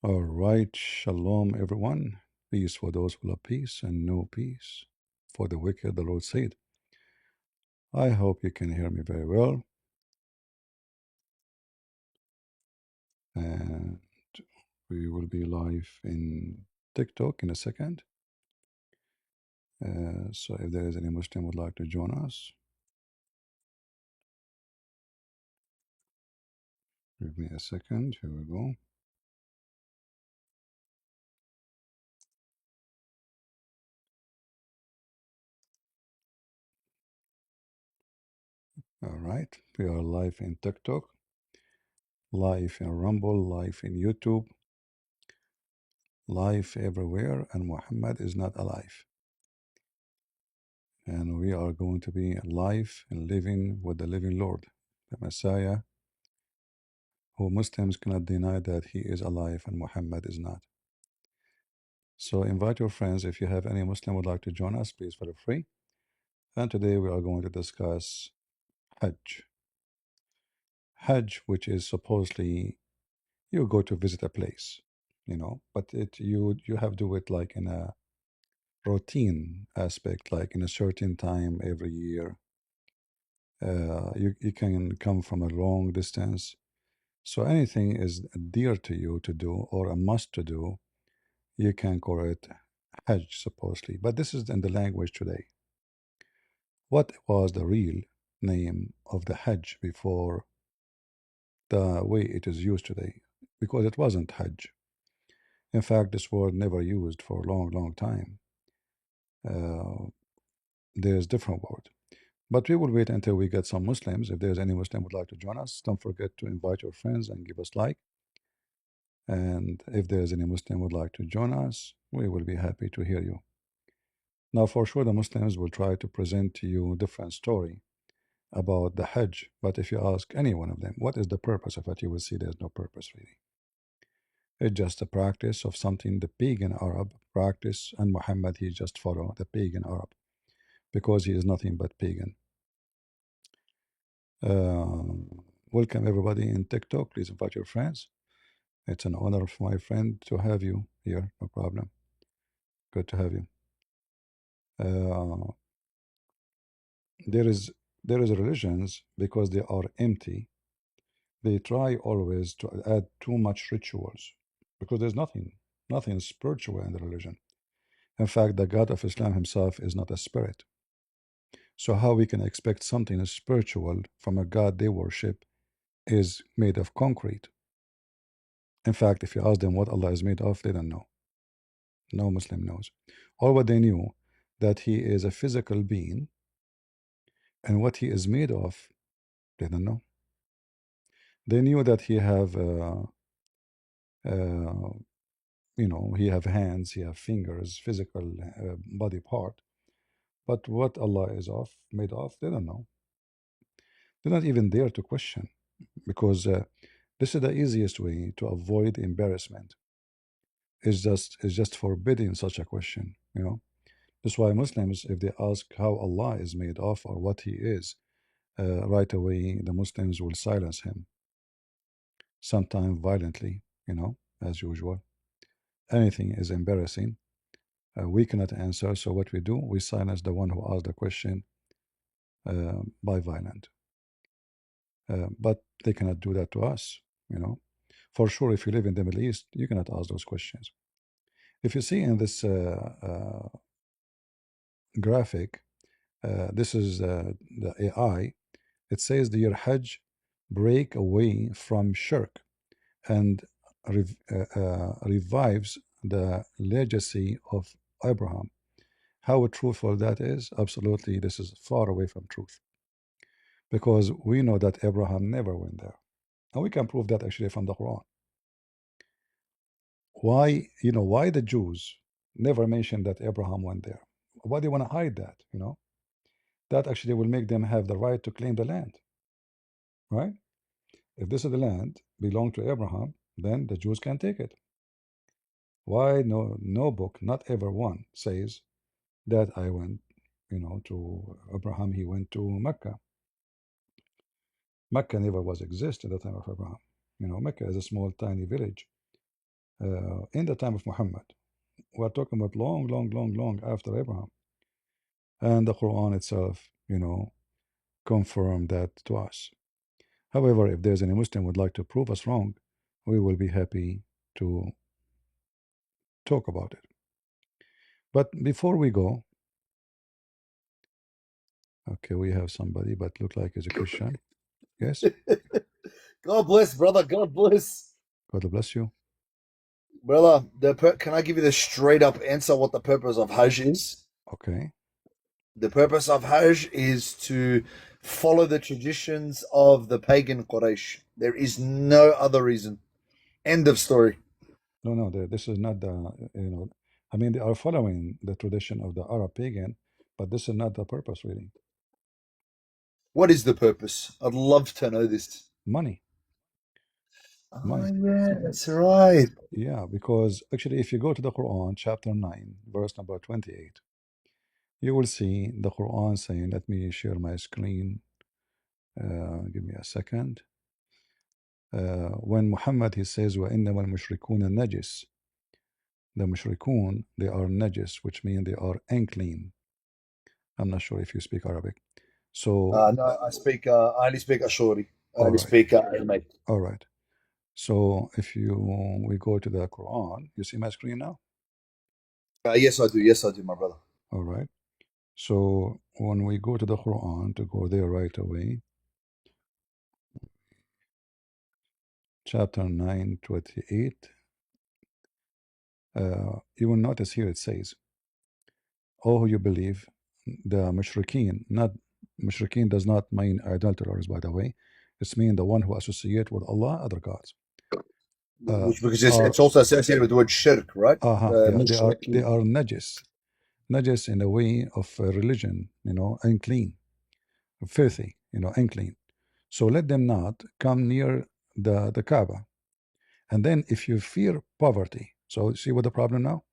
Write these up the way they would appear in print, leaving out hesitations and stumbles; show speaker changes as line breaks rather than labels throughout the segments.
All right, shalom, everyone. Peace for those who love peace and no peace for the wicked, the Lord said. I hope you can hear me very well. And we will be live in TikTok in a second. So if there is any Muslim would like to join us, give me a second. Here we go. All right, we are live in TikTok, live in Rumble, live in YouTube, live everywhere, and Muhammad is not alive. And we are going to be live and living with the living Lord, the Messiah, who Muslims cannot deny that he is alive and Muhammad is not. So invite your friends. If you have any Muslim would like to join us, please feel free. And today we are going to discuss Hajj. Hajj, which is supposedly you go to visit a place, but you have to do it like in a routine aspect, like in a certain time every year. You can come from a long distance. So anything is dear to you to do or a must to do, you can call it Hajj supposedly. But this is in the language today. What was the real name of the Hajj before the way it is used today? Because it wasn't Hajj. In fact, this word never used for a long, long time. Uh, there's different word. But we will wait until we get some Muslims. If there's any Muslim would like to join us, don't forget to invite your friends and give us like. And if there's any Muslim would like to join us, we will be happy to hear you. Now, for sure, the Muslims will try to present to you a different story about the Hajj. But if you ask any one of them, what is the purpose of it, you will see there's no purpose really. It's just a practice of something the pagan Arab practice, and Muhammad, he just follow the pagan Arab because he is nothing but pagan. Welcome everybody in TikTok. Please invite your friends. It's an honor for my friend to have you here. No problem. Good to have you. Uh, there is religions because they are empty. They try always to add too much rituals because there's nothing spiritual in the religion. In fact, the God of Islam himself is not a spirit. So how we can expect something spiritual from a God they worship is made of concrete. In fact, if you ask them what Allah is made of, they don't know. No Muslim knows. All what they knew that he is a physical being, and what he is made of, they don't know. They knew that he have uh, he have hands, he have fingers, physical body part. But what Allah is of, made of, they don't know. They're not even dare to question because this is the easiest way to avoid embarrassment. It's just forbidding such a question. That's why Muslims, if they ask how Allah is made of or what He is, right away the Muslims will silence him, sometimes violently, as usual. Anything is embarrassing. We cannot answer, so what we do, we silence the one who asked the question by violent. But they cannot do that to us. For sure, if you live in the Middle East, you cannot ask those questions. If you see in this graphic, this is the AI. It says the year Hajj break away from shirk and revives the legacy of Abraham. How truthful that is? Absolutely, this is far away from truth because we know that Abraham never went there, and we can prove that actually from the Quran. Why the Jews never mention that Abraham went there? Why they want to hide that? That actually will make them have the right to claim the land, right? If this is the land belong to Abraham, then the Jews can take it. Why no book, not ever one, says that I went, to Abraham, he went to Mecca. Mecca never was exist at the time of Abraham. Mecca is a small, tiny village. in the time of Muhammad. We're talking about long, long, long, long after Abraham. And the Quran itself, confirmed that to us. However, if there's any Muslim would like to prove us wrong, we will be happy to talk about it. But before we go, okay, we have somebody, but look like he's a Christian. Yes,
God bless, brother. God bless.
God bless you.
Brother, can I give you the straight up answer what the purpose of Hajj is?
Okay.
The purpose of Hajj is to follow the traditions of the pagan Quraysh. There is no other reason. End of story.
No, no, this is not the, I mean, they are following the tradition of the Arab pagan, but this is not the purpose, really.
What is the purpose? I'd love to know this.
Money,
Oh,
money.
yeah, that's right.
Yeah, because actually, if you go to the Quran, chapter 9, verse number 28, you will see the Quran saying, let me share my screen. Give me a second. When Muhammad he says, وَإِنَّمَا الْمُشْرِكُونَ النَّجِسِ, the mushrikun, they are najis, which means they are unclean. I'm not sure if you speak Arabic. So,
No, I only speak Ashuri. I
all
only
right,
speak Aramaic.
all right. So if we go to the Quran, you see my screen now?
Yes, I do. Yes, I do, my brother.
All right. So when we go to the Quran, to go there right away, chapter 9, 28, you will notice here it says, "Oh, you believe the mushrikeen," not mushrikeen does not mean idolaters, by the way. It's mean the one who associate with Allah other gods. Uh,
Which because
are
it's also associated with the word shirk, right?
yeah, they
Mushrikeen.
are najis, najis in the way of religion, unclean, filthy, unclean. So let them not come near the Kaaba. And then if you fear poverty, so see what the problem now?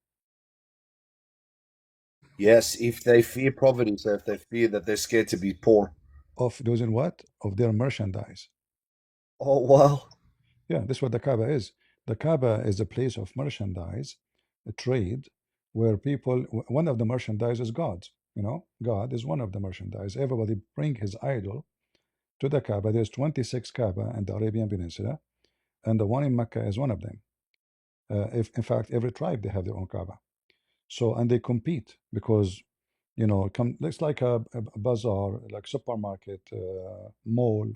Yes, if they fear poverty, so if they fear that they're scared to be poor.
Of losing what? Of their merchandise.
Oh, wow.
Yeah, this is what the Kaaba is. The Kaaba is a place of merchandise, a trade, where people, one of the merchandise is God. God is one of the merchandise. Everybody bring his idol to the Kaaba. There's 26 Kaaba in the Arabian Peninsula, and the one in Mecca is one of them. If in fact every tribe they have their own Kaaba. So and they compete because come it's like a bazaar, like supermarket, mall.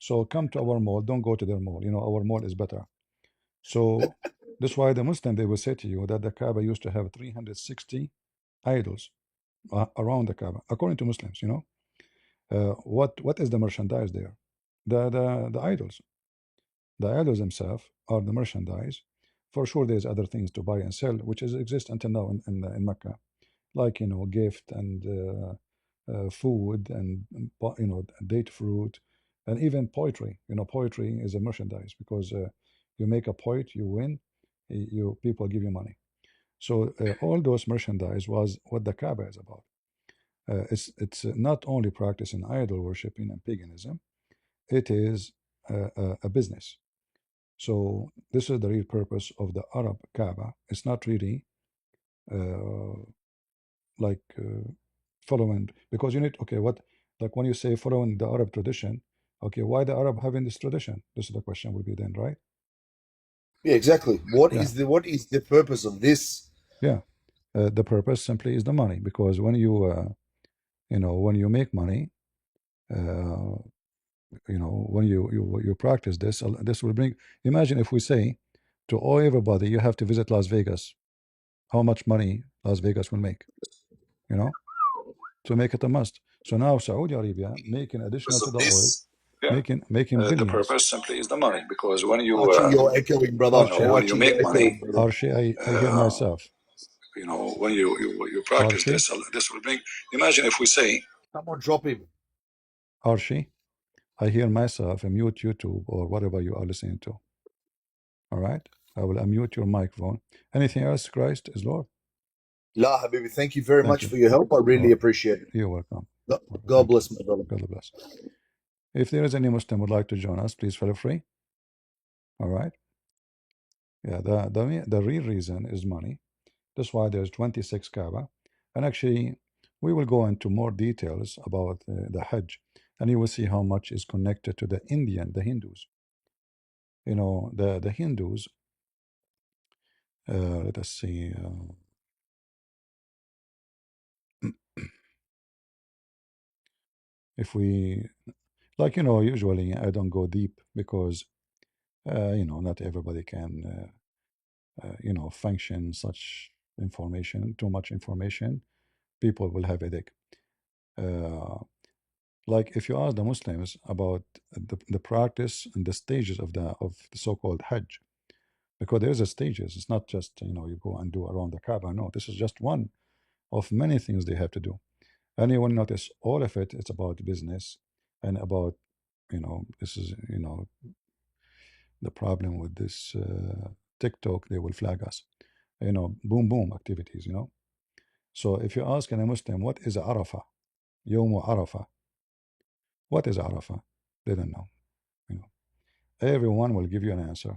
So come to our mall, don't go to their mall. Our mall is better. So that's why the Muslim they will say to you that the Kaaba used to have 360 idols around the Kaaba, according to Muslims. What is the merchandise there? The idols. The idols themselves are the merchandise. For sure, there's other things to buy and sell, which is exist until now in Mecca, like gift and food and date fruit, and even poetry. Poetry is a merchandise because you make a poet, you win, you people give you money. So all those merchandise was what the Kaaba is about. It's not only practicing idol worshiping and paganism; it is a business. So this is the real purpose of the Arab Kaaba. It's not really uh, like following because you need okay what like when you say following the Arab tradition, okay, why the Arab having this tradition? This is the question will be then, right?
Yeah, exactly.
Yeah,
What is the purpose of this?
yeah. The purpose simply is the money because when when you make money, uh, when you practice this, this will bring. Imagine if we say to all everybody you have to visit Las Vegas, how much money Las Vegas will make, you know, to make it a must. So now Saudi Arabia making additional to
Of
the oil,
this? Yeah.
making
The
billions.
purpose simply is the money because when you Archie, you're echoing, brother.
Archie,
Archie, you're make money, echoing, brother.
Archie, I hear myself.
When you practice
Archie,
this will bring. Imagine if we say, someone drop him.
Archie, I hear myself. Mute YouTube or whatever you are listening to. All right, I will unmute your microphone. Anything else? Christ is Lord.
La Habibi, thank you very
Thank
much
you.
for your help. I
All
really
right.
appreciate it.
You're welcome.
God
Thank you.
bless, my brother.
God bless. If there is any Muslim would like to join us, please feel free. All right. Yeah, the real reason is money. That's why there's 26 Kaaba. And actually, we will go into more details about the Hajj, and you will see how much is connected to the the Hindus. The Hindus, let us see, if we, like, usually I don't go deep because, not everybody can, function such information, too much information. People will have headache. Uh, like if you ask the Muslims about the practice and the stages of the so-called Hajj, because there's a stages. It's not just you go and do around the Kaaba. No, this is just one of many things they have to do. And you will notice all of it. It's about business and about this is the problem with this TikTok. They will flag us. Boom boom activities. So if you ask a Muslim what is Arafah, Yom Arafah, what is Arafah? They don't know. You know, everyone will give you an answer.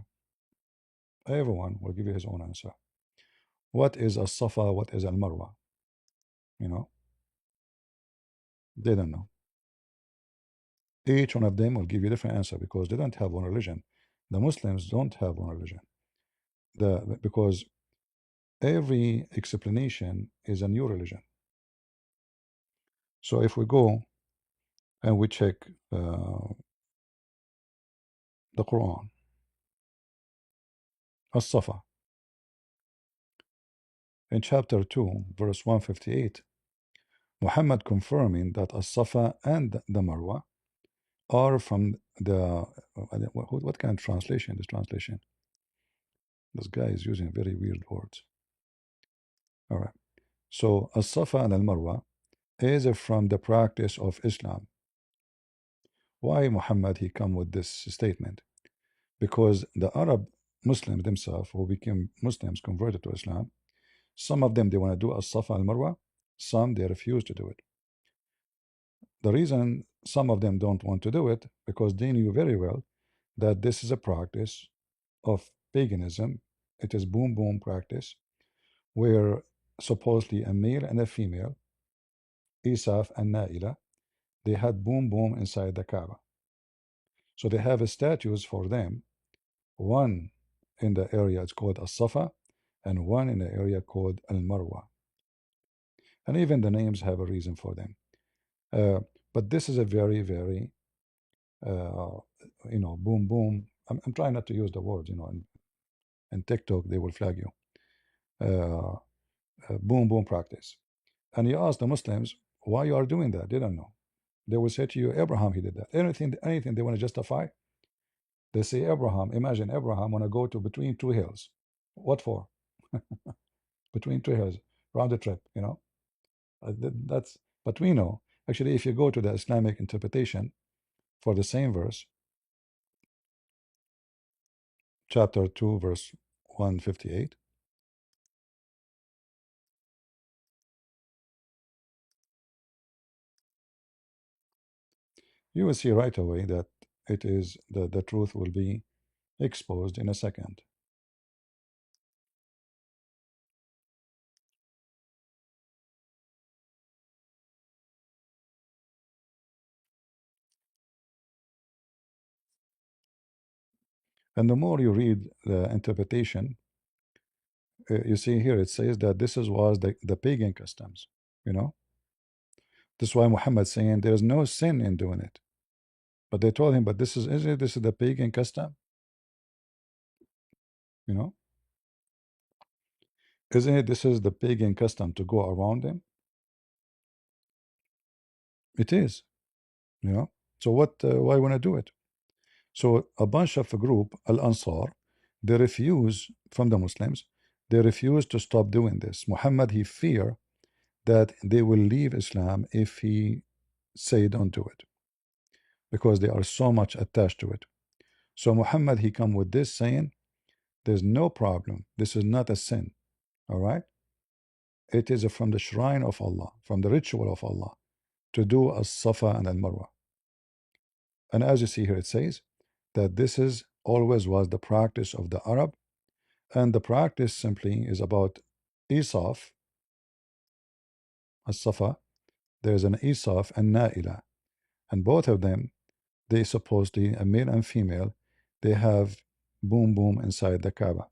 Everyone will give you his own answer. What is a Safa? What is Al Marwa? You know, they don't know. Each one of them will give you a different answer because they don't have one religion. The Muslims don't have one religion. Because every explanation is a new religion. So if we go and we check the Quran, As-Safa, in chapter 2, verse 158, Muhammad confirming that As-Safa and the Marwa are from what kind of translation? This translation. This guy is using very weird words. All right. So As-Safa and Al-Marwa is from the practice of Islam. Why Muhammad he come with this statement? Because the Arab Muslims themselves who became Muslims converted to Islam, some of them they want to do As-Safa Al-Marwa, some they refuse to do it. The reason some of them don't want to do it because they knew very well that this is a practice of paganism. It is boom boom practice where supposedly a male and a female, Isaf and Naila, they had boom boom inside the Kaaba. So they have statues for them, one in the area it's called As-Safa and one in the area called Al-Marwa. And even the names have a reason for them. Uh, but this is a very, very, uh, boom, boom. I'm trying not to use the words, in TikTok, they will flag you. Uh, boom, boom practice. And you ask the Muslims why you are doing that. They don't know. They will say to you, Abraham, he did that. Anything they want to justify, they say Abraham. Imagine Abraham want to go to between two hills. What for? Between two hills, round the trip. That's. But we know actually, if you go to the Islamic interpretation for the same verse, chapter 2, verse 158, you will see right away that it is the truth will be exposed in a second. And the more you read the interpretation, you see here it says that was the pagan customs. You know, this is why Muhammad saying there is no sin in doing it. But they told him, but this is the pagan custom. You know, isn't it? This is the pagan custom to go around them. It is. You know. So what? Why want to do it? So a bunch of a group, Al Ansar, they refuse from the Muslims. They refuse to stop doing this. Muhammad he fear that they will leave Islam if he say don't do it because they are so much attached to it. So Muhammad he come with this saying, there's no problem. This is not a sin. All right. It is from the shrine of Allah, from the ritual of Allah, to do as Safa and Al Marwa. And as you see here, it says that this is always was the practice of the Arab And the practice simply is about Isaf, as-Safa. There's an Isaf and Naila, and both of them, they supposedly, a male and female, they have boom boom inside the Kaaba.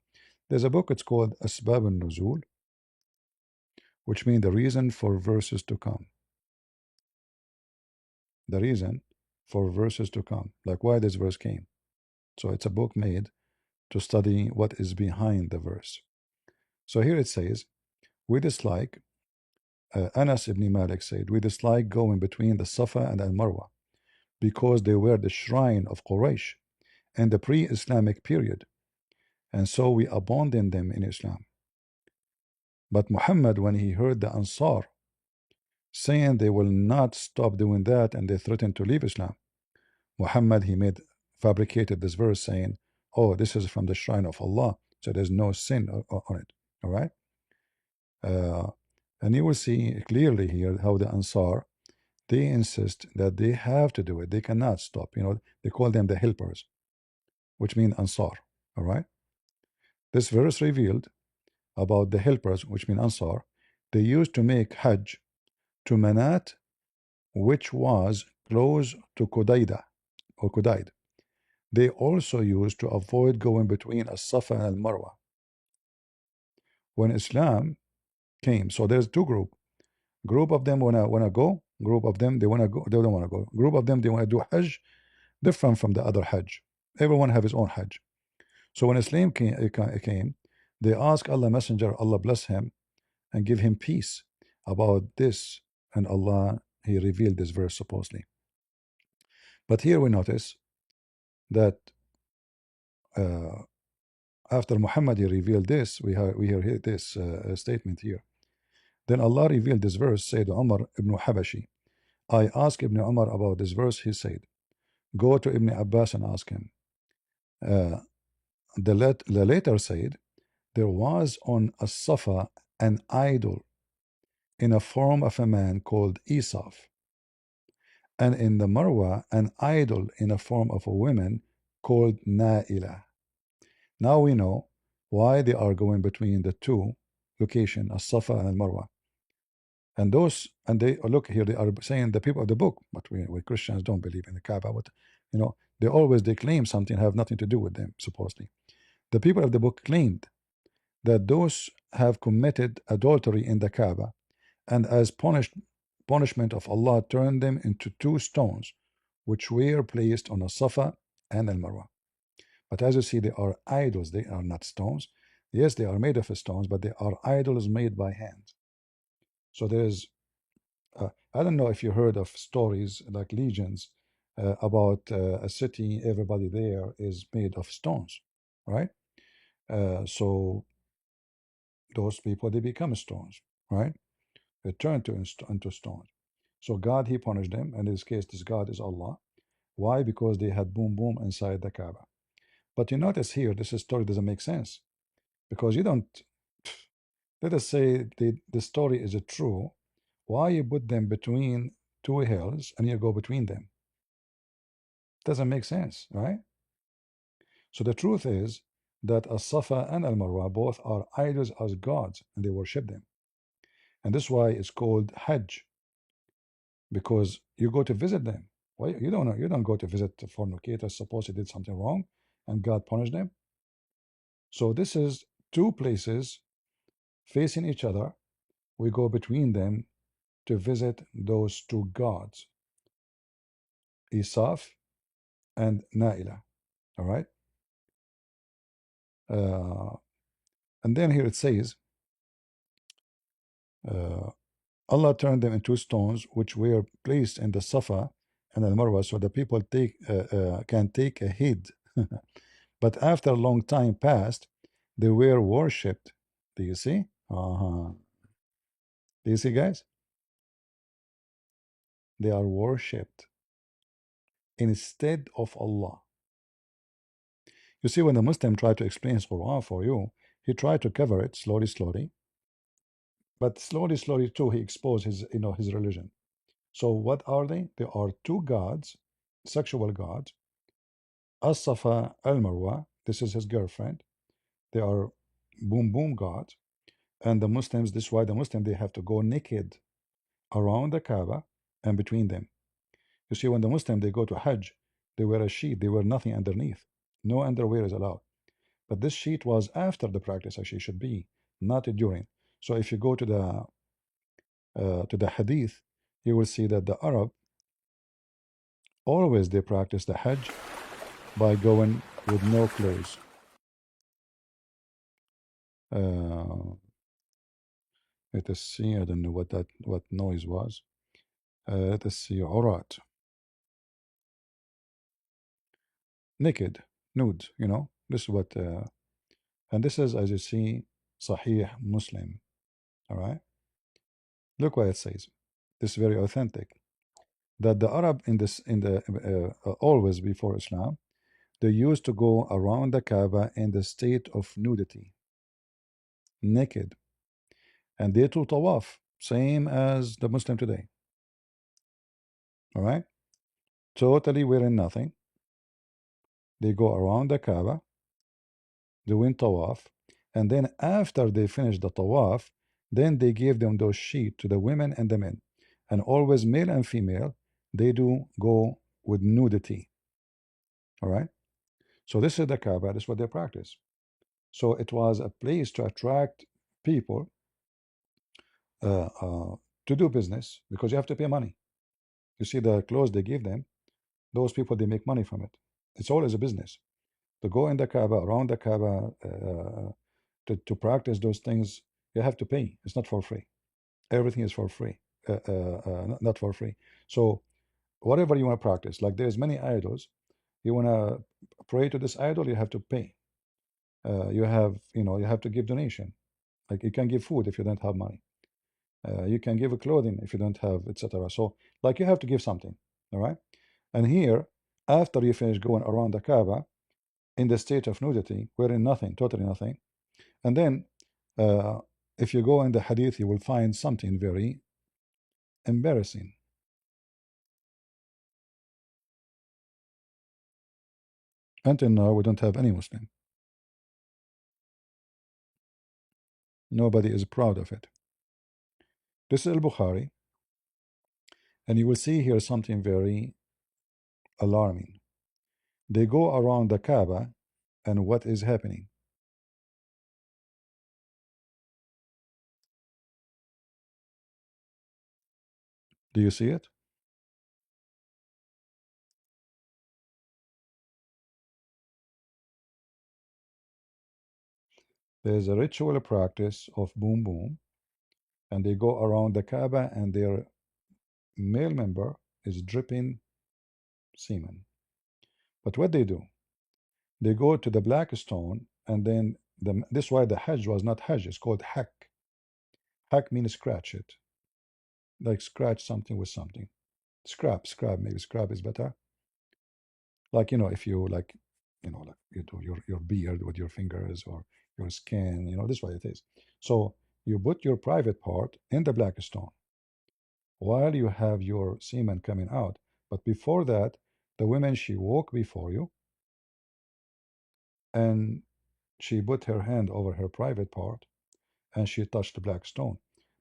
There's a book, it's called Asbab al-Nuzul, which means the reason for verses to come. The reason for verses to come, like why this verse came. So it's a book made to study what is behind the verse. So here it says, we dislike, Anas ibn Malik said, we dislike going between the Safa and Al Marwa because they were the shrine of Quraysh in the pre Islamic period, and so we abandoned them in Islam. But Muhammad, when he heard the Ansar saying they will not stop doing that and they threatened to leave Islam, Muhammad, he made fabricated this verse saying, oh, this is from the shrine of Allah, so there's no sin on it. All right. Uh, and you will see clearly here how the Ansar, they insist that they have to do it. They cannot stop. They call them the helpers, which mean Ansar. All right. This verse revealed about the helpers, which mean Ansar. They used to make Hajj to Manat, which was close to Qudaida or Qudaid. They also used to avoid going between As-Safa and Al-Marwa. When Islam came, so there's two groups. Group of them wanna go. Group of them they wanna go. They don't wanna go. Group of them they wanna do Hajj, different from the other Hajj. Everyone have his own Hajj. So when Islam came, they asked Allah Messenger, Allah bless him and give him peace about this, and Allah he revealed this verse supposedly. But here we notice that uh, after Muhammad he revealed this, we hear this statement here. Then Allah revealed this verse, said Umar ibn Habashi. I asked Ibn Umar about this verse. He said, go to Ibn Abbas and ask him. Uh, the later said, there was on a Safa an idol in a form of a man called Isaf, and in the Marwa an idol in a form of a woman called Naila. Now we know why they are going between the two location, as Safa and Marwa. And they look here, they are saying the people of the book, but we Christians don't believe in the Kaaba. But they claim something have nothing to do with them, supposedly. The people of the book claimed that those have committed adultery in the Kaaba, and as punishment of Allah turned them into two stones, which were placed on a Safa and Al Marwa. But as you see, they are idols, they are not stones. Yes, they are made of stones, but they are idols made by hand. So there's I don't know if you heard of stories like legends about a city, everybody there is made of stones, right? So those people, they become stones, right? They turn into stones. So God, he punished them. And in this case, this God is Allah. Why? Because they had boom boom inside the Kaaba. But you notice here, this story doesn't make sense because you don't, let us say the story is true. Why you put them between two hills and you go between them? Doesn't make sense, right? So the truth is that As-Safa and Al-Marwa both are idols as gods and they worship them. And this is why it's called Hajj, because you go to visit them. Why you don't go to visit the fornicators, suppose he did something wrong and God punished them. So this is two places facing each other. We go between them to visit those two gods, Isaf and Naila. All right. Uh, and then here it says, uh, Allah turned them into stones which were placed in the Safa and the Marwa so the people can take a heed. But after a long time passed, they were worshipped. Do you see? Uh-huh. Do you see, guys? They are worshipped instead of Allah. You see, when the Muslim tried to explain his Quran for you, he tried to cover it slowly, slowly. But slowly, slowly too, he exposed his religion. So what are they? They are two gods, sexual gods. As-Safa al-Marwa, this is his girlfriend. They are boom boom god. And the Muslims, this is why the Muslims, they have to go naked around the Kaaba and between them. You see, when the Muslim they go to Hajj, they wear a sheet, they wear nothing underneath. No underwear is allowed. But this sheet was after the practice, actually should be, not during. So if you go to the hadith, you will see that the Arab always they practice the Hajj by going with no clothes. Uh, let us see. I don't know what noise was. Let us see. Urat, naked, nude. This is what, and this is as you see, Sahih Muslim. All right. Look what it says. This is very authentic. That the Arab in the always before Islam, they used to go around the Kaaba in the state of nudity, naked, and they do tawaf, same as the Muslim today. All right, totally wearing nothing. They go around the Kaaba doing tawaf, and then after they finish the tawaf, then they give them those sheet to the women and the men, and always male and female, they do go with nudity. All right, so this is the Kaaba. This is what they practice. So it was a place to attract people uh, uh, to do business because you have to pay money. You see the clothes they give them, those people they make money from it. It's always a business. To go in the Kaaba, around the Kaaba, to practice those things, you have to pay. It's not for free. Everything is for free, not for free. So whatever you want to practice, like there's many idols, you want to pray to this idol, you have to pay. You have to give donation. Like you can give food if you don't have money. You can give a clothing if you don't have, etc. So like you have to give something. All right. And here, after you finish going around the Kaaba in the state of nudity, wearing nothing, totally nothing, and then uh, if you go in the hadith, you will find something very embarrassing. Until now, we don't have any Muslim. Nobody is proud of it. This is Al-Bukhari, and you will see here something very alarming. They go around the Kaaba, and what is happening? Do you see it? There's a ritual practice of boom boom, and they go around the Kaaba, and their male member is dripping semen. But what they do, they go to the black stone, and then this is why the Hajj was not Hajj, it's called Hak. Hak means scratch it, like scratch something with something. Scrap, maybe scrap is better. Like, if you like, like you do your beard with your fingers or your skin, this is what it is. So you put your private part in the black stone while you have your semen coming out. But before that, the woman, she walk before you and she put her hand over her private part and she touched the black stone.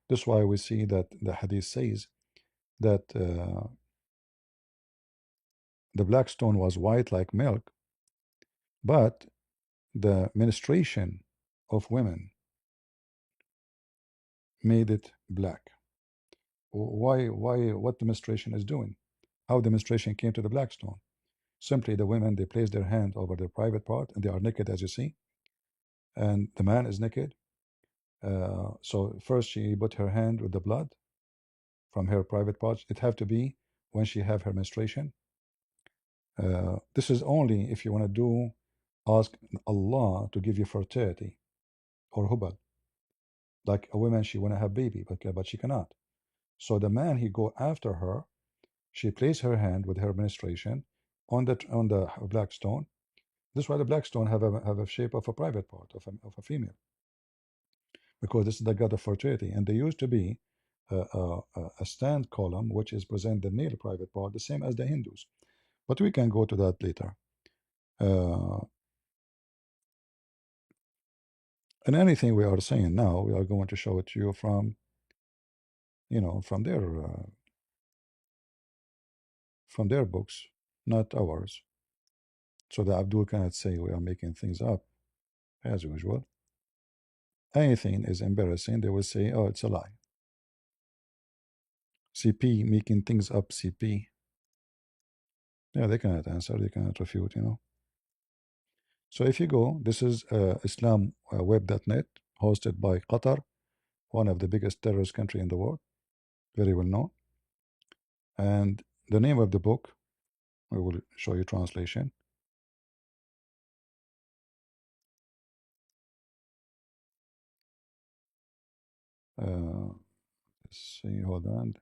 This is why we see that the hadith says that the black stone was white like milk, but the menstruation of women made it black. Why, what the menstruation is doing? How the menstruation came to the black stone? Simply the women, they place their hand over their private part and they are naked, as you see, and the man is naked. So first she put her hand with the blood from her private parts. It have to be when she have her menstruation. This is only if you want to do ask Allah to give you fertility or hubal. Like a woman, she want to have baby, but she cannot. So the man, he go after her. She placed her hand with her menstruation on the black stone. This is why the black stone have a shape of a private part of a female, because this is the god of fertility. And there used to be a stand column which is present the male private part, the same as the Hindus. But we can go to that later. Uh, And anything we are saying now, we are going to show it to you from their books, not ours. So that Abdul cannot say we are making things up as usual. Anything is embarrassing, they will say, oh, it's a lie. CP making things up, CP. Yeah, they cannot answer, they cannot refute. So if you go, this is islamweb.net, hosted by Qatar, one of the biggest terrorist country in the world, very well known. And the name of the book, we will show you translation. Let's see, hold on.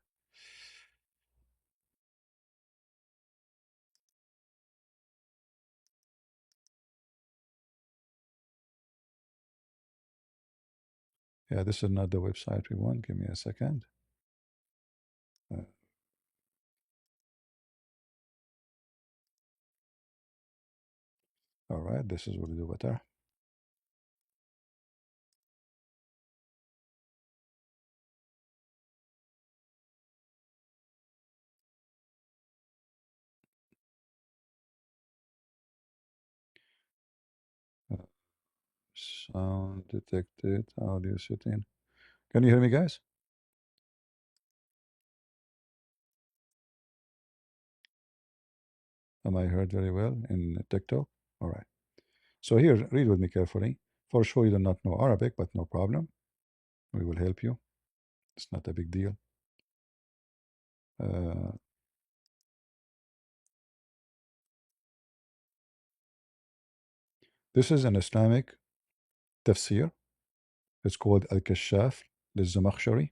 Yeah, this is not the website we want. Give me a second. Uh, all right, this is what we do better. Uh, sound detected, audio setting. Can you hear me, guys? Am I heard very well in TikTok? All right. So here, read with me carefully. For sure, you do not know Arabic, but no problem. We will help you. It's not a big deal. Uh, this is an Islamic tafsir. It's called Al-Kashaf lil-Zamakhshari.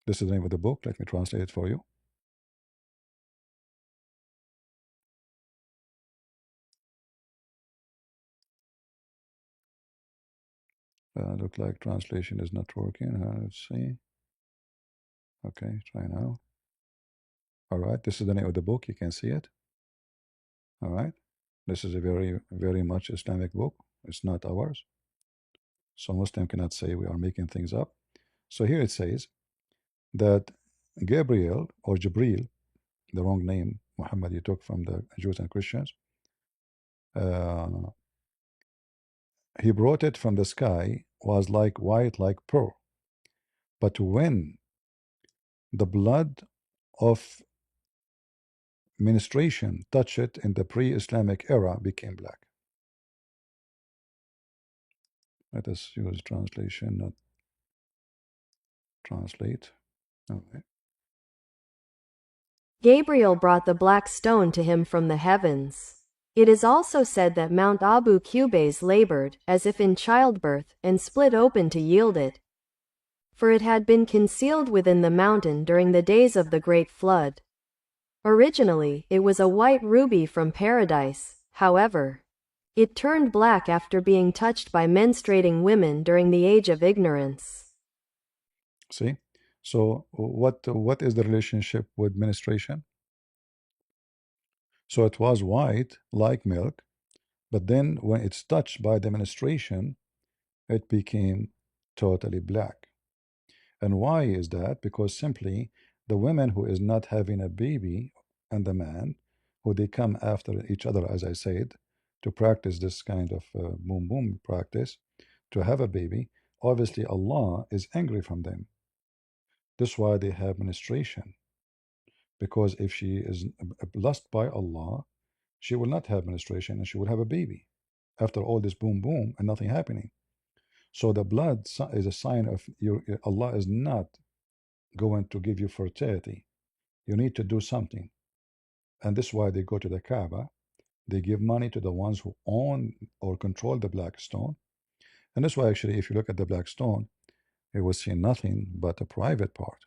This is the name of the book. Let me translate it for you. Look like translation is not working. Let's see. Okay, try now. All right, this is the name of the book. You can see it. All right. This is a very, very much Islamic book. It's not ours. So Muslim cannot say we are making things up. So here it says that Gabriel or Jibril, the wrong name, Muhammad, you took from the Jews and Christians, uh, he brought it from the sky, was like white like pearl. But when the blood of menstruation touched it in the pre-Islamic era, became black. Let us use translation, not translate. Okay.
Gabriel brought the black stone to him from the heavens. It is also said that Mount Abu Qubais labored, as if in childbirth, and split open to yield it. For it had been concealed within the mountain during the days of the great flood. Originally, it was a white ruby from paradise, however. It turned black after being touched by menstruating women during the age of ignorance.
See? So what is the relationship with menstruation? So it was white like milk, but then when it's touched by the menstruation, it became totally black. And why is that? Because simply the women who is not having a baby and the man who they come after each other, as I said, to practice this kind of boom boom practice, to have a baby, obviously Allah is angry from them. That's why they have menstruation. Because if she is blessed by Allah, she will not have menstruation and she will have a baby after all this boom boom and nothing happening. So the blood is a sign of your Allah is not going to give you fertility. You need to do something. And this is why they go to the Kaaba. They give money to the ones who own or control the black stone. And that's why actually if you look at the black stone, you will see nothing but a private part.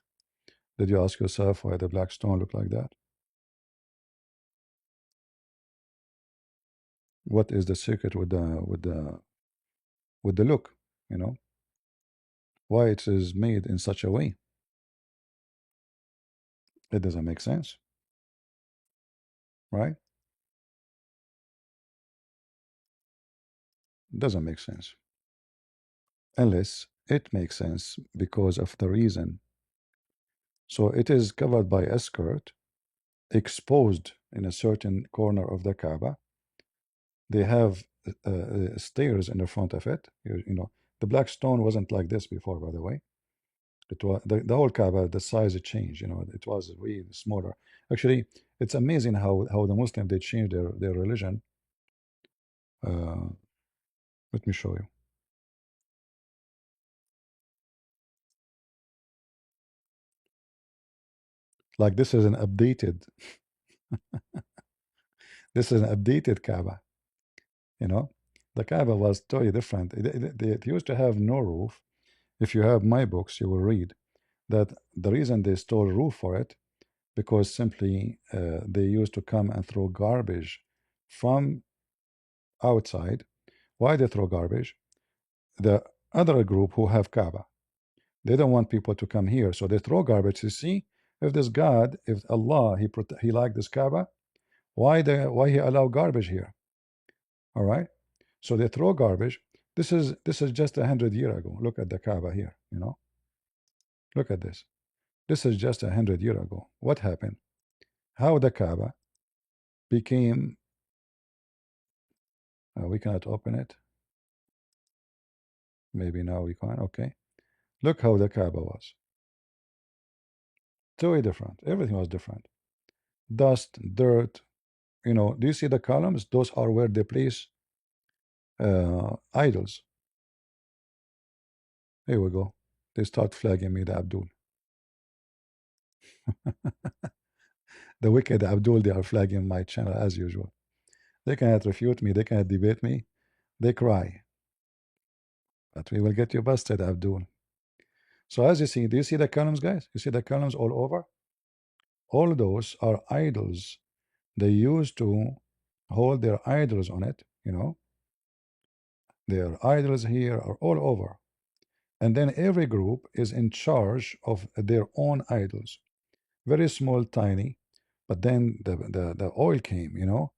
Did you ask yourself why the black stone look like that? What is the secret with the look? You know why it is made in such a way? It doesn't make sense, right? It doesn't make sense. unless it makes sense because of the reason. So it is covered by a skirt, exposed in a certain corner of the Kaaba. They have stairs in the front of it. You know, the black stone wasn't like this before, by the way. It was the whole Kaaba, the size it changed. You know, it was way smaller. Actually, it's amazing how the Muslim they changed their religion. Uh, let me show you. Like this is an updated. This is an updated Kaaba. You know, the Kaaba was totally different. It used to have no roof. If you have my books, you will read that the reason they stole roof for it because simply they used to come and throw garbage from outside. Why they throw garbage? The other group who have Kaaba, they don't want people to come here, so they throw garbage to see if this God, if Allah, he like this Kaaba, why he allow garbage here? All right, so they throw garbage. This is just 100 years ago. Look at the Kaaba here. You know, look at this. This is just 100 years ago. What happened? How the Kaaba became? We cannot open it. Maybe now we can. Okay. Look how the Kaaba was. Totally different. Everything was different. Dust, dirt. You know, do you see the columns? Those are where they place idols. Here we go. They start flagging me, the Abdul. The wicked Abdul, they are flagging my channel as usual. They cannot refute me. They cannot debate me. They cry. But we will get you busted, Abdul. So as you see, do you see the columns, guys? You see the columns all over? All those are idols. They used to hold their idols on it, you know. Their idols here are all over. And then every group is in charge of their own idols. Very small, tiny. But then the oil came, you know.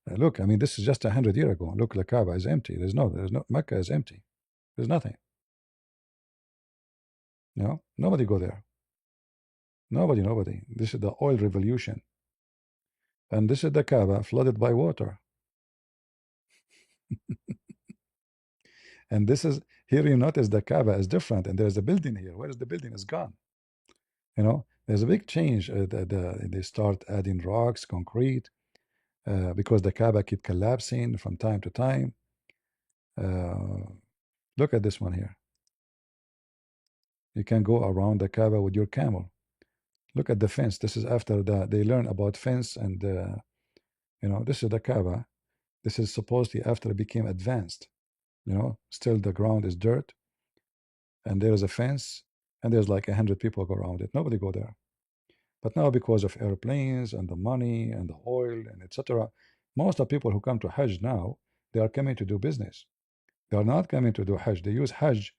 Look, I mean, this is just 100 years ago. Look, the Kaaba is empty. There's no, Mecca is empty. There's nothing. You know, nobody go there. Nobody. This is the oil revolution. And this is the Kaaba flooded by water. And this is here you notice the Kaaba is different, and there's a building here. Where is the building? It's gone. You know, there's a big change. They start adding rocks, concrete, because the Kaaba keep collapsing from time to time. Uh, look at this one here. You can go around the Kaaba with your camel. Look at the fence. This is after they learn about fence, and you know, this is the Kaaba. This is supposedly after it became advanced. You know, still the ground is dirt, and there is a fence, and there's like 100 people go around it. Nobody go there. But now, because of airplanes and the money and the oil and etc., most of the people who come to Hajj now, they are coming to do business. They are not coming to do Hajj. They use Hajj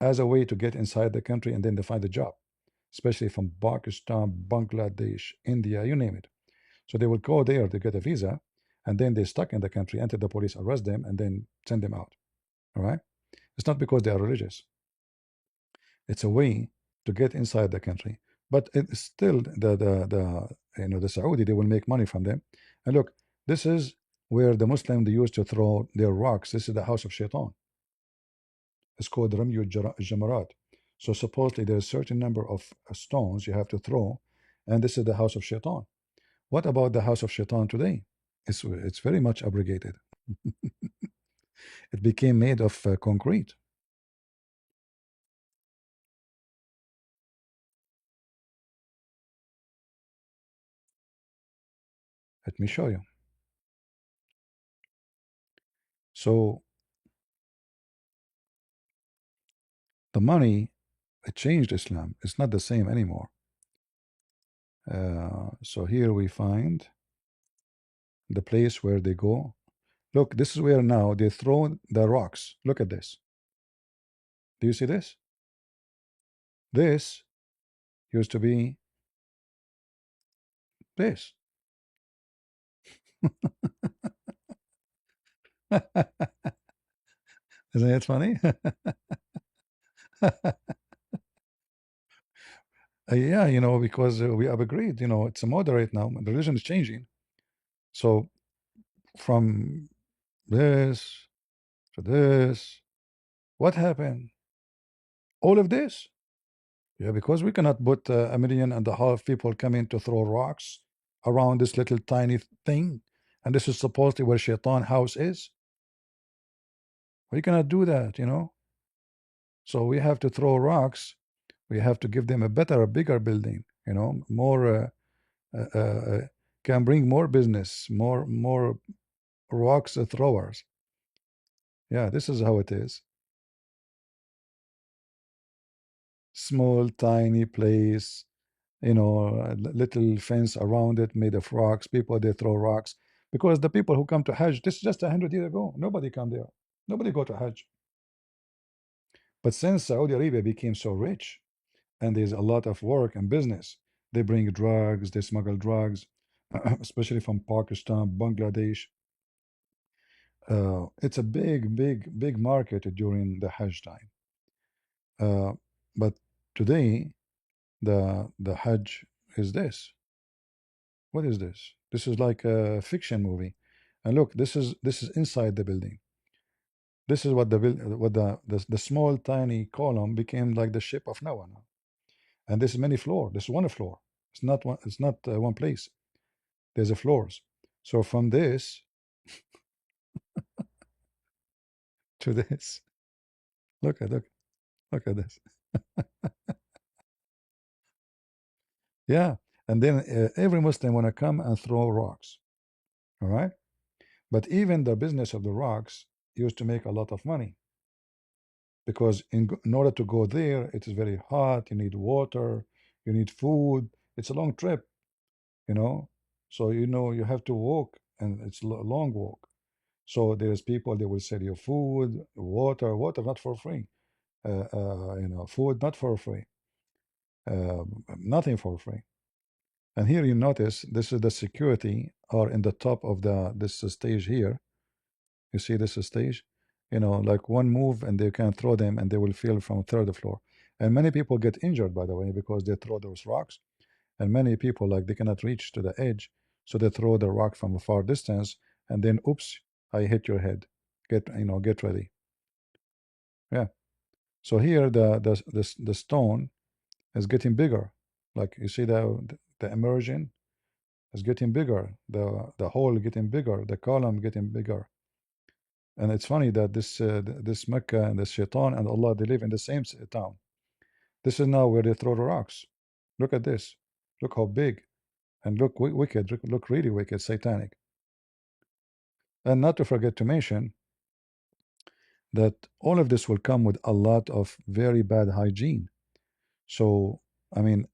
as a way to get inside the country, and then they find a job, especially from Pakistan, Bangladesh, India, you name it. So they will go there to get a visa, and then they're stuck in the country until the police arrest them and then send them out. All right? It's not because they are religious. It's a way to get inside the country. But it's still the Saudi, they will make money from them. And look, this is where the Muslim they used to throw their rocks. This is the house of Shaitan. It's called Ramyu Jamarat. So supposedly there's a certain number of stones you have to throw, and this is the house of Shaitan. What about the house of Shaitan today? It's very much abrogated. It became made of concrete. Let me show you. So the money, it changed Islam. It's not the same anymore. So here we find the place where they go. Look, this is where now they throw the rocks. Look at this. Do you see this? This used to be this. Isn't it funny? Yeah, because we have agreed, it's a moderate now. The religion is changing. So from this to this, what happened? All of this. Yeah, because we cannot put 1.5 million people coming to throw rocks around this little tiny thing, and this is supposedly where Shaitan house is. We cannot do that. So we have to throw rocks. We have to give them a better, a bigger building. More uh, uh, can bring more business, more rocks throwers. Yeah, this is how it is. Small, tiny place, a little fence around it made of rocks. People they throw rocks because the people who come to Hajj, this is just 100 years ago. Nobody come there. Nobody go to Hajj. But since Saudi Arabia became so rich and there's a lot of work and business, they bring drugs, they smuggle drugs, especially from Pakistan, Bangladesh. It's a big, big, big market during the Hajj time. Uh, but today, the Hajj is this. What is this? This is like a fiction movie. And look, this is inside the building. This is what the small tiny column became like the ship of Noah now. And this is many floor. This is one floor. It's not one. It's not one place. There's a floors. So from this to this, look at this. Yeah. And then every Muslim wanna come and throw rocks. All right. But even the business of the rocks used to make a lot of money because in order to go there, it is very hot. You need water, you need food. It's a long trip, you know. So you have to walk, and it's a long walk. So there's people they will sell you food, water not for free. Food not for free. Nothing for free. And here you notice this is the security are in the top of this stage here. You see this stage, like one move and they can throw them and they will fall from third floor. And many people get injured, by the way, because they throw those rocks. And many people like they cannot reach to the edge, so they throw the rock from a far distance, and then oops, I hit your head. Get ready. Yeah. So here the stone is getting bigger. Like you see the immersion is getting bigger. The hole getting bigger. The column getting bigger. And it's funny that this Mecca and the Shaitan and Allah they live in the same town. This is now where they throw the rocks. Look at this. Look how big and look wicked. Look really wicked, satanic. And not to forget to mention that all of this will come with a lot of very bad hygiene. So I mean,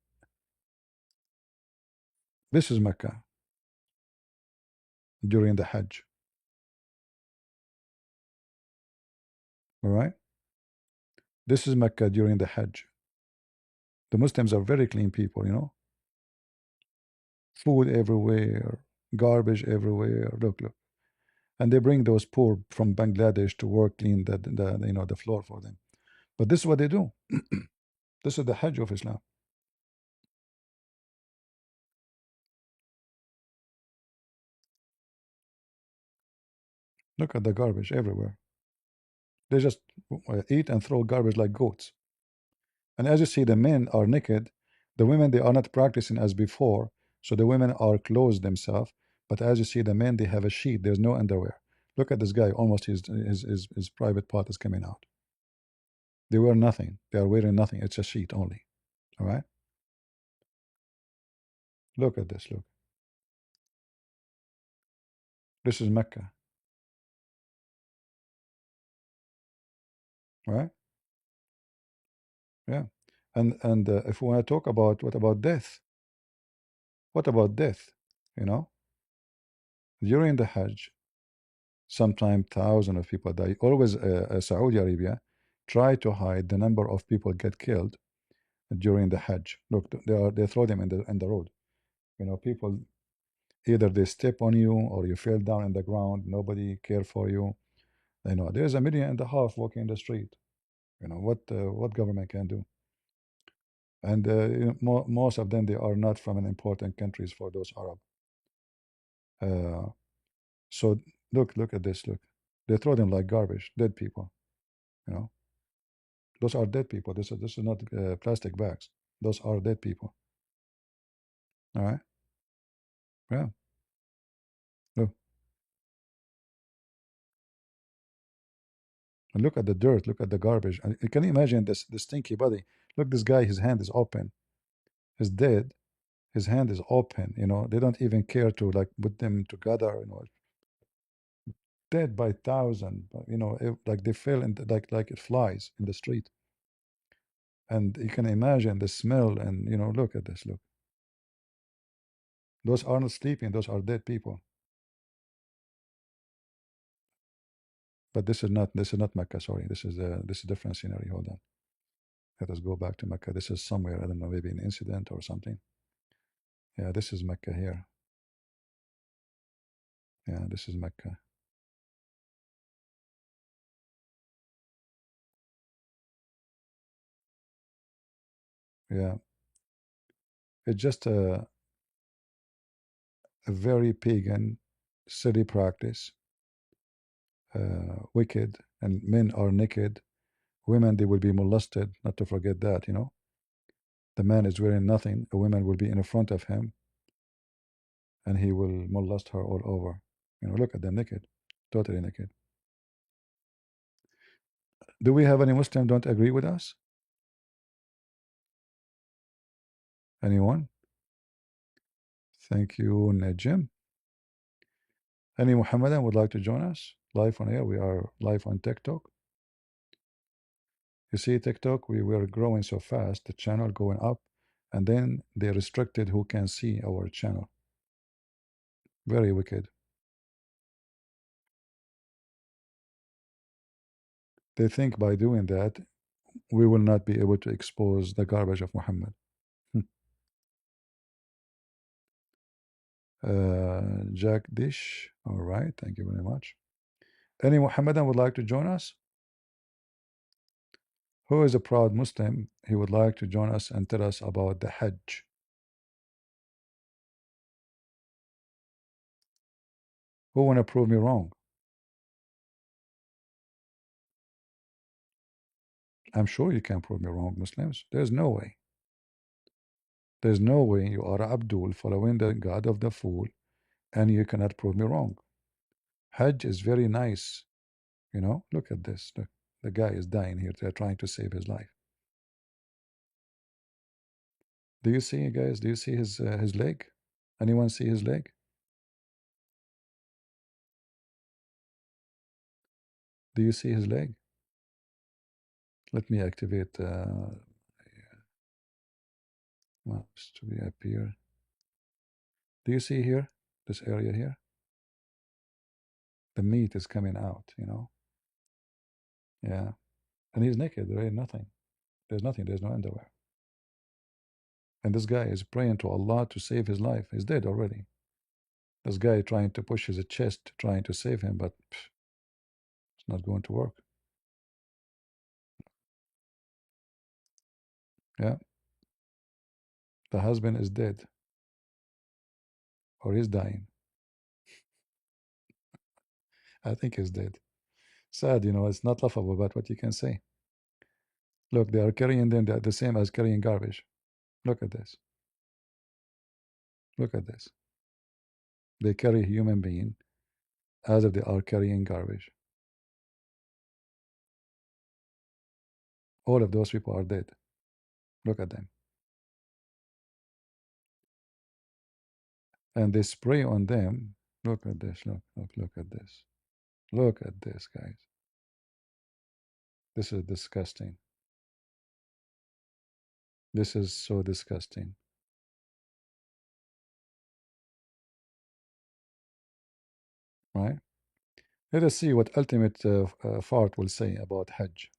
this is Mecca during the Hajj. All right. This is Mecca during the Hajj. The Muslims are very clean people. Food everywhere, garbage everywhere. Look. And they bring those poor from Bangladesh to work clean the floor for them. But this is what they do. This is the Hajj of Islam. Look at the garbage everywhere. They just eat and throw garbage like goats. And as you see, the men are naked. The women they are not practicing as before. So the women are clothed themselves. But as you see, the men they have a sheet. There's no underwear. Look at this guy. Almost his private part is coming out. They wear nothing. They are wearing nothing. It's a sheet only. All right. Look at this. Look. This is Mecca. All right. Yeah. And if we want to talk about what about death? What about death? You know, during the Hajj, sometimes thousands of people die. Always, Saudi Arabia try to hide the number of people get killed during the Hajj. Look, they throw them in the road. People either they step on you or you fell down in the ground. Nobody care for you. There's 1.5 million walking in the street. What government can do? And most of them, they are not from an important countries for those Arab. Uh, so look at this. Look, they throw them like garbage, dead people. You know, those are dead people. This is not plastic bags. Those are dead people. All right. Yeah. Look. And look at the dirt. Look at the garbage. And can you imagine this? The stinky body. Look, this guy. His hand is open. He's dead. His hand is open. They don't even care to like put them together. Dead by thousand. Like they fell in like it flies in the street. And you can imagine the smell. And look at this. Look, those are not sleeping. Those are dead people. But this is not Mecca. Sorry, this is different scenery. Hold on. Let us go back to Mecca. This is somewhere. I don't know. Maybe an incident or something. Yeah, this is Mecca here. Yeah, this is Mecca. Yeah, it's just a very pagan silly practice. Wicked, and men are naked. Women, they will be molested. Not to forget that. The man is wearing nothing. A woman will be in front of him, and he will molest her all over. Look at them naked, totally naked. Do we have any Muslim don't agree with us? Anyone? Thank you, Najim. Any Muhammadan would like to join us live on air? We are live on TikTok. You see, TikTok, we were growing so fast, the channel going up, and then they restricted who can see our channel. Very wicked. They think by doing that, we will not be able to expose the garbage of Muhammad. Jack Dish, all right, thank you very much. Any Muhammadan would like to join us? Who is a proud Muslim? He would like to join us and tell us about the Hajj. Who want to prove me wrong? I'm sure you can prove me wrong, Muslims. There's no way. There's no way you are Abdul following the God of the fool and you cannot prove me wrong. Hajj is very nice. Look at this. Look, the guy is dying here. They're trying to save his life. Do you see, guys? Do you see his leg? Anyone see his leg? Do you see his leg? Let me activate mouse to be appear. Do you see here? This area here? The meat is coming out. Yeah. And he's naked. There ain't nothing. There's nothing. There's no underwear. And this guy is praying to Allah to save his life. He's dead already. This guy trying to push his chest, trying to save him, but it's not going to work. Yeah. The husband is dead or he's dying. I think he's dead. Sad, it's not laughable, but what you can say. Look, they are carrying them the same as carrying garbage. Look at this. Look at this. They carry a human being as if they are carrying garbage. All of those people are dead. Look at them. And they spray on them. Look at this. Look at this. Look at this, guys. This is disgusting. This is so disgusting. Right? Let us see what ultimate fart will say about Hajj.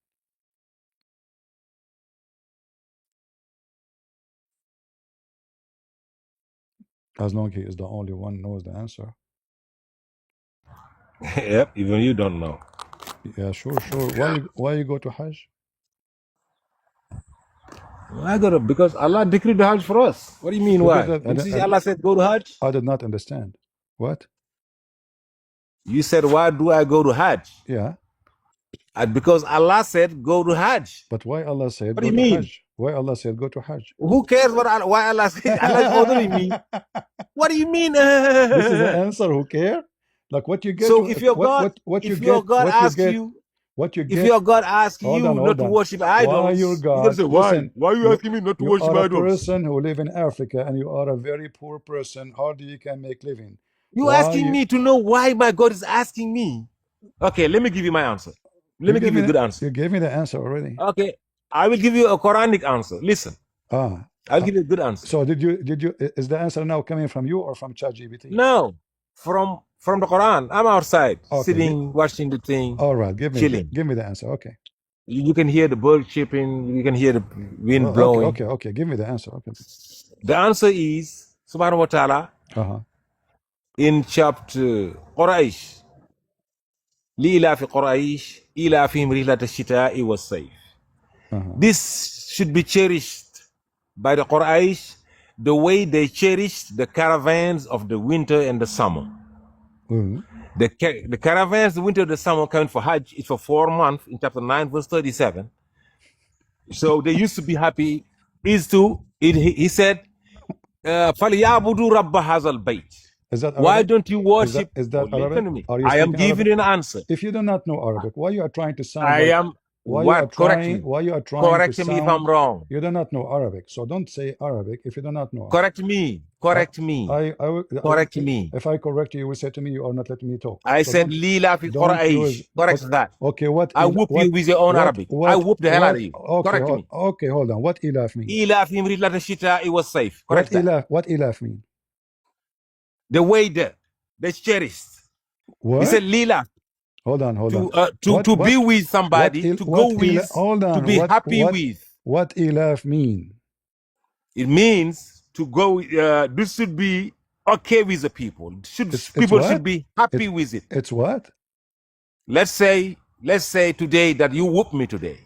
As long as he is the only one knows the answer.
Yep, even you don't know.
Yeah, sure. Why you go to Hajj?
Why go to? Because Allah decreed the Hajj for us. What do you mean
Because
why? You see, Allah said go to Hajj.
I did not understand. What?
You said why do I go to Hajj?
Yeah.
And because Allah said go to Hajj.
But why Allah said
What do
go
you
to
mean?
Hajj? Why Allah said go to Hajj?
Who cares what why Allah said? Allah is ordering me. What do you mean?
This is the answer. Who care? Like what you get
So
to
if your God,
what you
if your
get
God
what you
asks
get
you,
what you
if
get.
your God asks
Hold on,
you not
hold
to
on.
worship
Why your
idols, you're gonna
God?
say, why?
Listen,
Why are you asking me not to
you
worship
are a
idols?
person who live in Africa and you are a very poor person. Hardly you can make living.
You
Why
asking
you
me to know why my God is asking me? Okay, let me give you my answer. Let
you
me
give
give
me
you a good answer.
you gave me the answer already.
Okay, I will give you a Quranic answer. Listen,
Ah,
I'll give you a good answer.
so did you is the answer now coming from you or from ChatGPT?
No, from the Quran. I'm outside,
Okay,
sitting, watching the thing,
all right.
chilling.
Give me the answer. Okay.
You can hear the bird chirping. You can hear the wind
Okay,
blowing.
okay, okay. Give me the answer. Okay.
The answer is Subhanahu wa Taala
Uh-huh.
in chapter Quraysh. لإلاف قريش إلافهم رحلة الشتاء والصيف.
Uh-huh.
This should be cherished by the Quraysh the way they cherished the caravans of the winter and the summer.
Mm.
The caravans, the winter and the summer coming for Hajj is for 4 months in chapter 9, verse 37. So they used to be happy. He said, فَلْيَعْبُدُوا رَبَّ هَذَا الْبَيْتِ.
Is that
Why
Arabic?
don't you worship?
Is
Oh,
that
listen
Arabic?
to me.
Are you
I am
speaking
giving
Arabic?
you an answer.
If you do not know Arabic, why you are trying to sound
I
like
am what? Correct me.
why you are trying to
Correct me if
sound
I'm wrong.
you do not know Arabic. So don't say Arabic if you do not know Arabic.
Correct me. Correct me. Correct me.
If I correct you, you will say to me you are not letting me talk.
I
So
said Lila fi
don't use
Quraish. Correct
okay,
that.
okay
I whoop you with your own Arabic. I whoop the hell out of you.
okay
Correct me.
okay, hold on. What ilaf mean?
Ila fi Mridlat Shita, it was safe. Correct that.
What ilaf mean?
The way that they cherished. He said
What?
Lila
Hold on.
to be with somebody, to go with,
hold
to
on.
be happy with.
What ilaf mean?
It means to go. This should be okay with the people.
It's
People should
what?
be happy
It's
with it.
it's what?
Let's say today that you whoop me today.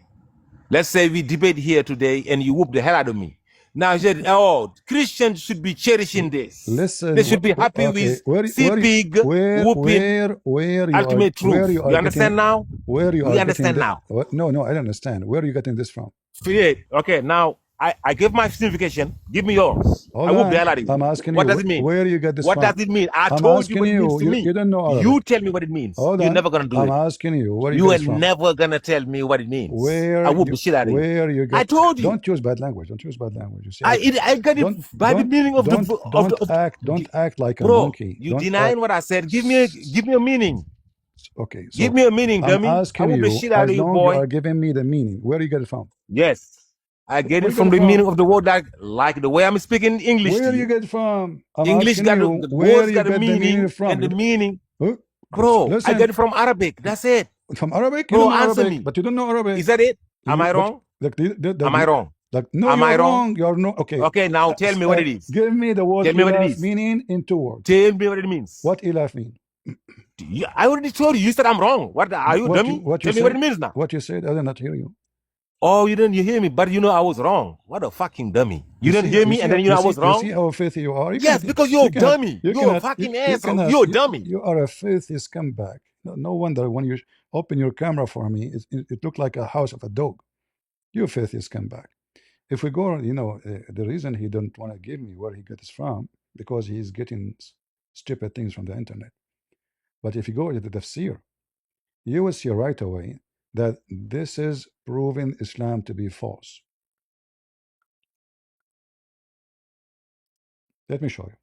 Let's say we debate here today and you whoop the hell out of me. Now you said, oh, Christians should be cherishing this. They
Listen,
should be happy
okay,
with see pig whooping ultimate
where
truth.
you
You
are
understand
getting
now?
where you
We
are getting
understand
the
now.
what? No, no, I don't understand. Where are you getting this from?
Okay, now I give my signification. Give me yours. I
Hold
whoop the
on,
hell out of you.
I'm asking
What
you
does it mean?
where you get this
What
from.
does it mean? I
I'm
told you
asking
what it means
you,
to me.
you don't know
You
Arabic.
tell me what it means.
Hold
You're
on,
never gonna do
I'm
it.
asking you where you
You
get
are
this from.
never gonna tell me what it means. I whoop the shit out of you.
Where you
I
get?
told you.
Don't use bad language. Don't use bad language. You see,
I got it
don't
by the meaning of the
don't act like a
bro.
monkey.
You
Don't
denying what I said. Give me a meaning.
okay.
Give
So
me a meaning,
I'm
dummy. I
asking
whoop the
you,
shit out
as
of you,
long you
boy.
are giving me the meaning, where you get it from?
Yes. I get
Where
it
you get
from
it
the
from?
meaning of the word like the way I'm speaking English to
Where you
you.
get it from? I'm
English
asking
got
you
the
where
words
you
got a
get the meaning
meaning
from.
and the meaning.
Huh?
Bro, I
Listen,
get it from Arabic. That's it.
from Arabic, you
Bro,
don't know
answer
Arabic,
me.
but you don't know Arabic.
Is that it? Am I
But
wrong?
like,
Am I wrong?
no,
Am
you're
I wrong?
wrong. You're no okay.
Okay, now tell me what it is.
Give me the word
Tell me what it
ilaf
is.
meaning in 2 words.
Tell me what it means.
What ilaf mean?
I already told you. You said I'm wrong. What are you, dummy?
What you
Tell me what
said?
it means now.
What you said? I did not hear you.
Oh, you didn't you hear me, but you know I was wrong. What a fucking dummy. You didn't hear me, and then you know I was
You
wrong.
see how filthy you are.
Yes, because you're a dummy. You're a fucking asshole. You're a dummy.
You are a filthy scumbag. No wonder when you open your camera for me, it looked like a house of a dog. You filthy scumbag. If we go, the reason he don't want to give me where he gets from, because he's getting stupid things from the internet. But if you go to the tafsir, you will see right away that this is proving Islam to be false. Let me show you.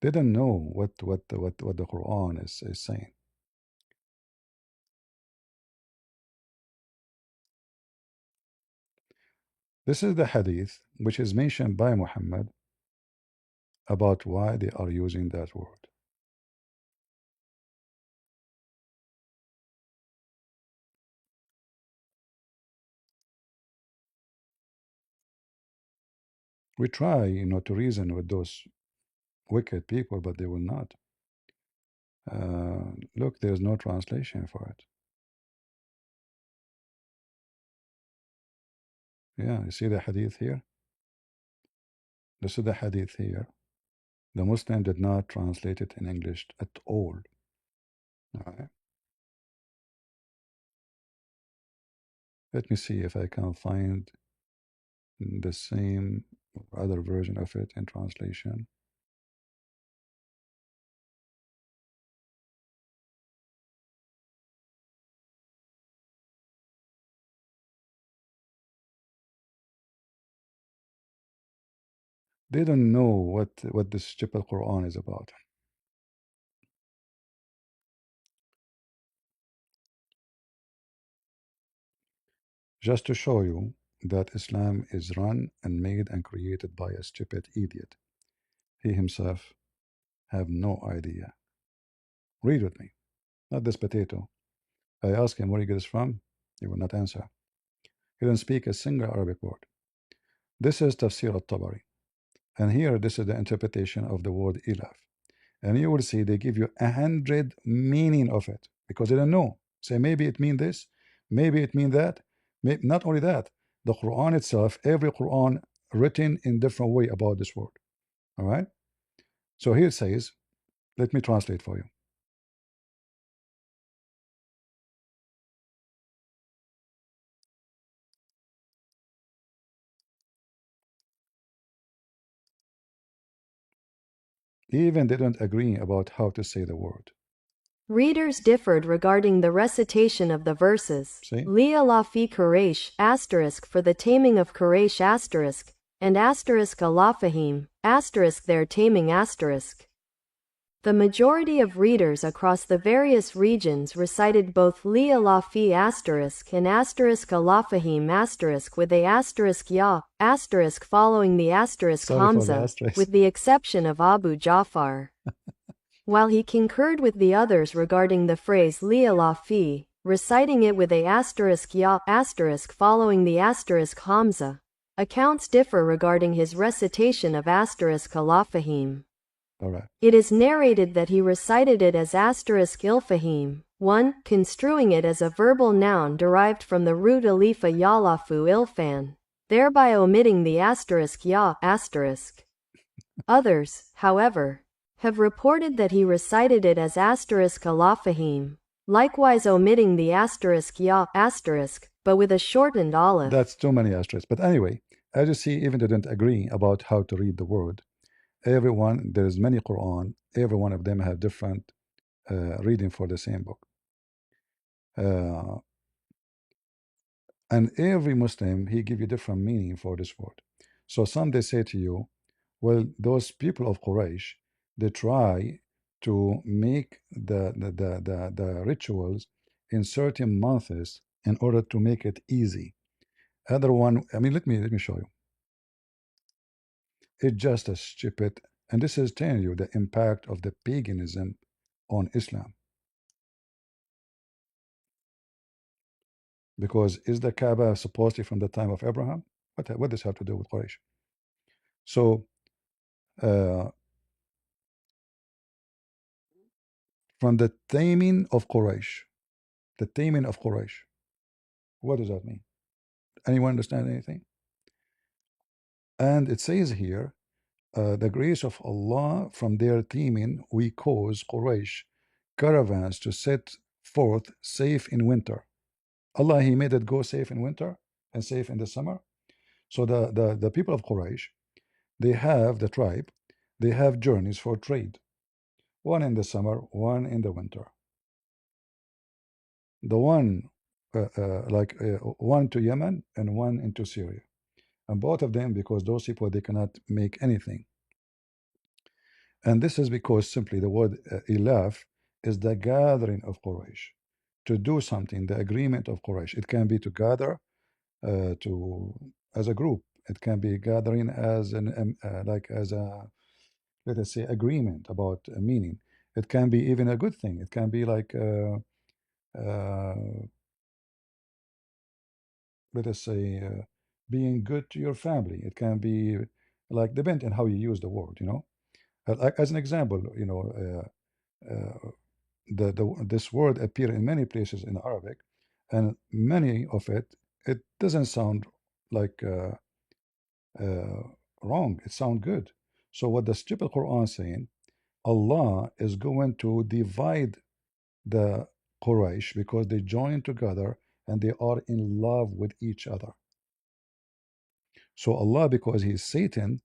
They don't know what the Quran is saying. This is the hadith which is mentioned by Muhammad about why they are using that word. We try, to reason with those wicked people, but they will not. Look, there's no translation for it. Yeah, you see the hadith here? This is the hadith here. The Muslim did not translate it in English at all. All right. Let me see if I can find the same other version of it in translation. They don't know what this stupid Quran is about. Just to show you that Islam is run and made and created by a stupid idiot. He himself have no idea. Read with me. Not this potato. I asked him where he gets from. He will not answer. He didn't speak a single Arabic word. This is Tafsir al-Tabari. And here, this is the interpretation of the word ilaf. And you will see they give you 100 meaning of it because they don't know. Say maybe it mean this, maybe it mean that. Not only that, the Quran itself, every Quran written in different way about this word. All right. So here it says, let me translate for you. Even they don't agree about how to say the word.
Readers differed regarding the recitation of the verses.
See?
Li Allah fi Quraysh asterisk for the taming of Quraysh asterisk and asterisk Allah Fahim asterisk their taming asterisk. The majority of readers across the various regions recited both Li Allah fi asterisk and asterisk Allah Fahim asterisk with a asterisk ya asterisk following the asterisk
Sorry for the
Hamza,
asterisk.
with the exception of Abu Ja'far. While he concurred with the others regarding the phrase Li Allah fi, reciting it with a asterisk ya asterisk following the asterisk Hamza, accounts differ regarding his recitation of asterisk Allah Fahim.
All right.
It is narrated that he recited it as asterisk ilfahim, 1, construing it as a verbal noun derived from the root alifa yalafu ilfan, thereby omitting the asterisk ya asterisk. Others, however, have reported that he recited it as asterisk alafahim, likewise omitting the asterisk ya asterisk, but with a shortened aleph.
That's too many asterisks. But anyway, as you see, even they don't agree about how to read the word. Everyone, there is many Quran. Every one of them have different reading for the same book. And every Muslim, he give you different meaning for this word. So some they say to you, well, those people of Quraysh, they try to make the rituals in certain months in order to make it easy. Other one, I mean, let me show you. It's just a stupid, and this is telling you the impact of the paganism on Islam. Because is the Kaaba supposedly from the time of Abraham? What does this have to do with Quraysh? So from the taming of Quraysh, the taming of Quraysh, what does that mean? Anyone understand anything? And it says here, the grace of Allah, from their taming, we cause Quraysh caravans to set forth safe in winter. Allah, He made it go safe in winter and safe in the summer. So the people of Quraysh, they have the tribe, they have journeys for trade, one in the summer, one in the winter. The one one to Yemen and one into Syria, and both of them because those people they cannot make anything. And this is because simply the word ilaf is the gathering of Quraysh to do something, the agreement of Quraysh. It can be to gather to as a group. It can be gathering as an like as a, let us say, agreement about a meaning. It can be even a good thing. It can be like uh, let us say being good to your family. It can be like depend on how you use the word. Like as an example, this word appear in many places in Arabic, and many of it doesn't sound like uh, wrong. It sounds good. So what the stupid Quran is saying, Allah is going to divide the Quraysh because they join together and they are in love with each other. So Allah, because He is Satan,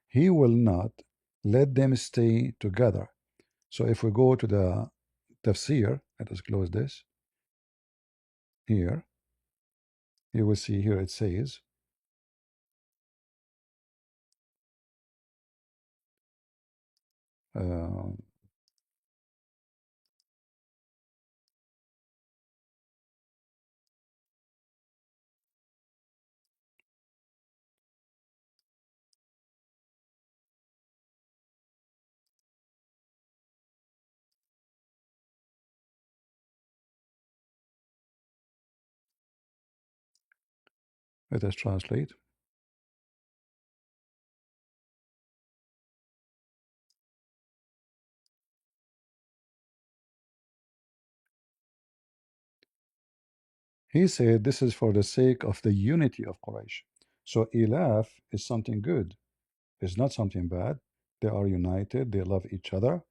He will not let them stay together. So if we go to the tafsir, let us close this here. You will see here it says, uh, let us translate. He said this is for the sake of the unity of Quraysh. So Ilaf is something good. It's not something bad. They are united, they love each other,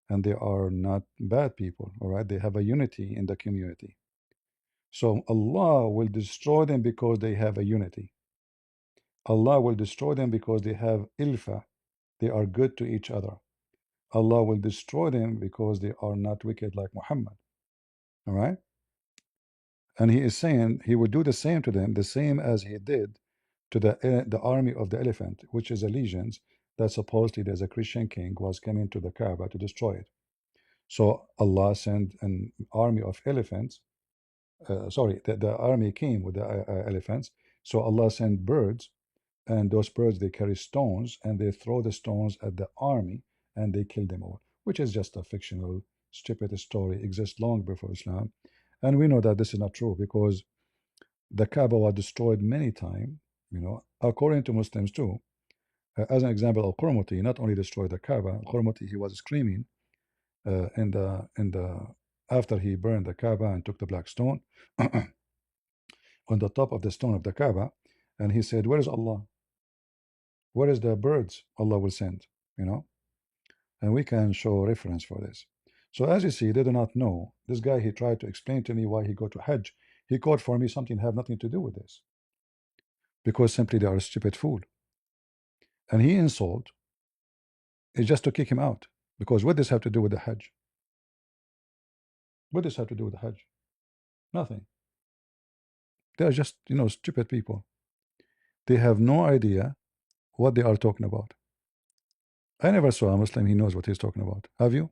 and they are not bad people. All right, they have a unity in the community. So Allah will destroy them because they have a unity. Allah will destroy them because they have ilfa. They are good to each other. Allah will destroy them because they are not wicked like Muhammad. All right? And He is saying He will do the same to them, the same as He did to the army of the elephant, which is a legions that supposedly there's a Christian king was coming to the Kaaba to destroy it. So Allah sent an army of elephants. Sorry, the army came with the elephants. So Allah sent birds, and those birds they carry stones and they throw the stones at the army and they kill them all, which is just a fictional, stupid story. Exists long before Islam, and we know that this is not true because the Kaaba was destroyed many times. According to Muslims too. As an example, Al-Qurmuti not only destroyed the Kaaba. Al-Qurmuti, he was screaming in the after he burned the Kaaba and took the black stone on the top of the stone of the Kaaba, and he said, "Where is Allah? Where is the birds Allah will send?" You know, and we can show reference for this. So as you see, they do not know. This guy, he tried to explain to me why he go to Hajj. He quote for me something have nothing to do with this because simply they are a stupid fool, and he insult is just to kick him out because what does this have to do with the Hajj? What does this have to do with the Hajj? Nothing. They are just stupid people. They have no idea what they are talking about. I never saw a Muslim he knows what he's talking about. Have you?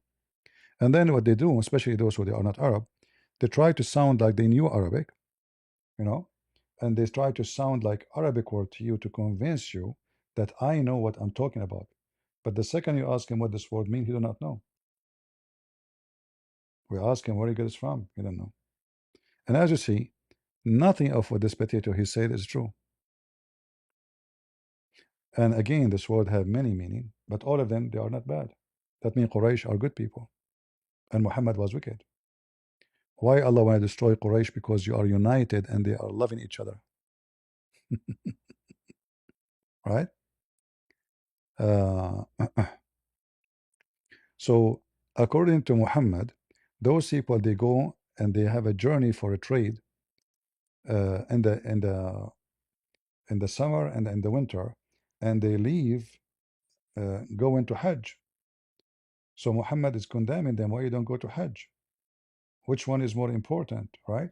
And then what they do, especially those who they are not Arab, they try to sound like they knew Arabic, you know, and they try to sound like Arabic word to you to convince you that I know what I'm talking about. But the second you ask him what this word means, he do not know. We ask him where he gets it from, he don't know. And as you see, nothing of what this potato he said is true. And again, this word have many meaning, but all of them they are not bad. That means Quraysh are good people, and Muhammad was wicked. Why Allah want to destroy Quraysh? Because you are united and they are loving each other, right? Uh, so according to Muhammad, those people they go and they have a journey for a trade in the summer and in the winter, and they leave going to Hajj. So Muhammad is condemning them. Why you don't go to Hajj? Which one is more important, right?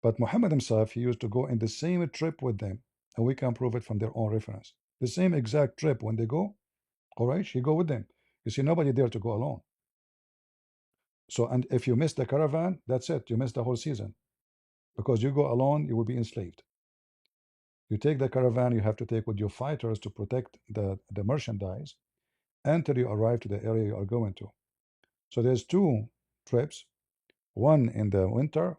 But Muhammad himself, he used to go in the same trip with them, and we can prove it from their own reference. The same exact trip when they go, Quraysh, he go with them. You see, nobody there to go alone. So, and if you miss the caravan, that's it. You miss the whole season. Because you go alone, you will be enslaved. You take the caravan, you have to take with you fighters to protect the merchandise until you arrive to the area you are going to. So there's two trips, one in the winter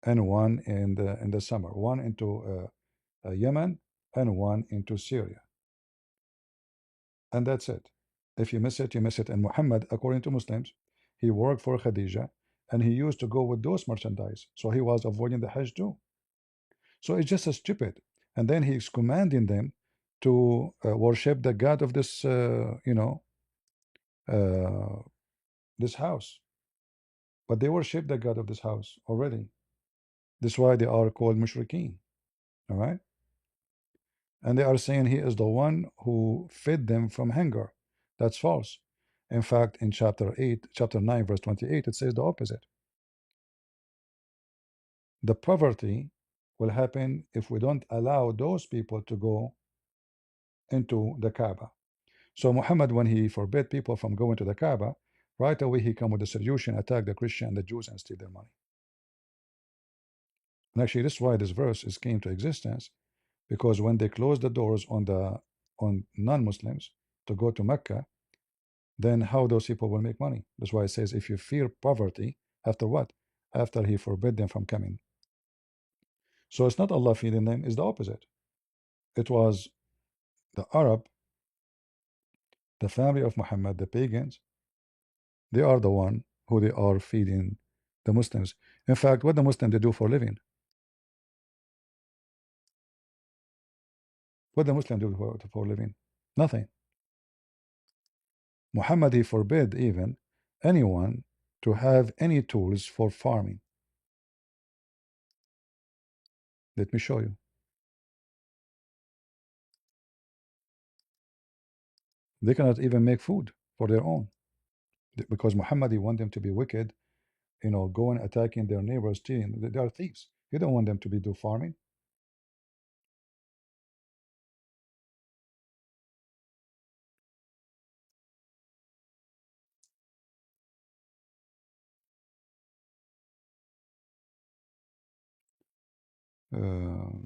and one in the summer, one into Yemen and one into Syria. And that's it. If you miss it, you miss it. And Muhammad, according to Muslims, He worked for Khadija, and he used to go with those merchandise. So he was avoiding the Hajj too. So it's just a stupid. And then he's commanding them to worship the God of this, uh, this house. But they worship the God of this house already. That's why they are called mushrikeen. All right. And they are saying he is the one who fed them from hunger. That's false. In fact, in chapter 9, verse 28, it says the opposite. The poverty will happen if we don't allow those people to go into the Kaaba. So Muhammad, when he forbid people from going to the Kaaba, right away he come with a solution, attack the Christian and the Jews and steal their money. And actually, this is why this verse is came to existence, because when they closed the doors on non-Muslims to go to Mecca, then how those people will make money? That's why it says, if you fear poverty, after what? After he forbid them from coming. So it's not Allah feeding them, it's the opposite. It was the Arab, the family of Muhammad, the pagans, they are the one who they are feeding the Muslims. In fact, what the Muslims they do for a living? What the Muslims do for a living? Nothing. Muhammad he forbid even anyone to have any tools for farming. Let me show you. They cannot even make food for their own because Muhammad he want them to be wicked, going attacking their neighbors, stealing. They are thieves. You don't want them to be do farming. Uh,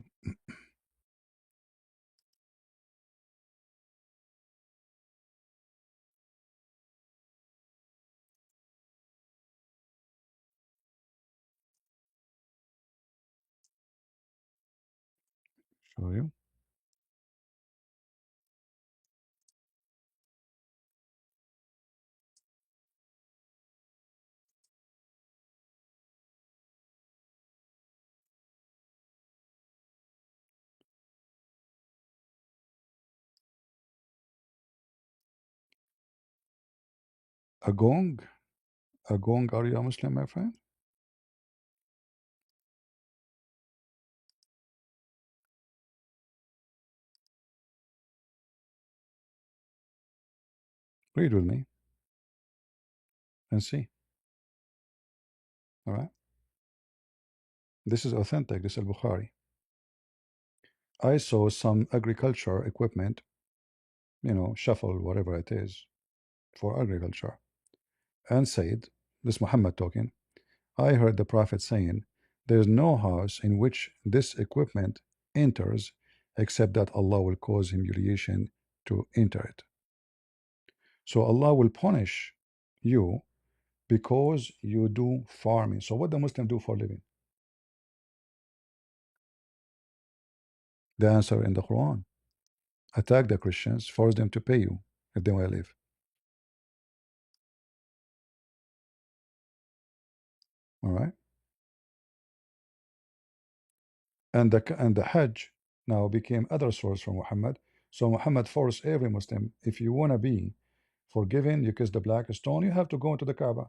show you. A gong. A gong. Are you a Muslim, my friend? Read with me and see. All right. This is authentic. This is Al-Bukhari. I saw some agriculture equipment, shuffle, whatever it is, for agriculture, and said, this Muhammad talking, I heard the Prophet saying, there is no house in which this equipment enters except that Allah will cause humiliation to enter it. So Allah will punish you because you do farming. So what the Muslim do for a living? The answer in the Quran. Attack the Christians, force them to pay you if they want to live. All right. And the Hajj now became other source from Muhammad. So Muhammad forced every Muslim, if you want to be forgiven, you kiss the black stone, you have to go into the Kaaba.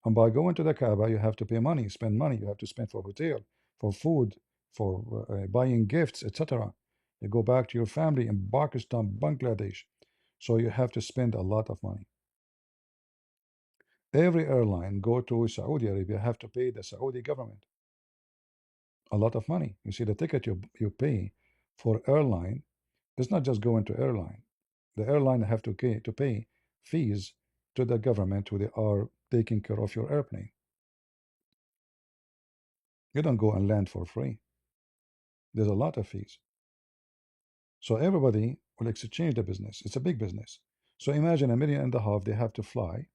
And by going to the Kaaba, you have to pay money, spend money. You have to spend for hotel, for food, for buying gifts, etc. You go back to your family in Pakistan, Bangladesh. So you have to spend a lot of money. Every airline go to Saudi Arabia have to pay the Saudi government a lot of money. You see, the ticket you pay for airline is not just going to airline. The airline have to pay fees to the government who they are taking care of your airplane. You don't go and land for free. There's a lot of fees. So everybody will exchange the business. It's a big business. So imagine 1.5 million they have to fly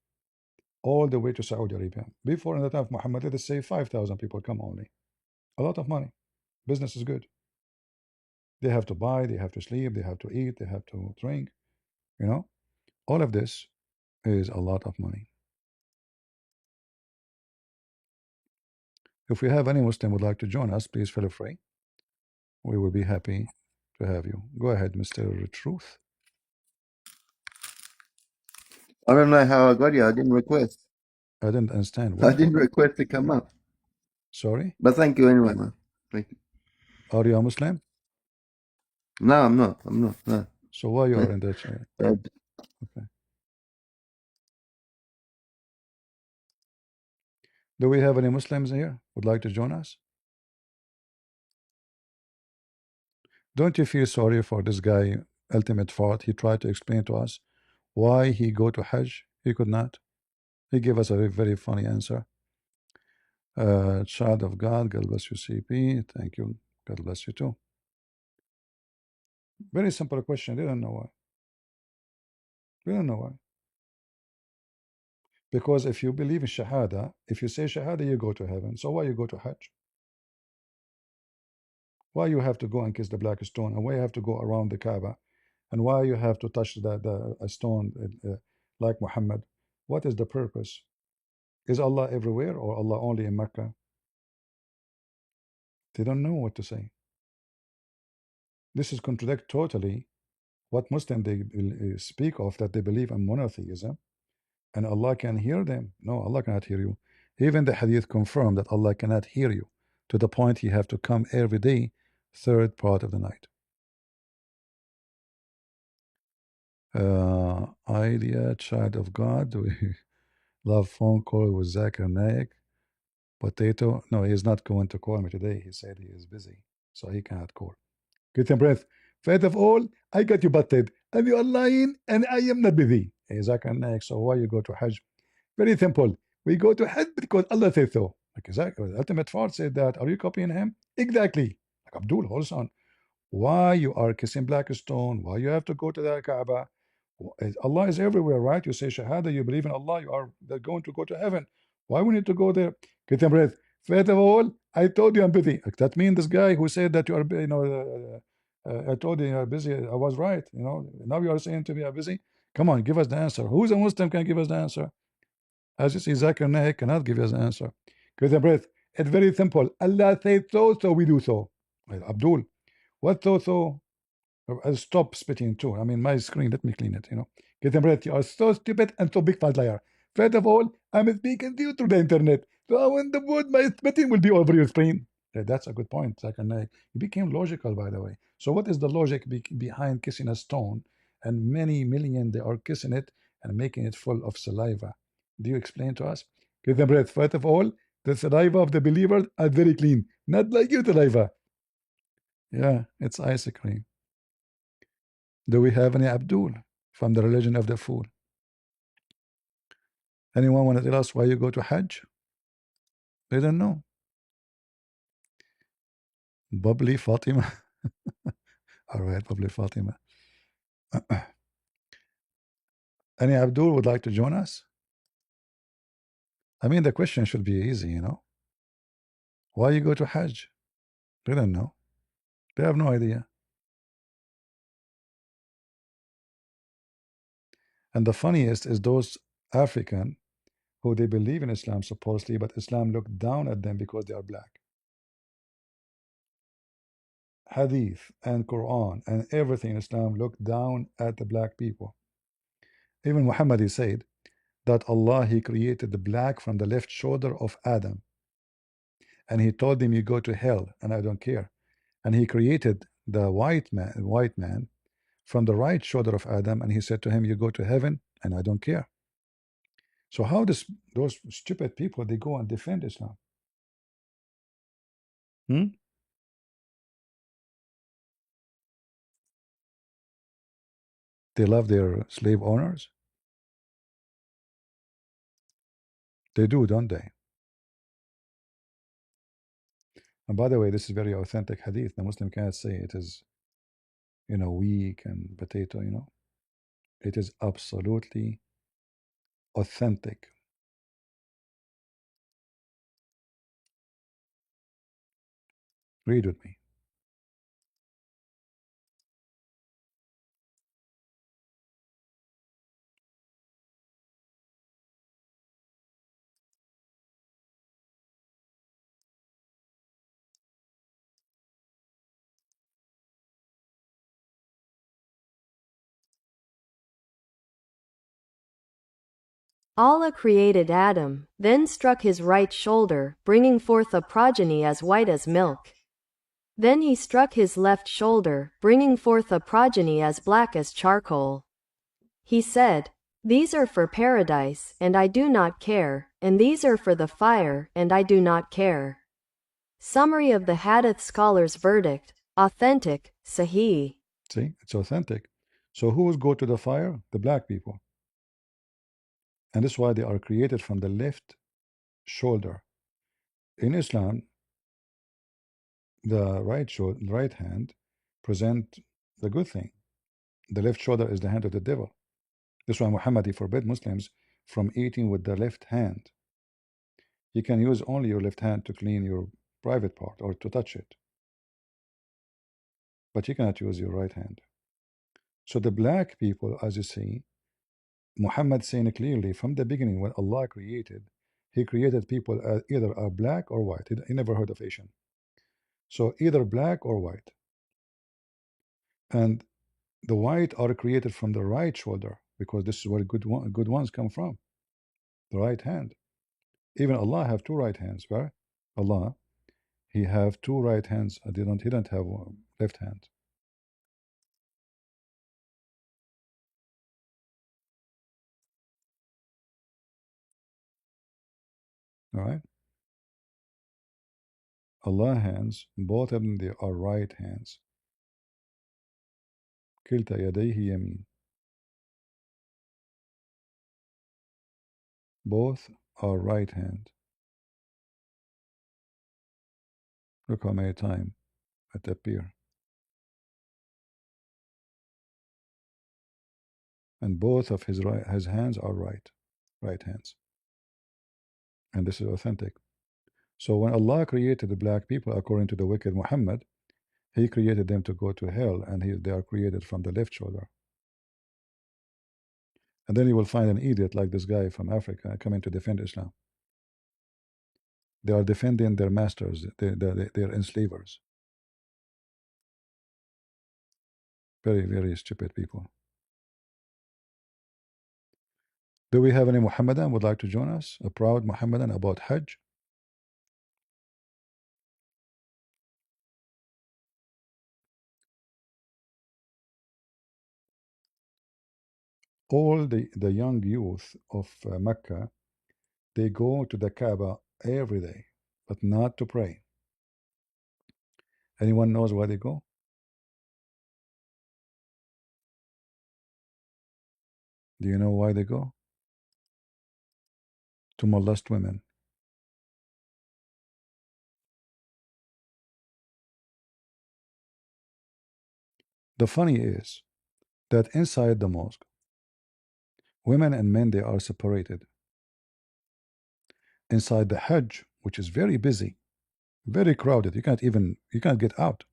all the way to Saudi Arabia. Before in the time of Muhammad, let us say 5,000 people come only. A lot of money. Business is good. They have to buy, they have to sleep, they have to eat, they have to drink. All of this is a lot of money. If we have any Muslim would like to join us, please feel free. We will be happy to have you. Go ahead, Mr. Truth.
I don't know how I got here. I didn't request.
I didn't understand
I
what.
didn't request to come up.
Sorry?
But thank you anyway, man. Thank you.
Are you a Muslim?
No, I'm not. I'm not. No.
So why you are in that chair?
But
Okay. Do we have any Muslims here would like to join us? Don't you feel sorry for this guy, ultimate fault? He tried to explain to us why he go to Hajj. He could not. He gave us a very funny answer. Child of God, God bless you, CP. Thank you. God bless you too. Very simple question. They don't know why. They don't know why. Because if you believe in Shahada, if you say Shahada, you go to heaven. So why you go to Hajj? Why you have to go and kiss the black stone? And why you have to go around the Kaaba? And why you have to touch a stone like Muhammad? What is the purpose? Is Allah everywhere or Allah only in Mecca? They don't know what to say. This is contradict totally what Muslim they speak of, that they believe in monotheism and Allah can hear them. No, Allah cannot hear you. Even the hadith confirm that Allah cannot hear you, to the point you have to come every day, third part of the night. Idea, child of God. We love phone call with Zakir Naik. Potato. No, he is not going to call me today. He said he is busy, so he cannot call. Get a breath. First of all, I got you butted, and you are lying, and I am not busy. Hey, Zakir Naik, so why you go to Hajj? Very simple. We go to Hajj because Allah says so. Like exactly, the ultimate fault said that. Are you copying him? Exactly. Like Abdul, hold on. Why you are kissing black stone? Why you have to go to the Kaaba? Allah is everywhere, right? You say Shahada, you believe in Allah, you are going to go to heaven. Why we need to go there? Get a breath. First of all, I told you I'm busy. That means this guy who said that you are, I told you you are busy. I was right. Now you are saying to me I'm busy. Come on, give us the answer. Who's a Muslim can give us the answer? As you see, Zakir Naik cannot give us an answer. Get a breath. It's very simple. Allah says so, so we do so. Abdul, what so? I'll stop spitting too. I mean, my screen, let me clean it. Get a breath. You are so stupid and so big fat liar. First of all, I'm speaking to you through the internet. So when the word my spitting will be over your screen. That's a good point, Zakir Naik. You became logical, by the way. So what is the logic behind kissing a stone? And many million, they are kissing it and making it full of saliva. Do you explain to us? Get a breath. First of all, the saliva of the believers are very clean. Not like your saliva. Yeah, it's ice cream. Do we have any Abdul from the religion of the fool? Anyone want to tell us why you go to Hajj? They don't know. Bubbly Fatima. All right, Bubbly Fatima. Any Abdul would like to join us? I mean, the question should be easy. Why you go to Hajj? They don't know. They have no idea. And the funniest is those African who they believe in Islam supposedly, but Islam looked down at them because they are black. Hadith and Quran and everything in Islam looked down at the black people. Even Muhammad, he said that Allah, he created the black from the left shoulder of Adam, and he told him you go to hell and I don't care. And he created the white man from the right shoulder of Adam, and he said to him you go to heaven and I don't care. So how does those stupid people they go and defend Islam? Hmm? They love their slave owners. They do, don't they? And by the way, this is very authentic hadith. The Muslim cannot say it is weak and potato. It is absolutely authentic. Read with me.
Allah created Adam, then struck his right shoulder, bringing forth a progeny as white as milk. Then he struck his left shoulder, bringing forth a progeny as black as charcoal. He said, "These are for paradise, and I do not care, and these are for the fire, and I do not care." Summary of the Hadith scholars' verdict: authentic, Sahih.
See, it's authentic. So who's go to the fire? The black people. And that's why they are created from the left shoulder. In Islam, the right hand present the good thing. The left shoulder is the hand of the devil. That's why Muhammad he forbid Muslims from eating with the left hand. You can use only your left hand to clean your private part or to touch it, but you cannot use your right hand. So the black people, as you see, Muhammad saying clearly from the beginning when Allah created, He created people either are black or white. He never heard of Asian. So either black or white, and the white are created from the right shoulder because this is where good ones come from, the right hand. Even Allah have two right hands. Where Allah, He have two right hands. He don't have one left hand. All right. Allah hands, both of them they are right hands. كلتا يديه يمين. Both are right hand. Look how many times it appear. And both of his hands are right hands. And this is authentic. So when Allah created the black people according to the wicked Muhammad, He created them to go to hell, and they are created from the left shoulder. And then you will find an idiot like this guy from Africa coming to defend Islam. They are defending their masters, they're enslavers. Very, very stupid people. Do we have any Muhammadan would like to join us? A proud Muhammadan about Hajj? All the young youth of Mecca, they go to the Kaaba every day, but not to pray. Anyone knows why they go? Do you know why they go? To molest women. The funny is that inside the mosque, women and men they are separated. Inside the Hajj, which is very busy, very crowded, you can't get out.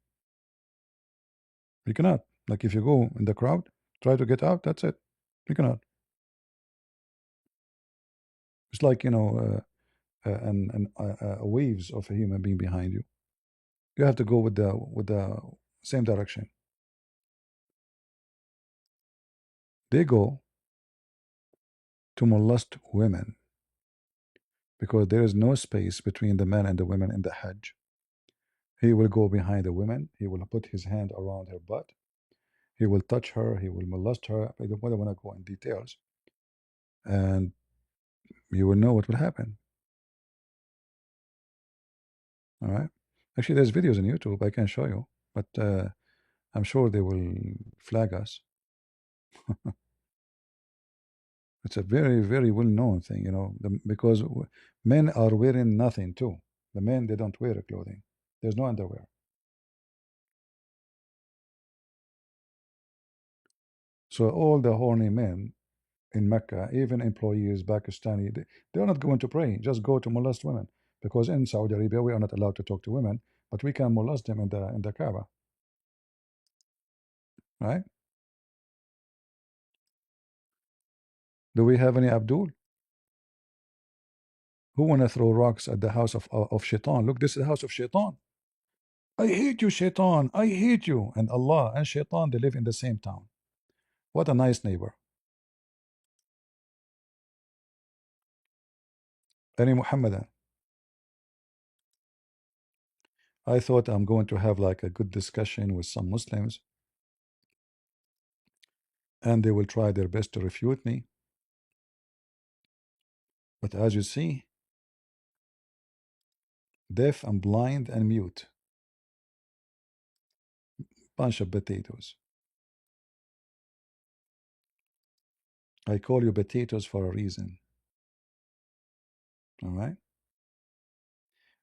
You cannot. Like if you go in the crowd, try to get out, that's it. You cannot. It's like waves of a human being behind you. You have to go with the same direction. They go to molest women because there is no space between the men and the women in the Hajj. He will go behind the women. He will put his hand around her butt. He will touch her. He will molest her. I don't want to go in details, and you will know what will happen. All right. Actually, there's videos on YouTube I can show you, but I'm sure they will flag us. It's a very, very well-known thing, because men are wearing nothing too. The men, they don't wear clothing. There's no underwear. So all the horny men in Mecca, even employees, Pakistani, they're not going to pray. Just go to molest women, because in Saudi Arabia we are not allowed to talk to women, but we can molest them in the Kaaba, right? Do we have any Abdul? Who want to throw rocks at the house of Shaitan? Look, this is the house of Shaitan. I hate you, Shaitan. I hate you. And Allah and Shaitan, they live in the same town. What a nice neighbor. Any Muhammadan. I thought I'm going to have like a good discussion with some Muslims and they will try their best to refute me. But as you see, deaf and blind and mute. Bunch of potatoes. I call you potatoes for a reason. All right.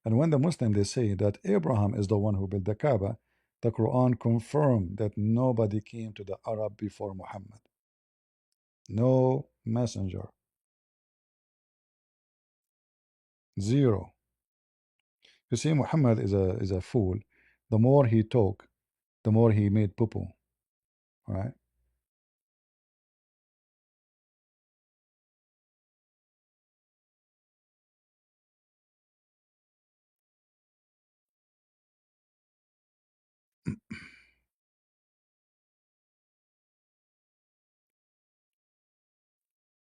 And when the Muslim they say that Abraham is the one who built the Kaaba, the Quran confirmed that nobody came to the Arab before Muhammad. No messenger. Zero. You see, Muhammad is a fool. The more he talk, the more he made poo-poo. Right?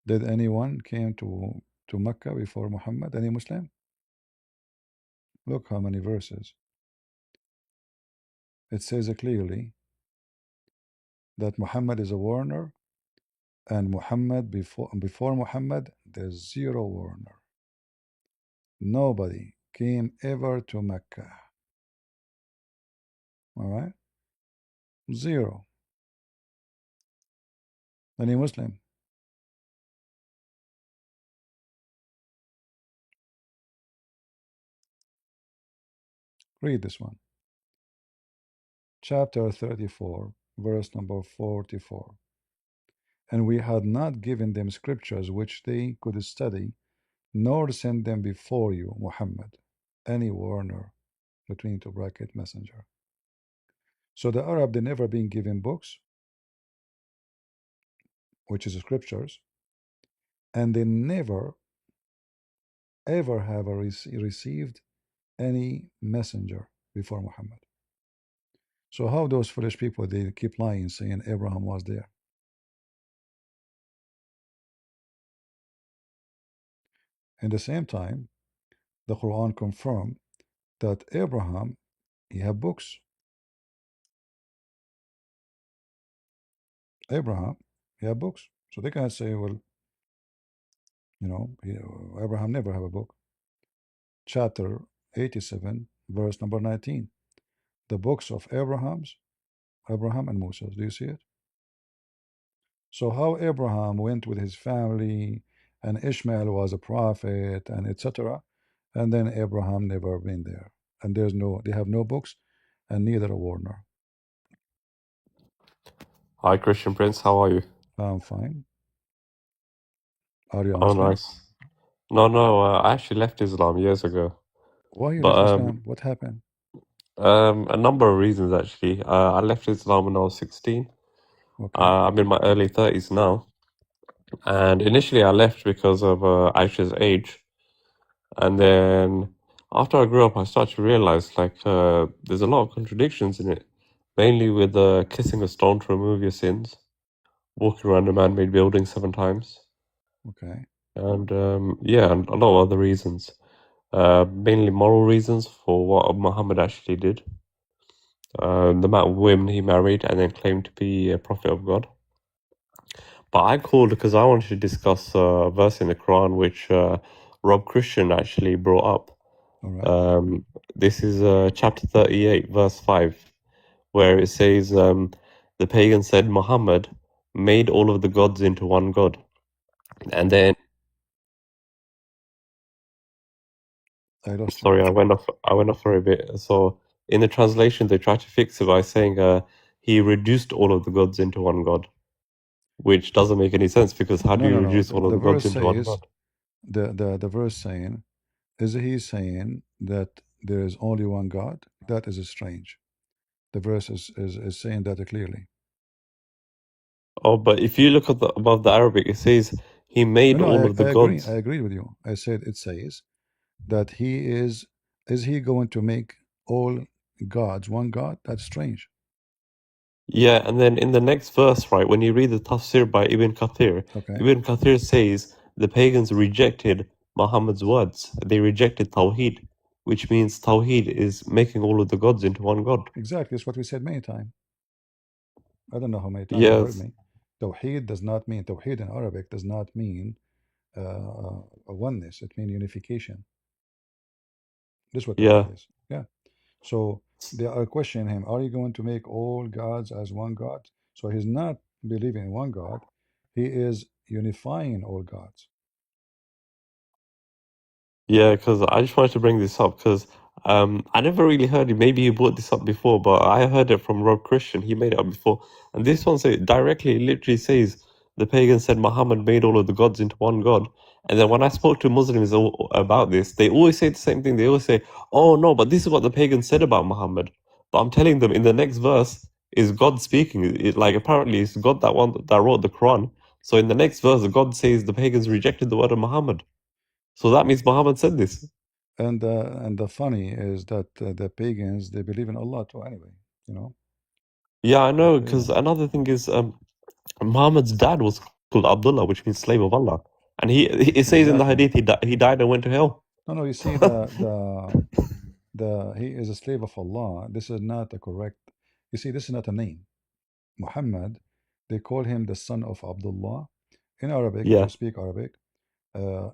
Did anyone came to Mecca before Muhammad? Any Muslim? Look how many verses. It says clearly that Muhammad is a warner, and Muhammad before Muhammad, there's zero warner. Nobody came ever to Mecca. All right? Zero. Any Muslim? Read this one. Chapter 34, verse number 44. And we had not given them scriptures which they could study, nor sent them before you, Muhammad, any warner, between two bracket messenger. So the Arab, they never been given books, which is scriptures, and they never ever have received any messenger before Muhammad. So how those foolish people they keep lying, saying Abraham was there? In the same time, the Quran confirmed that Abraham he had books. Abraham he had books, so they can't say, well, Abraham never have a book. Chapter 87, verse number 19. The books of Abraham and Moses. Do you see it? So how Abraham went with his family, and Ishmael was a prophet, and etc. And then Abraham never been there, and they have no books, and neither a warner.
Hi, Christian Prince. How are you?
I'm fine. Are you a
Oh,
Muslim?
nice. No, I actually left Islam years ago,
Why you
but
left Islam? What happened?
a number of reasons actually. I left Islam when I was 16.
Okay,
I'm in my early 30s now, and initially I left because of Aisha's age, and then after I grew up, I started to realize there's a lot of contradictions in it, mainly with kissing a stone to remove your sins, walking around a man-made building 7 times,
okay,
and and a lot of other reasons. Mainly moral reasons for what Muhammad actually did. The amount of women he married and then claimed to be a prophet of God. But I called because I wanted to discuss a verse in the Quran which Rob Christian actually brought up.
all right.
This is chapter 38, verse 5, where it says, the pagan said Muhammad made all of the gods into one God. And then,
I lost you.
sorry, I went off for a bit. So in the translation, they try to fix it by saying he reduced all of the gods into one God, which doesn't make any sense because how do
No,
you
no, no.
reduce
The,
all of
the
the gods
verse
into one
says
God?
the verse saying is he saying that there is only one God? That is strange. The verse is saying that clearly.
Oh, but if you look at above the Arabic, it says he
No,
made
no,
all of the
I agree. I
gods.
agree with you. I said it says that he is he going to make all gods one God? That's strange.
Yeah, and then in the next verse, right, when you read the tafsir by
Okay.
Ibn Kathir says the pagans rejected Muhammad's words. They rejected Tawheed, which means Tawheed is making all of the gods into one God.
Exactly, it's what we said many times. I don't know how many times you heard
Yes,
me. Tawheed does not mean, Tawheed in Arabic does not mean a oneness, it means unification. This is what
yeah,
Tawheed is. Yeah. So they are questioning him, are you going to make all gods as one God? So he's not believing in one God, he is unifying all gods.
yeah, because I just wanted to bring this up because I never really heard it. Maybe he brought this up before, but I heard it from Rob Christian. He made it up before. And this one say directly, it literally says the pagans said Muhammad made all of the gods into one God. And then when I spoke to Muslims about this, they always say the same thing. They always say, oh no, but this is what the pagans said about Muhammad. But I'm telling them in the next verse is God speaking. Like apparently it's God that wrote the Quran. So in the next verse, God says the pagans rejected the word of Muhammad. So that means Muhammad said this.
And the funny is that the pagans, they believe in Allah too anyway, you know.
Yeah, I know,
Yeah,
because another thing is Muhammad's dad was called Abdullah, which means slave of Allah. And it says in the
exactly.
hadith he died and went to hell.
No, you see, the he is a slave of Allah. This is not a correct. You see, this is not a name. Muhammad, they call him the son of Abdullah. In Arabic, if you
Yeah,
speak Arabic,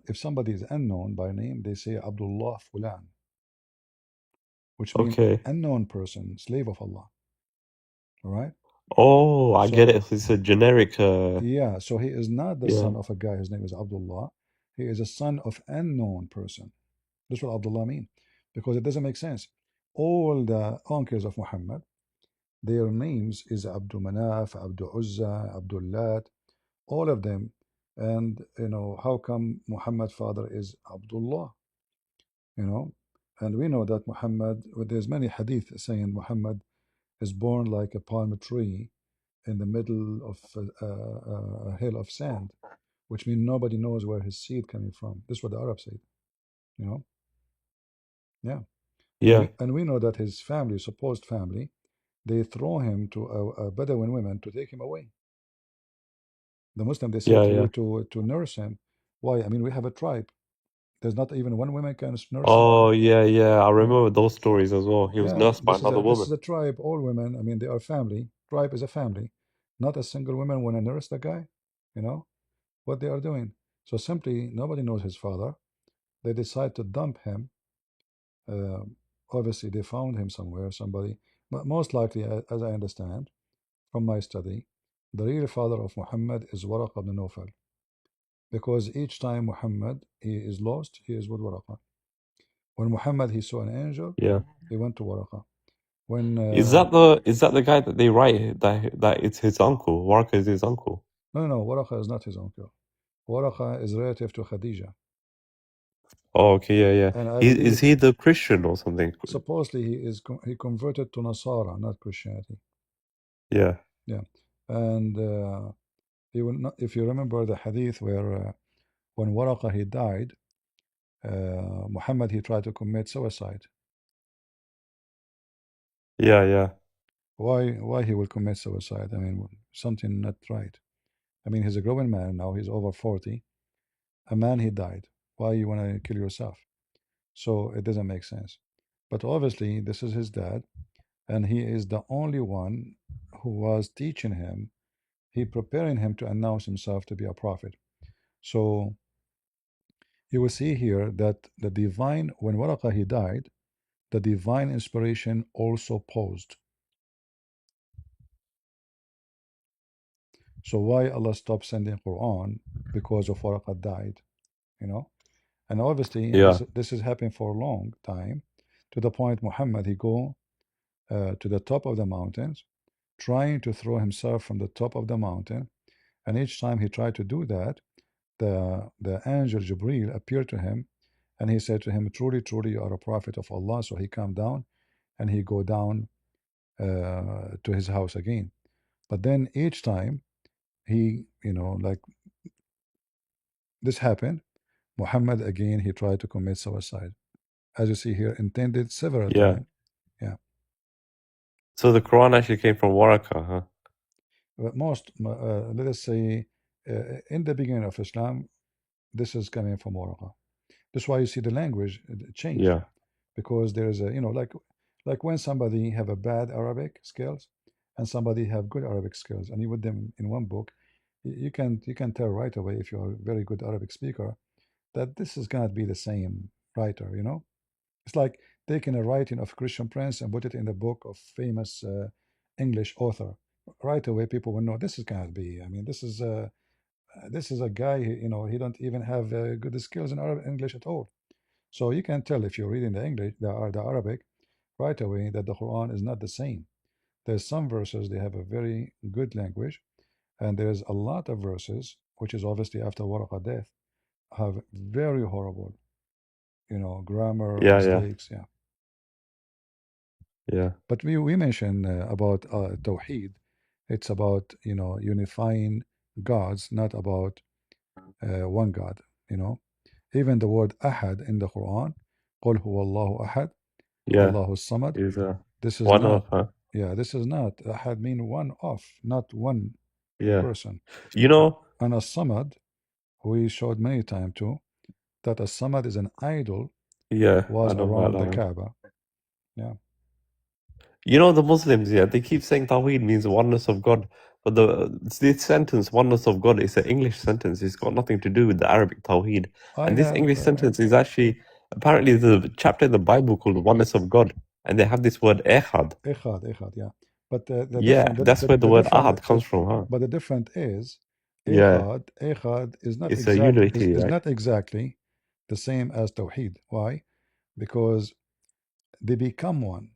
if somebody is unknown by name, they say Abdullah Fulan, which means
okay.
unknown person, slave of Allah. All right.
Oh, I get
So
it. It's a generic,
yeah, so he is not the
yeah,
son of a guy. His name is Abdullah. He is a son of unknown person. That's what Abdullah mean, because it doesn't make sense. All the uncles of Muhammad, their names is Abdul Manaf, Abdul Uzza, Abdul Lat, all of them. And you know, how come Muhammad's father is Abdullah? You know, and we know that Muhammad, well, there's many hadith saying Muhammad is born like a palm tree in the middle of a hill of sand, which means nobody knows where his seed coming from. This is what the Arabs say, you know. Yeah,
yeah,
and we know that his family, supposed family, they throw him to a Bedouin women to take him away. The Muslim, they say
yeah,
to you
yeah.
to nurse him. Why? I mean, we have a tribe. There's not even one woman can nurse him.
Oh, yeah, yeah. I
Yeah,
remember those stories as well. He was
yeah.
nursed by another
This
woman.
is a tribe. All women. I mean, they are family. Tribe is a family. Not a single woman want to nurse the guy. You know what they are doing. So simply, nobody knows his father. They decide to dump him. Uh, Obviously, they found him somewhere. Somebody, but most likely, as I understand from my study, the real father of Muhammad is Waraq ibn Nawfal, because each time Muhammad he is lost, he is with Waraqah. When Muhammad he saw an angel,
Yeah.
he went to Waraqah. When
Is that the guy that they write that it's his uncle? Warka is his uncle.
no, Waraqah is not his uncle. Waraqah is relative to Khadija,
Oh, okay, yeah, yeah.
and I
Is
believe
he the Christian or something?
supposedly he converted to Nasara, not Christianity.
Yeah,
Yeah, and he will not, if you remember the hadith where when Waraqah he died, Muhammad he tried to commit suicide.
yeah, yeah,
Why he will commit suicide? I mean, something not right. I mean, he's a grown man now. He's over 40. A man, he died. Why you want to kill yourself? So it doesn't make sense. But obviously, this is his dad, and he is the only one who was teaching him. He preparing him to announce himself to be a prophet. So you will see here that the divine, when Waraqah he died, the divine inspiration also paused. So why Allah stopped sending Quran? Because of Waraqah died, you know. And obviously,
yeah,
this is happening for a long time, to the point Muhammad he go to the top of the mountains, trying to throw himself from the top of the mountain. And each time he tried to do that, the angel Jibril appeared to him, and he said to him, "Truly, truly, you are a prophet of Allah." So he come down, and he go down to his house again. But then each time he, like this happened, Muhammad again he tried to commit suicide. As you see here, intended several
yeah.
times. Yeah.
So the Quran actually came from Waraka, huh?
But let us say, in the beginning of Islam, this is coming from Waraqah. That's why you see the language change,
Yeah.
because there's a, like when somebody have a bad Arabic skills and somebody have good Arabic skills, and you put them in one book, you can tell right away if you're a very good Arabic speaker that this is gonna be the same writer. It's like taking a writing of Christian Prince and put it in the book of famous English author. Right away, people will know this is gonna be. I mean, this is a guy. He don't even have good skills in Arabic English at all. So you can tell if you're reading the English, the Arabic, right away that the Quran is not the same. There's some verses they have a very good language, and there's a lot of verses, which is obviously after Waraqah death, have very horrible, grammar
Yeah, yeah,
mistakes. Yeah.
yeah,
But we mentioned about Tawheed. It's about, unifying gods, not about one God. You know, even the word Ahad in the Quran, قل هو الله أحد,
yeah.
Allahu Samad.
Is
This is
one
not,
of, huh?
yeah, this is not, Ahad mean one of, not one
Yeah.
person.
You know,
And a Samad, we showed many times too, that a Samad is an idol,
yeah, I
was
know about
around
that
the
one.
Kaaba. Yeah.
You know, the Muslims, yeah, they keep saying Tawheed means oneness of God, but this sentence, oneness of God, is an English sentence. It's got nothing to do with the Arabic Tawheed.
I
And this
have
English sentence is actually apparently the chapter in the Bible called Oneness of God, and they have this word Echad.
Echad, yeah. But the
Yeah,
different,
that's where the
the
word
different,
Ahad comes from, huh?
but the different is
Yeah,
Echad is not
it's a
exactly
unity,
is
right?
not exactly the same as Tawheed. Why? Because they become one.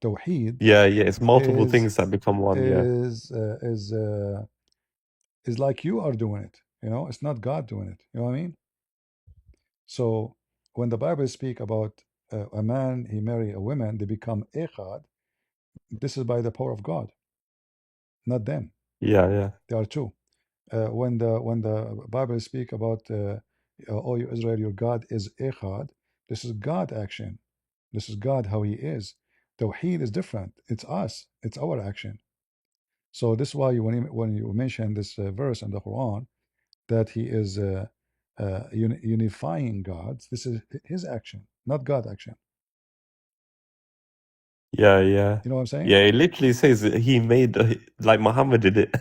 Tawheed
Yeah, yeah, it's multiple
is
things that become one. Yeah,
is uh, is uh, is like you are doing it. It's not God doing it. You know what I mean? So when the Bible speak about a man, he marry a woman, they become echad. This is by the power of God, not them.
yeah, yeah,
They are two. When the Bible speak about "O you Israel, your God is echad," this is God action. This is God how He is. Tawheed is different. It's us. It's our action. So this is why when you mention this verse in the Quran that He is unifying gods, this is His action, not God action.
yeah, yeah.
You know what I'm saying?
Yeah, it literally says that he made, like Muhammad did it.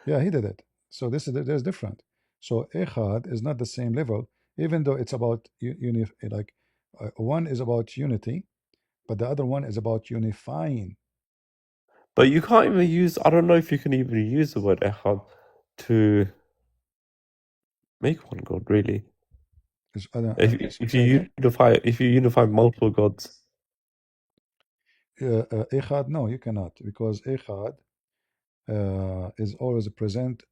Yeah, He did it. So there's different. So echad is not the same level, even though it's about like one is about unity, but the other one is about unifying.
But you can't even use, I don't know if you can even use the word Echad to make one god, really.
I don't,
If
say again.
you unify multiple gods.
Echad, no, you cannot, because echad is always present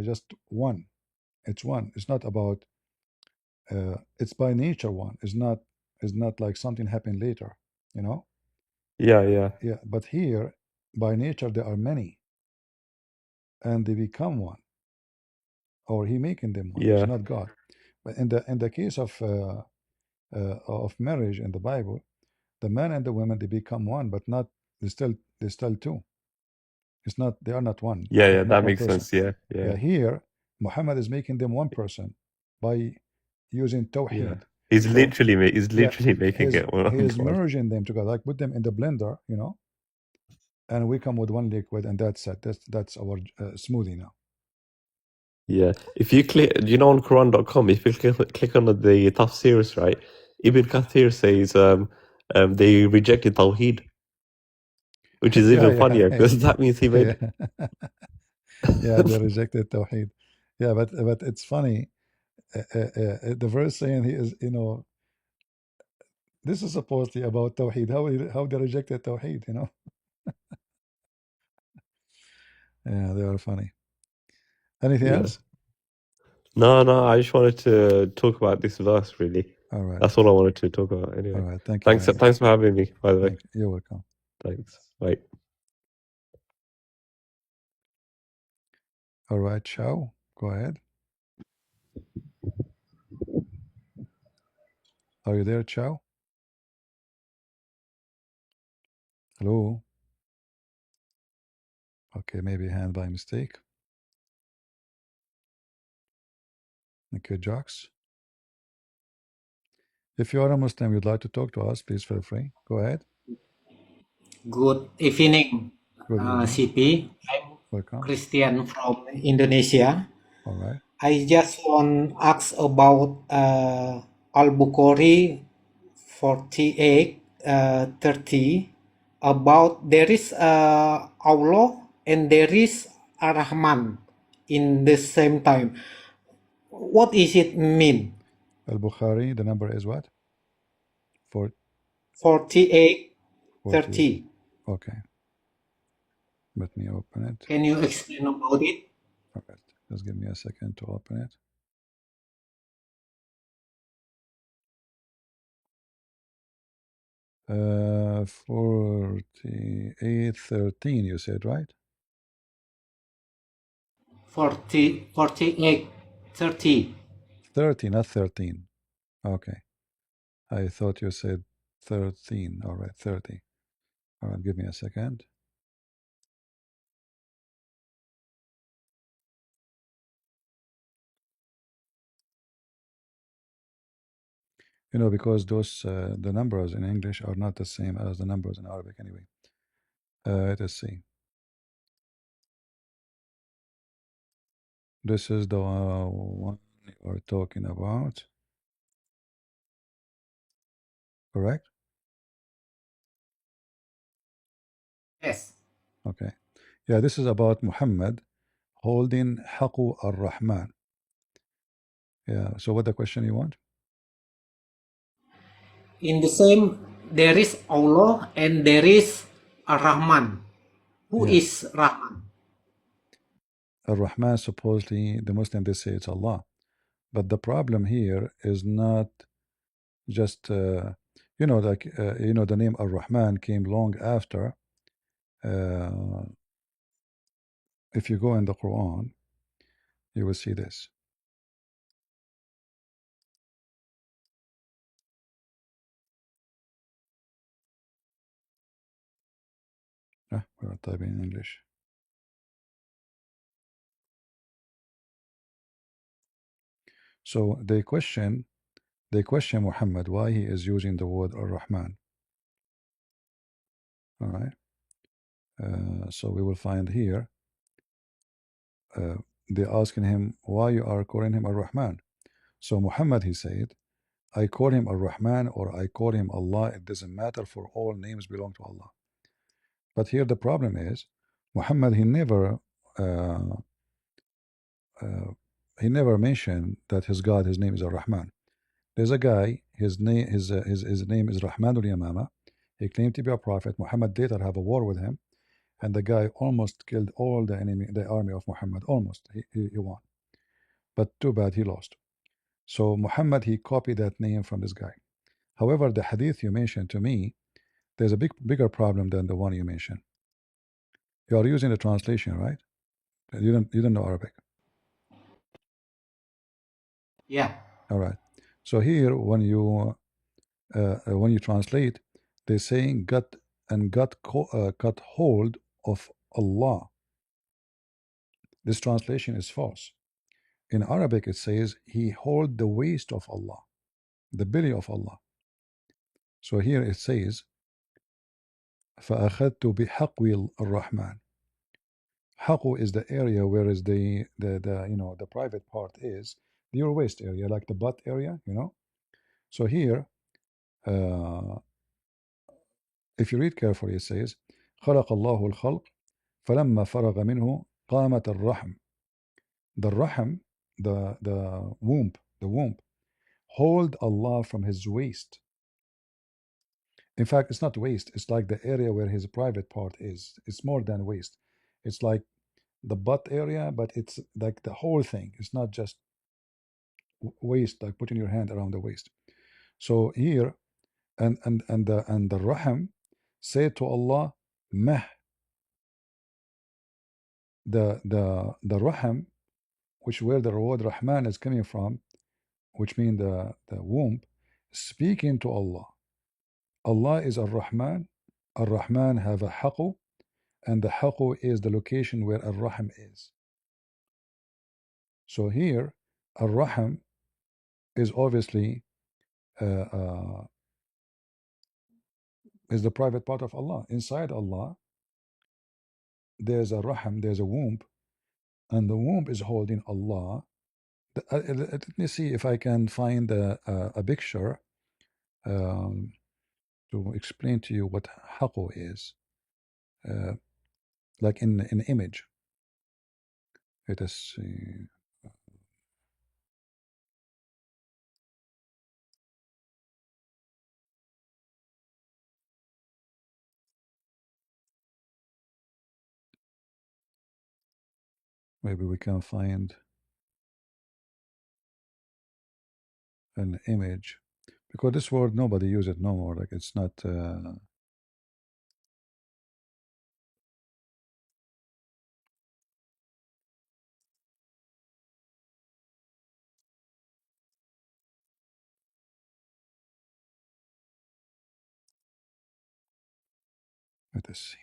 just one. It's one. It's not about. It's by nature one. It's not like something happened later. You know.
Yeah, yeah,
Yeah. But here, by nature, there are many, and they become one, or He making them one. It's
yeah.
not God. But in the case of marriage in the Bible, the man and the woman they become one, but not they still two. It's not they are not one,
Yeah,
not
yeah,
not
that
one
makes
person.
sense. Yeah,
Yeah,
yeah,
here Muhammad is making them one person by using
yeah.
Tawheed. So
He's
yeah,
literally making
he's
it one
he
on
is
God.
merging them together, like put them in the blender, and we come with one liquid, and that's it. That's our smoothie now.
Yeah. If you click, on Quran.com, if you click on the tafsirs, right? Ibn Kathir says they rejected Tawheed, which is
Yeah,
even
yeah,
funnier
yeah,
because that means he
yeah.
made.
Yeah, they rejected Tawheed. Yeah, but it's funny. The verse saying he is, this is supposedly about Tawheed. How they rejected Tawheed. Yeah, they are funny. Anything
Yeah.
else?
No, no, I just wanted to talk about this verse, really.
All right.
That's all I wanted to talk about
All
anyway.
right. Thank you
Thanks,
very much.
thanks for having me, by the way.
Thank you. You're welcome.
Thanks. Bye.
All right, Chow, go ahead. Are you there, Chow? Hello. Okay, maybe hand by mistake. Okay, Jocks. If you are a Muslim, you'd like to talk to us, please feel free. Go ahead.
Good evening,
Good evening.
CP. I'm
Welcome.
Christian from Indonesia.
All right.
I just want to ask about Al-Bukhari 48, 30, about there is Allah and there is Ar-Rahman in the same time. What is it mean?
Al-Bukhari, the number is what?
48,
48.
30.
Okay. Let me open it.
Can you explain about it?
All right. Just give me a second to open it. Uh, 48:13, you said, right?
48, 30.
30, not 13. Okay. I thought you said 13. All right, 30. All right, give me a second. You know, because those the numbers in English are not the same as the numbers in Arabic anyway. Let's see. This is the one you are talking about, correct?
Yes.
Okay. Yeah, this is about Muhammad holding Haqu ar-Rahman. Yeah. So what the question you want?
In the same, there is Allah and there is Ar-Rahman. Who
Yeah.
is Rahman?
Ar-Rahman, supposedly the Muslim they say it's Allah. But the problem here is not just like the name Ar-Rahman came long after. Uh, if you go in the Quran, you will see this. We're typing in English. So they question Muhammad why he is using the word Ar-Rahman. All right. So we will find here. They asking him why you are calling him Ar-Rahman. So Muhammad, he said, I call him Ar-Rahman or I call him Allah. It doesn't matter, for all names belong to Allah. But here the problem is, Muhammad, uh, uh, he never mentioned that his God, his name is Ar-Rahman. There's a guy, his name is Rahman al-Yamama. He claimed to be a prophet. Muhammad later have a war with him, and the guy almost killed all the army of Muhammad. Almost, he won, but too bad he lost. So Muhammad, he copied that name from this guy. However, the hadith you mentioned, to me, there's a bigger problem than the one you mentioned. You are using the translation, right? You don't know Arabic.
Yeah.
All right. So here, when you translate, they're saying got hold of Allah. This translation is false. In Arabic, it says he hold the waist of Allah, the belly of Allah. So here it says فأخذت بحقو الرحمن. Haqu is the area where is the private part is your waist area, like the butt area. So here, uh, if you read carefully, it says خلق الله الخلق فلما فرغ منه قامت الرحم. The rahm, the womb, hold Allah from his waist. In fact, it's not waist. It's like the area where his private part is. It's more than waist. It's like the butt area, but it's like the whole thing. It's not just waist, like putting your hand around the waist. So here, and the Rahim say to Allah, Mah. The Rahim, which where the word Rahman is coming from, which means the womb, speaking to Allah. Allah is Ar-Rahman. Ar-Rahman have a haqu, and the haqu is the location where Ar-Rahim is. So here, Ar-Rahim is obviously is the private part of Allah. Inside Allah, there's a rahim, there's a womb, and the womb is holding Allah. Let me see if I can find a picture um, to explain to you what haqu is, uh, like in an image. Let us see. Maybe we can find an image, because this word nobody use it no more. Like it's not. Let us see.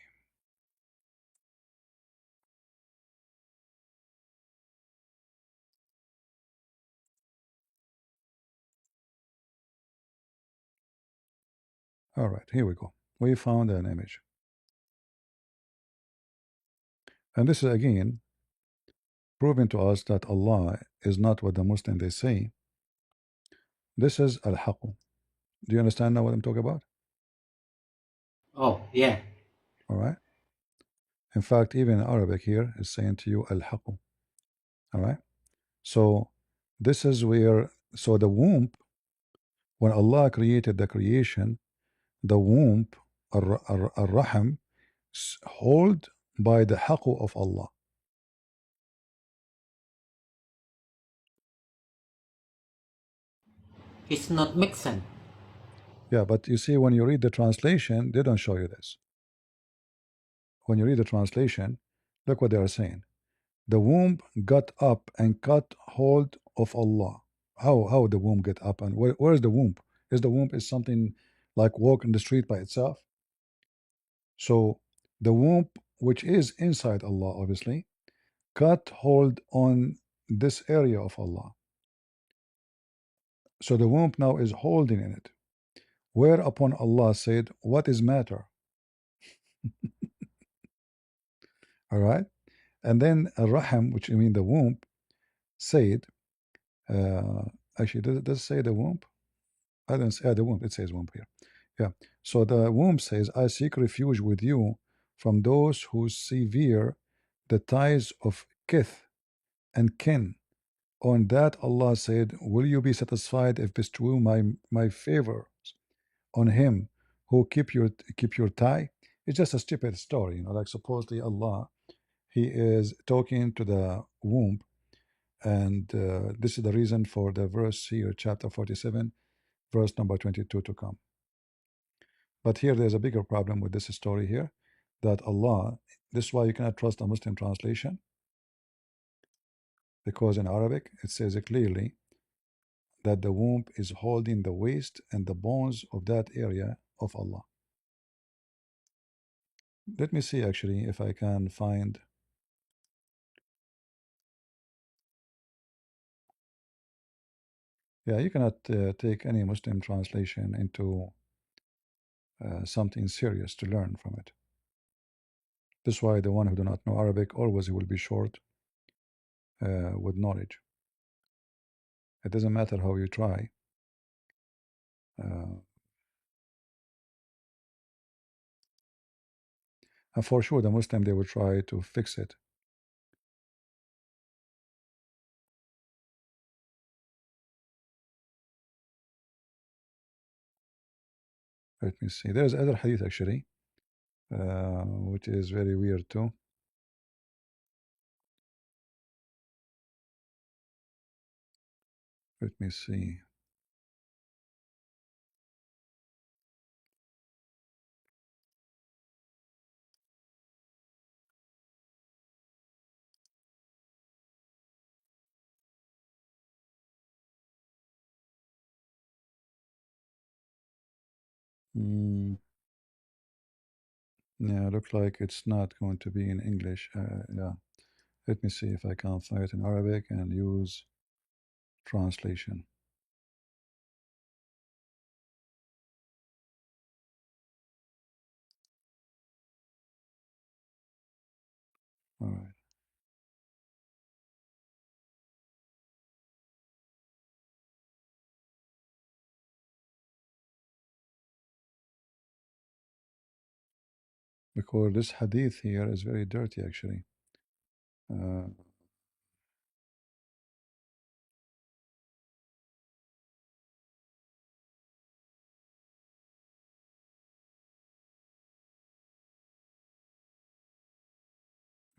All right, here we go. We found an image, and this is again proving to us that Allah is not what the Muslim they say. This is al-haqq. Do you understand now what I'm talking about?
Oh, yeah.
All right. In fact, even in Arabic here is saying to you al-haqq. All right. So this is where, so the womb, when Allah created the creation, the womb, ar-rahim, hold by the haqq of Allah.
It's not make sense.
Yeah, but you see, when you read the translation, they don't show you this. When you read the translation, look what they are saying. The womb got up and caught hold of Allah. How the womb get up, and where is the womb? Is the womb is something like walk in the street by itself? So the womb, which is inside Allah, obviously, got hold on this area of Allah. So the womb now is holding in it. Whereupon Allah said, "What is matter?" All right, and then Rahim, which I mean the womb, said, actually, does it say the womb? I don't say the womb. It says womb here. Yeah. So the womb says, "I seek refuge with you from those who sever the ties of kith and kin." On that, Allah said, "Will you be satisfied if bestow my favors on him who keep your tie?" It's just a stupid story, like supposedly Allah, He is talking to the womb, and this is the reason for the verse here, chapter 47, verse number 22 to come. But here there's a bigger problem with this story here, that Allah, this is why you cannot trust a Muslim translation, because in Arabic it says it clearly that the womb is holding the waist and the bones of that area of Allah. Let me see actually if I can find. Yeah, you cannot take any Muslim translation into something serious to learn from it. This is why the one who do not know Arabic always will be short with knowledge. It doesn't matter how you try. And for sure, the Muslim, they will try to fix it. Let me see. There's other hadith actually, which is very weird too. Let me see. Mm, yeah, looks like it's not going to be in English. Yeah. Let me see if I can find it in Arabic and use translation. All right. Because this hadith here is very dirty, actually. Uh,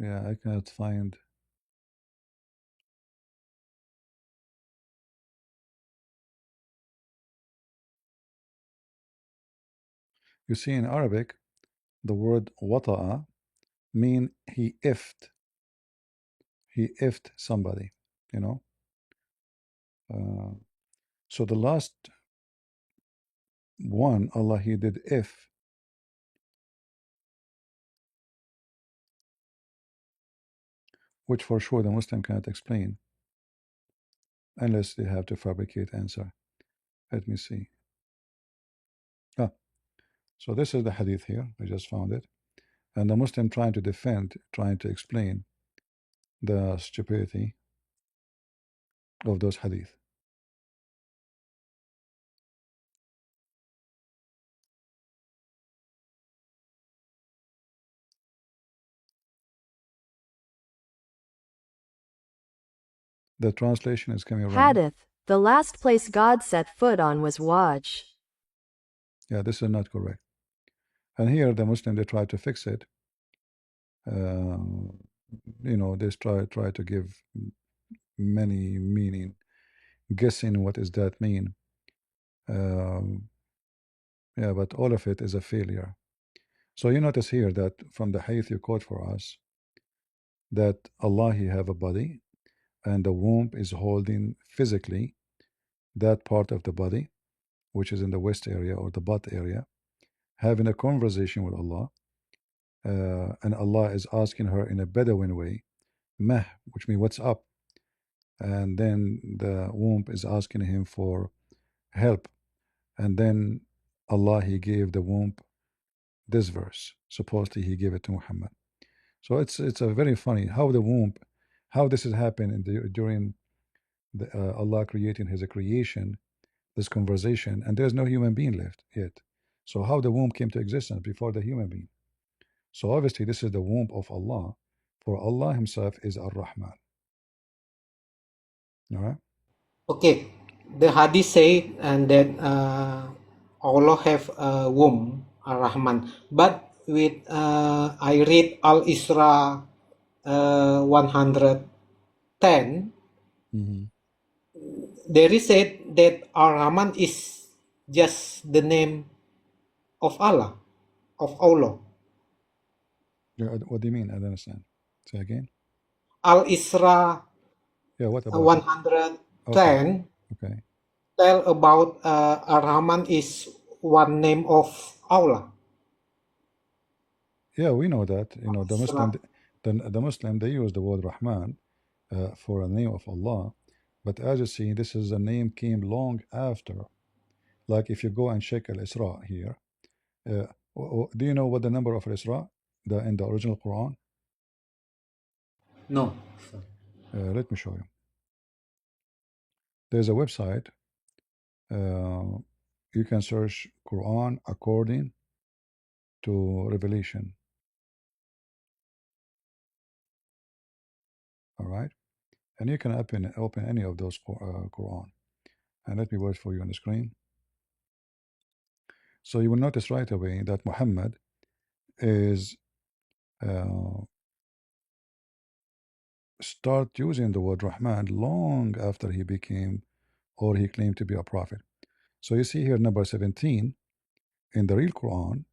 yeah, I cannot find. You see, in Arabic, the word wata'a mean he ifed. He ifed somebody, you know. So the last one, Allah, he did if, which for sure the Muslim cannot explain unless they have to fabricate answer. Let me see. Ah, so this is the hadith here. I just found it. And the Muslim trying to defend, trying to explain the stupidity of those hadith. The translation is coming wrong.
Hadith. The last place God set foot on was Waj.
Yeah, this is not correct. And here the Muslim, they try to fix it. You know, they try to give many meaning, guessing what does that mean. Yeah, but all of it is a failure. So you notice here that from the hadith you quote for us, that Allah, he have a body, and the womb is holding physically that part of the body, which is in the west area or the butt area, having a conversation with Allah, and Allah is asking her in a Bedouin way, meh, which means what's up, and then the womb is asking him for help, and then Allah, he gave the womb this verse. Supposedly he gave it to Muhammad. So it's a very funny how the womb, how this has happened in during the, Allah creating His creation, this conversation, and there's no human being left yet. So how the womb came to existence before the human being? So obviously this is the womb of Allah, for Allah Himself is Ar-Rahman. All right.
Okay, the hadith say and that Allah have a womb, Ar-Rahman. But with I read Al Isra 110,
Mm-hmm.
there is said that Ar-Rahman is just the name of Allah, of Allah.
Yeah, what do you mean? I don't understand. Say again.
Al Isra
Yeah. What about it?
110
Okay. Okay.
tell about Ar-Rahman is one name of Allah.
Yeah, we know that. You know, the Muslim,
Isra.
the Muslim, they use the word Rahman for a name of Allah, but as you see, this is a name came long after. Like if you go and check Al Isra here, do you know what the number of Al Isra, the in the original Quran?
No.
Let me show you. There's a website. Uh, you can search Quran according to Revelation. All right, and you can open any of those Quran. And let me wait for you on the screen. So you will notice right away that Muhammad is start using the word Rahman long after he became or he claimed to be a prophet. So you see here number 17 in the real Quran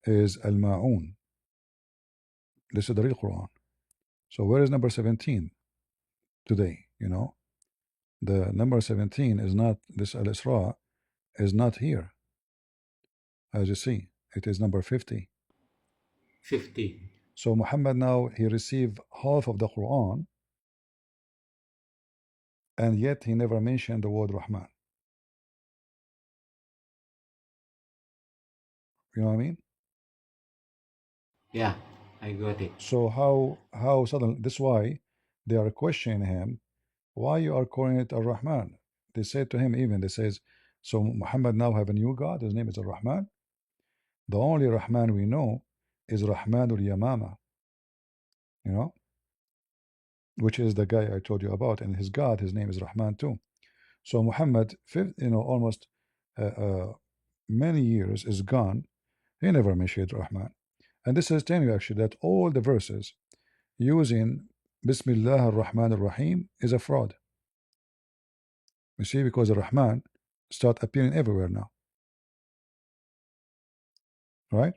is Al Ma'un. This is the real Quran. So where is number 17 today? You know, the number 17 is not this Al Isra is not here. As you see, it is number 50.
50.
So Muhammad now he received half of the Quran, and yet he never mentioned the word Rahman. You know what I mean?
Yeah, I got it.
So how suddenly? That's why they are questioning him. Why you are calling it Ar-Rahman? They say to him even they says, so Muhammad now have a new God. His name is Ar-Rahman. The only Rahman we know is Rahmanul Yamama. You know, which is the guy I told you about, and his God, his name is Rahman too. So Muhammad, almost many years is gone. He never mentioned Rahman, and this is telling you actually that all the verses using Bismillah ar-Rahman ar-Rahim is a fraud. You see, because the Rahman start appearing everywhere now, right?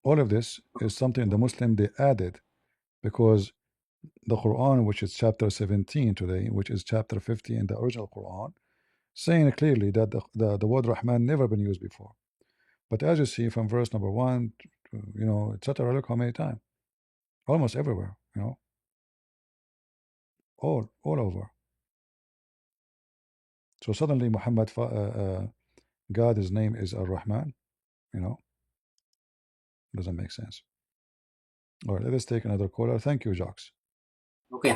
All of this is something the Muslim they added because the Quran, which is chapter 17 today, which is chapter 50 in the original Quran, saying clearly that the word Rahman never been used before. But as you see from verse number 1, etc., look how many times, almost everywhere, all over. So suddenly Muhammad, God, his name is Ar-Rahman, you know, doesn't make sense. All right, let us take another caller. Thank you, Jocks.
Okay,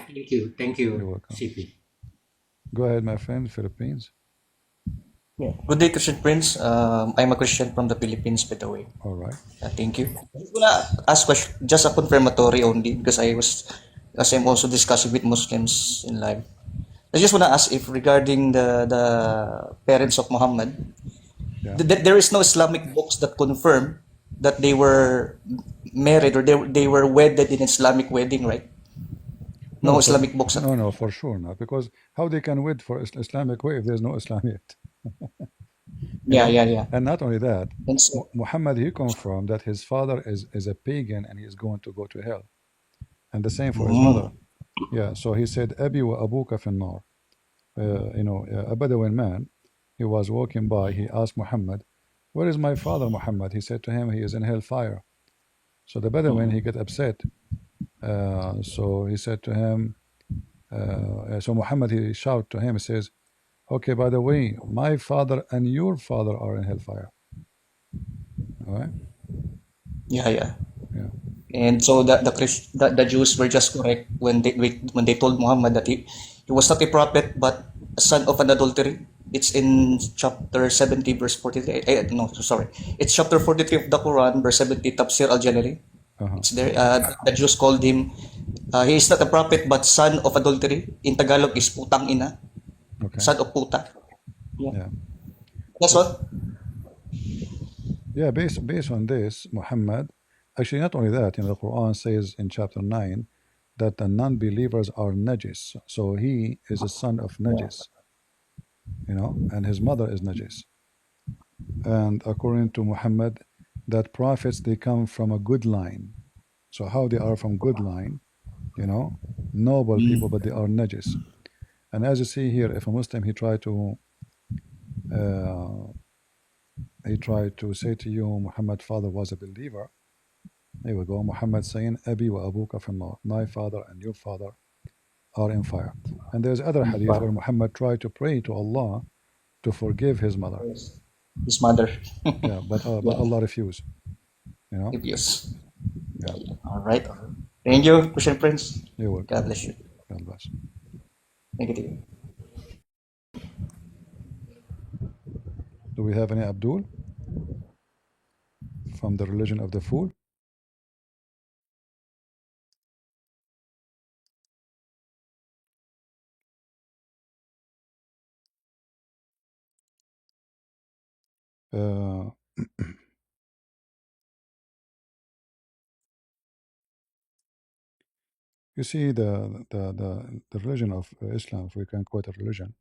thank
You're
you,
welcome.
CP.
Go ahead, my friend, Philippines.
Yeah. Good day, Christian Prince. I'm a Christian from the Philippines, by the way.
All right.
Thank you. I just wanna ask question, just a confirmatory only, because as I'm also discussing with Muslims in live. I just wanna ask if regarding the parents of Muhammad,
Yeah.
there is no Islamic books that confirm that they were married or they were wedded in Islamic wedding, right? No
No,
Islamic books at all.
no, for sure not. Because how they can wait for Islamic way if there's no Islam yet, you
Yeah,
know?
yeah, yeah.
And not only that,
And so,
Muhammad, he confirmed that his father is a pagan and he is going to go to hell. And the same for his mother.
mm,
Yeah, so he said, Abi wa abuka fin nar. A Bedouin man, he was walking by, he asked Muhammad, where is my father, Muhammad? He said to him, he is in hellfire. So the Bedouin, he got upset. So he said to him, so Muhammad, he shouted to him, he says, okay, by the way, my father and your father are in hellfire. All right?
yeah, yeah.
Yeah.
And so the Jews were just correct when they told Muhammad that he was not a prophet but a son of an adultery. It's in chapter 70 verse 43. No, sorry. It's chapter 43 of the Quran, verse 70, Tafsir al-Jalali.
Uh-huh.
It's there. The Jews called him, he is not a prophet but son of adultery. In Tagalog is putang ina,
Okay.
son of puta. Yeah.
Yeah.
That's what.
Yeah, based on this, Muhammad, actually not only that, the Quran says in chapter 9 that the non-believers are najis. So he is a son of najis, and his mother is najis. And according to Muhammad, that prophets they come from a good line. So how they are from good line, noble people, but they are najis. And as you see here, if a Muslim uh, he tried to say to you Muhammad's father was a believer, there we go. Muhammad saying, Abi wa abuka finnar. My father and your father are in fire. And there's other hadith where Muhammad tried to pray to Allah to forgive his mother.
His mother.
Yeah, but
Yeah.
Allah refused. You know?
Yes. Yeah,
Yeah.
yeah. All right. Thank you, Christian Prince.
You're welcome.
God bless you.
God bless.
Thank you.
Do we have any Abdul from the religion of the fool? Uh, you see, the religion of Islam, if we can quote a religion,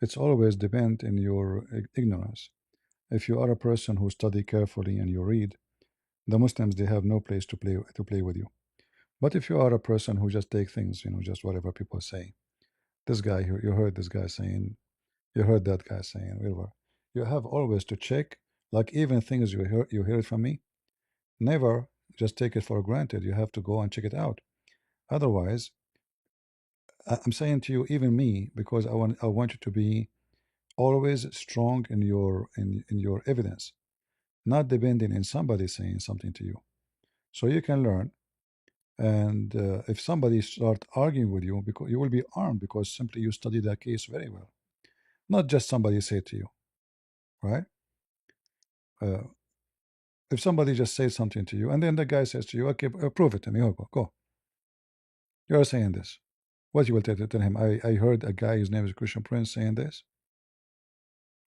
it's always depend in your ignorance. If you are a person who study carefully and you read, the Muslims they have no place to play with you. But if you are a person who just take things, just whatever people say, this guy, you heard this guy saying, you heard that guy saying, whatever, you have always to check. Like even things you hear it from me, never just take it for granted. You have to go and check it out. Otherwise, I'm saying to you, even me, because I want you to be always strong in your evidence, not depending in somebody saying something to you. So you can learn. And if somebody start arguing with you, because you will be armed because simply you study that case very well, not just somebody say to you, right? Uh, if somebody just says something to you, and then the guy says to you, "Okay, prove it to me." Okay, go. You're saying this. What you will tell him? I heard a guy, his name is Christian Prince, saying this,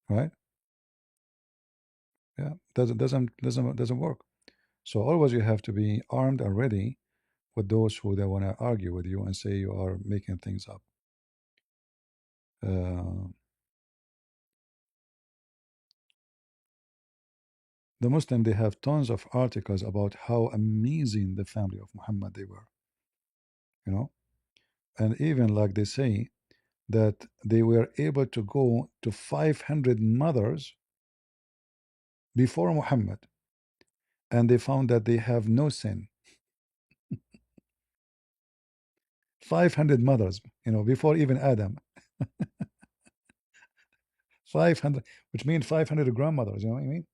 right? Yeah, doesn't work. So always you have to be armed and ready with those who they want to argue with you and say you are making things up. Uh, the Muslim, they have tons of articles about how amazing the family of Muhammad they were, you know, and even like they say that they were able to go to 500 mothers before Muhammad, and they found that they have no sin. 500 mothers, before even Adam. 500, which means 500 grandmothers. You know what I mean?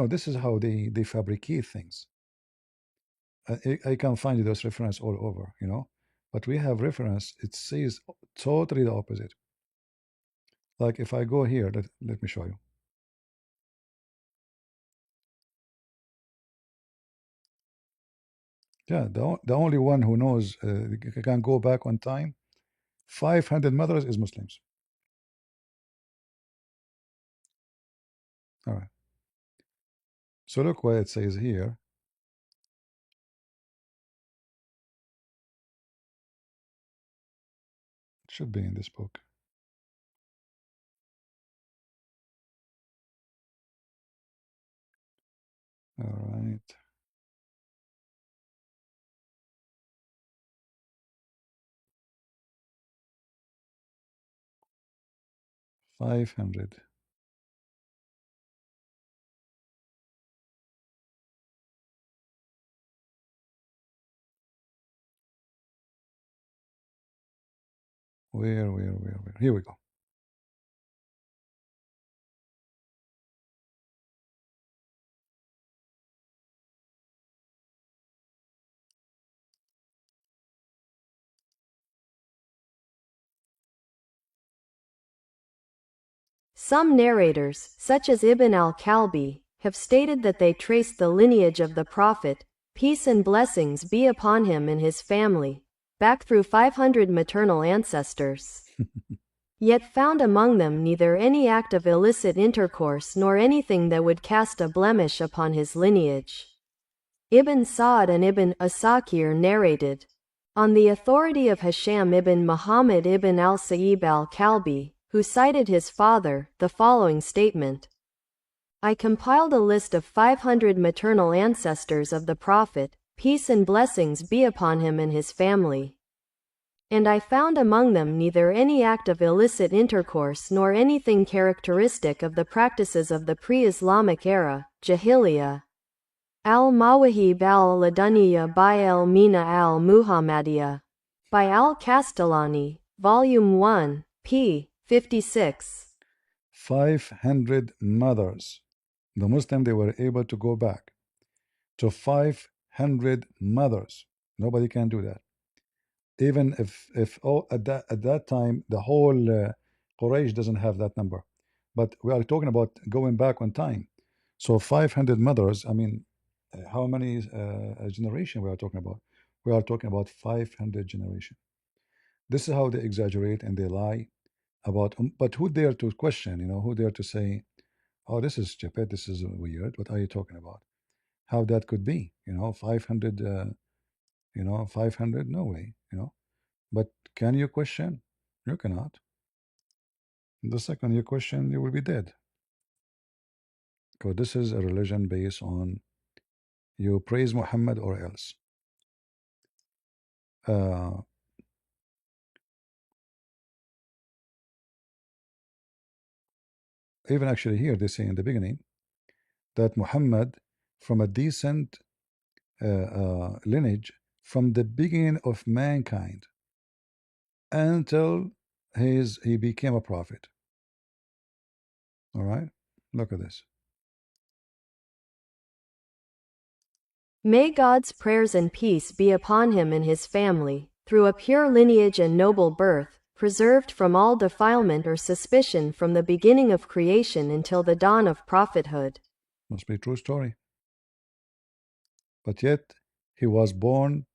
This is how they fabricate things. I can find those reference all over, but we have reference. It says totally the opposite. Like if I go here, let me show you. Yeah, the only one who knows can go back on time. 500 mothers is Muslims. All right. So look what it says here. It should be in this book. All right. $500. Where? Here we go.
Some narrators, such as Ibn al-Kalbi, have stated that they traced the lineage of the Prophet, peace and blessings be upon him and his family, back through 500 maternal ancestors. Yet found among them neither any act of illicit intercourse nor anything that would cast a blemish upon his lineage. Ibn Sa'd and Ibn Asakir narrated, on the authority of Hisham ibn Muhammad ibn al-Sa'ib al-Kalbi, who cited his father, the following statement: I compiled a list of 500 maternal ancestors of the Prophet, peace and blessings be upon him and his family. And I found among them neither any act of illicit intercourse nor anything characteristic of the practices of the pre-Islamic era, Jahiliyyah. Al-Mawahib al-Ladaniya by al-Mina al-Muhammadiyya. By al-Castellani, Volume 1, p. 56.
500 mothers. The Muslim, they were able to go back to 500 mothers. Nobody can do that. Even if at that time the whole Quraysh doesn't have that number, but we are talking about going back on time. So 500 mothers. I mean, how many generation we are talking about? We are talking about 500 generation. This is how they exaggerate and they lie about. But who dare to question? Who dare to say, "Oh, this is stupid. This is weird. What are you talking about? How that could be? 500. 500. No way. But can you question? You cannot. The second you question, you will be dead. Because this is a religion based on you praise Muhammad or else. Uh, Even actually here they say in the beginning that Muhammad from a decent lineage from the beginning of mankind until he became a prophet. All right, look at this.
May God's prayers and peace be upon him and his family, through a pure lineage and noble birth, preserved from all defilement or suspicion from the beginning of creation until the dawn of prophethood.
Must be a true story. But yet, he was born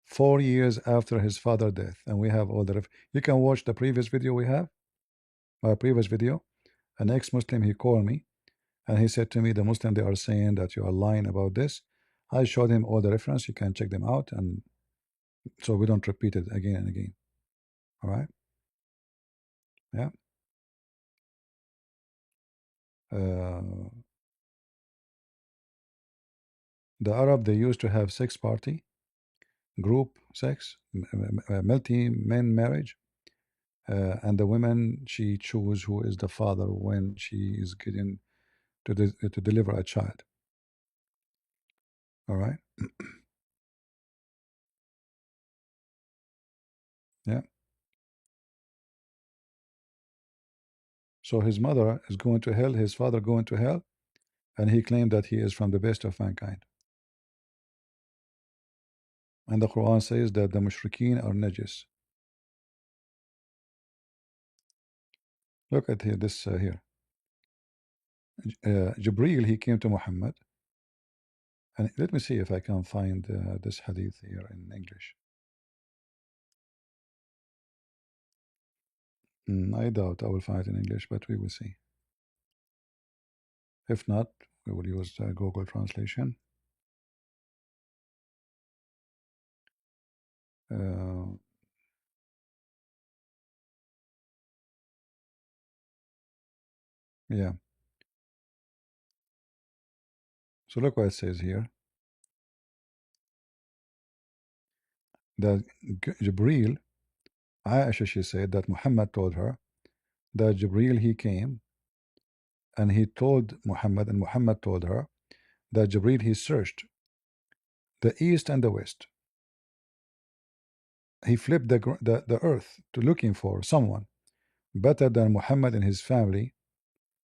4 years after his father's death. And we have all the... You can watch the previous video we have, my previous video. An ex-Muslim, he called me, and he said to me, the Muslim, they are saying that you are lying about this. I showed him all the reference. You can check them out, and so we don't repeat it again and again. All right? Yeah. The Arab, they used to have sex party, group sex, multi-men marriage, and the woman, she choose who is the father when she is getting to deliver a child. All right? Yeah. So his mother is going to hell, his father going to hell, and he claimed that he is from the best of mankind. And the Quran says that the mushrikeen are najis. Look at here, this here. Jibreel, he came to Muhammad, and let me see if I can find this hadith here in English. I doubt I will find it in English, but we will see. If not, we will use Google Translation. Yeah. So look what it says here. That Jibreel, Aisha, she said that Muhammad told her that Jibreel, he came and he told Muhammad, and Muhammad told her that Jibreel, he searched the east and the west. He flipped the earth to looking for someone better than Muhammad and his family,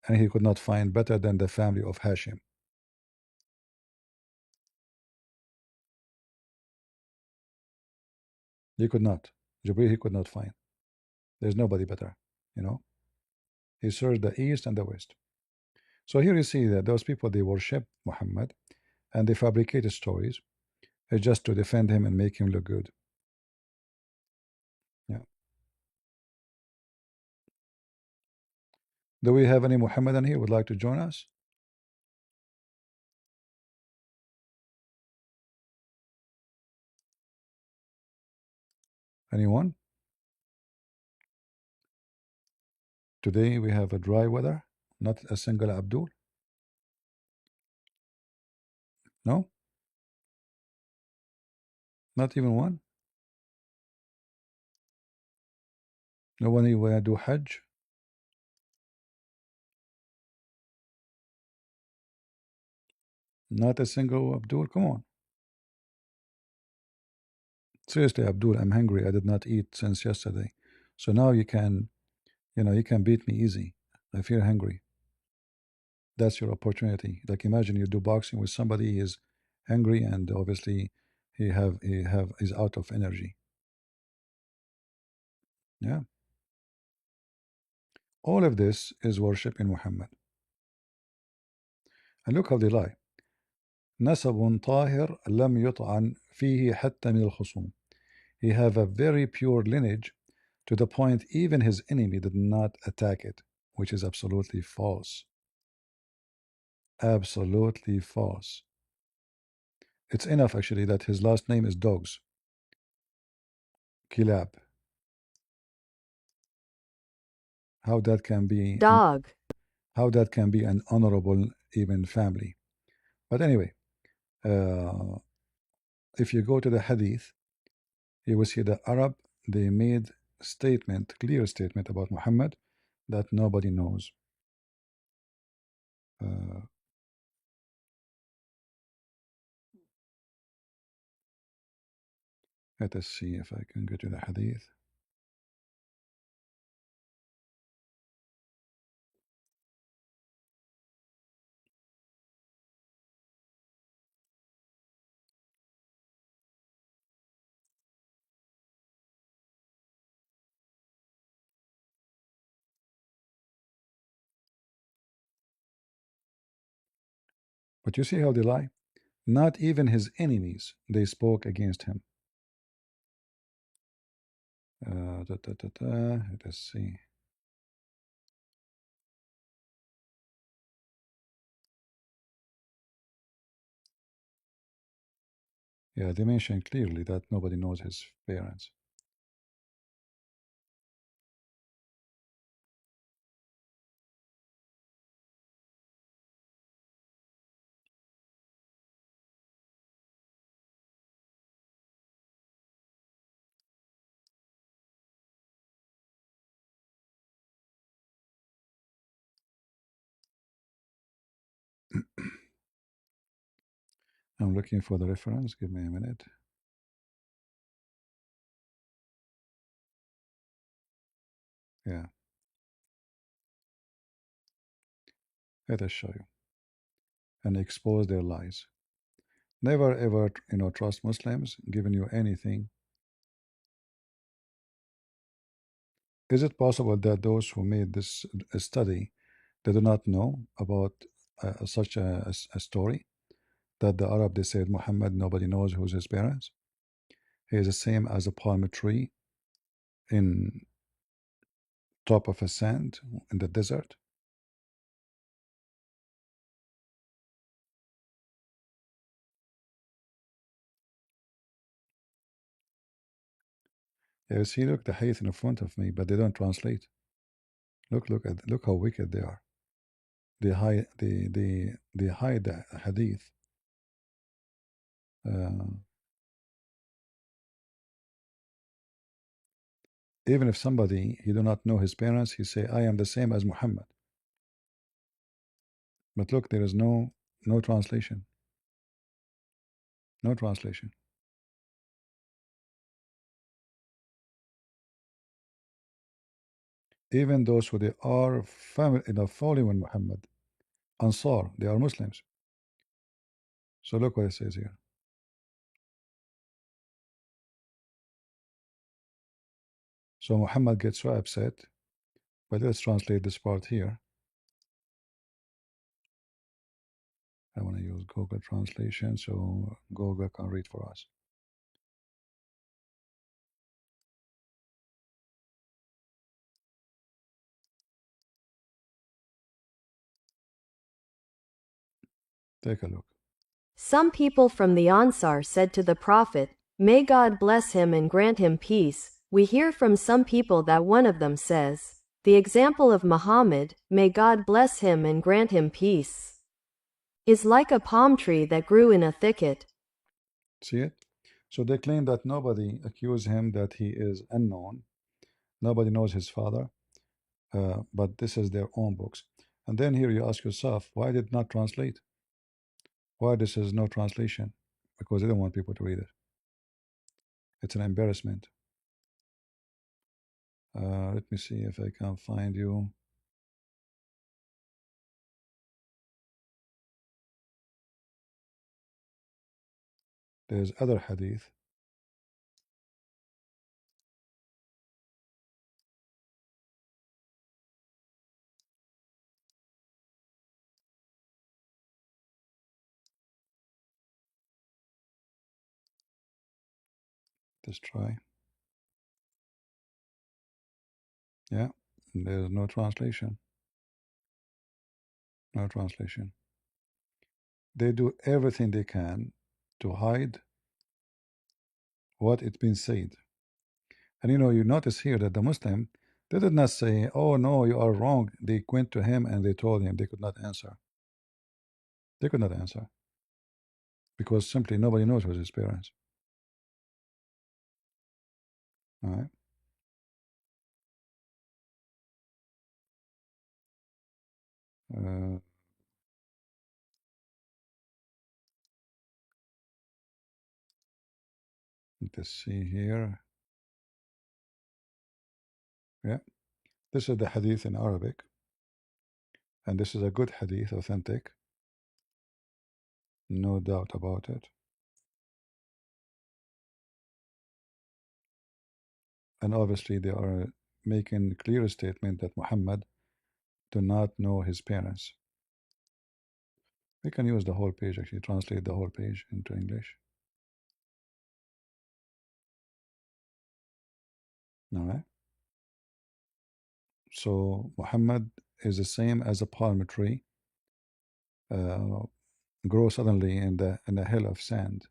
and he could not find better than the family of Hashim. He could not. Jibreel, he could not find. There's nobody better, you know. He searched the east and the west. So here you see that those people, they worship Muhammad and they fabricated stories just to defend him and make him look good. Yeah. Do we have any Muhammadan here would like to join us? Anyone? Today we have a dry weather, not a single Abdul. No, not even one. No one who want to do Hajj. Not a single Abdul. Come on. Seriously, Abdul, I'm hungry. I did not eat since yesterday. So now you can, you can beat me easy. I feel hungry. That's your opportunity. Like imagine you do boxing with somebody, he is hungry and obviously he's out of energy. Yeah. All of this is worshiping Muhammad. And look how they lie. نسب طاهر لم يطعن فيه حتى من الخصوم. He have a very pure lineage to the point even his enemy did not attack it, which is absolutely false. Absolutely false. It's enough actually that his last name is Dogs. Kilab. How that can be
Dog.
how that can be an honorable even family. But anyway, if you go to the hadith, you will see the Arab, they made statement, clear statement about Muhammad that nobody knows. Let us see if I can go to the hadith. But you see how they lie? Not even his enemies, they spoke against him. Let's see. Yeah, they mention clearly that nobody knows his parents. I'm looking for the reference. Give me a minute. Yeah, let us show you and expose their lies. Never ever, trust Muslims giving you anything. Is it possible that those who made this study, they do not know about such a story? That the Arab, they said, Muhammad, nobody knows who's his parents. He is the same as a palm tree in top of a sand in the desert. You see, look, the hadith in front of me, but they don't translate. Look how wicked they are. They hide the hadith. Uh, Even if somebody he do not know his parents, he say, I am the same as Muhammad. But look, there is no translation. No translation. Even those who they are family, following Muhammad, Ansar, they are Muslims. So look what it says here. So Muhammad gets so upset, but let's translate this part here. I want to use Google Translation so Google can read for us. Take a look.
Some people from the Ansar said to the Prophet, May God bless him and grant him peace. We hear from some people that one of them says, The example of Muhammad, may God bless him and grant him peace, is like a palm tree that grew in a thicket.
See it? So they claim that nobody accused him that he is unknown. Nobody knows his father. But this is their own books. And then here you ask yourself, why did not translate? Why this is no translation? Because they don't want people to read it. It's an embarrassment. Let me see if I can find you. There's other hadith. Let's try. Yeah, there's no translation. No translation. They do everything they can to hide what it's been said. And you notice here that the Muslim, they did not say, oh no, you are wrong. They went to him and they told him. They could not answer. They could not answer because simply nobody knows who's his parents. All right. Uh, let's see here. Yeah, this is the hadith in Arabic, and this is a good hadith, authentic, no doubt about it. And obviously, they are making clear statement that Muhammad do not know his parents. We can use the whole page, actually, translate the whole page into English. All right. So Muhammad is the same as a palm tree, grow suddenly in the hill of sand,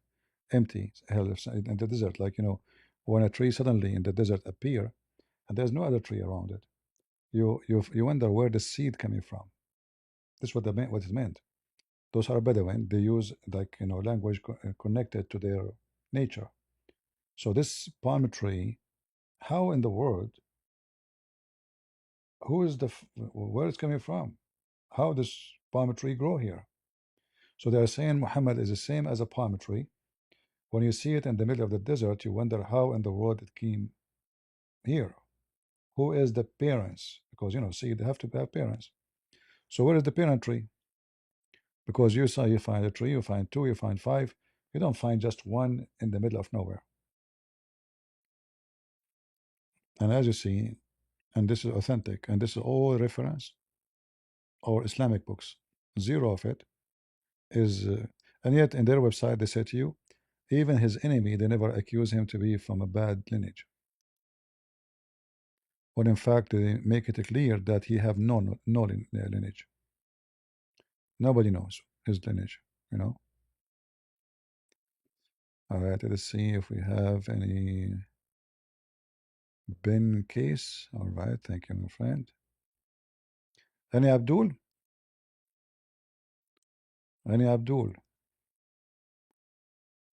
empty hill of sand in the desert. Like, when a tree suddenly in the desert appear, and there's no other tree around it, you wonder where the seed coming from. This is what it meant. Those are Bedouin. They use, like, language connected to their nature. So this palm tree, how in the world, who is where it's coming from? How does palm tree grow here? So they are saying Muhammad is the same as a palm tree. When you see it in the middle of the desert, you wonder how in the world it came here. Who is the parents? Because seed have to have parents. So where is the parent tree? Because you say you find a tree, you find two, you find five, you don't find just one in the middle of nowhere. And as you see, and this is authentic, and this is all reference or Islamic books. Zero of it is, and yet in their website they say to you, even his enemy, they never accuse him to be from a bad lineage. When in fact they make it clear that he have no lineage. Nobody knows his lineage, you know. All right, let's see if we have any bin case. All right, thank you, my friend. Any Abdul? Any Abdul?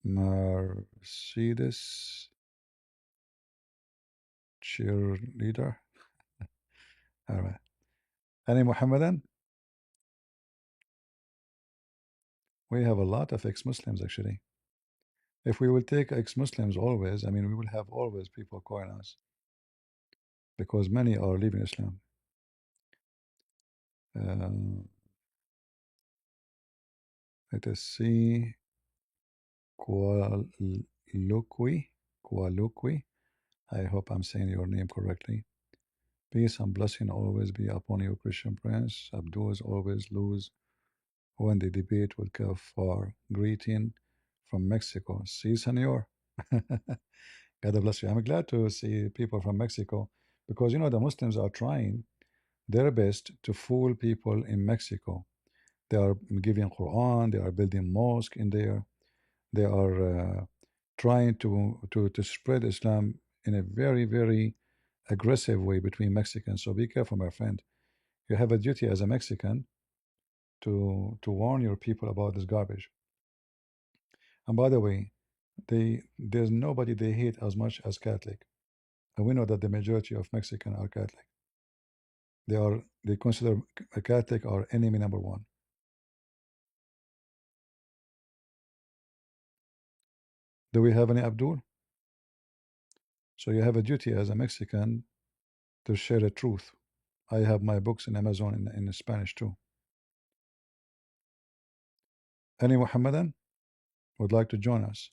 Mercedes cheerleader. All right. Any Muhammadan? We have a lot of ex-Muslims actually. If we will take ex-Muslims always, I mean, we will have always people calling us because many are leaving Islam. Let us see. Kualukwi. I hope I'm saying your name correctly. Peace and blessing always be upon you, Christian Prince. Abdul's always lose when the debate will go far. Greeting from Mexico. See, senor. God bless you. I'm glad to see people from Mexico because the Muslims are trying their best to fool people in Mexico. They are giving Quran, they are building mosque in there, they are trying to spread Islam in a very, very aggressive way between Mexicans. So be careful, my friend. You have a duty as a Mexican to warn your people about this garbage. And by the way, there's nobody they hate as much as Catholic. And we know that the majority of Mexican are Catholic. They consider a Catholic our enemy number one. Do we have any Abdul? So you have a duty as a Mexican to share the truth. I have my books in Amazon in Spanish too. Any Muhammadan would like to join us?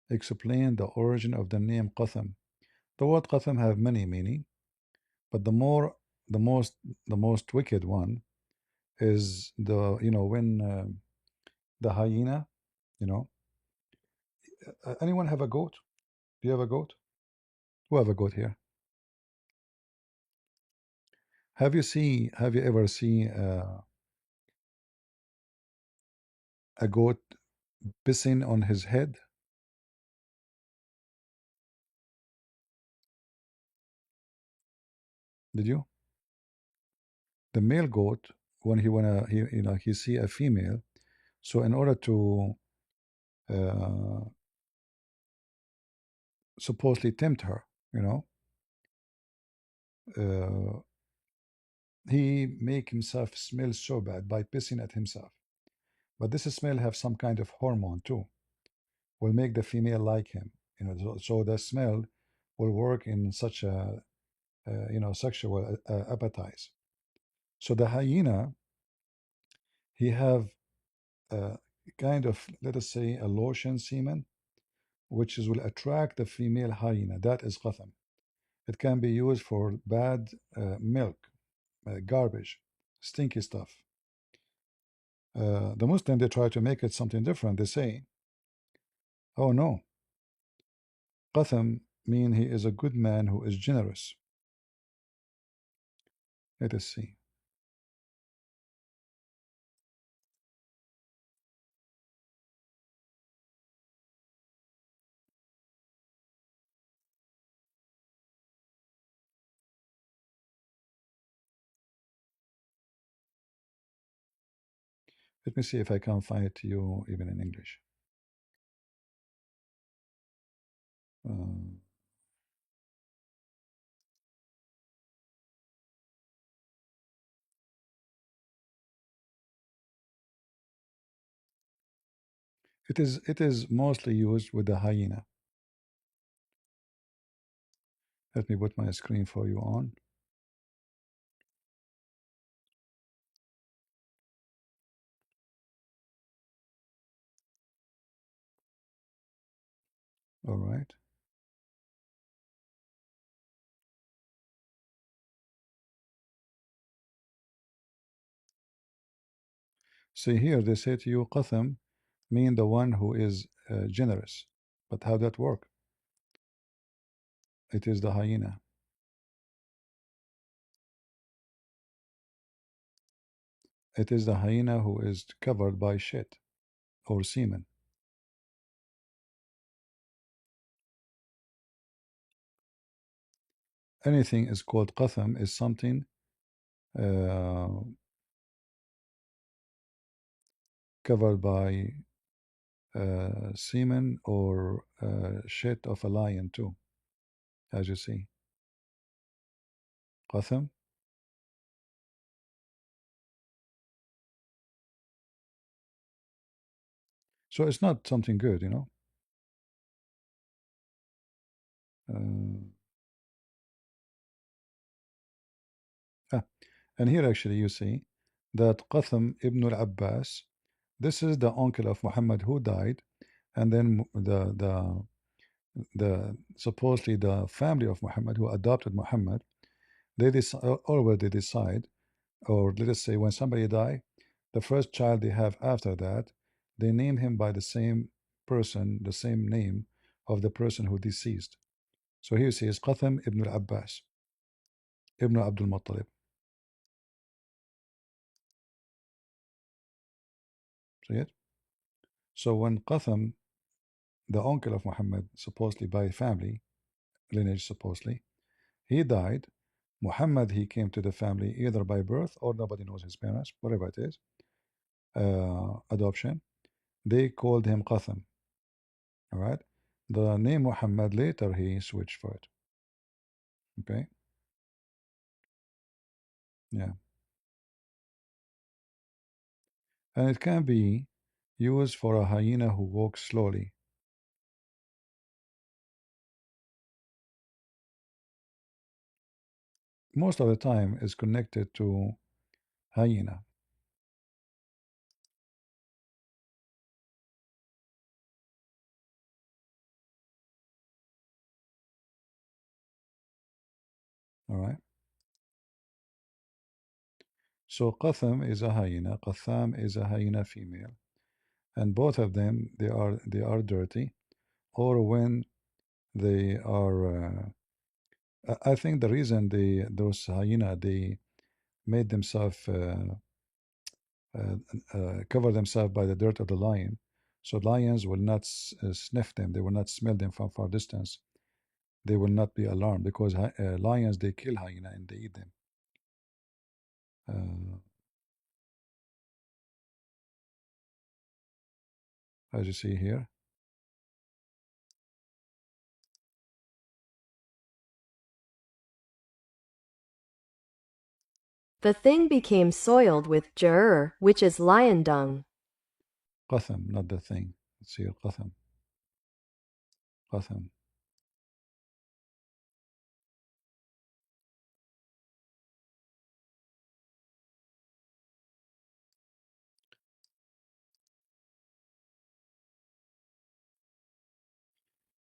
Explain the origin of the name Qatham. The word Qatham have many meaning, but the most wicked one is when the hyena, you know. Anyone have a goat? Do you have a goat? Who have a goat here? Have you ever seen a goat pissing on his head? Did you? The male goat, when he see a female, so in order to uh, supposedly tempt her, uh, he make himself smell so bad by pissing at himself. But this smell have some kind of hormone too, will make the female like him. So the smell will work in such a sexual appetite. So the hyena, he have kind of, let us say, a lotion semen which will attract the female hyena. That is qatham. It can be used for bad milk, garbage, stinky stuff. The Muslim, they try to make it something different. They say, oh no, qatham mean he is a good man who is generous. Let us see. Let me see if I can find it to you even in English. Uh, it is mostly used with the hyena. Let me put my screen for you on. All right. See here, they say to you, qatham mean the one who is generous. But how that work? It is the hyena. It is the hyena who is covered by shit or semen. Anything is called qatham is something uh, covered by semen or shit of a lion too, as you see. Qatham. So it's not something good, you know. Ah, and here actually you see that Qatham ibn al-Abbas, this is the uncle of Muhammad who died, and then the supposedly the family of Muhammad who adopted Muhammad, they decide, always they decide, or let us say when somebody die, the first child they have after that, they name him by the same person, the same name of the person who deceased. So here you see is Qatham ibn al-Abbas, ibn Abdul Muttalib. See it? So when Qatham, the uncle of Muhammad, supposedly by family, lineage supposedly, he died. Muhammad, he came to the family either by birth or nobody knows his parents, whatever it is, adoption. They called him Qatham. All right. The name Muhammad later he switched for it. Okay. Yeah. And it can be used for a hyena who walks slowly. Most of the time is connected to hyena. All right. So Qatham is a hyena, Qatham is a hyena female, and both of them they are dirty, or when they are. I think the reason those hyena they made themselves uh, cover themselves by the dirt of the lion, so lions will not sniff them. They will not smell them from far distance. They will not be alarmed because lions they kill hyena and they eat them. As you see here.
The thing became soiled with jur, which is lion dung.
Qatham, not the thing. Let's see, Qatham. Qatham.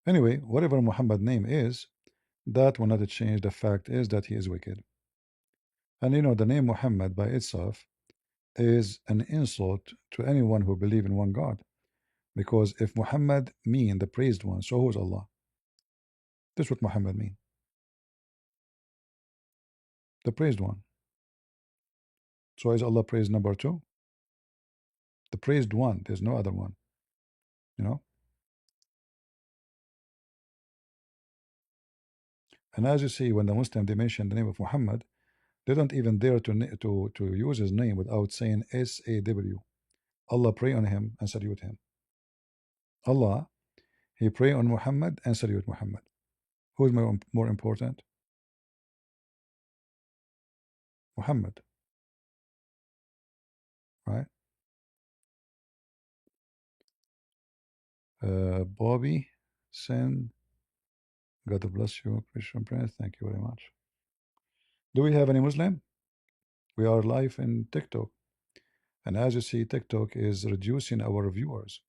Anyway, whatever Muhammad name is, that will not change the fact is that he is wicked. And you know, the name Muhammad by itself is an insult to anyone who believes in one God. Because if Muhammad mean the praised one, so who's Allah? This is what Muhammad mean. The praised one. So is Allah praised number two? The praised one. There's no other one. You know? And as you see, when the Muslim they mention the name of Muhammad, they don't even dare to use his name without saying SAW. Allah pray on him and salute him. Allah, he pray on Muhammad and salute Muhammad. Who is more important? Muhammad, right? Bobby, Sen, God bless you, Christian Prince. Thank you very much. Do we have any Muslim? We are live in TikTok. And as you see, TikTok is reducing our viewers.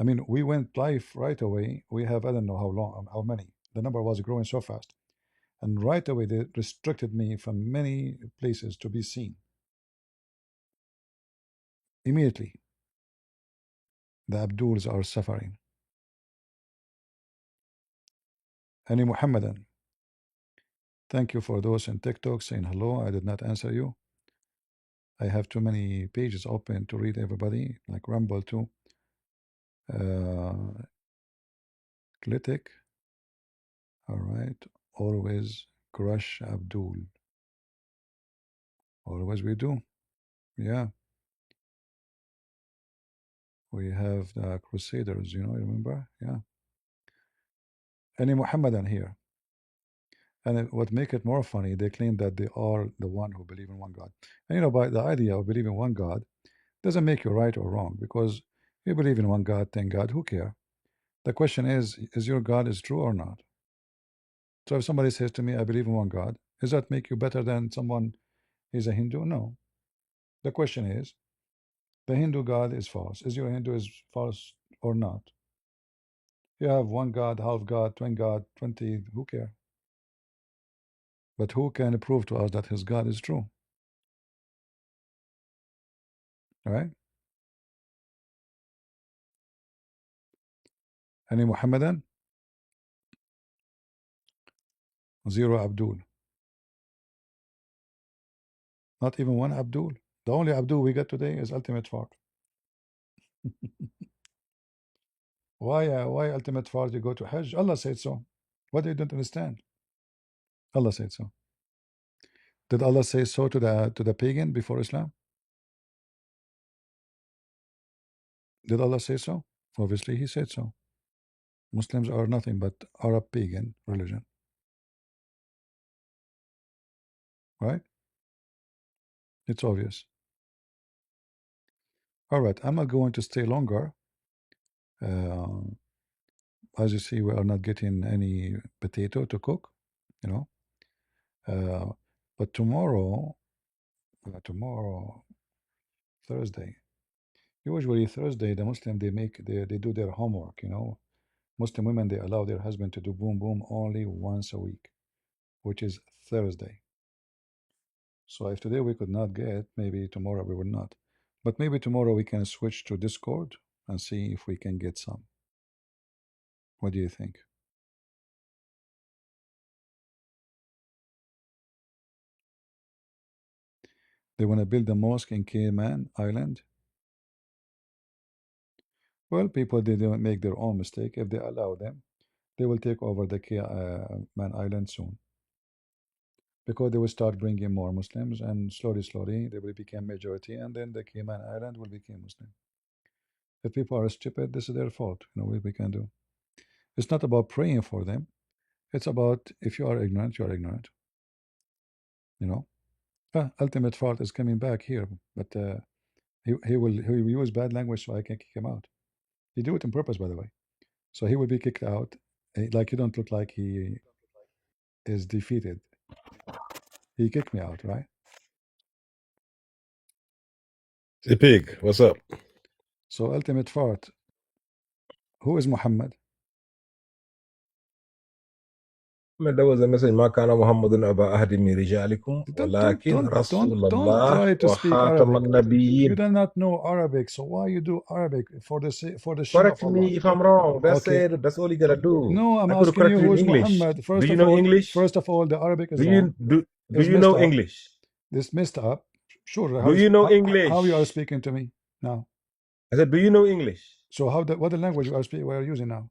I mean, we went live right away. We have, I don't know how long, how many. The number was growing so fast. And right away, they restricted me from many places to be seen. Immediately, the Abduls are suffering. Any Muhammadan, thank you for those in TikTok saying hello. I did not answer you. I have too many pages open to read everybody, like Rumble too. Clitic. All right. Always crush Abdul. Always we do. Yeah. We have the Crusaders, you know, remember? Yeah. Any Muhammadan here. And what make it more funny, they claim that they are the one who believe in one God. And you know, by the idea of believing one God doesn't make you right or wrong, because you believe in one God, thank God, who care? The question is your God is true or not? So if somebody says to me, I believe in one God, does that make you better than someone who's a Hindu? No. The question is, the Hindu God is false. Is your Hindu is false or not? You have one God, half God, twin God, 20, who care? But who can prove to us that his God is true? All right? Any Muhammadan? Zero Abdul. Not even one Abdul. The only Abdul we got today is Ultimate Fart. Why Ultimate Fart you go to Hajj? Allah said so. What do you don't understand? Allah said so. Did Allah say so to the pagan before Islam? Did Allah say so? Obviously he said so. Muslims are nothing but Arab pagan religion. Right? It's obvious. All right, I'm not going to stay longer. As you see, we are not getting any potato to cook, you know. But tomorrow, Thursday. Usually Thursday, the Muslim they do their homework, you know. Muslim women they allow their husband to do boom boom only once a week, which is Thursday. So if today we could not get, maybe tomorrow we will not. But maybe tomorrow we can switch to Discord and see if we can get some. What do you think? They want to build a mosque in Cayman Island. Well, people they don't make their own mistake. If they allow them, they will take over the Cayman Island soon, because they will start bringing more Muslims, and slowly they will become majority, and then the Cayman Island will become Muslim. If people are stupid, this is their fault. You know what we can do. It's not about praying for them. It's about if you are ignorant, you are ignorant. You know. Ultimate fault is coming back here, but he will use bad language so I can kick him out. He do it on purpose, by the way. So he will be kicked out. Like you don't look like he is defeated. He kicked me out, right?
The pig, what's up?
So ultimate fart. Who is Muhammad?
There was a message, ما كان محمد أبا أحد من رجالكم ولكن رسول
Don't
الله
try to speak
وخاتم
Arabic. You
النبيين.
do not know Arabic, so why you do Arabic for the shame of
Correct
Allah?
me if I'm wrong. That's
Okay.
it. That's all you gotta do.
No, I'm
I could have
asking you
corrected you
who
in
is
English.
Muhammad.
Do you know English?
First of all, the Arabic is
Do
wrong.
you
It's
you
messed
know
up.
English?
This messed up. Sure.
Do you know
How you are
English?
speaking to me now?
I said, do you know English?
So what the language we are using now?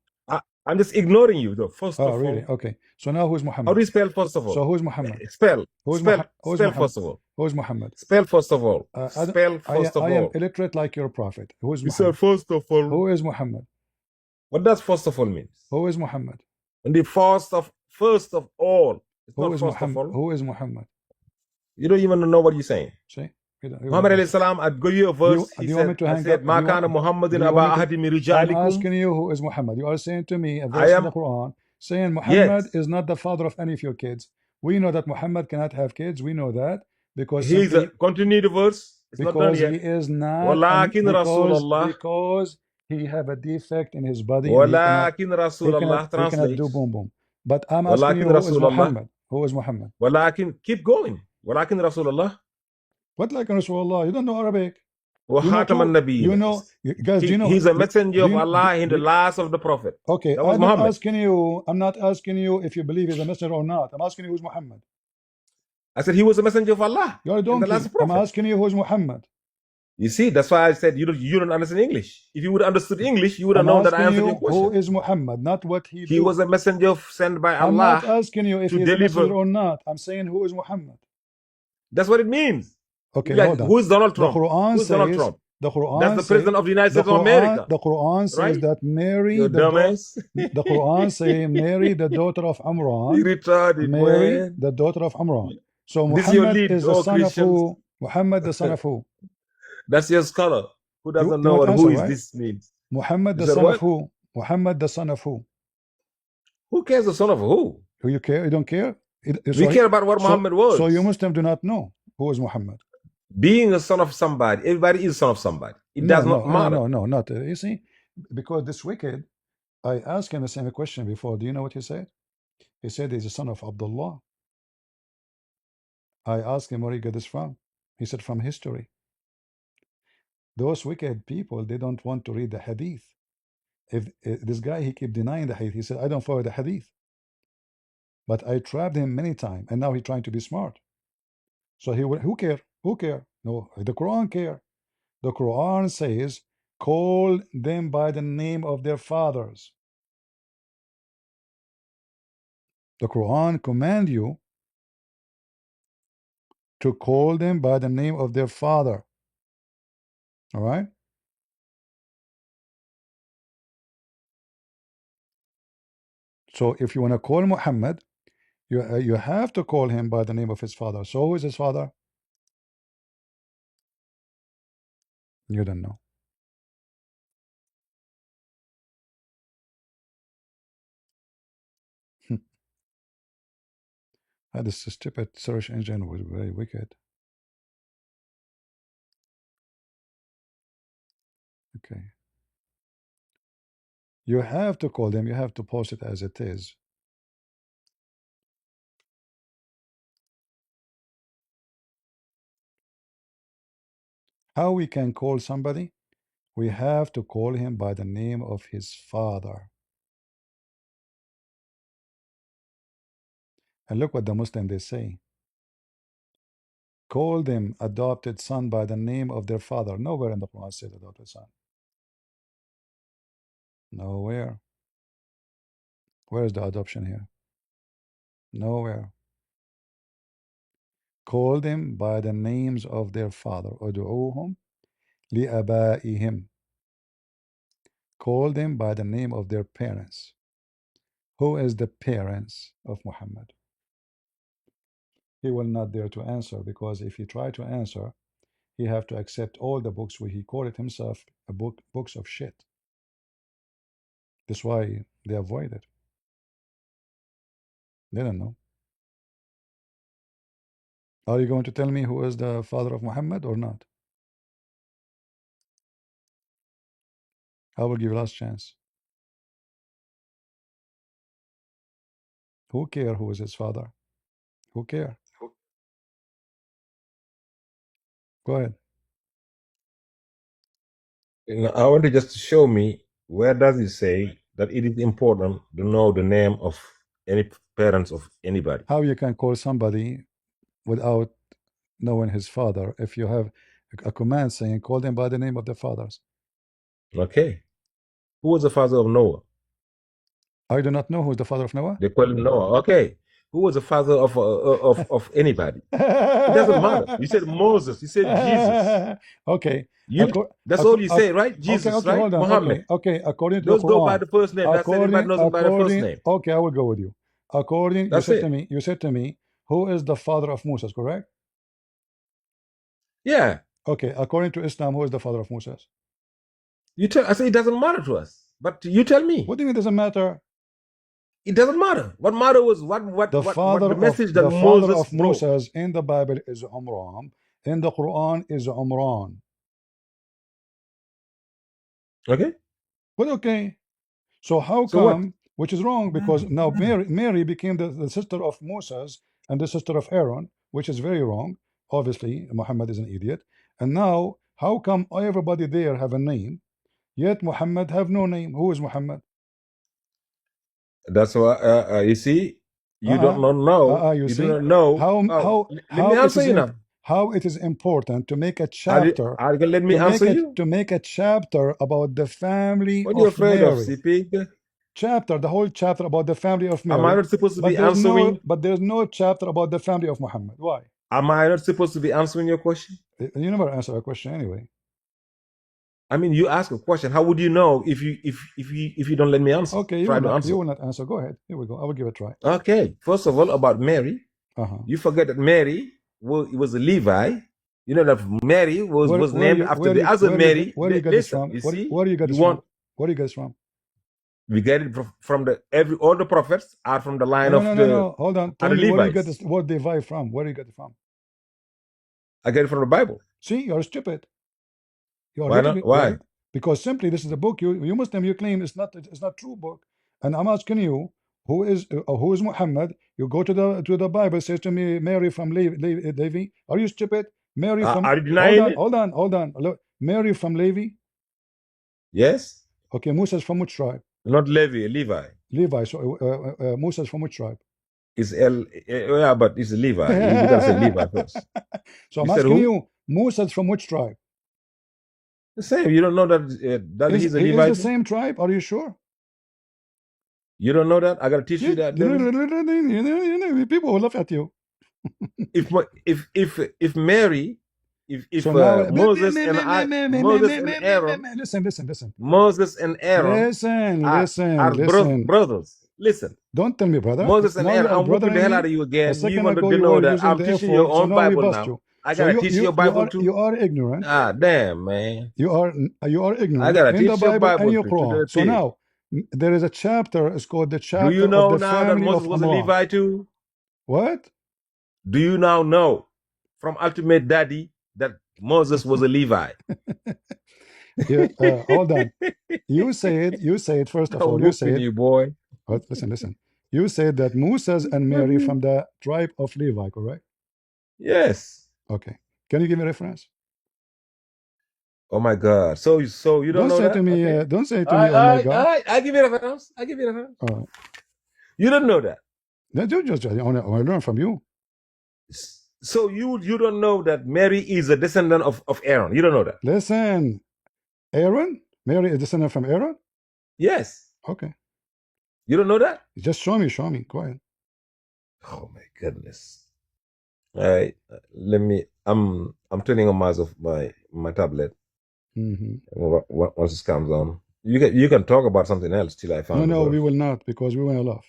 I'm just ignoring you though. First
Oh,
of
really?
all,
Okay. So now who's
how
Muhammad?
do you spell first of all?
So who's Muhammad?
Spell.
Who's
Spell.
Who's
Spell
Muhammad?
first of all.
Who's Muhammad?
Spell first of all.
I,
Spell first of
I am
all.
illiterate like your prophet. Who's
You said
Muhammad?
first of all.
Who is Muhammad?
What does first of all mean?
Who is Muhammad?
And the first of all. It's
Who
not
is
first of
Muhammad?
all.
Who is Muhammad?
You don't even know what you're saying.
See?
Muhammad alayhi salam, I'd give you a verse.
Do you want me to hang up?
Ma kana Muhammadin
do you
aba
want me to-
ahadin min
I'm
rijalikum.
asking you who is Muhammad. You are saying to me a verse in the Quran saying Muhammad
Yes.
is not the father of any of your kids. We know that Muhammad cannot have kids. We know that because
Continue the verse. It's not done
because
yet.
he is not
Walakin Rasulullah.
because he have a defect in his body
Walakin
and
Rasulullah
he cannot do
translates.
boom boom. But I'm asking you
Walakin
who is
Rasulullah.
Muhammad? Who is Muhammad?
Walakin, keep going. Walakin Rasulullah.
What like Rasulullah? You don't know Arabic.
Wa khatam
You know, guys. Do you know
he's a messenger of Allah in the last of the Prophet.
Okay,
That was
I'm not
Muhammad.
asking you. I'm not asking you if you believe he's a messenger or not. I'm asking you who's Muhammad.
I said he was a messenger of Allah.
You're a
in the last
donkey.
prophet.
I'm asking you who's Muhammad.
You see, that's why I said you don't understand English. If you would have understood English, you would have known that I answered your question.
Who is Muhammad, not what he
He was a messenger sent by Allah.
I'm not asking you if
to
he's a messenger
deliver.
or not. I'm saying who is Muhammad.
That's what it means.
Okay,
Like,
hold on.
who is Donald Trump?
The Quran
Who's Donald Trump?
The Quran
That's the president of the United States of America.
The Quran says
right?
that Mary,
You dumbass.
the Quran says Mary, the daughter of Amran,
retarded,
Mary,
man.
the daughter of Amran. So
This is your
Muhammad
lead,
is the son
Christians.
of who? Muhammad, the son of who?
That's your scholar who doesn't know what
answer,
who is
right?
this means.
Muhammad, the
said
son
what?
of who? Muhammad, the son of who?
Who cares the son of who?
Do you care? You don't care?
We care about what Muhammad was.
So you Muslim do not know who is Muhammad.
Being a son of somebody, everybody is son of somebody. It does not matter.
No, not. You see, because this wicked, I asked him the same question before. Do you know what he said? He said he's a son of Abdullah. I asked him where he got this from. He said from history. Those wicked people, they don't want to read the hadith. If this guy, he keep denying the hadith. He said, I don't follow the hadith. But I trapped him many times, and now he's trying to be smart. So who care? Who care? No, the Quran care. The Quran says, call them by the name of their fathers. The Quran command you to call them by the name of their father. All right? So if you want to call Muhammad, you have to call him by the name of his father. So who is his father? You don't know. This stupid search engine was very wicked. Okay. You have to call them. You have to post it as it is. How we can call somebody? We have to call him by the name of his father. And look what the Muslim they say. Call them adopted son by the name of their father. Nowhere in the Quran says adopted son. Nowhere. Where is the adoption here? Nowhere. Call them by the names of their father. Udu'uhum li'abaihim. Call them by the name of their parents. Who is the parents of Muhammad? He will not dare to answer, because if he try to answer, he have to accept all the books where he called it himself books of shit. That's why they avoid it. They don't know. Are you going to tell me who is the father of Muhammad or not? I will give you last chance. Who care who is his father? Who care? Go ahead.
I want to just show me where does it say that it is important to know the name of any parents of anybody.
How you can call somebody without knowing his father if you have a command saying call them by the name of their fathers?
Okay. Who was the father of Noah?
I do not know who is the father of Noah.
They call him Noah. Okay. Who was the father of anybody? It doesn't matter. You said Moses. You said Jesus.
Okay.
You. That's all you say, right?
Okay,
Jesus,
okay,
right?
hold on.
Muhammad.
Okay, according to the
Those go by
Quran.
the first name. That's everybody knows him by the first name.
Okay, I will go with you. According,
That's it.
you said to me, who is the father of Moses, correct?
Yeah.
Okay, according to Islam, who is the father of Moses?
You tell. I say it doesn't matter to us. But you tell me.
What do you mean it doesn't matter?
It doesn't matter. What matter was what the message that
the father
Moses
of
brought.
Moses in the Bible is Umran. In the Quran is Umran.
Okay.
But okay. So how
So what?
come, which is wrong, because now Mary became the sister of Moses and the sister of Aaron, which is very wrong. Obviously, Muhammad is an idiot. And now, how come everybody there have a name, yet Muhammad have no name? Who is Muhammad?
That's why you see, you don't know.
You
You do
see
not know. Let me
how it
answer
is
you now.
how it is important to make a
Are you,
chapter
are you gonna let me answer you?
to make a chapter about the family
What are you
of
afraid of,
Mary.
CP?
Chapter, the whole chapter about the family of
Am I
Mary,
not supposed to be
but
answering?
there's no chapter about the family of Muhammad. Why?
Am I not supposed to be answering your question?
You never answer a question anyway.
I mean, you ask a question. How would you know if you don't let me answer?
Okay,
Try to answer.
you will not answer. Go ahead. Here we go. I will give it a try.
Okay. First of all, about Mary,
Uh-huh.
you forget that Mary was a Levi. You know that Mary was named after the other Mary.
Where do you get this
Listen,
from?
you see,
Where do you get this
want
from? Where do you get this from?
we get it from all the prophets are from the line of the
Hold on. Tell
are the
me where you get
Levites.
this word Levi from. Where do you get it from?
I get it from the Bible.
See, you're stupid. You're
Why not?
literally
Why?
right. Because simply this is a book you Muslim you claim it's not true book. And I'm asking you, who is Muhammad? You go to the Bible, says to me, Mary from Levi. Are you stupid? Mary from
Are you denying it?
hold on. Look, Mary from Levi.
Yes.
Okay, Moses from which tribe?
Not Levi, Levi.
Levi. So Moses from which tribe?
It's yeah, but it's Levi. We gotta say Levi first.
So
You
I'm
said
asking
who?
you, Moses from which tribe?
The same. You don't know that he's a
He is
Levite.
the same tribe? Are you sure?
You don't know that? I gotta teach you that.
People will laugh at you.
If Mary, if
So now,
Moses and Aaron,
listen.
Moses and Aaron
Listen.
brothers. Listen,
Don't tell me, brother.
Moses and
Now you
Aaron.
are
I'm whooping the hell out
brothering
of you
me. A
again. You
second
want
ago
to
you
know
were
that
using
I'm
the F
teaching your
word, so
own
now we
Bible
bust
now.
you.
I
So
gotta teach your Bible too.
you are ignorant.
Ah, damn, man.
You are
I
ignorant
gotta
in the
teach your
Bible and
Bible
your
to
Quran.
the
So
pig.
now there is a chapter. It's called the
Do you
chapter of
know
the
now that
family
Moses
of
was a
Amram.
Levi too?
What?
Do you now know from Ultimate Daddy that Moses was a Levi?
Yeah, hold on. You said first of
I'm
all. You
whooping
said,
you, boy.
listen. You said that Moses and Mary from the tribe of Levi, correct?
Yes.
Okay. Can you give me a reference?
Oh my God. So you don't know that? Okay.
Don't say to me, oh my God.
I give you a reference. I give you a reference.
All right.
You don't know that.
I want to learn from you.
So you don't know that Mary is a descendant of Aaron. You don't know that.
Listen, Aaron, Mary is descendant from Aaron?
Yes.
Okay.
You don't know that?
Just show me. Go ahead.
Oh my goodness. All right. Let me I'm turning on my tablet. Once it comes on. You can talk about something else till I find
No,
the verse.
we will not, because we want to laugh.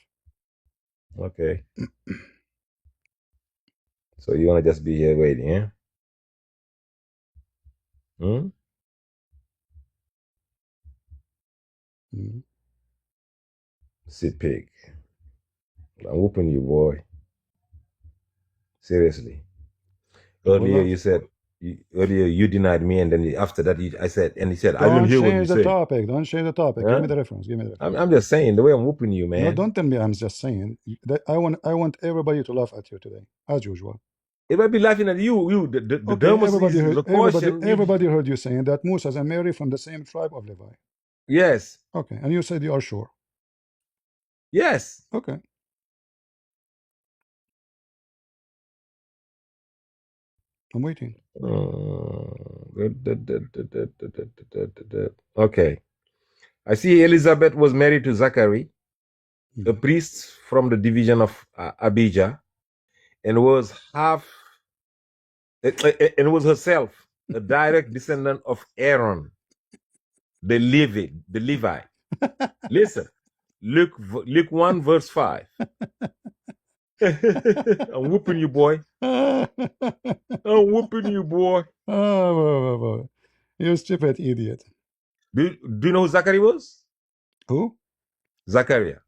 Okay. So you want to just be here waiting, yeah? Sit pig. I'm whooping you, boy. Seriously. Earlier you said Earlier you denied me, and then after that I said, and he said, I didn't
Don't
hear what you
change the
said.
topic. Don't change the topic. Give me the reference. Give me the reference.
I'm just saying the way I'm whooping you, man.
No, don't tell me. I'm just saying that I want everybody to laugh at you today, as usual.
It might be laughing at you. The
Okay,
dumbest
everybody
is
heard,
the question.
everybody heard you saying that Musa and Mary from the same tribe of Levi.
Yes.
Okay, and you said you are sure.
Yes.
Okay. I'm waiting.
Okay. I see Elizabeth was married to Zachary, a priest from the division of Abijah, and was herself a direct descendant of Aaron, the Levi. Listen, Luke 1 verse 5. I'm whooping you, boy. I'm whooping you, boy.
Oh, you stupid idiot.
Do you know who Zachary was?
Who?
Zachariah.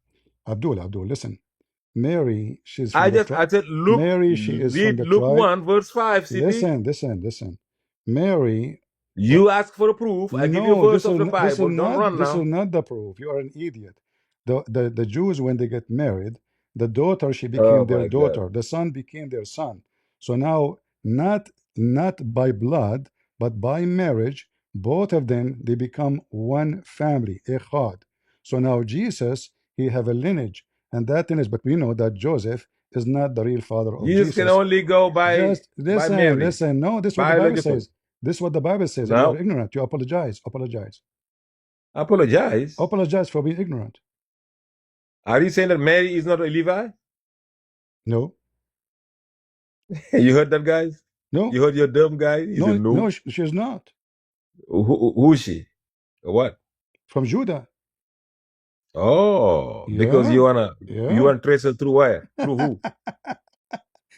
Abdul, listen. Mary, she's from
I said Luke.
Mary, she is from
Read
the
Luke
tribe.
1 verse 5. CD.
Listen. Mary.
You ask for a proof. I give you a verse of the Bible. Don't run now.
This is not the proof. You are an idiot. The Jews, when they get married, the daughter, she became their daughter. God. The son became their son. So now, not by blood, but by marriage, both of them, they become one family, echad. So now Jesus, he have a lineage, and that lineage, but we know that Joseph is not the real father of Jesus.
Jesus can only go by
Just listen,
by Mary.
listen. No, this is what the Bible says. This is what the Bible says.
No.
And you are ignorant. You apologize. Apologize. Apologize for being ignorant.
Are you saying that Mary is not a Levi?
No.
You heard that, guys?
No.
You heard your dumb guy? He said, no.
No, she's not.
Who is she? What?
From Judah.
Oh, yeah. Because you want to trace her through where? Through who?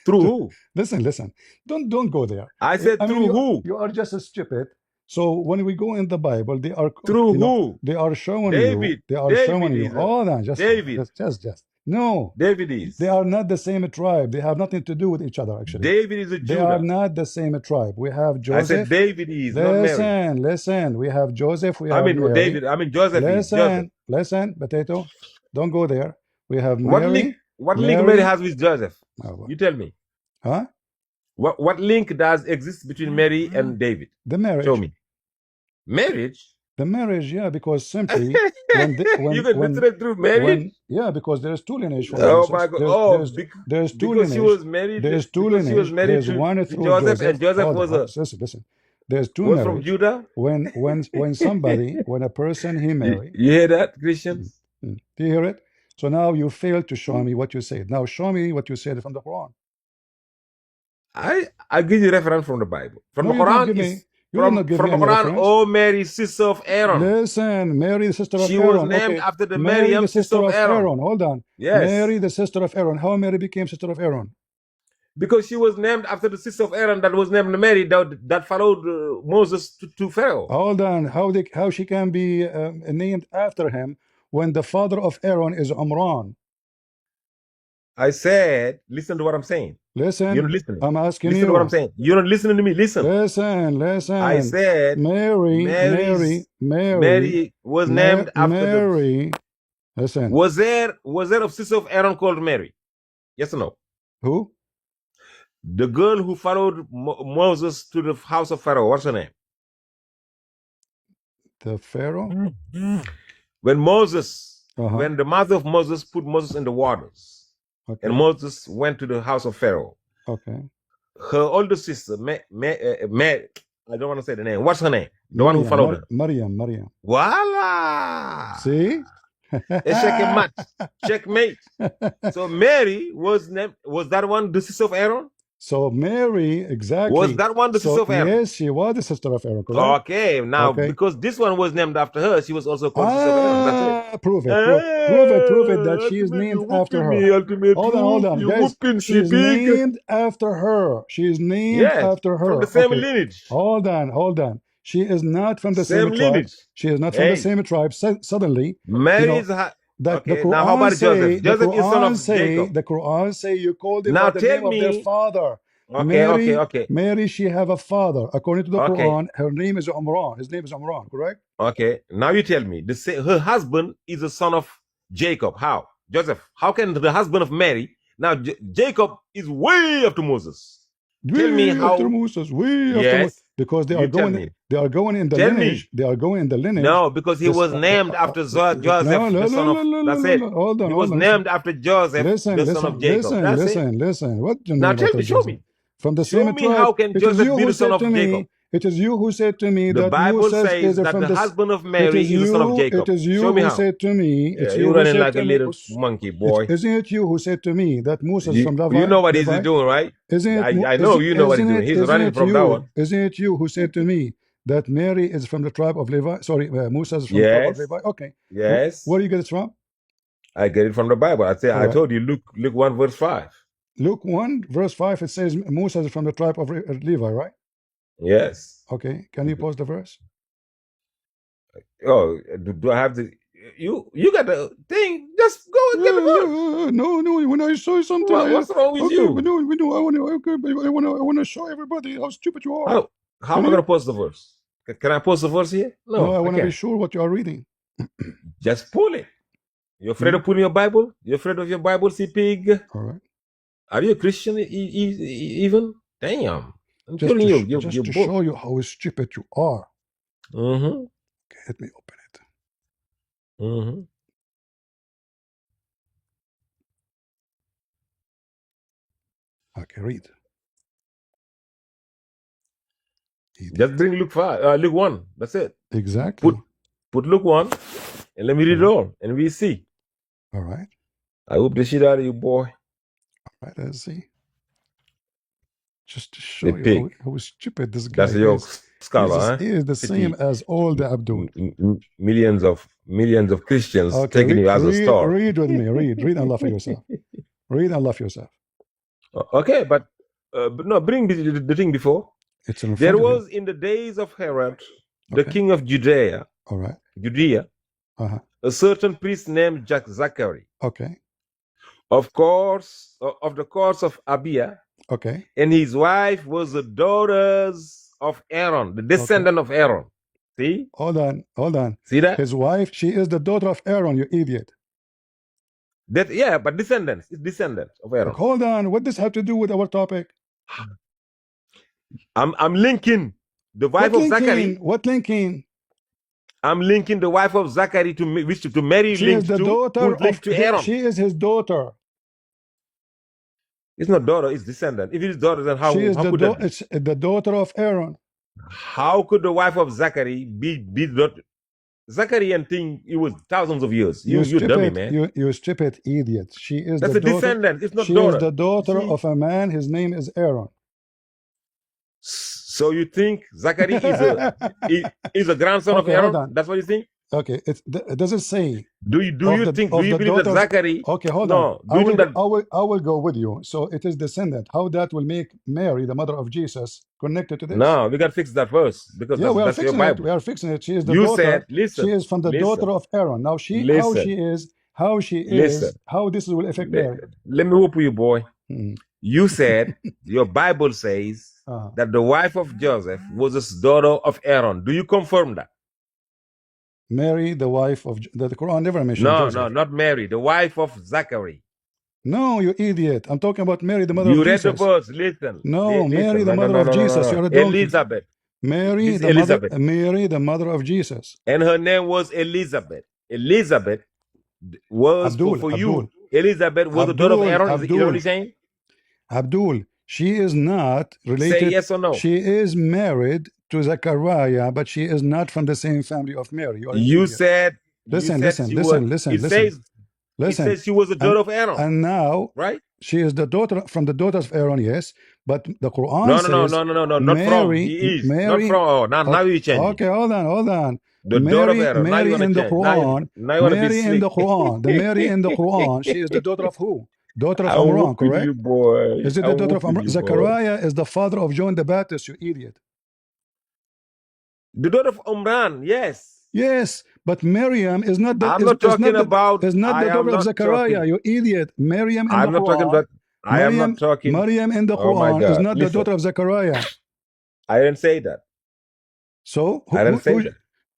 Through who?
Listen. Don't go there.
I said through who?
You are just as stupid. So when we go in the Bible, they are
through who?
They are showing
David.
you. They are showing you. Hold on,
David.
Just. No.
David is.
They are not the same tribe. They have nothing to do with each other, actually.
David is a Judah.
They are not the same tribe. We have Joseph.
I said David is, not Mary.
Listen. We have Joseph. We have Mary.
David. Joseph.
Listen, potato. Don't go there. We have Mary.
What link Mary has with Joseph? You tell me.
Huh?
What link does exist between Mary and David?
The marriage.
Show me. Marriage?
The marriage, yeah, because simply
you can literally through marriage.
Because there's two lineage for
Jesus. My God!
There's two
lineage.
She
was married.
There's two lineage.
She was married to
one through
Joseph, and Joseph was a.
Listen. There's two marriage.
From Judah.
When somebody, when a person he married.
You hear that, Christians?
Do you hear it? So now you failed to show me what you said. Now show me what you said from the Quran.
I give you reference from the Bible. From the Quran is. From the Quran, oh Mary, sister of Aaron.
Listen, Mary, the sister of Aaron.
She was named after the Miriam, sister of Aaron.
Hold on.
Yes.
Mary, the sister of Aaron. How Mary became sister of Aaron?
Because she was named after the sister of Aaron that was named Mary that followed Moses to Pharaoh.
Hold on. How she can be named after him when the father of Aaron is Umran?
I said, listen to what I'm saying.
Listen.
You're not listening.
I'm asking
listen
you.
To what I'm saying. You're not listening to me. Listen.
Listen.
I said
Mary
was named after
Mary. Listen.
Was there a sister of Aaron called Mary? Yes or no?
Who?
The girl who followed Moses to the house of Pharaoh. What's her name?
The Pharaoh?
When Moses, when the mother of Moses put Moses in the waters. Okay. And Moses went to the house of Pharaoh.
Okay.
Her older sister, I don't want to say the name. What's her name? The one who followed her.
Maryam.
Voila!
See?
Checkmate. So Mary was that one the sister of Aaron?
So Mary, exactly.
Was that one the sister of Aaron?
Yes, she was the sister of Aaron.
Correct? Okay, now because this one was named after her, she was also called sister of Aaron. That's it.
Prove it that she is named after her. Hold on, guys. She's named after her. She is named after her.
From the same lineage.
Hold on. She is not from the same tribe. She is not from the same tribe. Suddenly,
Mary is now how about Joseph? Joseph is son of Jacob.
The Quran say you called them by the name of their father.
Okay.
Mary, she have a father. According to the
Okay.
Quran, her name is Umran. His name is Umran, correct?
Okay. Now you tell me. Her husband is the son of Jacob. How? Joseph. How can the husband of Mary? Now Jacob is way after Moses. Tell me
Way
how.
after Moses, way after Moses,
Yes.
because they
You
are
tell
going.
me.
They are going in the
Tell me.
lineage. They are going in the lineage.
No, because he
This-
was named after Joseph, the son of. That's it.
Hold on,
He
hold
was
on.
named after Joseph, the son of Jacob. That's it.
Listen. What do you
Now
mean
tell
after
me, show
Joseph?
me.
From the
Show
same
me
tribe.
how can
It is
Joseph
you
be
who
the son
said
of
to me.
Jacob?
It is you who said to me
The
that
Bible
Moses
says
is
that
from
the husband of Mary is the son of Jacob.
It is you
Show me
who
how.
said to me.
Yeah,
It's
you
you who
running
said
like
to
a
me.
little monkey, boy.
Isn't it you who said to me that Moses is from Levi?
You know what
Levi?
he's doing, right?
Isn't it?
I know you know what he's doing. He's running from that one.
Isn't it you who said to me that Mary is from the tribe of Levi? Sorry, Moses is from the tribe of
Yes.
Levi. Okay.
Yes.
Where do you get it from?
I get it from the Bible. I
All right.
told you Luke 1 verse 5.
Luke 1 verse 5, it says Moses is from the tribe of Levi, right?
Yes.
Okay. Can you post the verse?
Oh, do I have to? You got the thing. Just go and get the verse.
No. When I show something,
What's wrong with
okay,
you?
but no, I want to show everybody how stupid you are.
How am I going to post the verse? Can I post the verse here? No,
I want to be
can't.
sure what you are reading.
Just pull it. You afraid of pulling your Bible? You afraid of your Bible, see pig?
All right.
Are you a Christian even? Damn. I'm
Just
telling
to,
you.
just to show you how stupid you are.
Mm-hmm.
Okay, let me open it.
Mm-hmm.
Okay, read.
Just bring Luke 1. That's it.
Exactly.
Put Luke 1 and let me read it all and we see.
All right.
I hope the shit out of you, boy.
All right, let's see. Just to show
The
you
pig.
how stupid this guy
That's your
is.
scholar,
He is the same as all the Abdul.
Millions of Christians
Okay,
taking you as a star.
Read with me. Read and laugh at yourself. Read and laugh yourself.
Okay, but no, bring the thing before.
It's in
There
front of
was
you.
in the days of Herod, the king of Judea.
All right.
Judea, a certain priest named Zachary.
Okay.
Of the course of Abia.
Okay.
And his wife was the daughters of Aaron, the descendant of Aaron. See?
Hold on.
See that?
His wife, she is the daughter of Aaron, you idiot.
But descendants. It's descendants of Aaron.
Like, hold on. What does have to do with our topic?
I'm linking the wife of Zachary.
What linking?
I'm linking the wife of Zachary to Mary.
She is the daughter of
Aaron.
She is his daughter.
It's not daughter, it's descendant. If it is daughter, then how?
She is
it's
the daughter of Aaron.
How could the wife of Zachary be daughter? Zachary and thing, it was thousands of years. You dummy, man.
You stupid idiot. She is
That's
the
a descendant. It's not
she
daughter.
She is the daughter of a man. His name is Aaron.
So you think Zachary is a grandson of Aaron? That's what you think?
Okay, it doesn't say.
Do you believe that Zachary?
Okay, hold on. I will go with you. So it is descendant. How that will make Mary, the mother of Jesus, connected to this?
No, we got to fix that first because that's your Bible.
We are fixing it. She is the daughter.
Listen.
She is from the daughter of Aaron. Now how this will affect Mary?
Let me whoop you, boy. You said your Bible says that the wife of Joseph was the daughter of Aaron. Do you confirm that?
Mary, the wife of the Quran never mentioned Joseph.
No, not Mary, the wife of Zachary.
No, you idiot. I'm talking about Mary, the mother of Jesus.
You read the verse, listen.
No, Mary, the mother of Jesus. You're a donkey.
Elizabeth.
Mary, the mother of Jesus.
And her name was Elizabeth. Elizabeth was for you. Elizabeth was the daughter of Aaron. Is that what you're saying?
Abdul, she is not related.
Say yes or no.
She is married to Zechariah, but she is not from the same family of Mary.
You said.
Listen.
It says she was the daughter of Aaron.
And now,
right?
She is the daughter from the daughters of Aaron, yes. But the Quran says
no, not
Mary,
from. He is
Mary,
not from. Oh, now you change.
Okay, hold on.
The daughter of Aaron.
Mary in the Quran. Mary in the Quran. The Mary in the Quran. She is the daughter of who? Daughter of Amram, correct?
You, boy.
Is it the daughter of Amram? Zechariah is the father of John the Baptist, you idiot.
The daughter of Omran, yes.
Yes, but Miriam is not the.
I'm not talking about.
Is not the daughter of Zechariah, you idiot. Miriam in the Quran.
I am not talking.
Maryam in the
Oh my
Quran is
God!
not the daughter of Zechariah.
I didn't say that.
So
I didn't say that.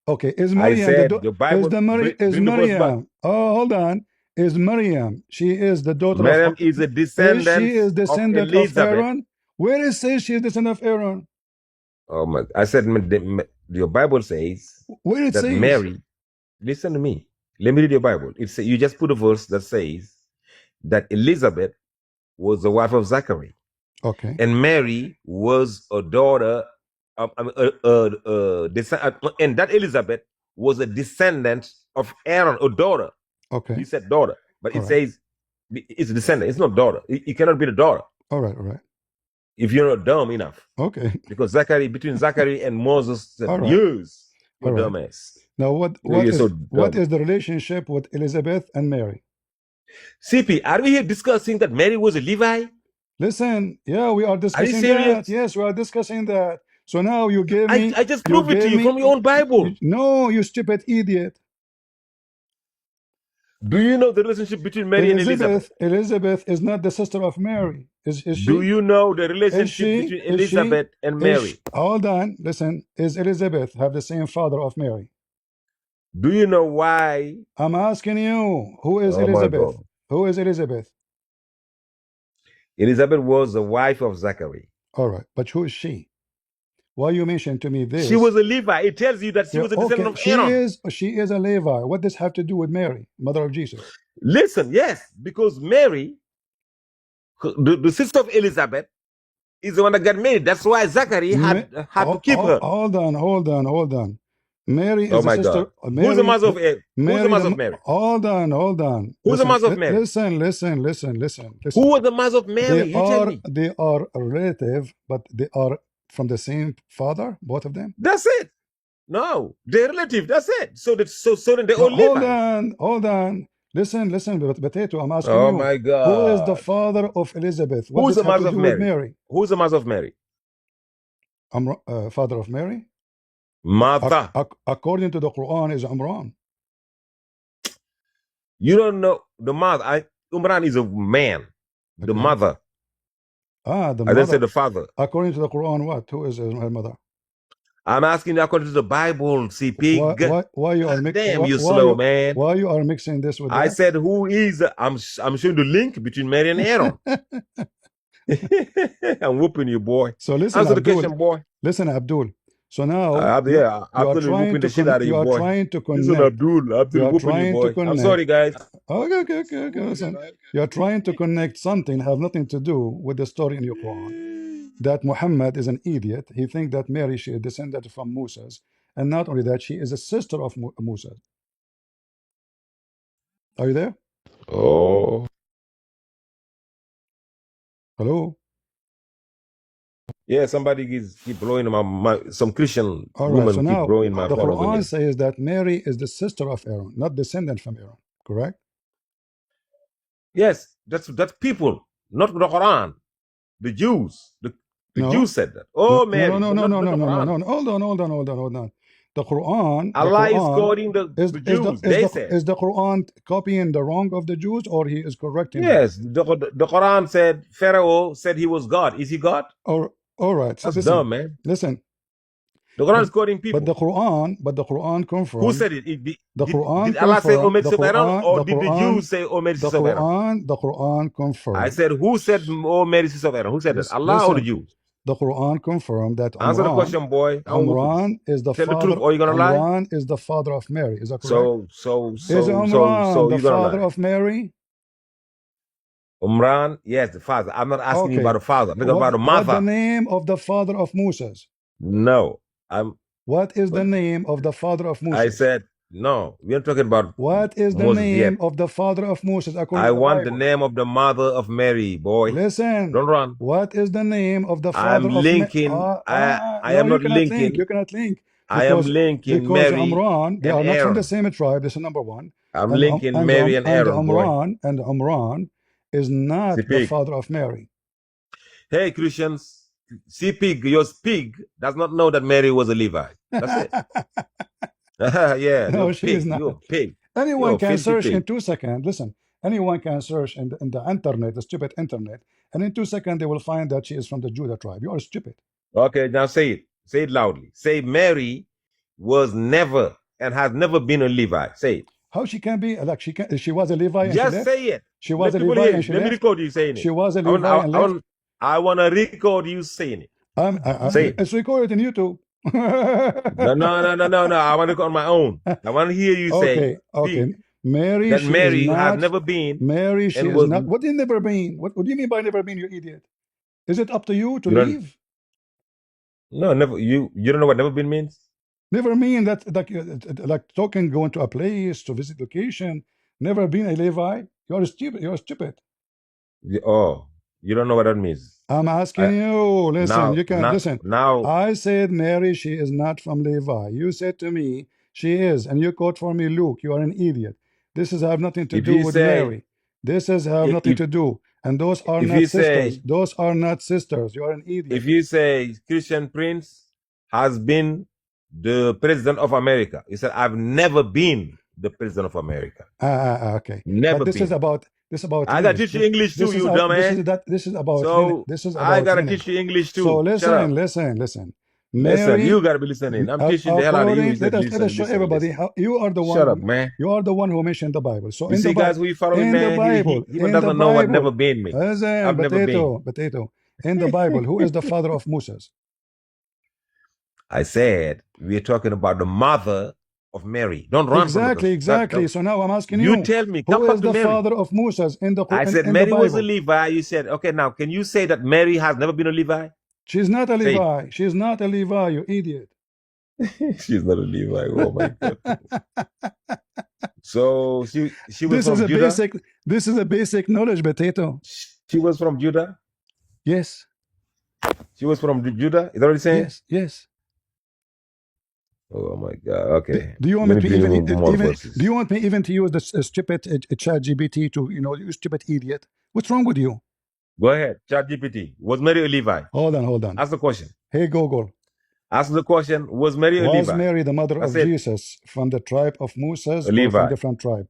okay, is
I
Maryam
said the
is
Bible. Bring the verse back.
Maryam? Oh, hold on. Is Maryam? She is the daughter of.
Maryam is a
Is
descendant
she is
of
descendant of
Elizabeth.
Aaron? Where it says she is descendant of Aaron?
Oh my! I said your Bible says
Where it
that
says?
Mary. Listen to me. Let me read your Bible. It say you just put a verse that says that Elizabeth was the wife of Zachary.
Okay.
And Mary was a daughter of, and that Elizabeth was a descendant of Aaron, a daughter.
Okay.
He said daughter, but it says it's a descendant. It's not daughter. It cannot be the daughter.
All right.
If you're not dumb enough.
Okay.
Because between Zachary and Moses, said,
All right.
years,
you're
All right. Dumbass.
Now, what is the relationship with Elizabeth and Mary?
CP, are we here discussing that Mary was a Levi?
Listen, yeah, we are discussing that. Yes, we are discussing that. So now you gave me.
I just proved it to you from your own Bible.
No, you stupid idiot.
Do you know the relationship between Mary and Elizabeth?
Elizabeth is not the sister of Mary. Is she?
Do you know the relationship between Elizabeth and Mary?
Hold on, listen. Is Elizabeth have the same father of Mary?
Do you know why?
I'm asking you, who is Elizabeth? Who is Elizabeth?
Elizabeth was the wife of Zachary.
All right, but who is she? Why you mentioned to me this?
She was a Levi. It tells you that she was a descendant of Aaron.
She is a Levi. What does have to do with Mary, mother of Jesus?
Listen, yes, because Mary, the sister of Elizabeth, is the one that got married. That's why Zachary had to keep her.
Hold on. Mary is
oh my
the sister.
God. Who's the mother of Mary? Who's the mother of Mary?
Hold on.
Who's the mother of Mary?
Listen.
Who was the mother of Mary?
They are relative, but they are from the same father, both of them.
That's it. No, they're relative. That's it. So then they all live.
Hold on. Listen, Potato, I'm asking you.
Oh my God.
Who is the father of Elizabeth? What
Who's the mother of
Mary?
Who's the mother of Mary?
Father of Mary?
Mother.
According to the Quran, is Umran.
You don't know the mother. Umran is a man. Okay. The mother.
The mother.
I didn't say the father.
According to the Quran, what? Who is her mother?
I'm asking you according to the Bible, CP.
Why you are mixing?
Damn, you slow, man.
Why you are mixing this with
I
that?
said, who is? I'm showing the link between Mary and Aaron. I'm whooping you, boy.
So listen,
answer
Abdul,
the question, boy.
Listen, Abdul. So now,
Abdul whooping the shit out of you, boy.
You are trying to connect.
Listen, Abdul whooping you, boy. I'm sorry, guys.
Okay. Listen, you are trying to connect something have nothing to do with the story in your Quran. That Muhammad is an idiot. He thinks that Mary, she is descended from Moses. And not only that, she is a sister of Musa. Are you there?
Oh.
Hello?
Yeah, somebody keep blowing some Christian
woman
keep blowing my
phone. The Quran says that Mary is the sister of Aaron, not descendant from Aaron. Correct?
Yes, that's people, not the Quran. The Jews. The Jews said that. Oh, Mary.
No. Hold on. The Quran.
Allah is quoting the Jews.
Is the Quran copying the wrong of the Jews, or he is correcting?
Yes, the Quran said Pharaoh said he was God. Is he God?
All right.
So that's dumb, man.
Listen.
The Quran is quoting people.
But the Quran confirmed.
Who said it?
Did
Allah say Omer Aaron, or did the Jews say Omer Aaron?
The Quran confirmed.
I said, who said Omer Aaron? Who said that? Allah or the Jews?
The Quran confirmed that
answer the question, boy.
Umran is the
father. Tell the truth, or you gonna
lie?
Umran
is the father of Mary. Is that correct?
Is
Umran the father of Mary?
Umran, yes, the father. I'm not asking you about the father. I'm talking about the mother.
What's the name of the father of Moses?
No,
What is the name of the father of Moses?
I said no. We are talking about
what is the name of the father of Moses?
I want the name of the mother of Mary, boy.
Listen,
don't run.
What is the name of the father
of Mary? I am not linking.
You cannot link.
I am linking Mary
Umran, they
and
are not
Aaron.
from the same tribe. This is number one.
I'm linking Mary and Aaron, boy.
And Umran is not the father of Mary.
Hey, Christians. Pig, your pig does not know that Mary was a Levite. That's it. Yeah.
No, she is not.
You're a pig.
Anyone can search in 2 seconds. Listen, Anyone can search in the internet, the stupid internet, and in 2 seconds they will find that she is from the Judah tribe. You are stupid.
Okay, now say it. Say it loudly. Say Mary was never and has never been a Levi. Say it.
How she can be like she was a Levi and she
Just
left?
say it.
She was
Let
a
people
Levi
hear
and
you.
she
Let me
left?
record you saying it.
She was a Levi and left?
I want to record you saying it. Say it.
It's recorded in YouTube.
No. I want to go on my own. I want to hear you say,
Okay. Mary,
that
she
Mary
is
has
not.
never been.
Mary, she
and
is
was.
not. What do you never been? What do you mean by never been, you idiot? Is it up to you to
You don't.
leave?
No, never. You don't know what never been means?
Never mean that like talking, going to a place to visit location. Never been a Levi. You're stupid. You're stupid.
Oh, you don't know what that means.
I'm asking you. Listen, you can listen.
Now,
I said Mary, she is not from Levi. You said to me she is, and you quote for me Luke. You are an idiot. This is have nothing to
if
do
you
with
say,
Mary. This is have nothing to do. And those are
if
not
you
sisters.
say,
Those are not sisters. You are an idiot.
if you say Christian Prince has been the president of America, he said, I've never been the president of America.
Okay.
Never
But this
been.
is about
I gotta teach you English too, you dumbass.
This is about
So
this is
I
about
gotta
lineage.
teach you English
So
too. Shut up.
listen.
Listen,
Mary,
you gotta be listening. I'm teaching the hell out of you.
according,
He said,
let us show everybody how you are the
Shut
one
up,
who
man.
you are the one who mentioned the Bible. So
You
in the
see, guys,
Bible,
who you following,
in the
man,
Bible,
he even
in the
doesn't know what never
Bible,
been means.
listen,
I've never been.
potato. In the Bible, who is the father of Moses?
I said we're talking about the mother of Mary. Don't run from the
Exactly. So now I'm asking
You
you,
tell me,
who
come back
is
to
the
Mary.
father of Moses in the
I said
in the
Mary was a
Bible?
Levi. You said, okay, now can you say that Mary has never been a Levi?
She's not a
Say it.
Levi. She's not a Levi, you idiot.
She's not a Levi. Oh my God. So she was
This is
from
a
Judah.
basic knowledge, potato.
She was from Judah.
Yes.
She was from Judah. Is that what you're saying?
Yes.
Oh my God. Okay.
Do you want
Let
me
me
to
bring you
even
more verses.
do you want me even to use the stupid chat GPT to you stupid idiot? What's wrong with you?
Go ahead. ChatGPT. Was Mary a Levi?
Hold on.
Ask the question.
Hey Google.
Ask the question. Was Mary a Levi?
Was Mary the mother of Jesus from the tribe of Moses or from different tribe?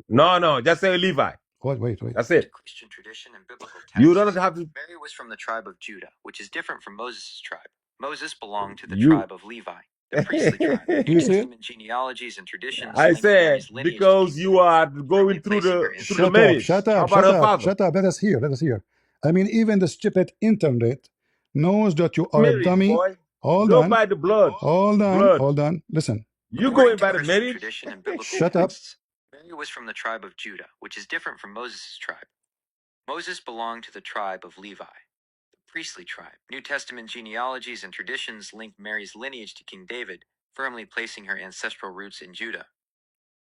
No. Just say a Levi.
Wait.
That's it.
Christian tradition and biblical texts.
You don't have to.
Mary was from the tribe of Judah, which is different from Moses' tribe. Moses belonged to the
You-
tribe of Levi, the priestly tribe. New
You see?
Testament genealogies and traditions
I
link
said
Mary's lineage to
because
King
you
David,
are
firmly
going through
placing her
the
in
through the
Shut up,
marriage.
shut
How
up,
about
shut
her
up,
father?
shut up. Let us hear. I mean, even the stupid internet knows that you are a
Marriage,
dummy.
boy.
Hold
Go
on.
by the blood.
Hold
Blood.
on. Listen.
You
According
going
to
by the
Christian
marriage?
tradition and biblical
Shut up.
texts, Mary was from the tribe of Judah, which is different from Moses' tribe. Moses belonged to the tribe of Levi, the priestly tribe. New Testament genealogies and traditions link Mary's lineage to King David, firmly placing her ancestral roots in Judah.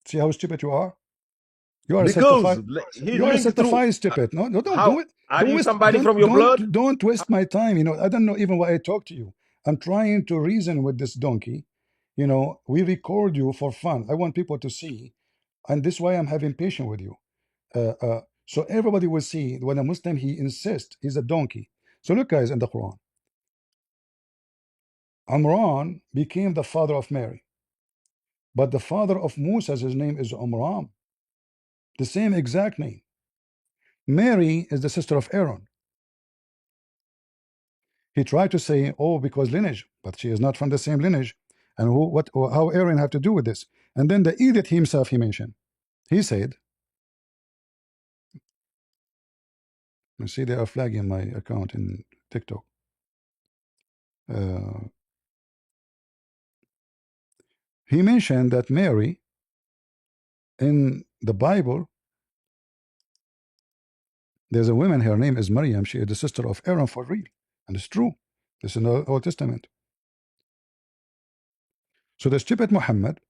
See how stupid you are? You are
Because
certified.
he
You are
linked through.
certified stupid. No,
How are you somebody from your blood?
don't waste my time. I don't know even why I talk to you. I'm trying to reason with this donkey. We record you for fun. I want people to see, and this is why I'm having patience with you. So everybody will see when a Muslim he insists he's a donkey. So look, guys, in the Quran, Amran became the father of Mary, but the father of Musa, his name is Amram, the same exact name. Mary is the sister of Aaron. He tried to say, oh, because lineage, but she is not from the same lineage. And how Aaron have to do with this? And then the idiot himself he mentioned. He said, you see, they are flagging my account in TikTok. He mentioned that Mary in the Bible, there's a woman, her name is Maryam. She is the sister of Aaron for real. And it's true. This is in the Old Testament. So the stupid Muhammad,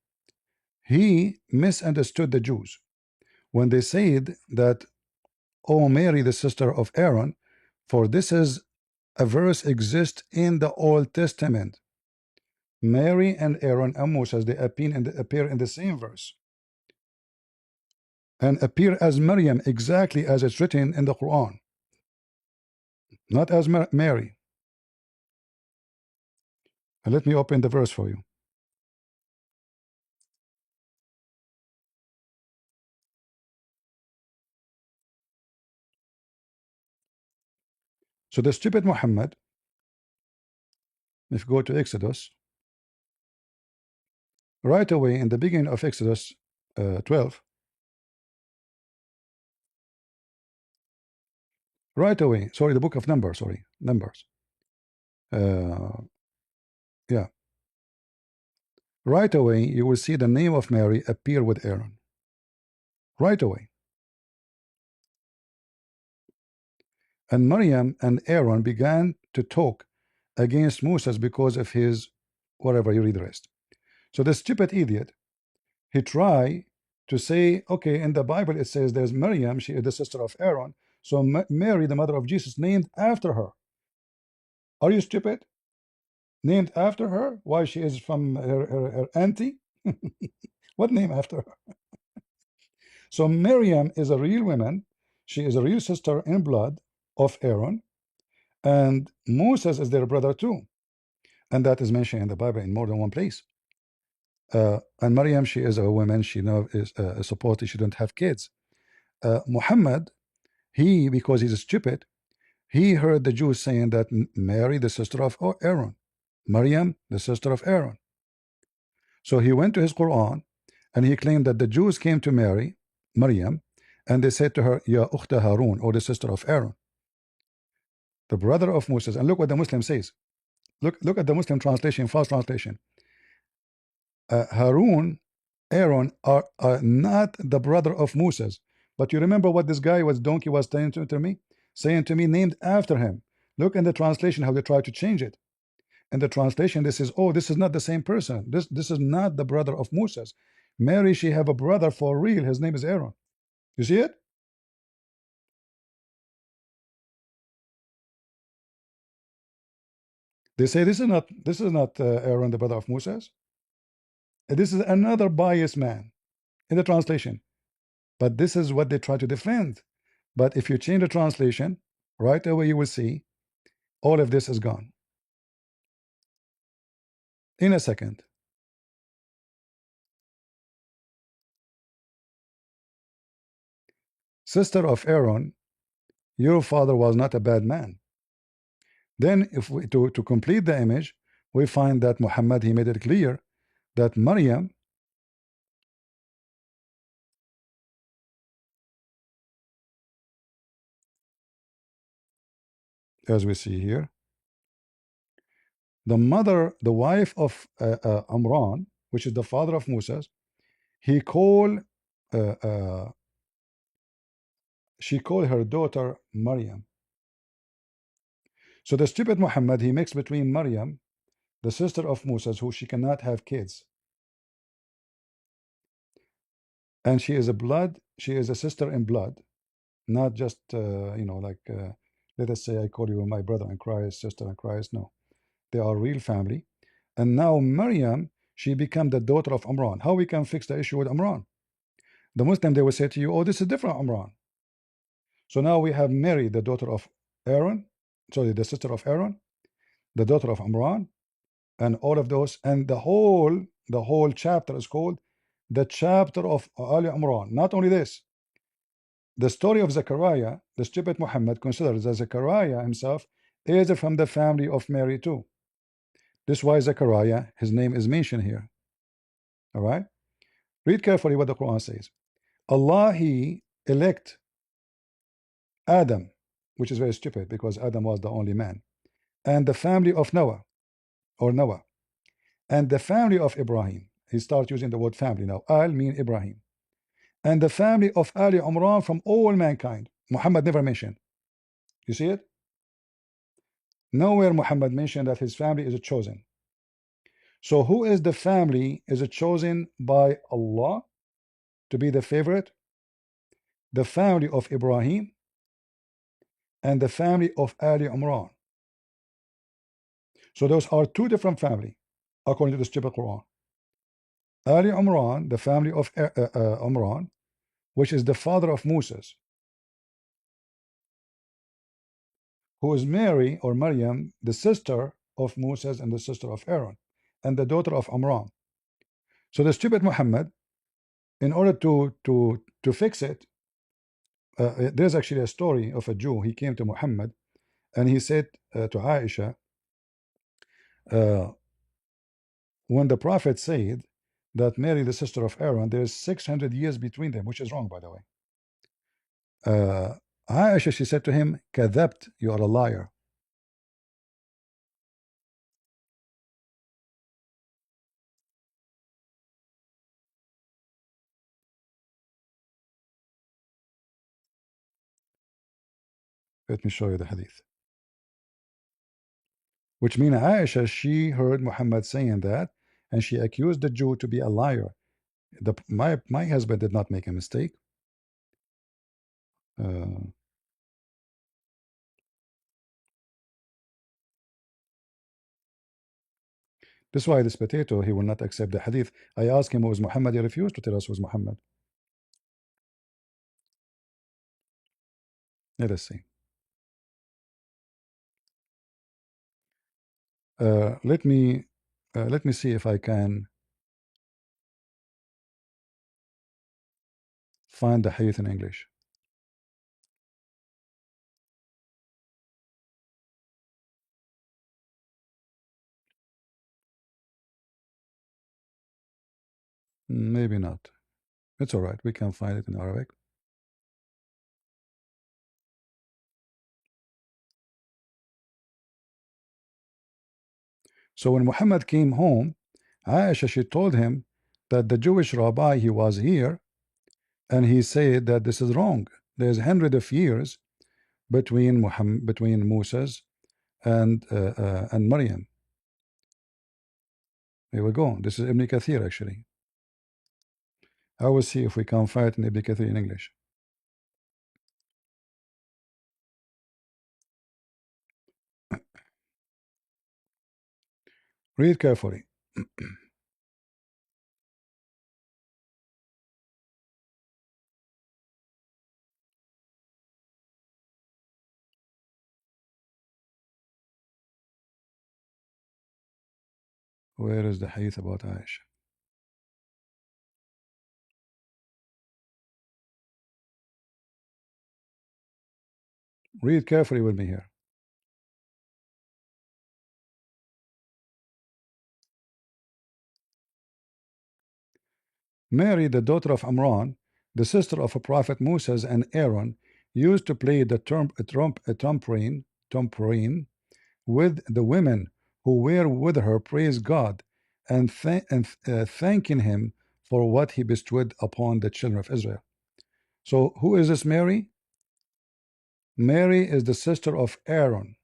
he misunderstood the Jews when they said that, oh, Mary, the sister of Aaron, for this is a verse exists in the Old Testament. Mary and Aaron and Moses, they appear in the same verse and appear as Maryam exactly as it's written in the Quran, not as Mary. And let me open the verse for you. So the stupid Muhammad, if you go to Exodus, right away in the beginning of Exodus 12, right away, sorry, the book of Numbers, sorry, Numbers. Yeah, right away, you will see the name of Mary appear with Aaron. Right away. And Maryam and Aaron began to talk against Moses because of his whatever, you read the rest. So the stupid idiot, he tried to say, okay, in the Bible it says there's Maryam, she is the sister of Aaron, so Mary, the mother of Jesus, named after her. Are you stupid? Named after her? Why, she is from her auntie? What name after her? So Miriam is a real woman. She is a real sister in blood of Aaron, and Moses is their brother too. And that is mentioned in the Bible in more than one place. And Maryam, she is a woman. She now is supposedly she don't have kids. Muhammad, he, because he's stupid, he heard the Jews saying that Mary, the sister of Aaron, Maryam, the sister of Aaron. So he went to his Quran and he claimed that the Jews came to Mary, Maryam, and they said to her, Ya Ukhta Harun, or the sister of Aaron, the brother of Moses. And look what the Muslim says. Look at the Muslim translation, false translation. Harun, Aaron are not the brother of Moses. But you remember what this guy was donkey was saying to me? Saying to me, named after him. Look in the translation how they try to change it. In the translation, this is, oh, this is not the same person. This is not the brother of Moses. Mary, she have a brother for real. His name is Aaron. You see it? They say this is not Aaron, the brother of Moses. This is another biased man in the translation. But this is what they try to defend. But if you change the translation, right away you will see all of this is gone in a second. Sister of Aaron, your father was not a bad man. Then if we to complete the image, we find that Muhammad, he made it clear that Maryam, as we see here, the mother, the wife of Amran, which is the father of Moses, he called she called her daughter Maryam. So the stupid Muhammad, he mixed between Maryam, the sister of Moses, who she cannot have kids, and she is a sister in blood, not just let us say I call you my brother in Christ, sister in Christ. No, they are real family. And now Maryam, she became the daughter of Amran. How we can fix the issue with Amran? The Muslim, they will say to you, oh, this is different Amran. So now we have Mary, the daughter of Aaron, sorry, the sister of Aaron, the daughter of Amran, and all of those, and the whole chapter is called the chapter of Ali Imran. Not only this, the story of Zechariah, the stupid Muhammad considers that Zechariah himself is from the family of Mary too. This is why Zechariah, his name is mentioned here. All right, read carefully what the Quran says. Allah, he elect Adam, which is very stupid because Adam was the only man, and the family of Noah, and the family of Ibrahim. He starts using the word family now. Al mean Ibrahim. And the family of Ali Imran from all mankind. Muhammad never mentioned. You see it? Nowhere Muhammad mentioned that his family is chosen. So who is the family is chosen by Allah to be the favorite? The family of Ibrahim and the family of Ali Imran. So those are two different families according to the stupid Quran. Ali Imran, the family of Imran, which is the father of Moses, who is Mary or Maryam, the sister of Moses and the sister of Aaron, and the daughter of Amram. So the stupid Muhammad, in order to fix it, there's actually a story of a Jew. He came to Muhammad And he said to Aisha, when the Prophet said that Mary, the sister of Aaron, there is 600 years between them, which is wrong, by the way. Aisha, she said to him, "Kadhabt, you are a liar." Let me show you the hadith. Which means Aisha, she heard Muhammad saying that, and she accused the Jew to be a liar. My husband did not make a mistake. This is why this potato, he will not accept the hadith. I asked him who was Muhammad, he refused to tell us who was Muhammad. Let us see. Let me see if I can find the hadith in English. Maybe not. It's all right. We can find it in Arabic. So when Muhammad came home, Aisha, she told him that the Jewish rabbi, he was here, and he said that this is wrong. There's hundreds of years between Moses and Maryam. Here we go. This is Ibn Kathir actually. I will see if we can find it in Ibn Kathir in English. Read carefully. Where is the hadith about Aisha? Read carefully with me here. Mary, the daughter of Amran, the sister of a prophet Moses and Aaron, used to play the tambourine with the women who were with her, praise God, and thanking him for what he bestowed upon the children of Israel. So who is this Mary? Mary is the sister of Aaron.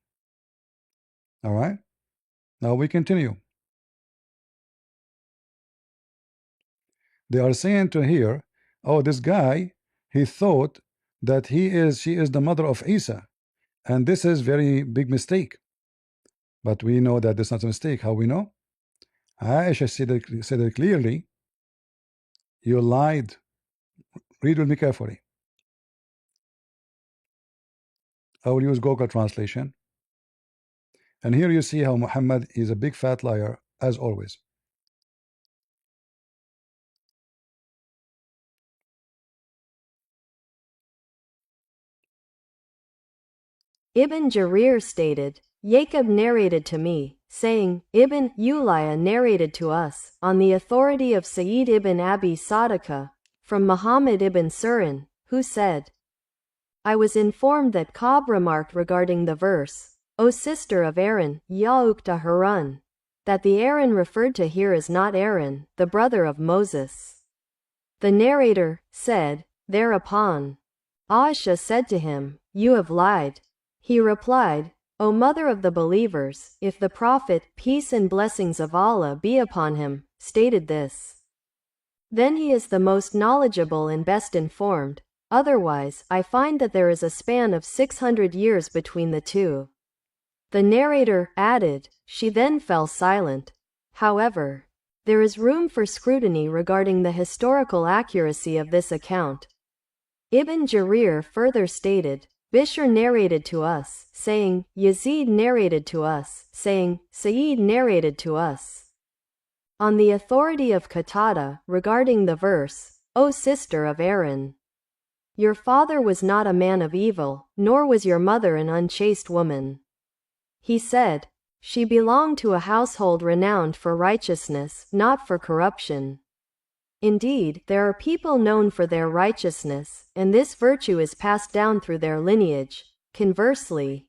All right. Now we continue. They are saying to here, oh, this guy, he thought that she is the mother of Isa, and this is very big mistake. But we know that this is not a mistake. How we know? Aisha said it clearly. You lied. Read with me carefully. I will use Google translation. And here you see how Muhammad is a big fat liar, as always.
Ibn Jarir stated, Yaqub narrated to me, saying, Ibn Ulayya narrated to us, on the authority of Sayyid ibn Abi Sadiqa, from Muhammad ibn Surin, who said, I was informed that Ka'b remarked regarding the verse, O sister of Aaron, Ya Ukhta Harun, that the Aaron referred to here is not Aaron, the brother of Moses. The narrator said, thereupon, Aisha said to him, You have lied. He replied, O mother of the believers, if the Prophet, peace and blessings of Allah be upon him, stated this, then he is the most knowledgeable and best informed. Otherwise, I find that there is a span of 600 years between the two. The narrator added, she then fell silent. However, there is room for scrutiny regarding the historical accuracy of this account. Ibn Jarir further stated, Bishr narrated to us, saying, Yazid narrated to us, saying, Sayyid narrated to us. On the authority of Qatada, regarding the verse, O sister of Aaron, your father was not a man of evil, nor was your mother an unchaste woman. He said, "She belonged to a household renowned for righteousness, not for corruption." Indeed, there are people known for their righteousness, and this virtue is passed down through their lineage. Conversely,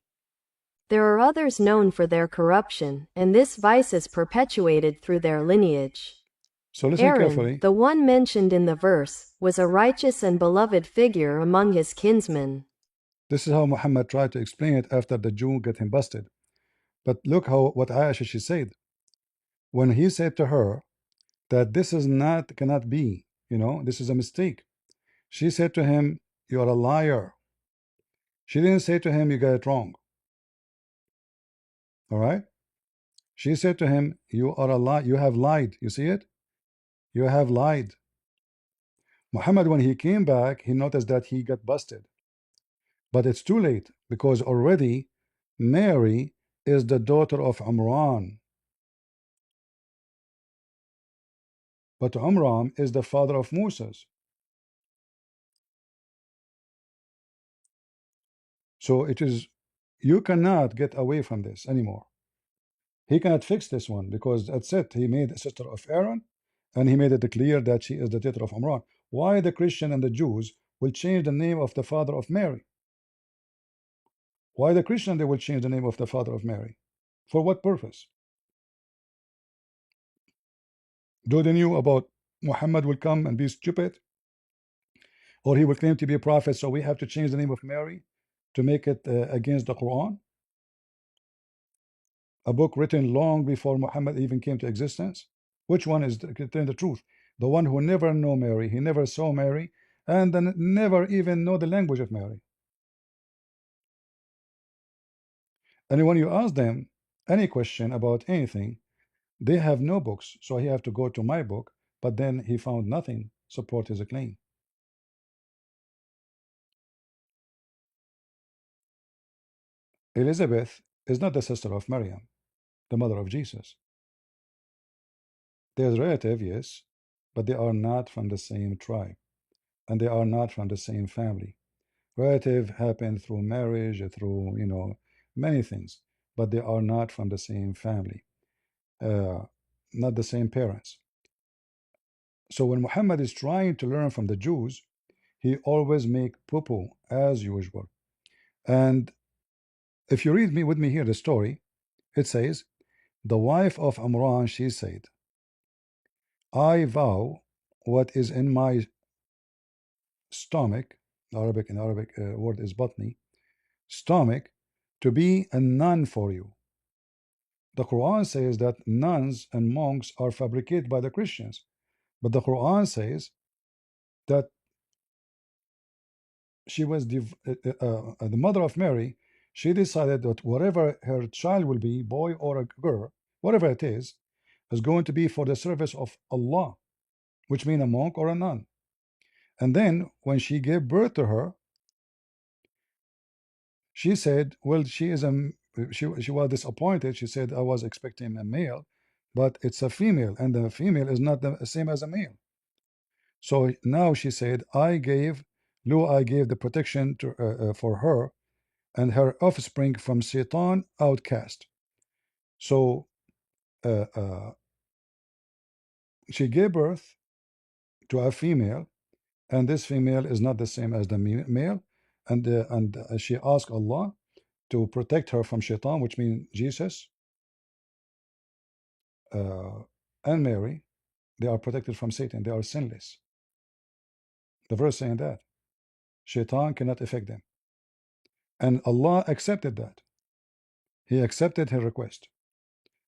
there are others known for their corruption, and this vice is perpetuated through their lineage.
So listen
Aaron,
carefully.
the one mentioned in the verse, was a righteous and beloved figure among his kinsmen.
This is how Muhammad tried to explain it after the Jew got him busted. But look what Aisha she said. When he said to her that this is not cannot be, this is a mistake. She said to him, "You are a liar." She didn't say to him, "You got it wrong." All right? She said to him, "You are a lie. You have lied." You see it? You have lied. Muhammad, when he came back, he noticed that he got busted. But it's too late because already Mary is the daughter of Imran. But Imran is the father of Moses. So it is, you cannot get away from this anymore. He cannot fix this one because that's it. He made a sister of Aaron and he made it clear that she is the daughter of Imran. Why the Christian and the Jews will change the name of the father of Mary? Why the Christian they will change the name of the father of Mary? For what purpose? Do they knew about Muhammad will come and be stupid? Or he will claim to be a prophet, so we have to change the name of Mary to make it against the Quran? A book written long before Muhammad even came to existence? Which one is telling the truth? The one who never know Mary, he never saw Mary, and then never even know the language of Mary. And when you ask them any question about anything, they have no books, so he have to go to my book, but then he found nothing support his claim. Elizabeth is not the sister of Maryam, the mother of Jesus. There's relative, yes, but they are not from the same tribe, and they are not from the same family. Relative happen through marriage, through many things, but they are not from the same family, not the same parents. So when Muhammad is trying to learn from the Jews, he always make poo-poo as usual. And if you read me with me here the story, it says, the wife of Amran, she said, "I vow what is in my stomach," in Arabic word is batni, stomach, to be a nun for you. The Quran says that nuns and monks are fabricated by the Christians, but the Quran says that she was the mother of Mary. She decided that whatever her child will be, boy or a girl, whatever it is going to be for the service of Allah, which means a monk or a nun. And then when she gave birth to her, she said, well, she was disappointed. She said, "I was expecting a male, but it's a female, and the female is not the same as a male." So now she said, I gave the protection to for her and her offspring from Satan outcast. So uh, uh, she gave birth to a female, and this female is not the same as the male, and she asked Allah to protect her from Shaitan, which means Jesus and Mary. They are protected from Satan. They are sinless. The verse saying that Shaitan cannot affect them, and Allah accepted that. He accepted her request.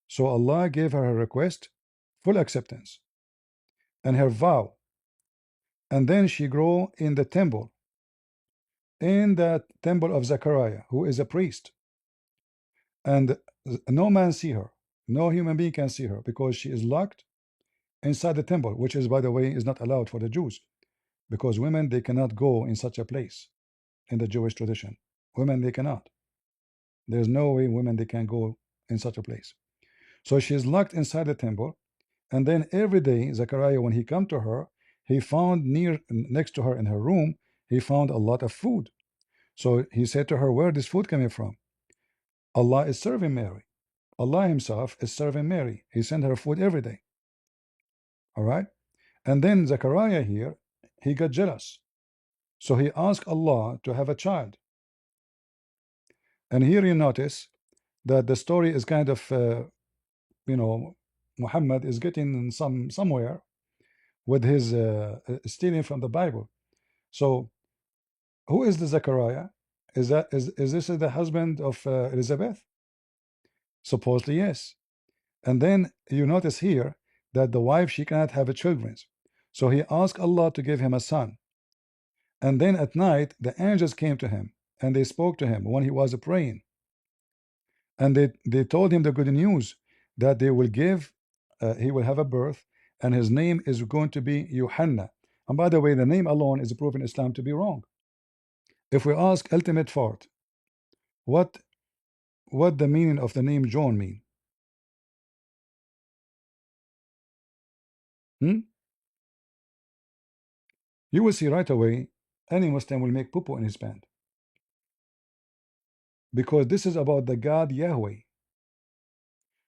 So Allah gave her request full acceptance and her vow. And then she grew in the temple, of Zechariah, who is a priest. And no man see her. No human being can see her because she is locked inside the temple, which is, by the way, is not allowed for the Jews because women, they cannot go in such a place in the Jewish tradition. Women, they cannot. There's no way women, they can go in such a place. So she is locked inside the temple. And then every day, Zechariah, when he come to her, he found next to her in her room, he found a lot of food. So he said to her, "Where is this food coming from?" Allah is serving Mary. Allah himself is serving Mary. He sent her food every day. All right. And then Zechariah here, he got jealous. So he asked Allah to have a child. And here you notice that the story is kind of, you know, Muhammad is getting somewhere with his stealing from the Bible. So who is the Zechariah? Is this the husband of Elizabeth? Supposedly yes. And then you notice here that the wife, she cannot have a children. So he asked Allah to give him a son. And then at night the angels came to him and they spoke to him when he was praying. And they told him the good news that they will give, he will have a birth, and his name is going to be Yohanna. And by the way, the name alone is proven Islam to be wrong. If we ask ultimate fart, what the meaning of the name John mean? Hmm? You will see right away any Muslim will make poo-poo in his pant, because this is about the God Yahweh.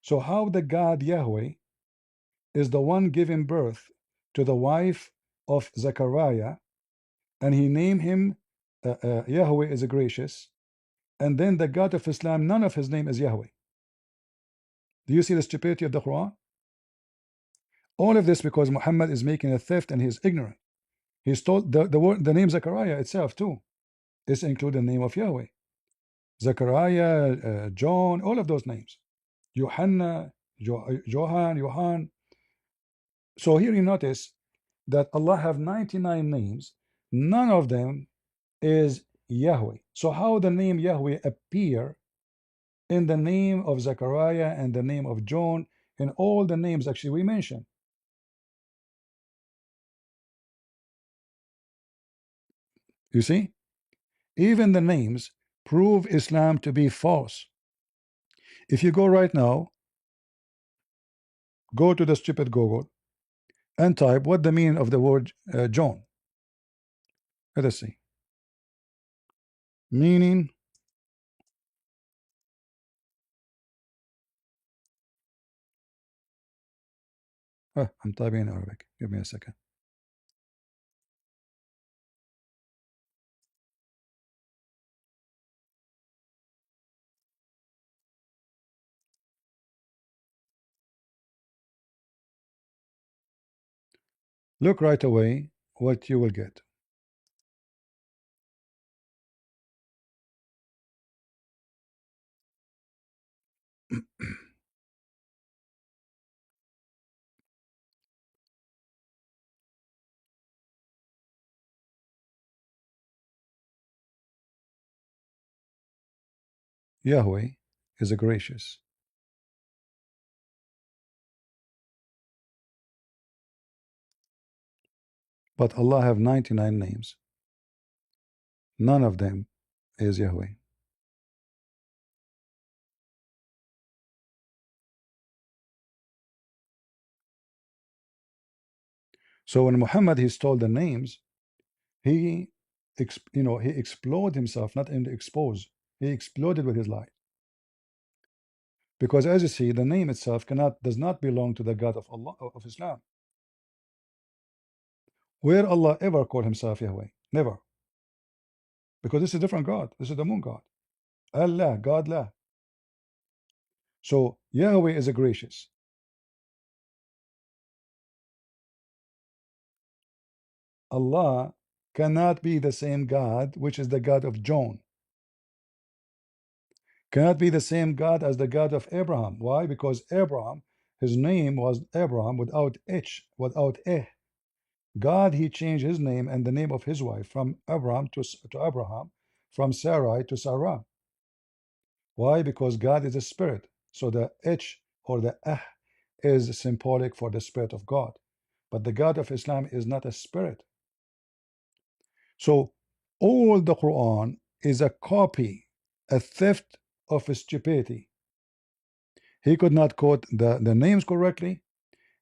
So how the God Yahweh is the one giving birth to the wife of Zechariah, and he named him Yahweh is gracious, and then the God of Islam, none of his name is Yahweh. Do you see the stupidity of the Quran? All of this because Muhammad is making a theft and he's ignorant. He stole the word, the name Zechariah itself too is included the name of Yahweh. Zechariah, John, all of those names. Johanna, Johan. So here you notice that Allah have 99 names. None of them is Yahweh. So how the name Yahweh appear in the name of Zechariah and the name of John and all the names actually we mentioned? You see, even the names prove Islam to be false. If you go right now, go to the stupid Google and type what the meaning of the word John. Let us see. Meaning, I'm typing in Arabic. Give me a second. Look right away what you will get. Yahweh is a gracious. But Allah have 99 names. None of them is Yahweh. So when Muhammad he stole the names, he he exploded himself, not in expose. He exploded with his lie. Because as you see, the name itself does not belong to the God of Allah of Islam. Where Allah ever called himself Yahweh? Never. Because this is a different God. This is the moon God. Allah, God La. So Yahweh is a gracious. Allah cannot be the same God which is the God of John. Cannot be the same God as the God of Abraham. Why? Because Abraham, his name was Abraham without H, without Eh. God, he changed his name and the name of his wife from Abraham to Abraham, from Sarai to Sarah. Why? Because God is a spirit. So the H or the Ah is symbolic for the spirit of God. But the God of Islam is not a spirit. So all the Quran is a copy, a theft of stupidity. He could not quote the names correctly.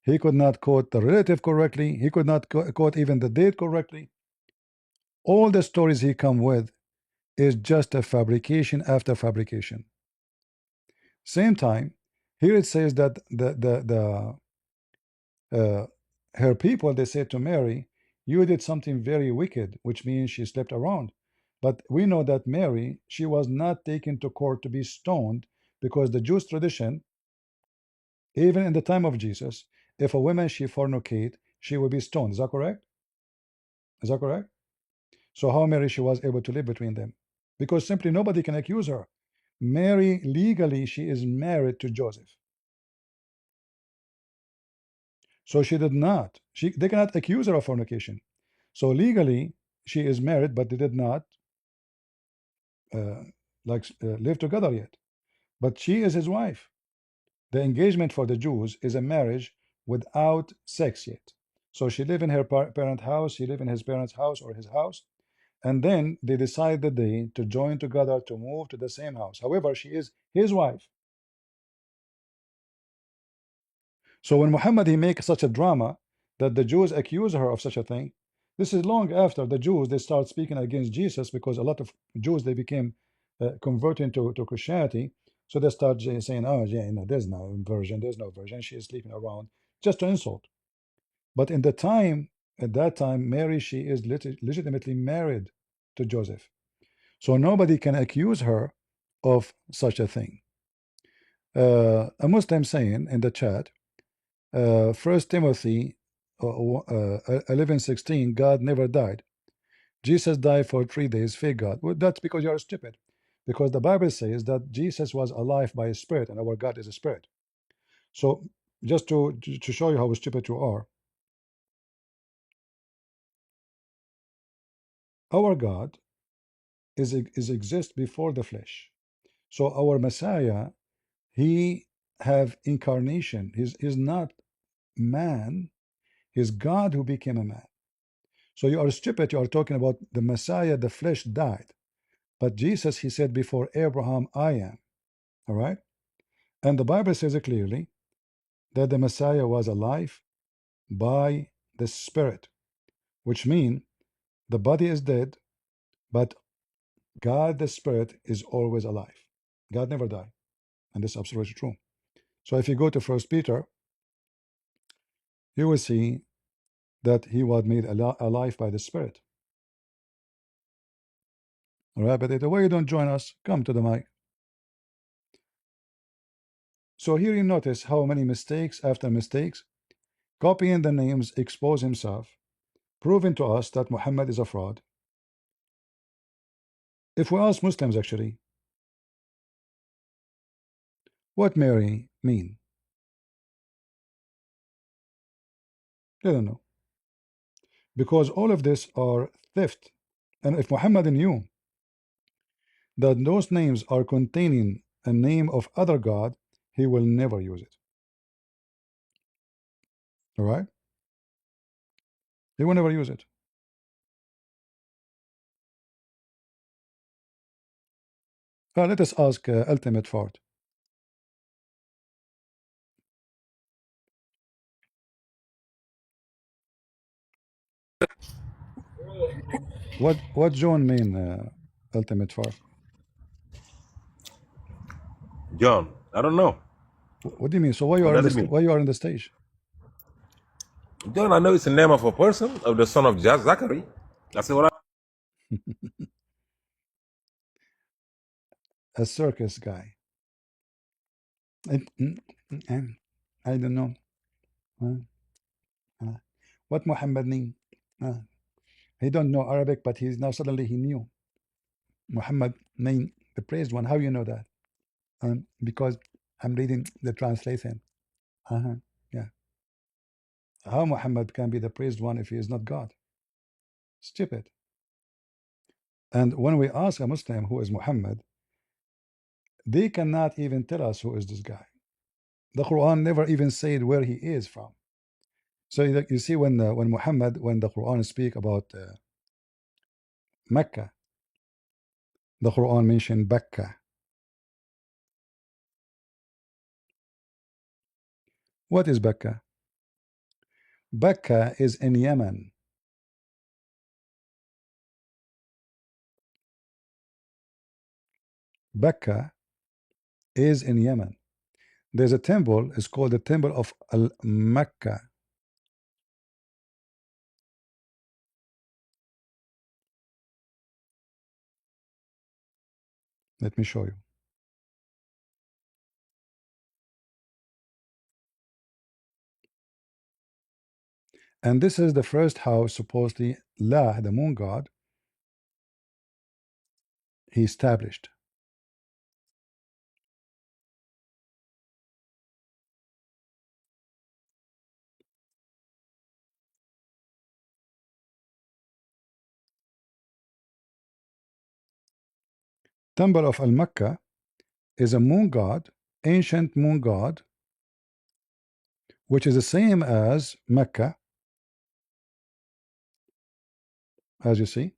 He could not quote the relative correctly. He could not quote even the date correctly. All the stories he come with is just a fabrication after fabrication. Same time, here it says that her people, they said to Mary, you did something very wicked, which means she slept around. But we know that Mary, she was not taken to court to be stoned, because the Jewish tradition, even in the time of Jesus, if a woman she fornicate, she will be stoned. Is that correct? Is that correct? So how Mary she was able to live between them? Because simply nobody can accuse her. Mary, legally, she is married to Joseph. So she did not. They cannot accuse her of fornication. So legally, she is married, but they did not live together yet. But she is his wife. The engagement for the Jews is a marriage without sex yet. So she lived in her parent house, he lived in his parents' house or his house, and then they decide the day to join together to move to the same house. However, she is his wife. So when Muhammad he makes such a drama that the Jews accuse her of such a thing, this is long after the Jews they start speaking against Jesus, because a lot of Jews they became converting to Christianity. So they start saying, oh yeah, there's no virgin, there's no virgin, she is sleeping around, just to insult. But in the time, at that time, Mary, she is legitimately married to Joseph. So nobody can accuse her of such a thing. A Muslim saying in the chat, First Timothy 11:16, God never died. Jesus died for 3 days. Fake God. Well, that's because you are stupid. Because the Bible says that Jesus was alive by a spirit, and our God is a spirit. So just to show you how stupid you are, our God is exist before the flesh. So our Messiah, he have incarnation. He's not man. He's God who became a man. So you are stupid. You are talking about the Messiah. The flesh died, but Jesus, he said, before Abraham, I am. All right, and the Bible says it clearly that the Messiah was alive by the Spirit, which means the body is dead, but God, the Spirit, is always alive. God never died, and this is absolutely true. So if you go to First Peter, you will see that he was made alive by the Spirit. All right, but either way you don't join us, come to the mic. So here you notice how many mistakes after mistakes, copying the names, expose himself, proving to us that Muhammad is a fraud. If we ask Muslims actually, what Mary mean? They don't know. Because all of this are theft. And if Muhammad knew that those names are containing a name of other God, he will never use it. All right? He will never use it. Let us ask Ultimate Fart. What John mean, Ultimate Fart?
John, I don't know.
What do you mean? So why you
What
are in
does
the
it mean?
why you are in the stage?
John, I know it's the name of a person, of the son of Zachary. That's what
A circus guy. I don't know. Uh, uh, what Muhammad mean? He don't know Arabic, but he's now suddenly he knew. Muhammad mean the praised one. How you know that? Because I'm reading the translation. Yeah. How Muhammad can be the praised one if he is not God? Stupid. And when we ask a Muslim who is Muhammad, they cannot even tell us who is this guy. The Quran never even said where he is from. So you see when Muhammad, when the Quran speak about Mecca, the Quran mentioned Bakka. What is Bakka? Bakka is in Yemen. Bakka is in Yemen. There's a temple, it's called the Temple of Al-Mecca. Let me show you. And this is the first house, supposedly, La, the moon god, he established. Temple of Al-Mecca is a moon god, ancient moon god, which is the same as Mecca, as you see.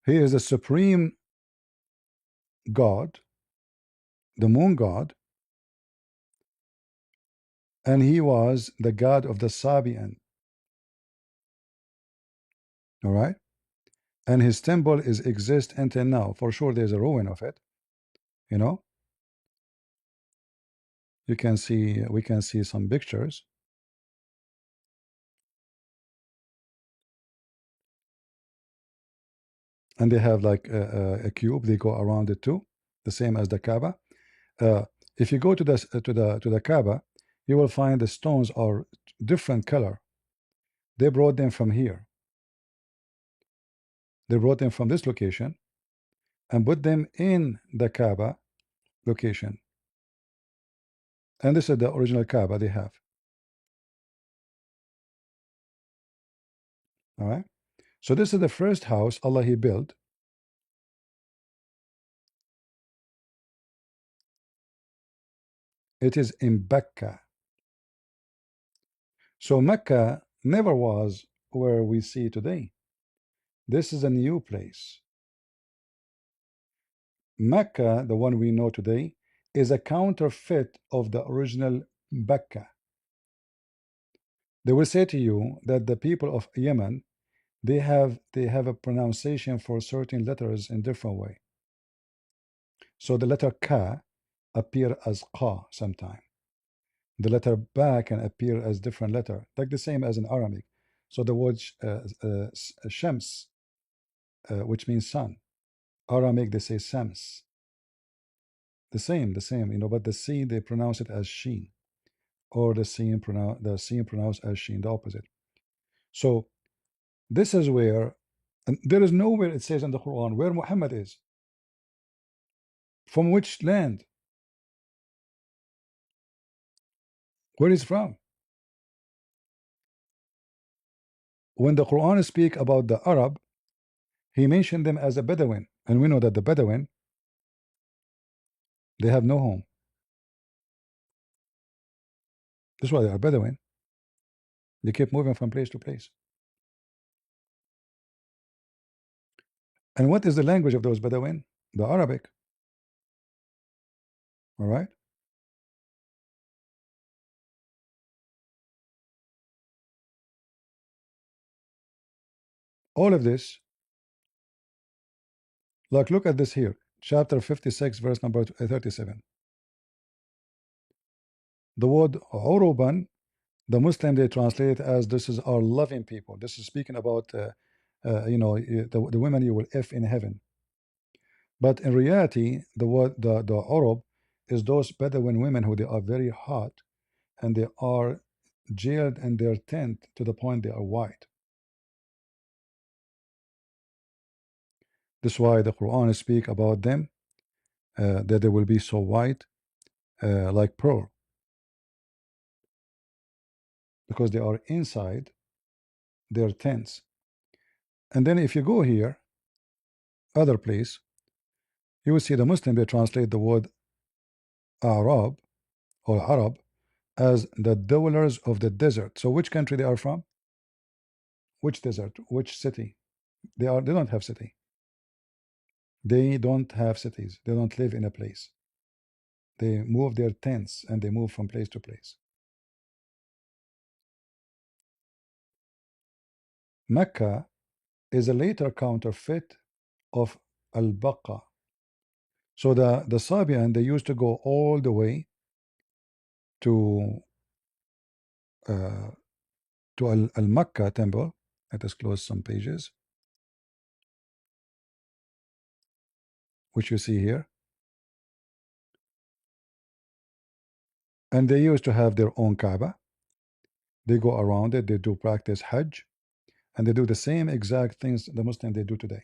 He is the supreme god, the moon god, and he was the god of the Sabian. All right, and his temple is exist until now. For sure, there's a ruin of it. You know, you can see, we can see some pictures, and they have like a cube. They go around it too, the same as the Kaaba. If you go to the Kaaba, you will find the stones are different color. They brought them from here. They brought them from this location and put them in the Kaaba location. And this is the original Kaaba they have. All right. So this is the first house Allah He built. It is in Mecca. So Mecca never was where we see today. This is a new place. Mecca, the one we know today, is a counterfeit of the original Mecca. They will say to you that the people of Yemen, they have a pronunciation for certain letters in different way. So the letter Ka appear as Qa sometime. The letter Ba can appear as different letter, like the same as in Arabic. So the word Shams, which means sun. Aramaic they say Sams. The same, but the C they pronounce it as Sheen, or the C pronounced as Sheen, the opposite. So this is where, and there is nowhere it says in the Quran where Muhammad is. From which land? Where he's from? When the Quran speak about the Arab, he mentioned them as a Bedouin, and we know that the Bedouin, they have no home. That's why they are Bedouin. They keep moving from place to place. And what is the language of those Bedouin? The Arabic. All right. All of this, like look at this here, chapter 56, verse number 37. The word Uruban, the Muslim they translate it as this is our loving people. This is speaking about the women you will if in heaven. But in reality, the word the Urub is those Bedouin women who they are very hot and they are jailed in their tent to the point they are white. That's why the Quran speak about them that they will be so white like pearl, because they are inside their tents. And then if you go here, other place, you will see the Muslim they translate the word Arab or Arab as the dwellers of the desert. So which country they are from? Which desert? Which city? They don't have city. They don't have cities. They don't live in a place. They move their tents and they move from place to place. Mecca is a later counterfeit of al-Baqa. So the Sabian, they used to go all the way to uh, Al-Makkah temple. Let us close some pages, which you see here. And they used to have their own Kaaba. They go around it, they do practice Hajj, and they do the same exact things the Muslims they do today.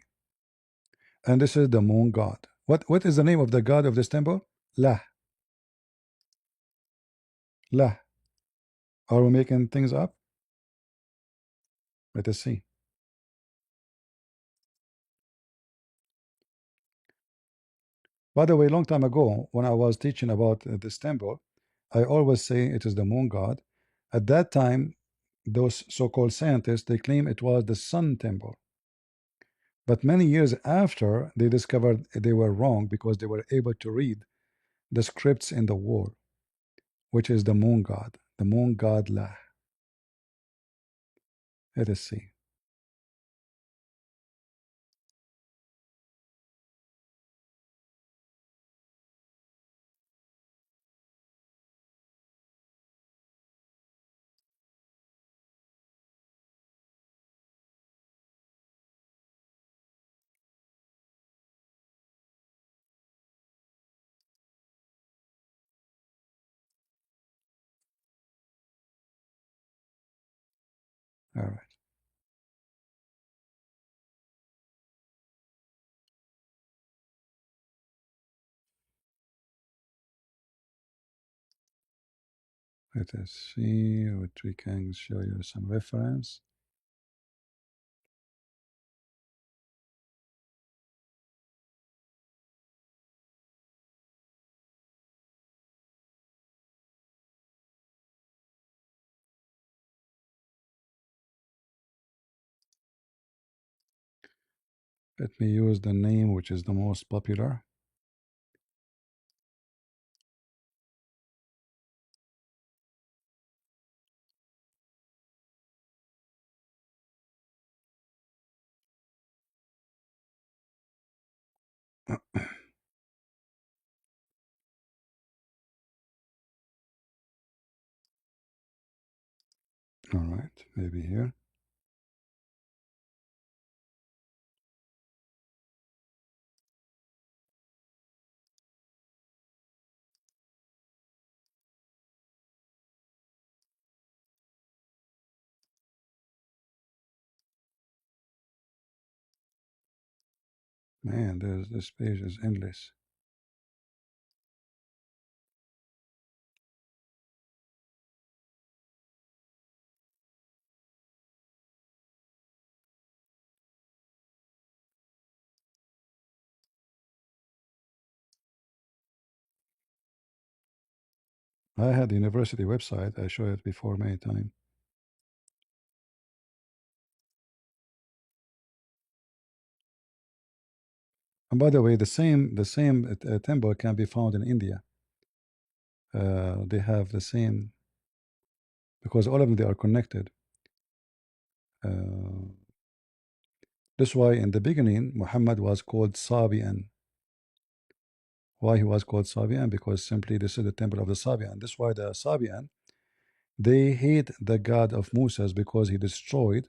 And this is the moon god. What is the name of the god of this temple? Lah. Lah. Are we making things up? Let us see. By the way, long time ago, when I was teaching about this temple, I always say it is the moon god. At that time, those so-called scientists, they claim it was the sun temple. But many years after, they discovered they were wrong because they were able to read the scripts in the wall, which is the moon god Lah. Let us see. All right. Let us see what we can show you some reference. Let me use the name which is the most popular. All right, maybe here. Man, this page is endless. I had the university website. I showed it before many times. And by the way, the same temple can be found in India. They have the same because all of them they are connected. That's why in the beginning Muhammad was called Sabian. Why he was called Sabian? Because simply this is the temple of the Sabian. That's why the Sabian they hate the god of Moses because he destroyed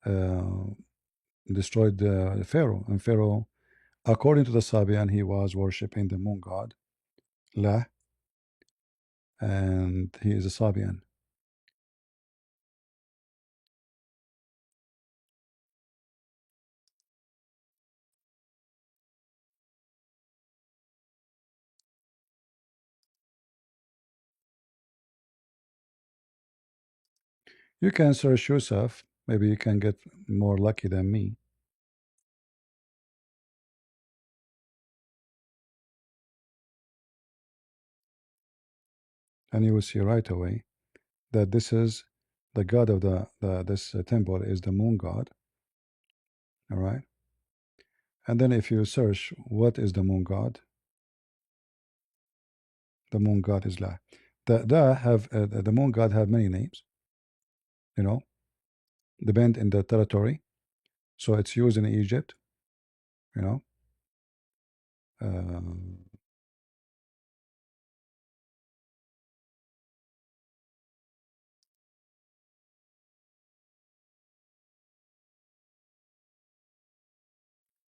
uh, Pharaoh. And Pharaoh, according to the Sabian, he was worshiping the moon god La, and he is a Sabian. You can search yourself. Maybe you can get more lucky than me. And you will see right away that this is the god of this temple is the moon god. All right. And then if you search what is the moon god, the moon god is La. The moon god have many names. You know, depend in the territory. So it's used in Egypt, you know. Um,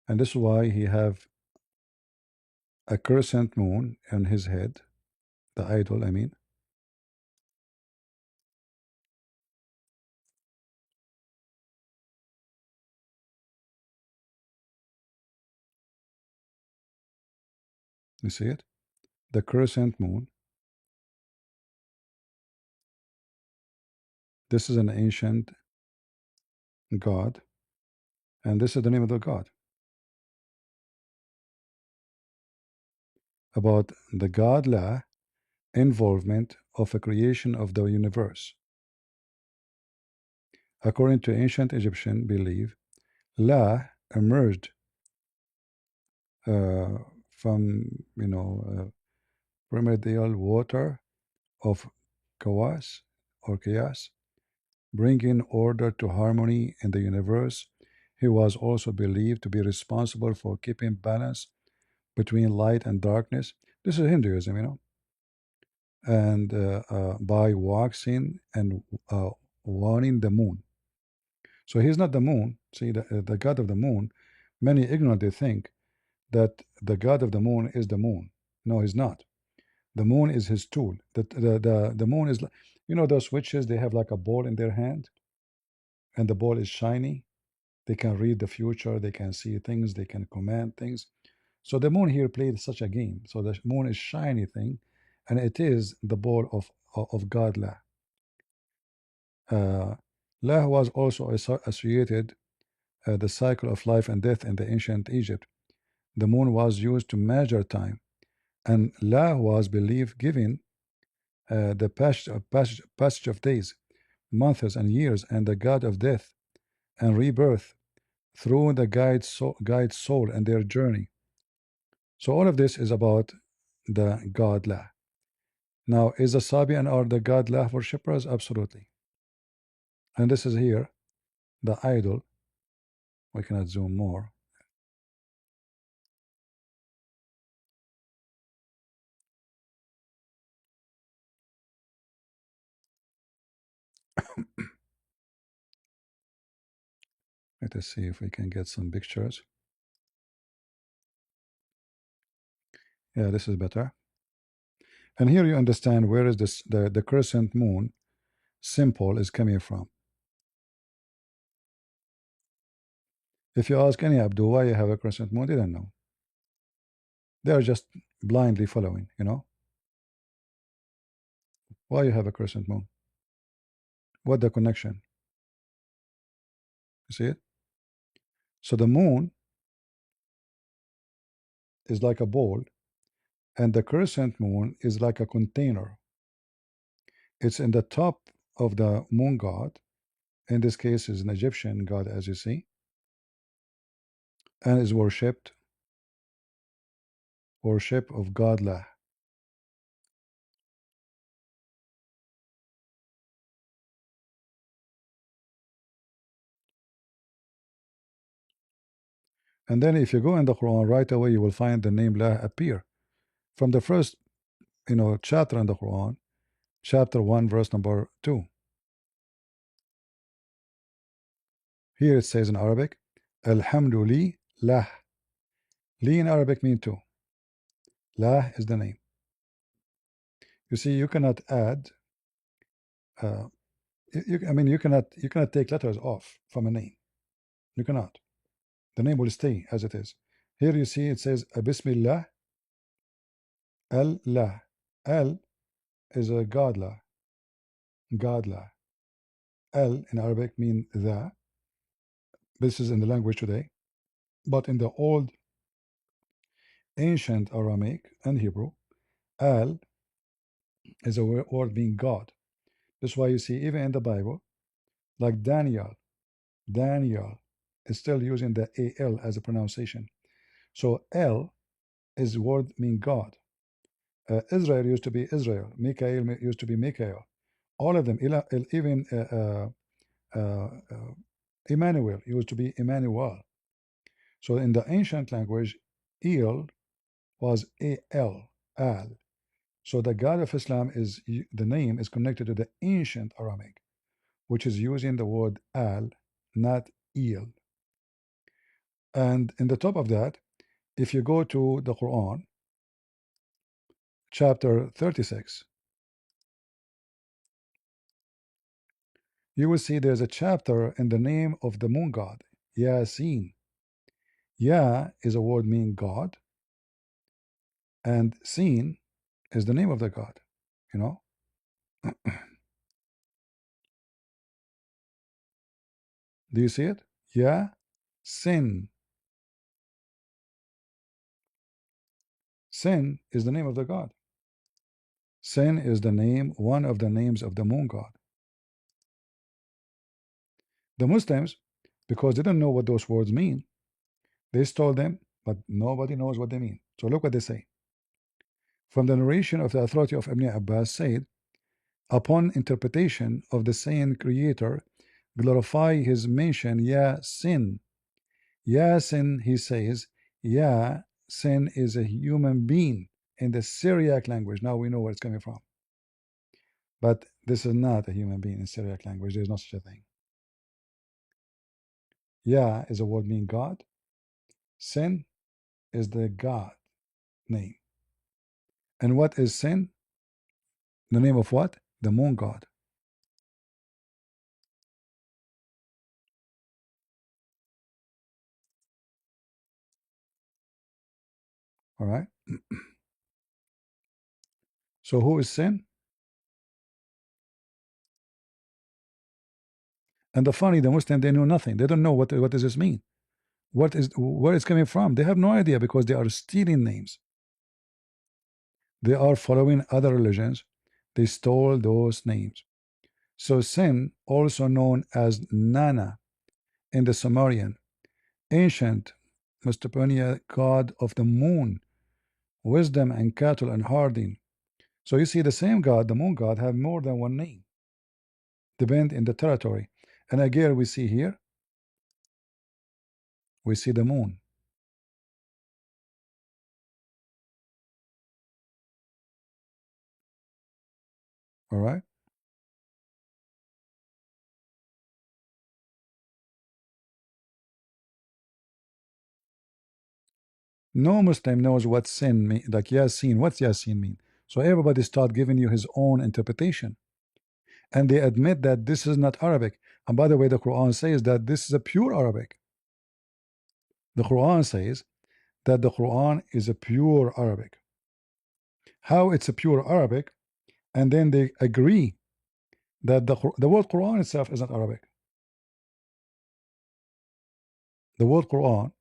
and this is why he have a crescent moon on his head, the idol, I mean. You see it? The crescent moon. This is an ancient god, and this is the name of the god. About the god La involvement of a creation of the universe. According to ancient Egyptian belief, La emerged from primordial water of chaos or chaos, bringing order to harmony in the universe. He was also believed to be responsible for keeping balance between light and darkness. This is Hinduism, and by waxing and warning the moon. So he's not the moon. See, the god of the moon, many ignorantly think that the god of the moon is the moon. No, he's not. The moon is his tool. The moon is, those witches, they have like a ball in their hand, and the ball is shiny. They can read the future, they can see things, they can command things. So the moon here played such a game. So the moon is shiny thing, and it is the ball of God La. La was also associated the cycle of life and death in the ancient Egypt. The moon was used to measure time, and La was believed giving the passage of days, months, and years, and the god of death and rebirth through the guide soul and their journey. So all of this is about the god La. Now, is the Sabian or the god La worshippers? Absolutely. And this is here the idol. We cannot zoom more. Let us see if we can get some pictures. Yeah, this is better. And here you understand where is this the crescent moon symbol is coming from. If you ask any Abdul why you have a crescent moon, they don't know. They are just blindly following, Why you have a crescent moon? What the connection? You see it? So the moon is like a ball, and the crescent moon is like a container. It's in the top of the moon god. In this case, is an Egyptian god, as you see, and is worshipped, worship of God La. And then if you go in the Quran right away, you will find the name La appear from the first, chapter in the Quran, chapter 1, verse number 2. Here it says in Arabic, Alhamdulillah. Li in Arabic mean two. La is the name. You see, you cannot add. You cannot take letters off from a name. You cannot. The name will stay as it is. Here you see it says Bismillah. La. Al is a Godla. Godla. Al in Arabic mean the. This is in the language today. But in the old ancient Aramaic and Hebrew, Al is a word meaning God. That's why you see even in the Bible, like Daniel is still using the AL as a pronunciation. So L is word mean God. Israel used to be Israel. Mikael used to be Mikael. All of them, even Emmanuel used to be Emmanuel. So in the ancient language, El was Al, Al. So the God of Islam is the name is connected to the ancient Aramaic, which is using the word Al, not El. And in the top of that, if you go to the Quran, chapter 36, you will see there's a chapter in the name of the moon god, Yasin. Ya is a word meaning God, and Sin is the name of the God. You know, do you see it? Ya, Sin. Sin is the name of the God. Sin is the name, one of the names of the moon god. The Muslims, because they don't know what those words mean, they stole them, but nobody knows what they mean. So look what they say. From the narration of the authority of Ibn Abbas said, upon interpretation of the saying Creator, glorify his mention, Ya Sin. Ya Sin, he says, Ya Sin is a human being in the Syriac language. Now we know where it's coming from. But this is not a human being in Syriac language. There's no such a thing. Ya is a word meaning God. Sin is the God name. And what is Sin? The name of what? The moon god. All right. So who is Sin? And the funny, the Muslim, they know nothing. They don't know what does this mean. What is where it's coming from? They have no idea because they are stealing names. They are following other religions. They stole those names. So Sin, also known as Nana in the Sumerian, ancient Mesopotamia god of the moon, wisdom and cattle and herding. So you see the same god, the moon god, have more than one name, depend in the territory. And again we see here, we see the moon. All right. No Muslim knows what sin mean, like Yasin. What's Yasin mean? So everybody start giving you his own interpretation, and they admit that this is not Arabic. And by the way, the Quran says that this is a pure Arabic. The Quran says that the Quran is a pure Arabic. How it's a pure Arabic, and then they agree that the word Quran itself is not Arabic. The word Quran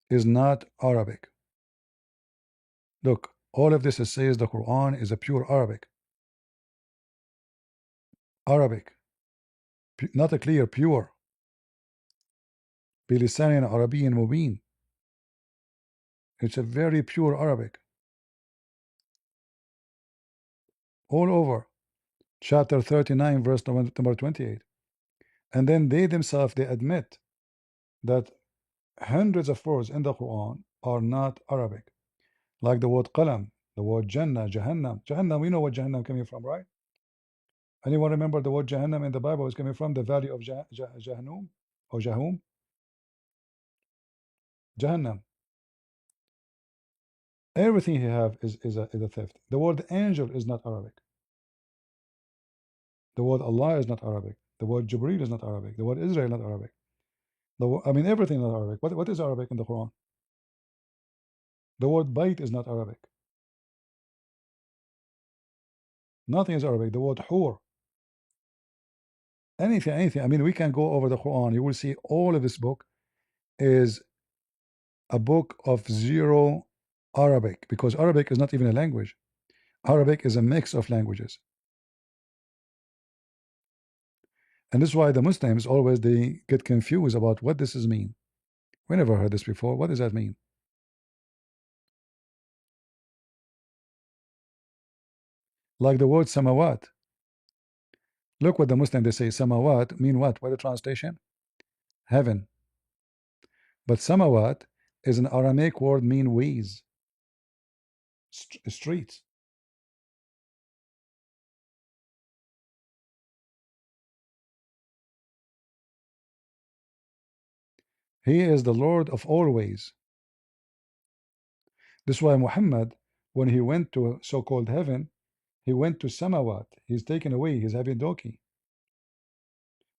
is not Arabic. Look, all of this says the Quran is a pure Arabic. Arabic, not a clear, pure. بلسان عربي مبين. It's a very pure Arabic. All over. Chapter 39, verse number 28. And then they themselves, they admit that hundreds of words in the Quran are not Arabic. Like the word qalam, the word Jannah, Jahannam. Jahannam, we know what Jahannam coming from, right? Anyone remember the word Jahannam in the Bible is coming from the valley of Jahannam or Jahum? Jahannam. Everything he have is a theft. The word angel is not Arabic. The word Allah is not Arabic. The word Jibreel is not Arabic. The word Israel is not Arabic. I mean, everything is not Arabic. What is Arabic in the Quran? The word Bait is not Arabic. Nothing is Arabic. The word Hur. Anything. I mean, we can go over the Quran. You will see all of this book is a book of zero Arabic, because Arabic is not even a language. Arabic is a mix of languages. And this is why the Muslims always they get confused about what this is mean. We never heard this before. What does that mean? Like the word samawat. Look what the Muslim they say samawat mean what? What the translation? heaven. But samawat is an Aramaic word mean ways, streets. He is the Lord of all ways. This is why Muhammad, when he went to so-called heaven, he went to samawat. He's taken away. He's having donkey.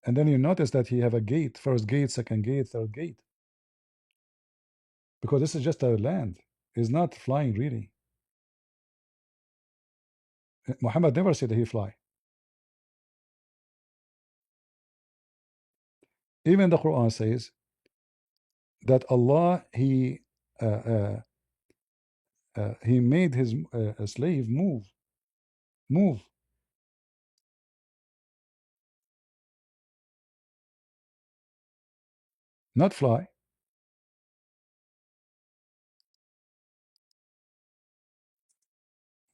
And then you notice that he have a gate, first gate, second gate, third gate. Because this is just a land. He's not flying really. Muhammad never said that he fly. Even the Quran says that Allah he made his slave move, not fly.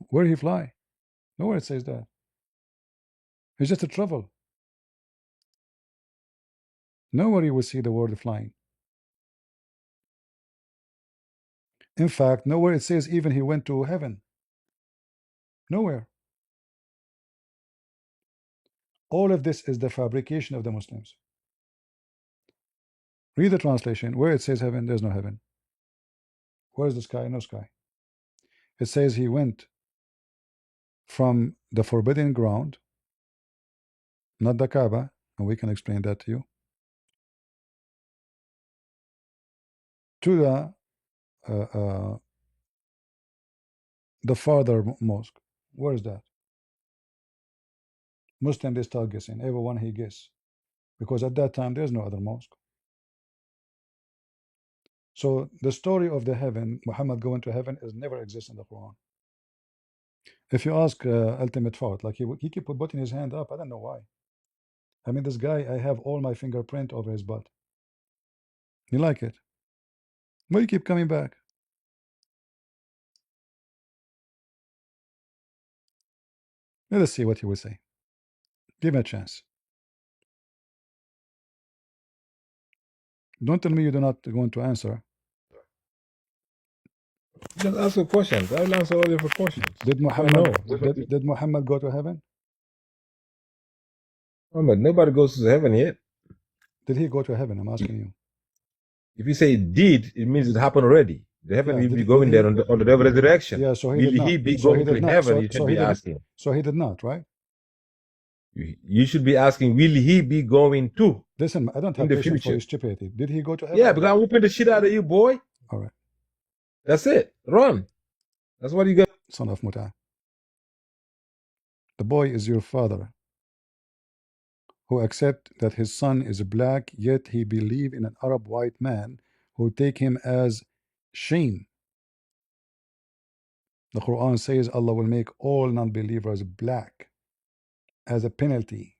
Where he fly? Nowhere it says that. It's just a travel. Nowhere you will see the word flying. In fact, nowhere it says even he went to heaven. Nowhere. All of this is the fabrication of the Muslims. Read the translation. Where it says heaven, there's no heaven. Where's the sky? No sky. It says he went from the forbidden ground, not the Kaaba, and we can explain that to you, to the farther mosque. Where is that? Muslim, they start guessing. Everyone he guess, because at that time there's no other mosque. So the story of the heaven, Muhammad going to heaven, is never exists in the Quran. If you ask Ultimate Fart, like he keep putting his hand up, I don't know why. I mean, this guy, I have all my fingerprint over his butt. You like it? Why you keep coming back? Let us see what he will say. Give him a chance. Don't tell me you do not want to answer.
Just ask a question. I'll answer all your questions.
Did
I know.
Muhammad did Muhammad go to heaven?
Muhammad, nobody goes to heaven yet.
Did he go to heaven? I'm asking you.
If you say did, it means it happened already. The heaven
Yeah,
will
did,
be
did
going
he?
there on the day of resurrection.
Yeah, so he
Will
did not.
he be
So he
going
did
to
not.
heaven?
So
You should
so
be
he did.
asking.
So he did not, right?
You should be asking, will he be going to
Listen, I don't
in
have
the
patience for
future?
your stupidity. Did he go to heaven?
Yeah,
or
because
not?
I'm whooping the shit out of you, boy.
All right,
That's it. Run. That's what you got.
son of Muta. The boy is your father, who accept that his son is black, yet he believe in an Arab white man who take him as shame. The Quran says Allah will make all non-believers black as a penalty.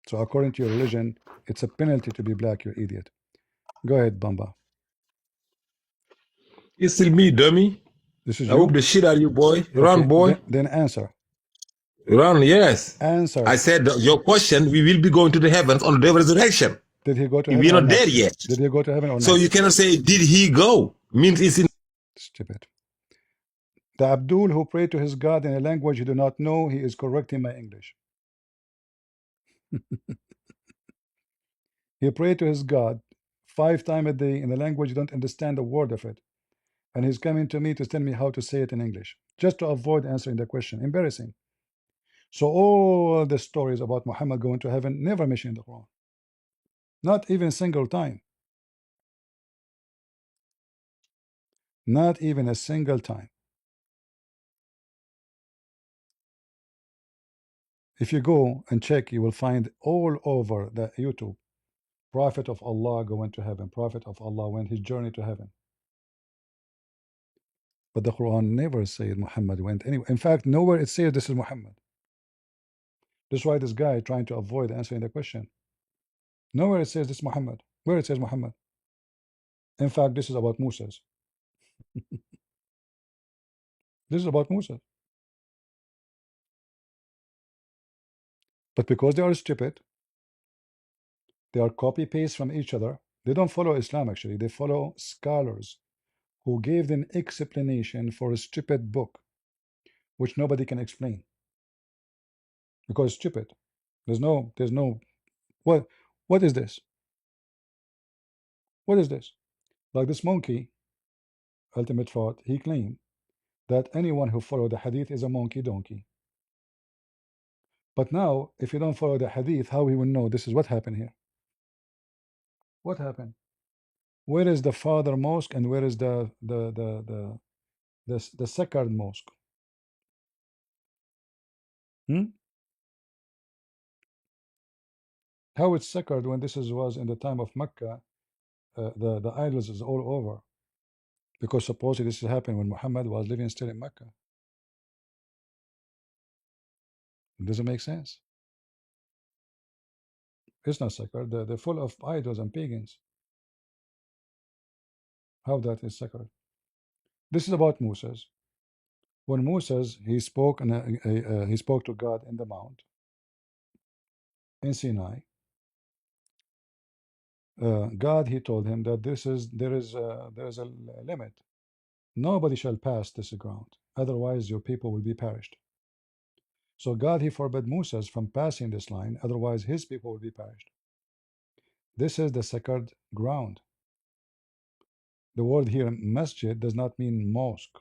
So according to your religion, it's a penalty to be black, you idiot. Go ahead, Bamba.
It's still me, dummy.
This is
I whoop
you?
the shit out of you, boy.
Okay,
Run, boy.
then answer.
Run, yes. I
Answer.
said your question, we will be going to the heavens on the day of resurrection.
Did he go to heaven
We're
or
not
not?
there yet.
Did he go to heaven or
So
not?
you cannot say, did he go? Means it's in.
Stupid. The Abdul who prayed to his God in a language he do not know, he is correcting my English. He prayed to his God 5 times a day in a language you don't understand a word of it. And he's coming to me to tell me how to say it in English, just to avoid answering the question. Embarrassing. So all the stories about Muhammad going to heaven never mentioned in the Quran. Not even a single time. Not even a single time. If you go and check, you will find all over the YouTube, Prophet of Allah going to heaven, Prophet of Allah went his journey to heaven. But the Quran never said Muhammad went anywhere. In fact, nowhere it says this is Muhammad. That's why this guy trying to avoid answering the question. Nowhere it says this Muhammad. Where it says Muhammad. In fact, this is about Moses. This is about Moses. But because they are stupid, They are copy paste from each other. They don't follow Islam actually. They follow scholars who gave them explanation for a stupid book which nobody can explain because it's stupid. There's no what what is this? What is this? Like this monkey, ultimate fraud, he claimed that anyone who followed the hadith is a monkey donkey. But now, if you don't follow the hadith, how he will know this is what happened here? What happened? Where is the father mosque and where is the second mosque? Hmm? How it's sacred when was in the time of Mecca? The idols is all over because supposedly this happened when Muhammad was living still in Mecca. It doesn't make sense. It's not sacred. They're full of idols and pagans. How that is sacred? This is about Moses. When Moses he spoke and he spoke to God in the mount in Sinai. God he told him that there is a limit. Nobody shall pass this ground, otherwise your people will be perished. So God he forbade Moses from passing this line, otherwise his people will be perished. This is the sacred ground. The word here masjid does not mean mosque.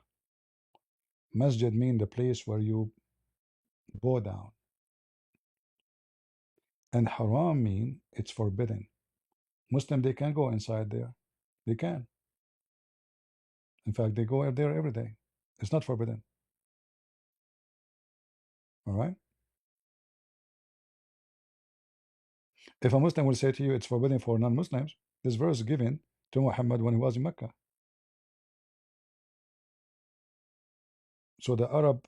Masjid means the place where you bow down. And haram mean it's forbidden. Muslim they can go inside there. They can. In fact, they go there every day. It's not forbidden. All right. If a Muslim will say to you it's forbidden for non-Muslims, this verse is given to Muhammad when he was in Mecca. So the Arab,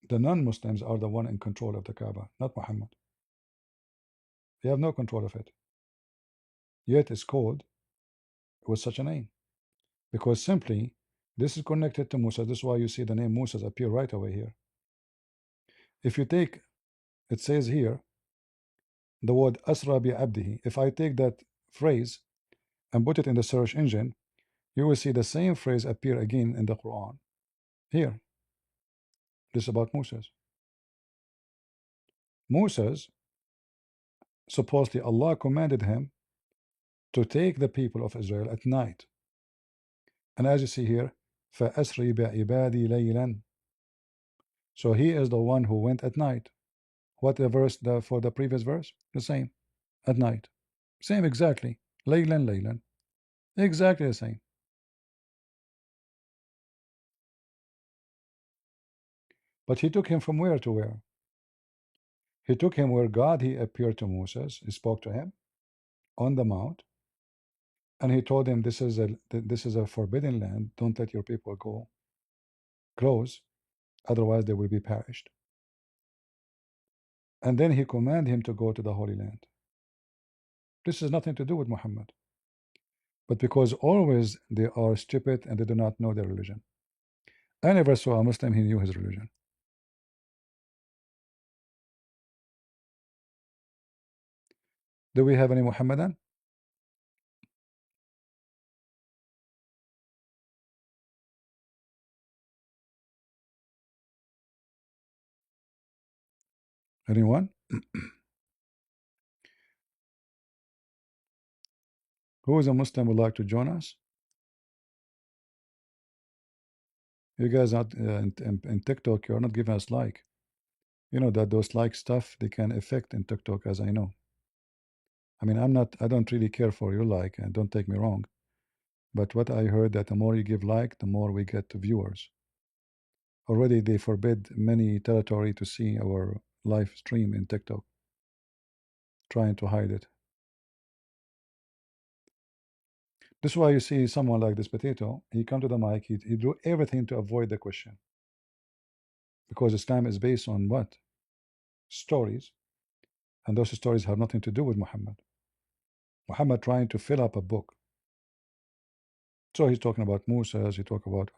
the non-Muslims are the one in control of the Kaaba, not Muhammad. They have no control of it. Yet it's called with such a name because simply this is connected to Musa. This is why you see the name Musa appear right away here. If you take, it says here, the word Asra bi abdihi. If I take that phrase and put it in the search engine, you will see the same phrase appear again in the Quran. Here, this is about Moses. Moses, supposedly Allah commanded him to take the people of Israel at night. And as you see here, فَأَسْرِ بِعِبَادِي لَيْلًا. So he is the one who went at night. What the verse for the previous verse? The same. At night. Same exactly. Laylan, laylan. Exactly the same. But he took him from where to where? He took him where God he appeared to Moses. He spoke to him on the mount, and he told him this is a forbidden land. Don't let your people go close, otherwise they will be perished. And then he commanded him to go to the Holy Land. This has nothing to do with Muhammad. But because always they are stupid and they do not know their religion. I never saw a Muslim who knew his religion. Do we have any Muhammadan? Anyone? Who is a Muslim would like to join us? You guys not in TikTok, you're not giving us like. You know that those like stuff they can affect in TikTok, as I know. I mean, I don't really care for your like, and don't take me wrong. But what I heard that the more you give like, the more we get viewers. Already they forbid many territory to see our live stream in TikTok, trying to hide it. This is why you see someone like this potato, he come to the mic, he do everything to avoid the question. Because Islam is based on what? Stories. And those stories have nothing to do with Muhammad. Muhammad trying to fill up a book. So he's talking about Musa's, he talk about,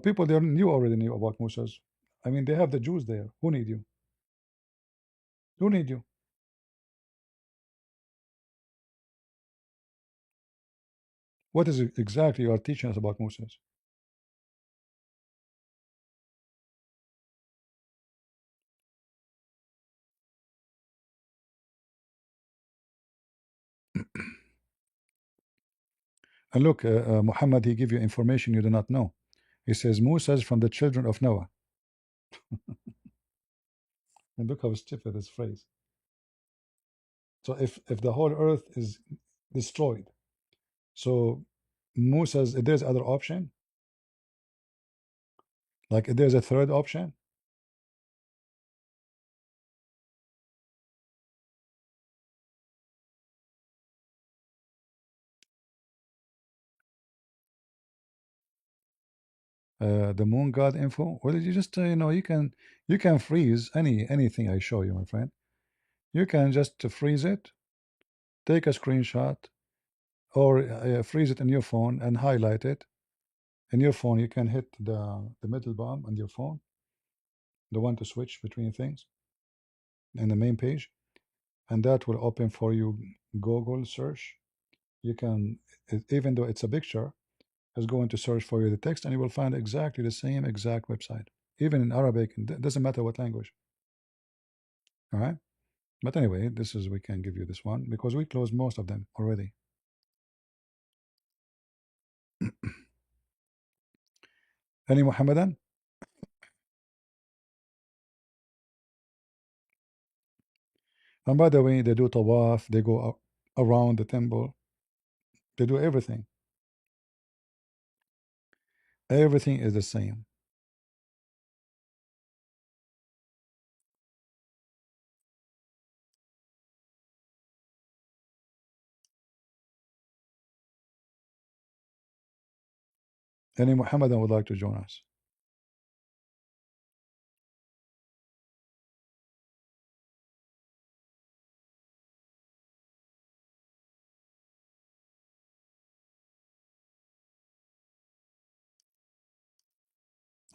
people they already knew about Musa's. I mean, they have the Jews there. Who need you? Who need you? What is it exactly you are teaching us about Moses? And look, Muhammad, he give you information you do not know. He says Moses from the children of Noah. And look how stupid this phrase. So if the whole earth is destroyed, so Moses, if there's other option, like if there's a third option, the moon god info. Well, you just you can freeze anything I show you, my friend. You can just freeze it, take a screenshot, or freeze it in your phone and highlight it. In your phone, you can hit the middle bar on your phone, the one to switch between things, in the main page, and that will open for you Google search. You can, even though it's a picture, it's going to search for you the text, and you will find exactly the same exact website, even in Arabic. It doesn't matter what language. All right. But anyway, this is, we can give you this one because we closed most of them already. Any Muhammadan? And by the way, they do tawaf, they go around the temple, they do everything. Everything is the same. Any Muhammadan would like to join us?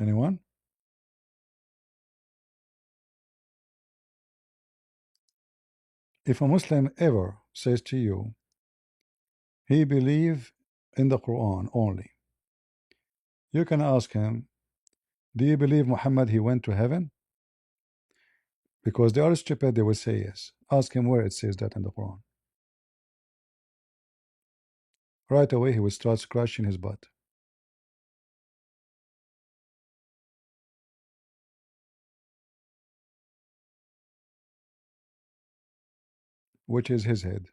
Anyone? If a Muslim ever says to you he believe in the Quran only, you can ask him, do you believe Muhammad he went to heaven? Because they are stupid, they will say yes. Ask him where it says that in the Quran. Right away he will start scratching his butt, which is his head.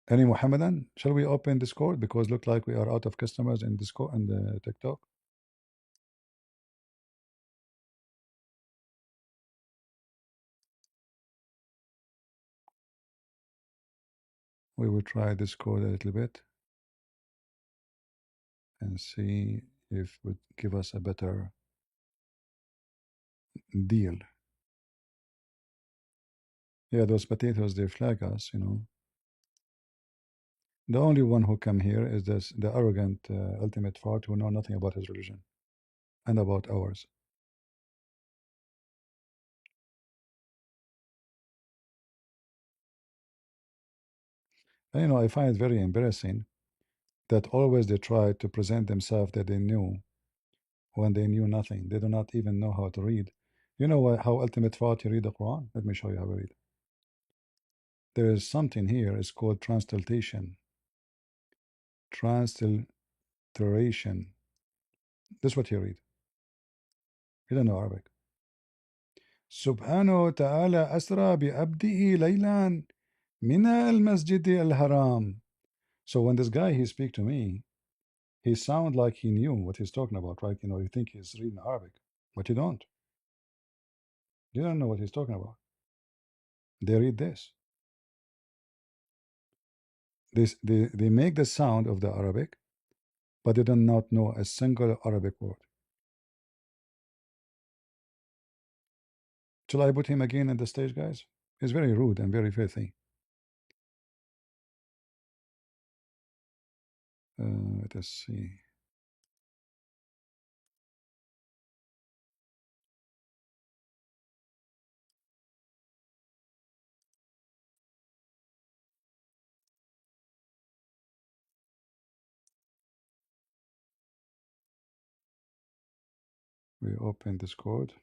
Any Muhammadan? Shall we open Discord? Because look like we are out of customers in Discord and the TikTok. We will try Discord a little bit and see if it would give us a better deal. Yeah, those potatoes, they flag us, you know. The only one who come here is the arrogant ultimate fart who know nothing about his religion and about ours. And, I find it very embarrassing that always they try to present themselves that they knew when they knew nothing. They do not even know how to read. You know how ultimate fart you read the Quran? Let me show you how to read. There is something here. It's called transliteration. Transliteration. This is what you read. You don't know Arabic. سبحانه وتعالى أسرى بعبده ليلا من المسجد الحرام. So when this guy he speak to me, he sound like he knew what he's talking about, right? You think he's reading Arabic, but you don't. You don't know what he's talking about. They read this. They make the sound of the Arabic, but they do not know a single Arabic word. Shall I put him again on the stage, guys? He's very rude and very filthy. Let us see. We open Discord.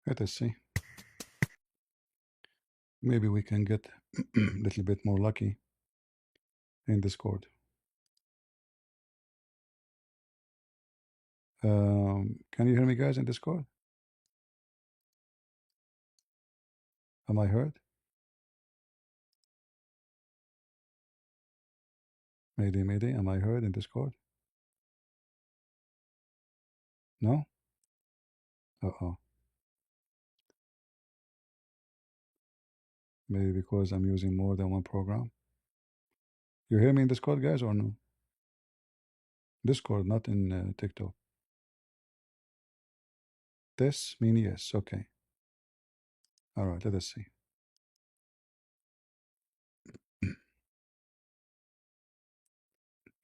Let us see. Maybe we can get a little bit more lucky in Discord. Can you hear me, guys, in Discord? Am I heard? Mayday, mayday. Am I heard in Discord? No? Uh-oh. Maybe because I'm using more than one program. You hear me in Discord, guys, or no? Discord, not in TikTok. This mean yes. Okay. All right. Let us see.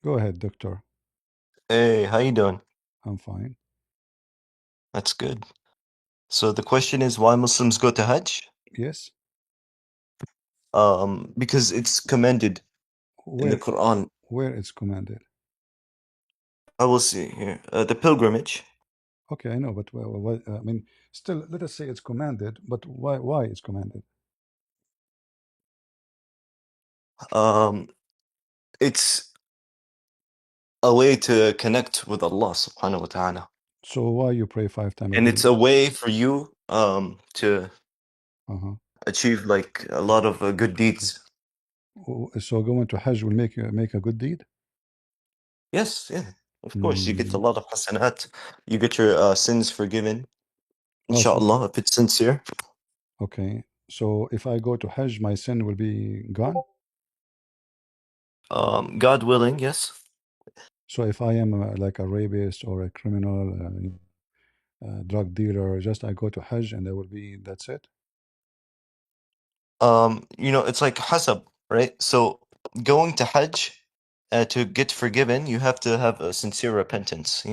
Go ahead, doctor.
Hey, how you doing?
I'm fine.
That's good. So the question is why Muslims go to Hajj?
Yes.
Because it's commended in the
Where
Quran.
where it's commanded?
I will see here. The pilgrimage.
Okay, I know, but what, I mean, still, let us say it's commanded, but why it's commanded?
Um, it's a way to connect with Allah subhanahu wa ta'ala.
So why you pray 5 times a
And
day?
it's a way for you to
Uh-huh.
achieve like a lot of good deeds.
So going to Hajj will make a good deed?
Yes, yeah. Of course, you get a
Mm.
lot of hasanat. You get your sins forgiven.
Oh, so
Inshallah, if it's sincere.
okay. So if I go to Hajj, my sin will be gone?
God willing, yes.
So if I am like a rapist or a criminal, drug dealer, just I go to Hajj and that's it?
It's like hasab, right? So going to Hajj to get forgiven, you have to have a sincere repentance.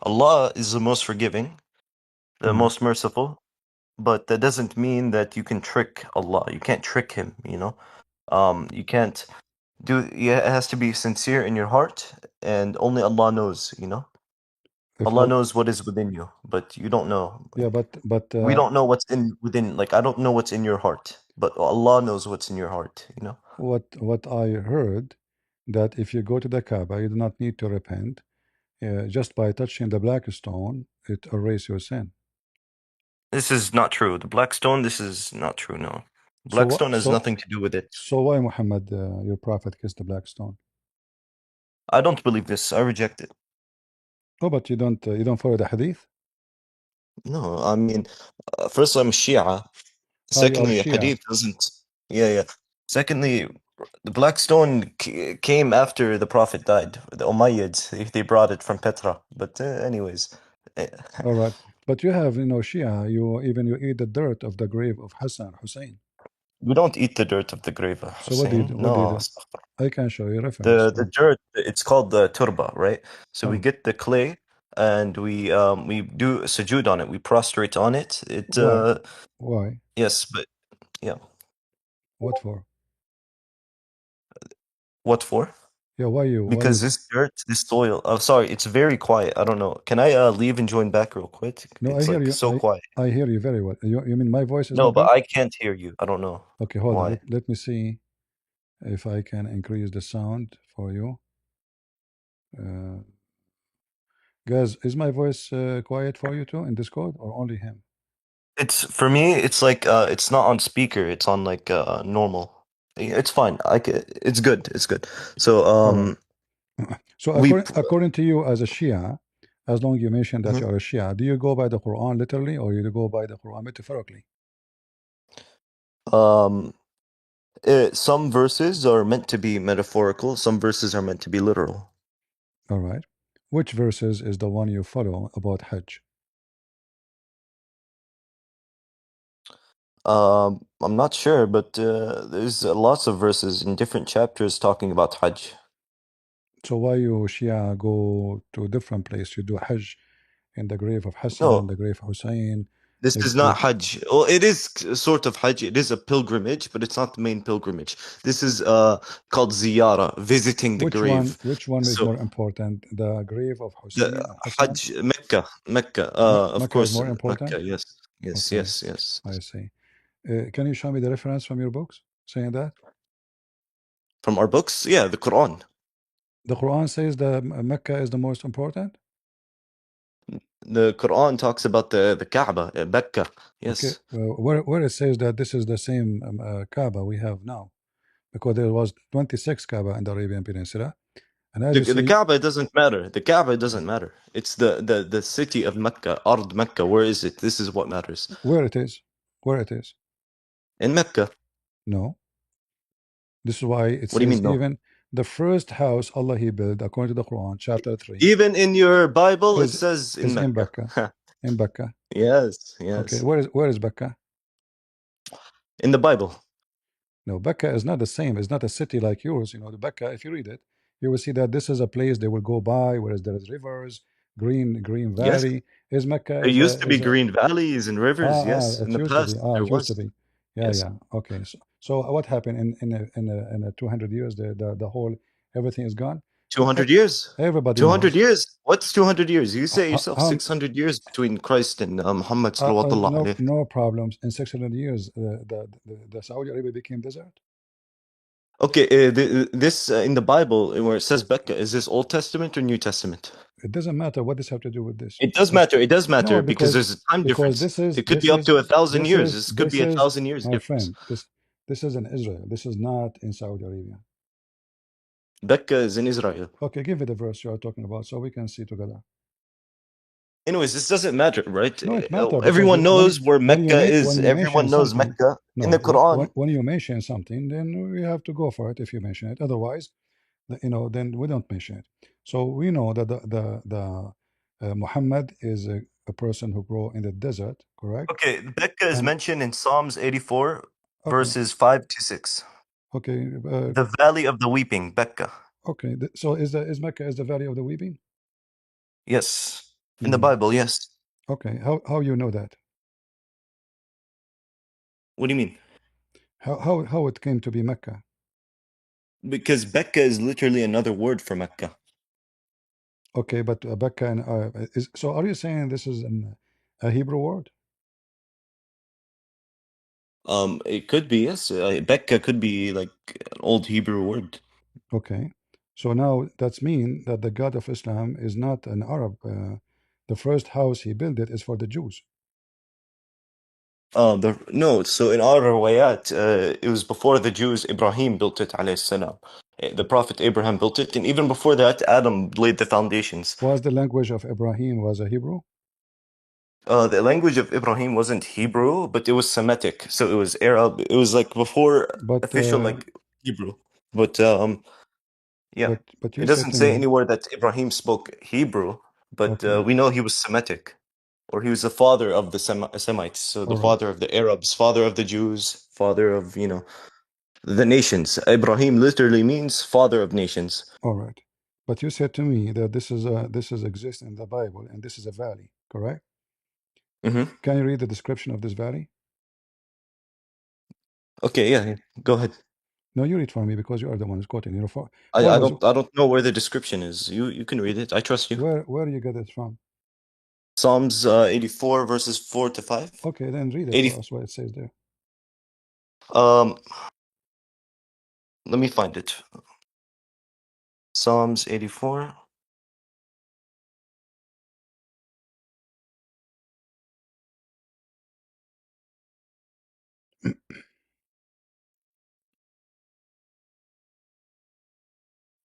Allah is the most forgiving, the
Mm.
most merciful, but that doesn't mean that you can trick Allah. You can't trick Him. You can't do. Yeah, it has to be sincere in your heart, and only Allah knows.
If
Allah
I,
knows what is within you, but you don't know.
yeah, but
We don't know what's in within. Like I don't know what's in your heart, but Allah knows what's in your heart.
what I heard that if you go to the Kaaba, you do not need to repent. Just by touching the black stone, it erases your sin.
This is not true. The black stone, this is not true, no.
So
Black stone has nothing to do with it.
so why Muhammad, your prophet, kissed the black stone?
I don't believe this. I reject it.
Oh, but you don't follow the hadith?
No, I mean, first I'm Shia.
Oh, you are
Secondly,
Shia.
hadith doesn't. Yeah, yeah. Secondly, the black stone came after the prophet died. The Umayyads, they brought it from Petra. But anyways, eh,
All right, but you have Shia. You eat the dirt of the grave of Hassan Hussein.
we don't eat the dirt of the grave of
So what do you
Hussein.
do? What do you
No.
do? I can show you reference.
The dirt, it's called the turba, right? So we
Oh,
get the clay and we do sujood on it. We prostrate on it.
why? Why?
Yes, but yeah.
What for?
What for?
Yeah, why
Because
you?
this dirt, this soil. Oh, sorry, it's very quiet. I don't know. Can I leave and join back real quick?
No, I
It's
hear
like
you.
so quiet.
I hear you very well. You mean my voice is
No,
not
but
good?
I can't hear you. I don't know
Okay, hold on.
why.
Let me see if I can increase the sound for you. Uh, guys, is my voice quiet for you too in Discord or only him?
It's for me. It's like it's not on speaker. It's on like normal. It's fine. It's good. It's good. So
All right. So
we
according to you as a Shia, as long you mentioned that
Mhm.
you're a Shia, do you go by the Quran literally or you go by the Quran metaphorically?
um some verses are meant to be metaphorical. Some verses are meant to be literal.
All right. Which verses is the one you follow about Hajj?
I'm not sure, but there's lots of verses in different chapters talking about Hajj.
So why you Shia go to a different place? You do Hajj in the grave of Hassan, the
No,
grave of Hussein.
this
The,
is
the,
not Hajj. Well, it is sort of Hajj. It is a pilgrimage, but it's not the main pilgrimage. This is called ziyara, visiting the grave.
which one is
So
more important? The grave of
the
Hussein and Hassan?
Hajj, Mecca, of
Mecca is
course,
more
Mecca.
important?
Yes, yes,
Okay,
yes, yes.
I see. Can you show me the reference from your books saying that?
From our books, yeah, the Quran.
The Quran says that Mecca is the most important?
The Quran talks about the Kaaba, Mecca.
Okay,
Yes.
where it says that this is the same Kaaba we have now, because there was 26 Kaaba in the Arabian Peninsula, and as you
The
see,
Kaaba doesn't matter. The Kaaba doesn't matter. It's the city of Mecca, Ard Mecca. Where is it? This is what matters.
where it is, where it is.
In Mecca.
No, this is why it
What do you
says
mean no?
even the first house Allah He built, according to the Quran, chapter 3,
Even in your Bible, it
is
says in
in
Mecca.
Mecca. In Mecca.
Yes,
Okay,
yes.
where is Mecca?
In the Bible.
No, Mecca is not the same. It's not a city like yours. You know, the Mecca, if you read it, you will see that this is a place they will go by, whereas there is rivers, green
Yes.
valley. Is Mecca
There used to be
is a
green valleys and rivers. Yes, in
it
the
used to be.
past there
It used to
was.
be. Yeah,
Yes.
yeah. Okay. So what happened in a 200 years? The whole everything is gone. E-
200 years.
Everybody
200
knows.
years. What's 200 years? You say yourself
How
600 years between Christ and Muhammad sallallahu
no
alayhi.
no problems. In 600 years, the Saudi Arabia became desert.
Okay, this in the Bible where it says Becca, is this Old Testament or New Testament?
It doesn't matter what this have to do with this.
It does
This
matter. It does
no
matter because
because
there's a time difference. It could
this
be up
is
to 1,000 years. This could be
this
a
is
1,000 years
my
difference.
friend. This is in Israel. This is not in Saudi Arabia.
Becca is in Israel.
Okay, give me the verse you are talking about so we can see together.
Anyways, this doesn't matter, right?
No, it matter because
Everyone knows where Mecca
when
is.
you mention
Everyone knows
something,
Mecca in the
no,
Quran.
when you mention something, then we have to go for it if you mention it. Otherwise, then we don't mention it. So we know that the Muhammad is a person who grew in the desert, correct?
Okay, Becca is
And
mentioned in Psalms 84,
okay,
verses 5 to 6.
okay,
The Valley of the Weeping, Becca.
okay. So is Mecca is the valley of the weeping?
Yes. In the
Mm.
Bible, yes.
Okay, how you know that?
What do you mean?
How it came to be Mecca?
Because Becca is literally another word for Mecca.
Okay, but Mecca and is so. Are you saying this is a Hebrew word?
It could be, yes. Becca could be like an old Hebrew word.
Okay, so now that's mean that the God of Islam is not an Arab. The first house he built it is for the Jews.
No, so in our riwayat, it was before the Jews, Ibrahim built it, alayhi salam. The Prophet Abraham built it, and even before that, Adam laid the foundations.
Was the language of Ibrahim was a Hebrew?
The language of Ibrahim wasn't Hebrew, but it was Semitic, so it was Arab. It was like before
But
official like Hebrew. But yeah,
but
it
you said
doesn't
to
say
me,
anywhere that Ibrahim spoke Hebrew, but
okay,
we know he was Semitic, or he was the father of the Semites, so the
all right,
father of the Arabs, father of the Jews, father of, the nations. Ibrahim literally means father of nations.
all right. But you said to me that this is exist in the Bible and this is a valley, correct?
Hmm.
Can you read the description of this valley?
Okay, yeah, go ahead.
No, you read for me because you are the one who's quoting. You know,
I, I
follows.
don't I don't know where the description is. You can read it. I trust you.
Where do you get it from?
Psalms 84 verses 4 to 5.
Okay, then read it
80.
for us. What it says there.
Um, let me find it. Psalms 84.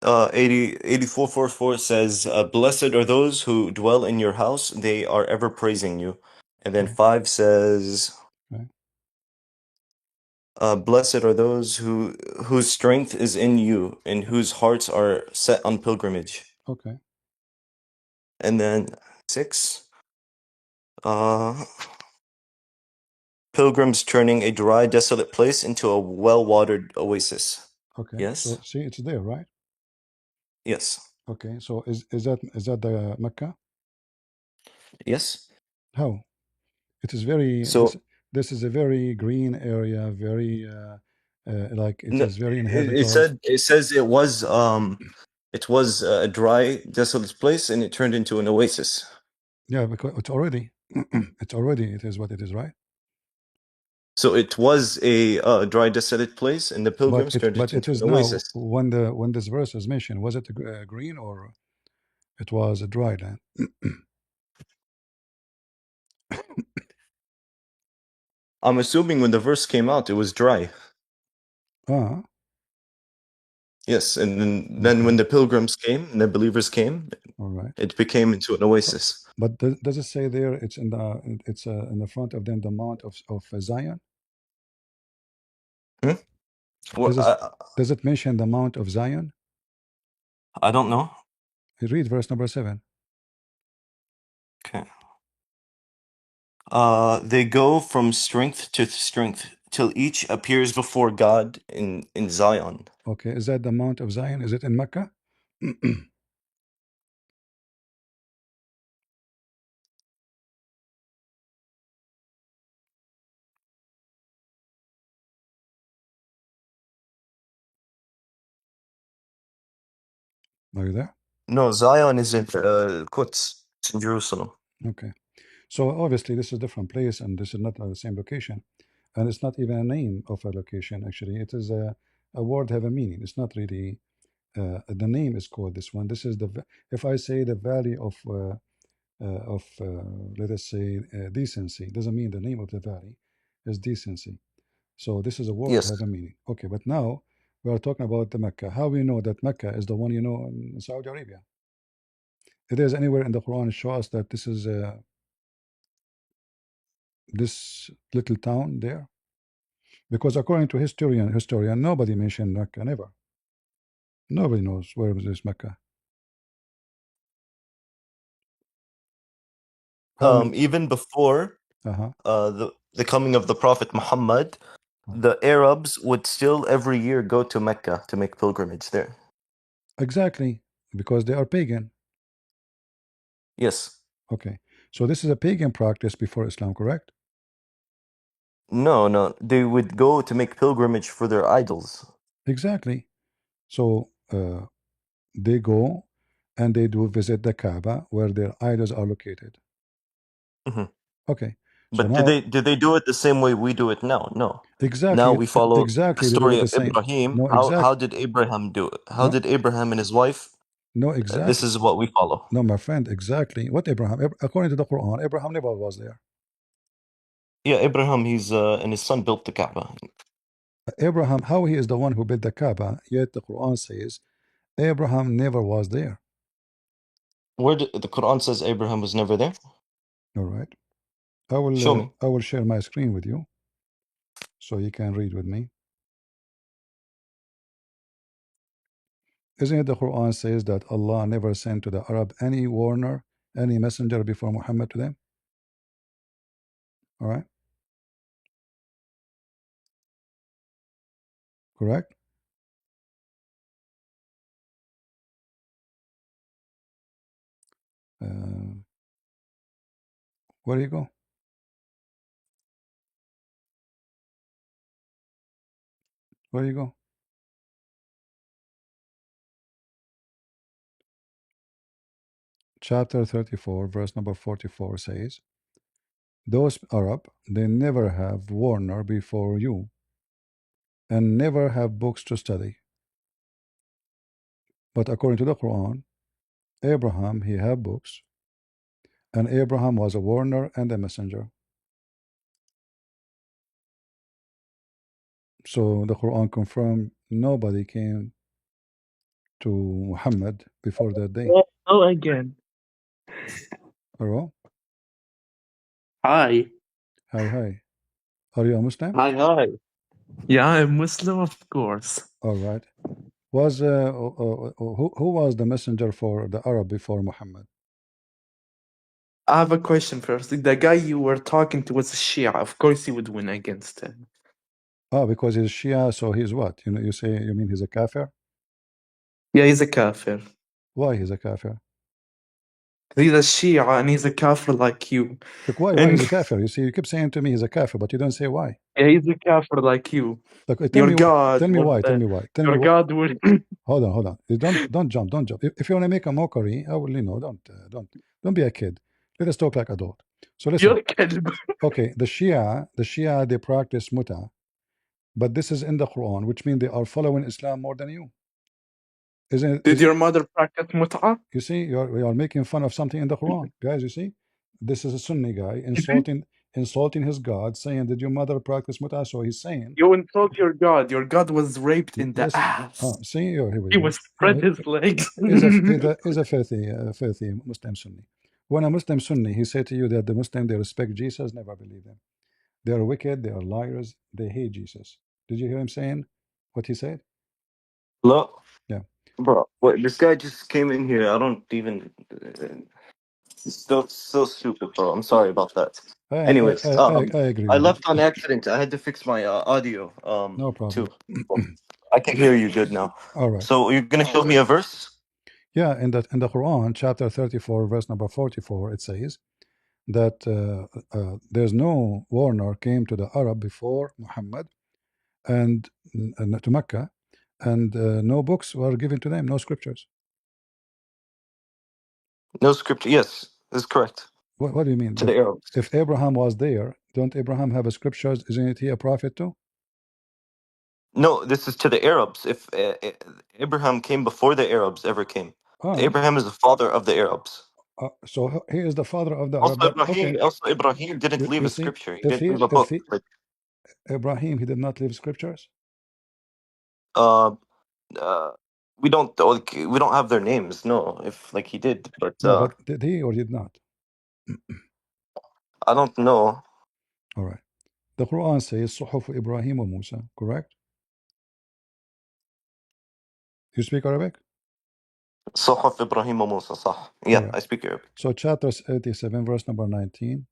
84 4 4 says, Blessed are those who dwell in your house, they are ever praising you. And then
Okay,
5 says,
okay,
Blessed are those whose strength is in you and whose hearts are set on pilgrimage.
okay,
And then 6, uh, pilgrims turning a dry, desolate place into a well-watered oasis.
okay. So
Yes?
see, it's there, right?
Yes.
Okay, so is that the Mecca?
Yes.
How? It is very
So
this is a very green area, very like it
no,
is very
it
inhabitable.
said it was a dry, desolate place, and it turned into an oasis.
Yeah, because it's already it is what it is, right?
So it was a dry, desolate place, and the pilgrims turned it
But it
into an
is now
oasis.
when this verse is mentioned, was it green or it was a dry land?
I'm assuming when the verse came out, it was dry.
Ah,
Yes, and then when
okay,
the pilgrims came and the believers came,
all right.
it became into an oasis.
But does it say there it's in the front of them the Mount of Zion?
Hmm? Well,
Does it does it mention the Mount of Zion?
I don't know.
Read verse number 7.
Okay. They go from strength to strength till each appears before God in Zion.
Okay, is that the Mount of Zion? Is it in Mecca? Are you there?
No, Zion is in Quds. It's in Jerusalem.
Okay. So obviously this is a different place and this is not the same location. And it's not even a name of a location, actually. It is a word have a meaning. It's not really, the name is called this one. This is if I say the valley let us say, decency, doesn't mean the name of the valley is decency. So this is a word
Yes.
have a meaning. Okay, but now we are talking about the Mecca. How we know that Mecca is the one in Saudi Arabia? It is anywhere in the Quran show us that this is this little town there? Because according to historian, nobody mentioned Mecca, never. Nobody knows where was this Mecca. How we?
Even before
Uh-huh.
the coming of the Prophet Muhammad,
uh,
the Arabs would still every year go to Mecca to make pilgrimage there.
Exactly, because they are pagan.
Yes.
Okay, so this is a pagan practice before Islam, correct?
No, no. They would go to make pilgrimage for their idols.
Exactly. So they go and they do visit the Kaaba where their idols are located.
Hmm.
Okay, so
But
now
did they do it the same way we do it now? No. Now
exactly,
we follow the
exactly they do it
story
the
of
same.
Ibrahim.
No,
How
exact,
did Abraham do it? How
no,
did Abraham and his wife?
no,
This
exactly.
is what we follow.
No, my friend, exactly. What Abraham? According to the Quran, Abraham never was there.
Yeah, Abraham, he's and his son built the Kaaba.
Abraham, how he is the one who built the Kaaba, yet the Quran says Abraham never was there.
Where the Quran says Abraham was never there?
All right.
Show me.
I will share my screen with you so you can read with me. Isn't it the Quran says that Allah never sent to the Arab any warner, any messenger before Muhammad to them? All right. Correct? Uh, where do you go? Where do you go? Chapter 34, verse number 44 says, those Arab, they never have warner before you and never have books to study. But according to the Quran, Abraham, he had books, and Abraham was a warner and a messenger. So the Quran confirmed nobody came to Muhammad before that day.
Oh, again.
Hello?
Hi.
Hi, hi. Are you a Muslim?
Hi. Yeah, I'm Muslim, of course.
All right. Was who was the messenger for the Arab before Muhammad?
I have a question first. The guy you were talking to was a Shia. Of course, you would win against him.
Oh, because he's Shia, so he's what? You know, you mean he's a kafir?
Yeah, he's a kafir.
Why he's a kafir?
He's a Shia and he's a kafir like you.
Look, why
And
he's a kafir? You see, you keep saying to me he's a kafir, but you don't say why.
yeah, he's a kafir like you.
Look,
Your God
tell me
will,
why, tell me why, tell me
your
what.
God will.
Hold on. You don't jump, don't jump. If you want to make a mockery, I will, don't be a kid. Let us talk like adult. So listen.
You're kalb.
Okay, the Shia, they practice muta, but this is in the Quran, which means they are following Islam more than you. Isn't it?
Did your mother practice mut'ah?
You see, you are making fun of something in the Quran, guys. You see, this is a Sunni guy
You see?
insulting his God, saying, "Did your mother practice muta?" So he's saying,
You insult your God. Your God was raped in the
listen.
ass.
See, here we
He
go.
was spread his legs.
Is a filthy Muslim Sunni. When a Muslim Sunni, he said to you that the Muslim they respect Jesus, never believe them. They are wicked. They are liars. They hate Jesus. Did you hear him saying what he said?
Hello?
Yeah.
Bro, what, this guy just came in here. I don't even. It's so stupid, bro. I'm sorry about that. Anyways,
I agree
I
with you.
left on accident. I had to fix my audio,
No
too.
problem.
I can hear you good now.
All right.
So you're gonna show me a verse?
Yeah, in the Quran, chapter 34, verse number 44, it says that there's no warner came to the Arab before Muhammad and to Mecca, and no books were given to them, no scriptures.
No scripture. Yes, this is correct.
What do you mean?
To the Arabs.
If Abraham was there, don't Abraham have a scriptures? Isn't he a prophet too?
No, this is to the Arabs. If Abraham came before the Arabs ever came,
Ah,
Abraham is the father of the Arabs.
so he is the father of the Arab.
Also,
But okay,
Ibrahim didn't leave
you
a
see,
scripture. He didn't leave a book. But,
Ibrahim, he did not leave scriptures.
uh, uh, we don't have their names. No, if like he did, but
No, but did he or did not?
I don't know.
All right. The Quran says صحف Ibrahim wa Musa, correct? You speak Arabic?
صحف إبراهيم وموسى صح.
All
Yeah,
right.
I speak Arabic.
So chapter 87, verse number 19,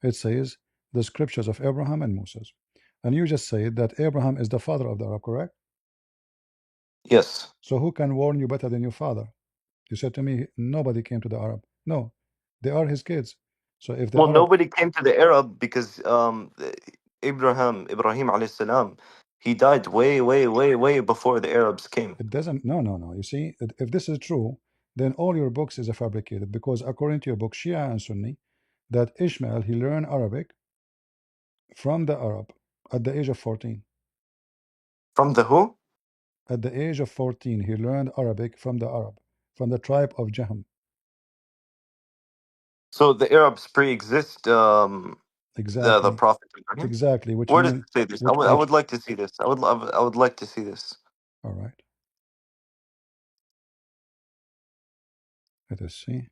it says the scriptures of Abraham and Moses. And you just said that Abraham is the father of the Arab, correct?
Yes.
So who can warn you better than your father? You said to me, nobody came to the Arab. No, they are his kids. So if the
Well,
Arab,
nobody came to the Arab because Ibrahim alayhi salam, he died way before the Arabs came.
it doesn't, no. You see, if this is true, then all your books is a fabricated because according to your book, Shia and Sunni, that Ishmael, he learned Arabic from the Arab at the age of 14.
From the who?
At the age of 14, he learned Arabic from the Arab, from the tribe of Jahm.
So the Arabs pre-exist the
Exactly,
Prophet Ibrahim.
exactly, which
Where does
mean,
it say this? I would like to see this. I would like to see this.
all right, let us see.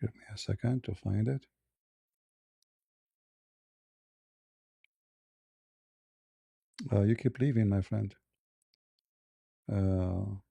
Give me a second to find it. You keep leaving, my friend. Uh, all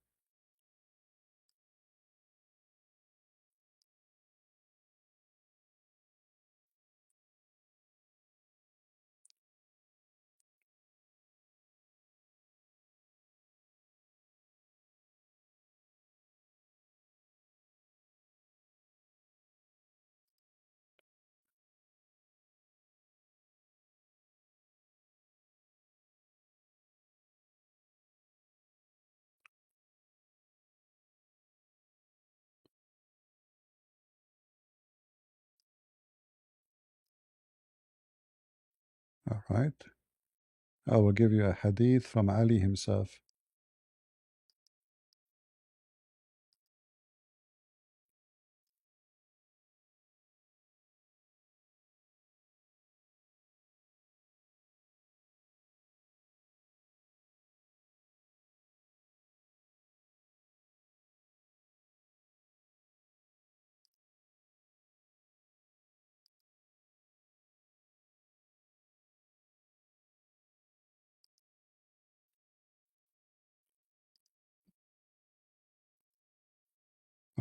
right, I will give you a hadith from Ali himself.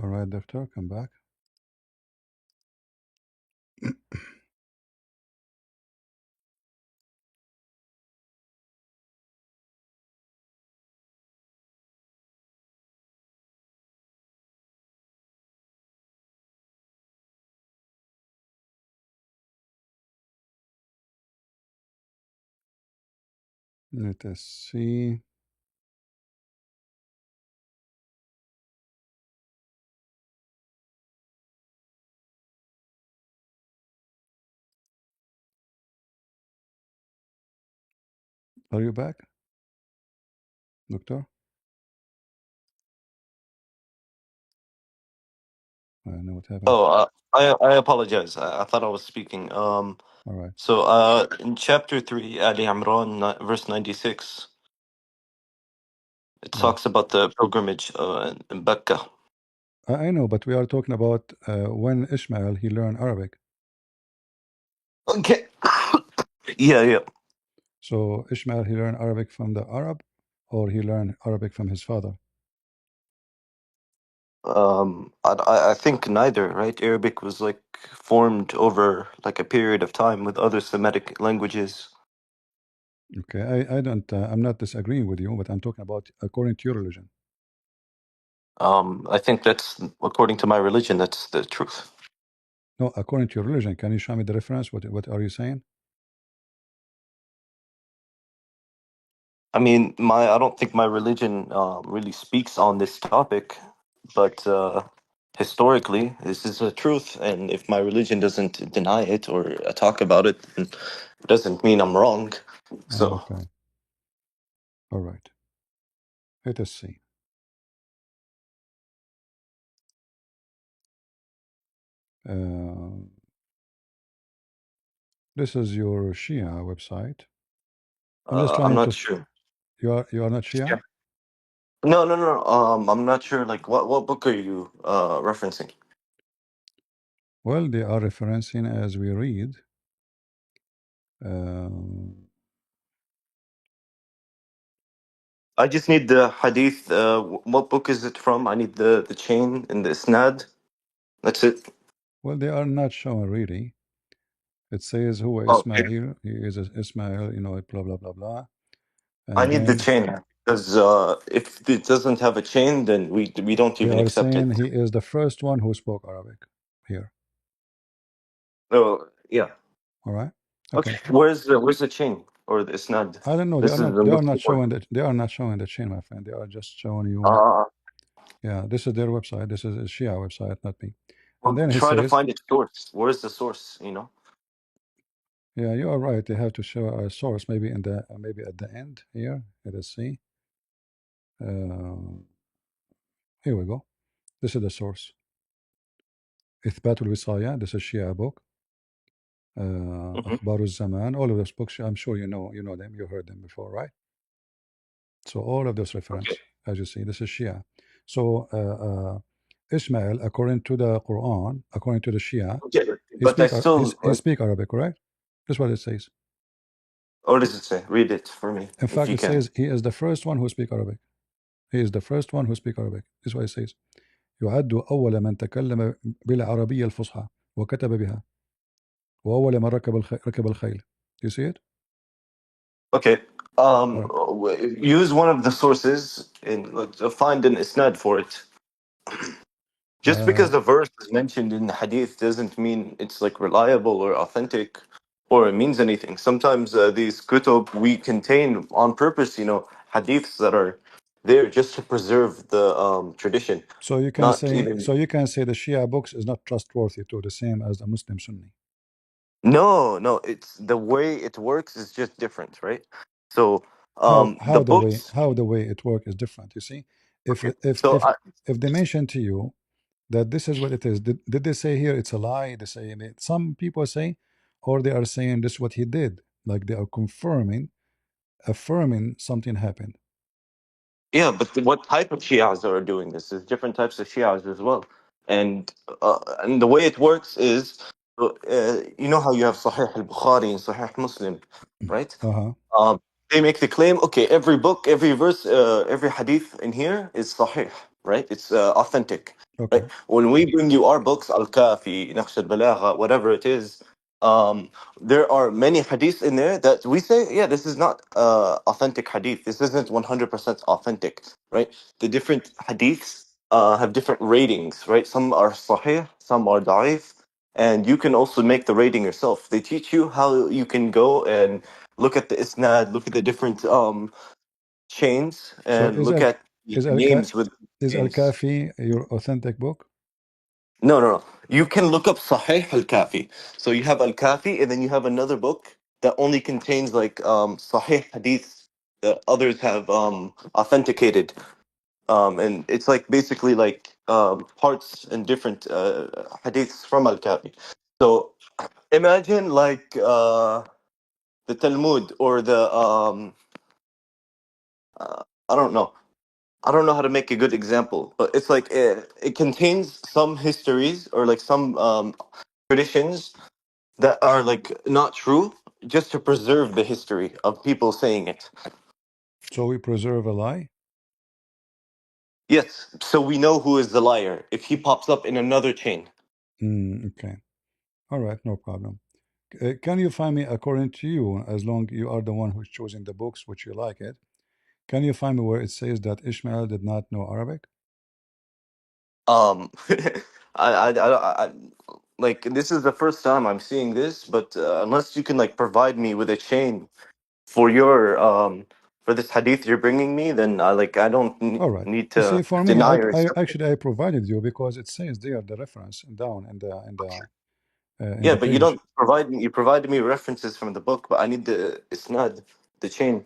All right, doctor, come back. Let us see. Are you back, Doctor? I don't know what happened.
Oh, I apologize. I thought I was speaking.
All right.
So in chapter 3, Ali Imran, verse 96, it
Yeah.
talks about the pilgrimage in Mecca.
I know, but we are talking about when Ishmael he learned Arabic.
Okay. Yeah.
So Ishmael he learned Arabic from the Arab, or he learned Arabic from his father.
I think neither, right? Arabic was like formed over like a period of time with other Semitic languages.
Okay, I don't. I'm not disagreeing with you, but I'm talking about according to your religion.
I think that's according to my religion. That's the truth.
No, according to your religion. Can you show me the reference? What are you saying?
I mean, I don't think my religion really speaks on this topic, but historically, this is a truth. And if my religion doesn't deny it or talk about it, then it doesn't mean I'm wrong. So,
Okay. All right. Let us see. This is your Shia website. I'm just
I'm
trying
not
to.
sure.
You are not Shia?
No. I'm not sure. Like, what book are you referencing?
Well, they are referencing as we read.
I just need the hadith. What book is it from? I need the chain and the isnad. That's it.
Well, they are not showing really. It says who
Okay.
Ismail. He is Ismail. Blah blah blah blah.
I
And
need the
then
chain because if it doesn't have a chain, then we don't
they
even
are
accept
saying
it.
he is the first one who spoke Arabic here.
Oh, yeah.
All right. Okay.
Okay. Where's the chain or the isnad?
I don't know. They
This
are
is
not.
the
They are
most
not showing
important.
that. They are not showing the chain, my friend. They are just showing you.
Uh,
Yeah, this is their website. This is a Shia website, not me. And
well,
then he
try to
says,
find its source. Where's the source?
"Yeah, you are right. They have to show a source, maybe in the maybe at the end here. Let us see. Here we go. This is the source. إثبات الوصاية. This is Shia book.
Mhm.
أخبار الزمان. All of those books. I'm sure you know them. You heard them before, right? So all of those
Okay.
reference, as you see, this is Shia. So Ismail, according to the Quran, according to the Shia,
Okay.
he
But I
speak
still.
he speak Arabic, correct? That's what it says.
What does it say? Read it for me
In
if
fact,
you
it
can.
says he is the first one who speak Arabic. He is the first one who speak Arabic. This is what it says. يعد أول من تكلم بالعربية الفصحى وكتب بها وأول من ركب الخيل. Do you see it?
Okay.
All right.
Use one of the sources and find an isnad for it. Just because the verse is mentioned in the hadith doesn't mean it's like reliable or authentic or it means anything. Sometimes these kutub we contain on purpose, hadiths that are there just to preserve the tradition,
So you can
not
say
even.
the Shia books is not trustworthy to the same as the Muslim Sunni.
No. It's the way it works is just different, right? So
how
the
how the way
books.
how the way it work is different. You see, if
Okay.
if
So
if if they mention to you that this is what it is, did they say here it's a lie? They say some people say, or they are saying this is what he did, like they are affirming something happened.
Yeah, but what type of Shias are doing this? There's different types of Shias as well, and the way it works is, you know how you have Sahih al-Bukhari and Sahih Muslim, right?
Uh-huh.
Um, they make the claim, okay, every book, every verse, every hadith in here is Sahih, right? It's authentic.
Okay.
Right? When we bring you our books, Al-Kafi, Naqsh al-Balagha, whatever it is, um, there are many hadiths in there that we say, yeah, this is not authentic hadith. This isn't 100% authentic, right? The different hadiths have different ratings, right? Some are sahih, some are da'if, and you can also make the rating yourself. They teach you how you can go and look at the isnad, look at the different chains,
So
and look at the
is
names with
is Al
chains.
Kafi your authentic book?
No, no, no. You can look up Sahih al-Kafi. So you have al-Kafi, and then you have another book that only contains like Sahih hadiths that others have authenticated. And it's like basically like parts and different hadiths from al-Kafi. So imagine like the Talmud or the I don't know. I don't know how to make a good example, but it's like it contains some histories or like some traditions that are like not true, just to preserve the history of people saying it.
So we preserve a lie?
Yes, so we know who is the liar if he pops up in another chain.
Okay. All right, no problem. Can you find me, according to you, as long you are the one who's choosing the books, which you like it, can you find me where it says that Ishmael did not know Arabic?
Um, I like this is the first time I'm seeing this, but unless you can like provide me with a chain for your for this hadith you're bringing me, then I don't
All right.
need
You see,
to
for me,
deny or
I
accept it.
actually I provided you because it says there the reference down in
Yeah,
the
but you
page.
don't provide me. You provided me references from the book, but I need the isnad, the chain.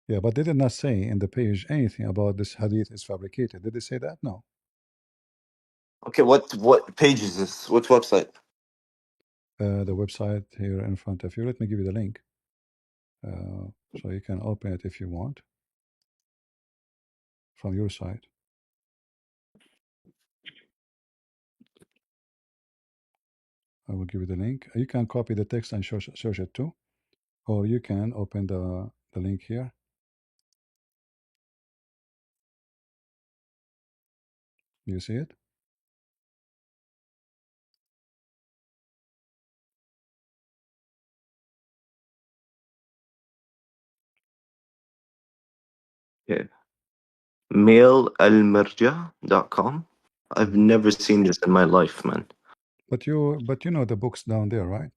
Yeah, but they did not say in the page anything about this hadith is fabricated. Did they say that? No.
Okay, what page is this? What website?
The website here in front of you. Let me give you the link, so you can open it if you want from your side. I will give you the link. You can copy the text and search it too, or you can open the link here. Do you see it?
Yeah. Mailalmarja.com. I've
Hmm.
never seen this in my life, man.
But you know the books down there, right?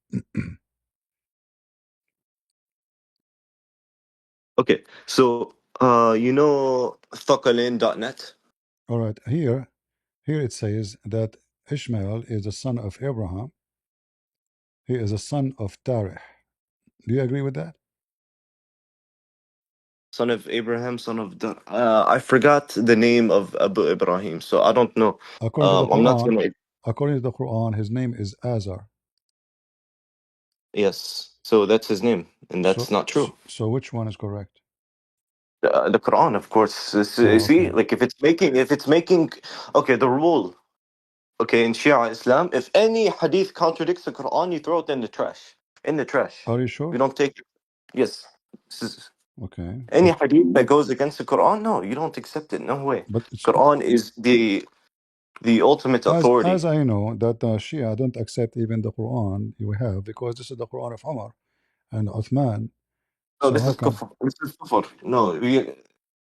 Okay, so you know Thaqalain.net?
All right. Here it says that Ishmael is the son of Abraham. He is a son of Tarih. Do you agree with that?
Son of Abraham, son of I forgot the name of Abu Ibrahim, so I don't know.
According to the
I'm not
Quran,
gonna.
his name is Azar.
Yes, so that's his name, and that's not true.
So which one is correct?
The Quran, of course. See,
Okay.
like if it's making, okay, the rule, okay, in Shia Islam, if any hadith contradicts the Quran, you throw it in the trash. In the trash.
Are you
We
sure?
don't take it. Yes. This is,
Okay.
any hadith that goes against the Quran, no, you don't accept it. No way.
But it's,
Quran is the ultimate
as
authority.
I know that the Shia don't accept even the Quran you have because this is the Quran of Umar and Uthman.
No,
So
this
how
is
come?
kufr. This is kufr. No,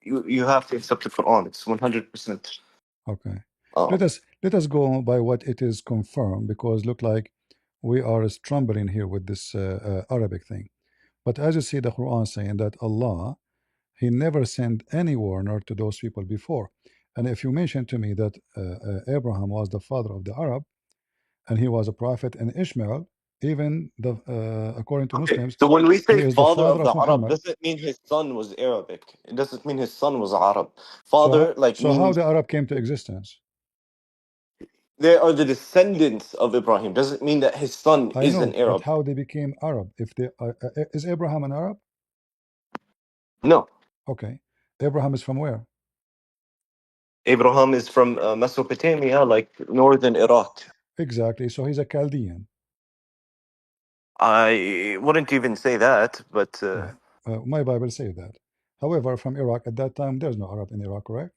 you have to accept the Quran. It's 100%.
Okay.
Um,
Let us go by what it is confirmed because look like we are stumbling here with this Arabic thing. But as you see the Quran saying that Allah He never sent any warner to those people before. And if you mention to me that Abraham was the father of the Arab and he was a prophet, and Ishmael, even according to
Okay,
Muslims,
so when we
he
say
is the
father
father
of
of
the Arab,
Muhammad.
doesn't mean his son was Arabic. It doesn't mean his son was Arab. Father, like,
So how
means
the Arab came to existence?
they are the descendants of Ibrahim. Doesn't mean that his son
I
is an
know, but
Arab.
how they became Arab? If they is Abraham an Arab?
No,
Okay, Abraham is from where?
Abraham is from Mesopotamia, like northern Iraq.
Exactly. So he's a Chaldean.
I wouldn't even say that, but
Yeah, my Bible says that. However, from Iraq at that time, there's no Arab in Iraq, correct?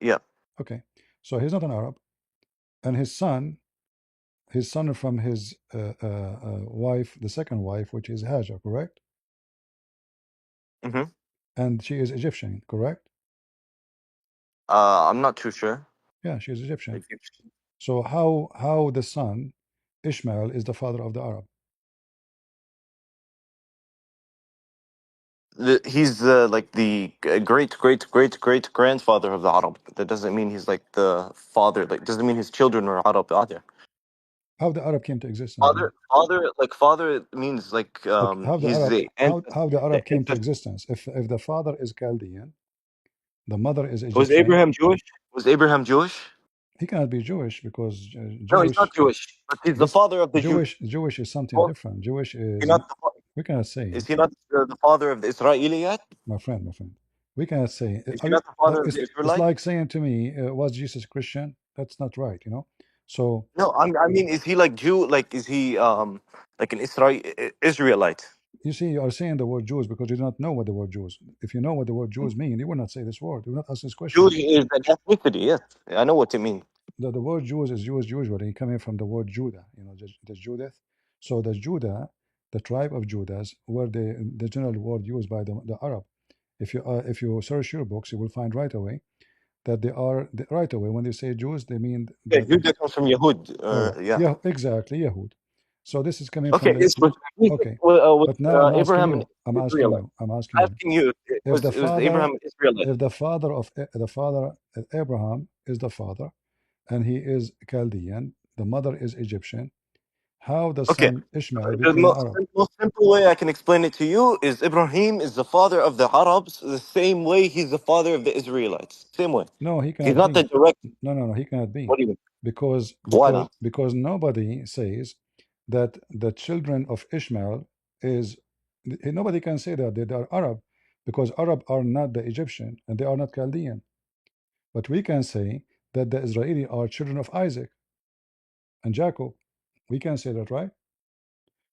yeah.
Okay. So he's not an Arab, and his son from his wife, the second wife, which is Hajar, correct?
Mm-hmm.
And she is Egyptian, correct?
I'm not too sure.
Yeah, she is Egyptian.
Like,
So how the son Ishmael is the father of the Arab?
he's like the great great great great grandfather of the Arab. That doesn't mean he's like the father. Like doesn't mean his children are Arab either.
How the Arab came to existence then?
Father means like
Okay, how the
he's
Arab
the
how the Arab came to
ancestor.
existence? If the father is Chaldean, the mother is
Was
Egyptian.
Abraham Jewish? Was Abraham Jewish?
He cannot be Jewish because
No, he's not
Jewish
Jewish. But he's the
this
father of the Jews.
Jewish is something
Well,
different. Jewish
he
is
not
we cannot say,
is he not the father of the Israeliyat?
my friend. We cannot say.
Is he not the father of the
It's
Israelites?
like saying to me, was Jesus Christian? That's not right, you know. So
No, I mean, is he like Jew? Like, is he like an Israelite?
you see, you are saying the word Jews because you do not know what the word Jews. If you know what the word Jews mean, you will not say this word. You will not ask this question.
Jewish is an ethnicity. Yes, I know what you mean.
The word Jews is used usually coming from the word Judah, you know, the Judith. So the Judah, the tribe of Judahs, were the general word used by the Arab. If you search your books, you will find right away that they are right away when they say Jews, they mean
Yeah,
that.
Judah comes from Yehud.
All right,
Yeah.
yeah, exactly, Yehud. So this is coming from
Okay,
the
it's with,
okay.
with
But now I'm asking
Abraham an
you. I'm asking
Israelite.
you. I'm asking you.
Asking you,
If the
it was
father,
Abraham an Israelite?
if the father of the father Abraham is the father, and he is Chaldean, the mother is Egyptian. How the
Okay,
son Ishmael
the
became an Arab?
most simple way I can explain it to you is Ibrahim is the father of the Arabs the same way he's the father of the Israelites. Same way.
No, he
He's
cannot
not the
be.
direct.
No, he cannot be,
What do you mean? Why not?
because nobody says that the children of Ishmael is nobody can say that they are Arab because Arab are not the Egyptian and they are not Chaldean. But we can say that the Israeli are children of Isaac and Jacob. We can say that, right?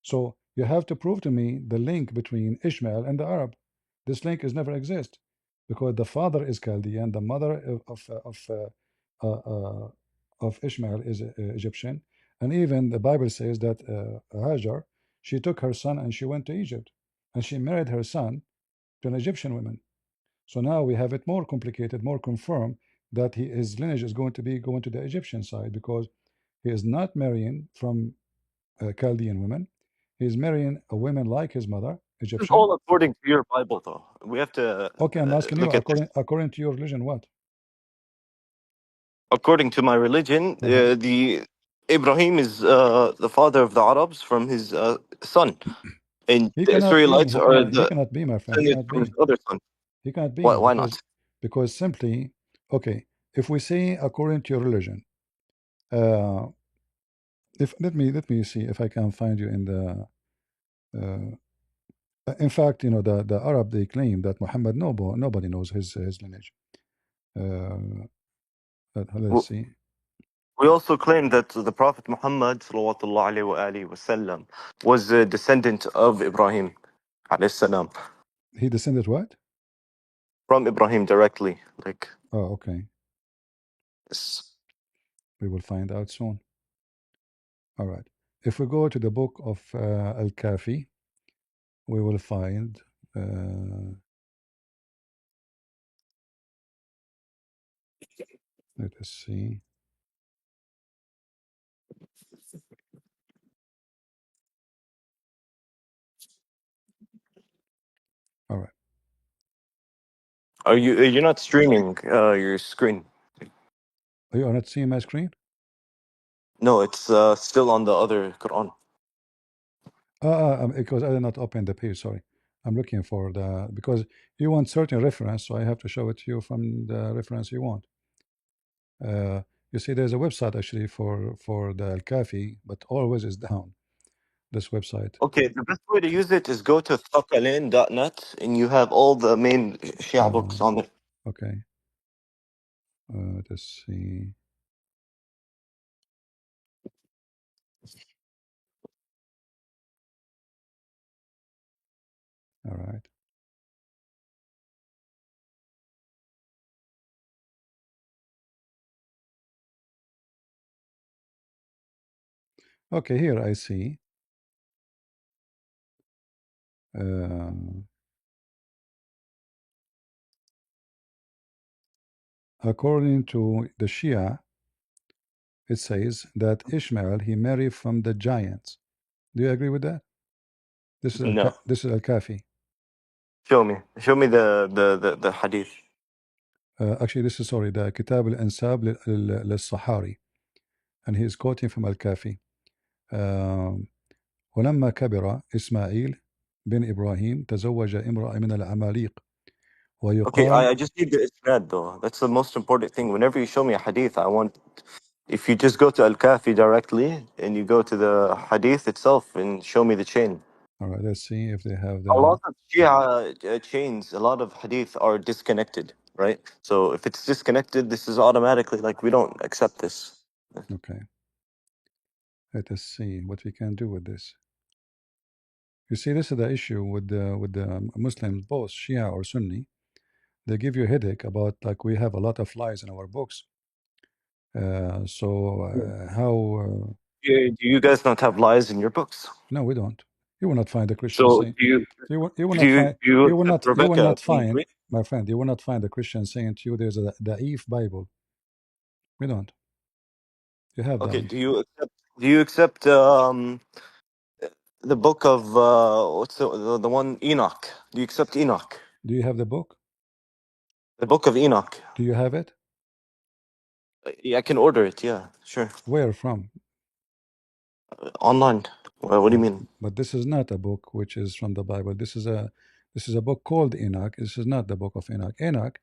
So you have to prove to me the link between Ishmael and the Arab. This link is never exist because the father is Chaldean, the mother uh, uh, of Ishmael is Egyptian, and even the Bible says that Hajar, she took her son and she went to Egypt, and she married her son to an Egyptian woman. So now we have it more complicated, more confirmed that his lineage is going to be going to the Egyptian side because he is not marrying from Chaldean women. He's marrying a woman like his mother,
This is
Egyptian.
all according to your Bible, though. We have to
Okay, I'm asking you
look at this.
according to your religion, what?
According to my religion,
Uh-huh.
the Ibrahim is the father of the Arabs from his son, and
He
the
cannot be.
Israelites are
He
the
cannot be, my friend. He
descendants
cannot
from his
be.
other son.
He cannot be
Why not?
because simply, okay. If we say according to your religion, uh, if let me see if I can find you in the. In fact, you know the Arab they claim that Muhammad nobody knows his lineage. Uh, let's see.
We also claim that the Prophet Muhammad sallallahu alaihi wasallam was a descendant of Ibrahim alayhi salam,
He descended what?
from Ibrahim directly. Like,
Oh, okay.
s-
We will find out soon. All right. If we go to the book of Al Kafi, we will find. Let us see. All right.
you're not streaming your screen?
Are you not seeing my screen?
No, it's still on the other Quran.
Because I did not open the page. Sorry. I'm looking for the because you want certain reference, so I have to show it to you from the reference you want. Uh, you see, there's a website actually for the Al Kafi, but always is down. This website.
Okay, the best way to use it is go to thaqalain.net and you have all the main Shia books on it.
Okay. Let's see. All right. Okay, here I see. According to the Shia, it says that Ishmael he married from the giants. Do you agree with that?
No.
This is Al-Kafi.
Show me. Show me the hadith.
Actually, this is sorry, the Kitab al-Ansab للصحاري, and he is quoting from Al-Kafi. ولما كبر إسماعيل بن إبراهيم تزوج امرأة من العماليق
Okay,
ويقال.
I just need the isnad though. That's the most important thing. Whenever you show me a hadith, I want, if you just go to Al-Kafi directly and you go to the hadith itself and show me the chain.
All right, let's see if they have
A
the.
lot of Shia chains, a lot of hadith are disconnected, right? So if it's disconnected, this is automatically like we don't accept this.
Okay, let us see what we can do with this. You see, this is the issue with the Muslims, both Shia or Sunni. They give you a headache about like we have a lot of lies in our books. How?
Do you guys not have lies in your books?
No, we don't. You will not find a Christian
So
saying.
do you
You will
do
not
you
find.
do you
You will
accept
not. You will
Rebecca
not
being
find,
Greek?
my friend. You will not find a Christian saying to you, "There's a Da'if Bible." We don't. You have
Okay,
Da'if.
do you accept the book of what's the one Enoch? Do you accept Enoch?
Do you have the book?
The book of Enoch.
Do you have it?
Yeah, I can order it. Yeah, sure.
Where from?
Online. Well, what do you mean?
But this is not a book which is from the Bible. This is a book called Enoch. This is not the book of Enoch. Enoch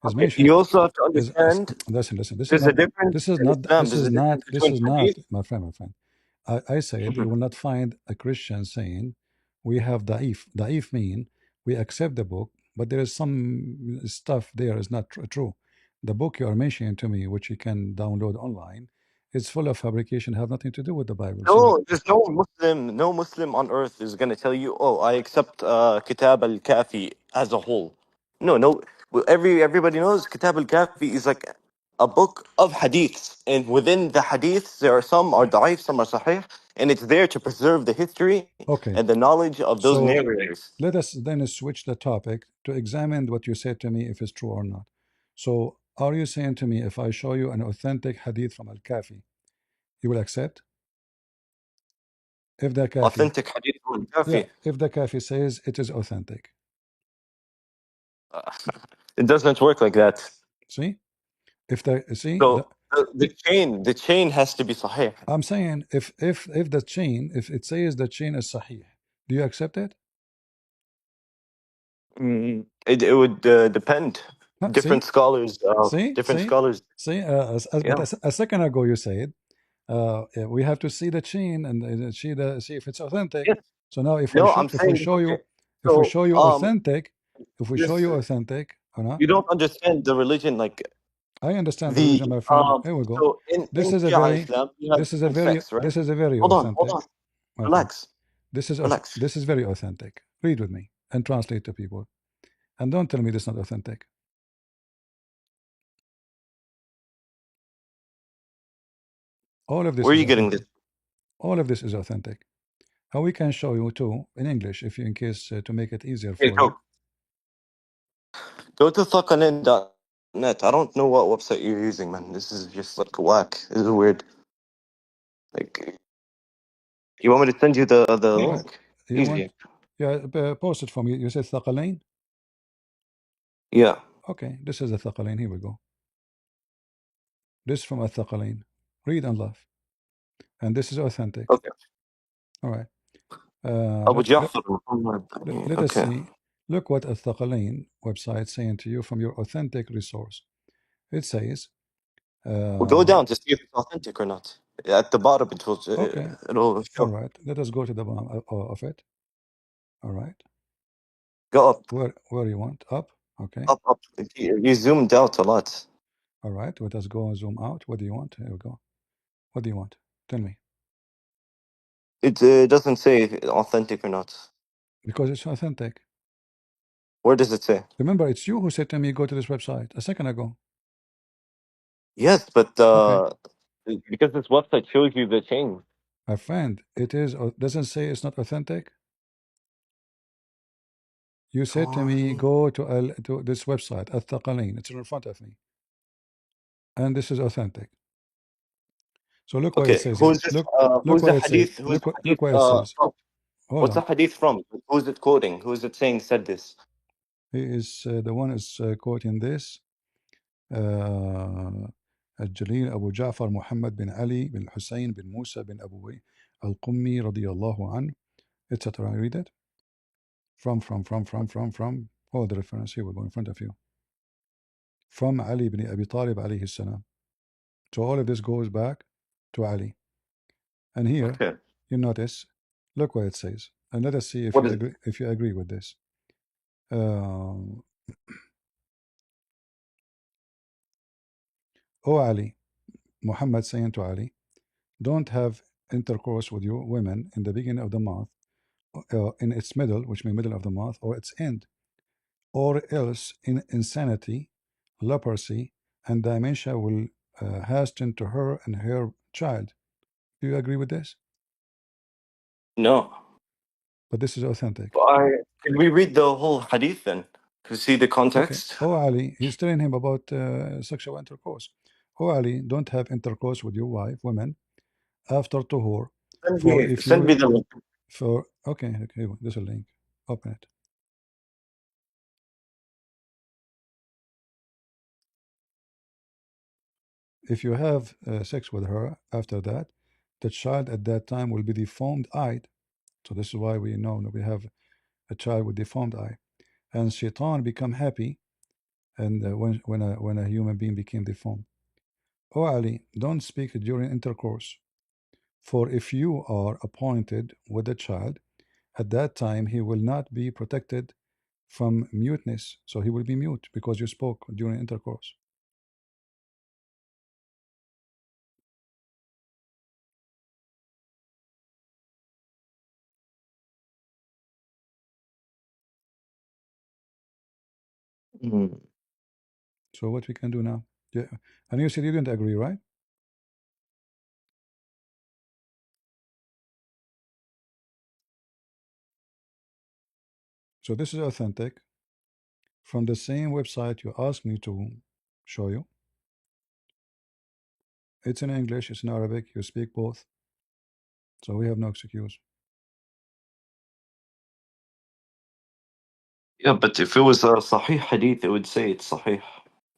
is
Okay.
mentioned.
You also have to
Is
understand
listen. This is
there's a
not.
difference
This is
in
not.
Islam.
This
There's
is
a
not.
difference
This
between
is not.
hadith.
My friend. My friend. I said you will not find a Christian saying we have da'if. Da'if mean we accept the book, but there is some stuff there is not true. The book you are mentioning to me, which you can download online, is full of fabrication. Have nothing to do with the Bible. So
No, there's no Muslim on earth is gonna tell you, "Oh, I accept Kitab al-Kafi as a whole." No, no. Well, everybody knows Kitab al-Kafi is like a book of hadiths, and within the hadiths, there are some are da'if, some are sahih, and it's there to preserve the history
okay.
and the knowledge of those
So
narrators.
let us then switch the topic to examine what you said to me if it's true or not. So are you saying to me if I show you an authentic hadith from Al-Kafi, you will accept? If the Kafi,
Authentic hadith from
yeah,
al-Kafi.
if the Kafi says it is authentic.
Uh, it doesn't work like that.
See? If the see the
So the chain has to be sahih.
I'm saying if the chain, if it says the chain is sahih, do you accept it?
It would depend.
No,
Different scholars,
see,
different
see,
scholars.
see. But
Yeah.
a second ago you said we have to see the chain and see if it's authentic.
Yes.
So now if I
No,
show
I'm saying okay.
if we
So
show you authentic, if we show
this
you authentic or not,
you don't understand the religion like
I understand the
the
religion, my friend. Here we go.
so
This
in
is a
Shia
very
Islam you have different sects, right? Hold
authentic,
on,
my friend.
relax, relax.
This is very authentic. Read with me and translate to people, and don't tell me this is not authentic. All of this
Where are
is
you getting
authentic.
this?
All of this is authentic. How we can show you too in English, if you in case to make it easier
Hey,
for you.
go to thaqanin.net. I don't know what website you're using, man. This is just like whack. This is weird. Like, you want me to send you the
All right.
link?
You
Easy.
want? Yeah, post it for me. You said Thaqalain?
Yeah.
Okay, this is the Thaqalain. Here we go. This is from a Thaqalain. Read and laugh. And this is authentic.
Okay.
All right.
Abu Ja'far Muhammad.
Let us
Okay.
see. Look what a Thaqalain website saying to you from your authentic resource. It says,
We'll go
uh,
down to see if it's authentic or not. At the bottom,
okay,
it'll
all
show.
right. Let us go to the bottom of it. All right.
Go up,
Where you want? Up. Okay.
up, up. You zoomed out a lot.
All right. Let us go and zoom out. What do you want? Here we go. What do you want? Tell me.
It doesn't say if it's authentic or not.
Because it's authentic.
Where does it say?
Remember, it's you who said to me, go to this website a second ago.
Yes, but
Okay.
because this website shows you the chain.
My friend, it is, doesn't say it's not authentic. You said to me, go to this website, Al-Thaqalain. It's in front of me. And this is authentic. So look what it
Okay,
says here.
who's this?
Look
Who's
what
the
it says.
hadith? Who's the
Look
hadith
what it says.
from?
Hold
What's the
on.
hadith from? Who's it quoting? Who's it saying said this?
He is the one is quoting this. الجليل أبو جعفر محمد بن علي بن الحسين بن موسى بن أبو القمي رضي الله عنه, etc. I read it. From. Oh, the reference here will go in front of you. From Ali ibn Abi Talib alayhi salam. So all of this goes back to Ali. And here,
Okay,
you notice, look what it says. And let us see
what is it?
if you agree with this. O Ali, Muhammad saying to Ali, don't have intercourse with your women in the beginning of the month, in its middle, which means middle of the month, or its end, or else in insanity, leprosy, and dementia will hasten to her and her child. Do you agree with this?
No.
But this is authentic.
Can we read the whole hadith then to see the
Okay.
context?
Oh Ali, he's telling him about sexual intercourse. Oh Ali, don't have intercourse with your wife, women, after tuhur. For if
Send
you,
me the link.
for, okay, this is a link. Open it. If you have sex with her after that, the child at that time will be deformed eyed. So this is why we know that we have a child with deformed eye. And shaitan become happy, and when a human being became deformed. Oh Ali, don't speak during intercourse. For if you are appointed with a child, at that time he will not be protected from muteness. So he will be mute because you spoke during intercourse.
Mm.
So what we can do now? Yeah. And you said you didn't agree, right? So this is authentic from the same website you asked me to show you. It's in English, it's in Arabic, you speak both. So we have no excuse.
Yeah, but if it was a Sahih hadith, it would say it's Sahih.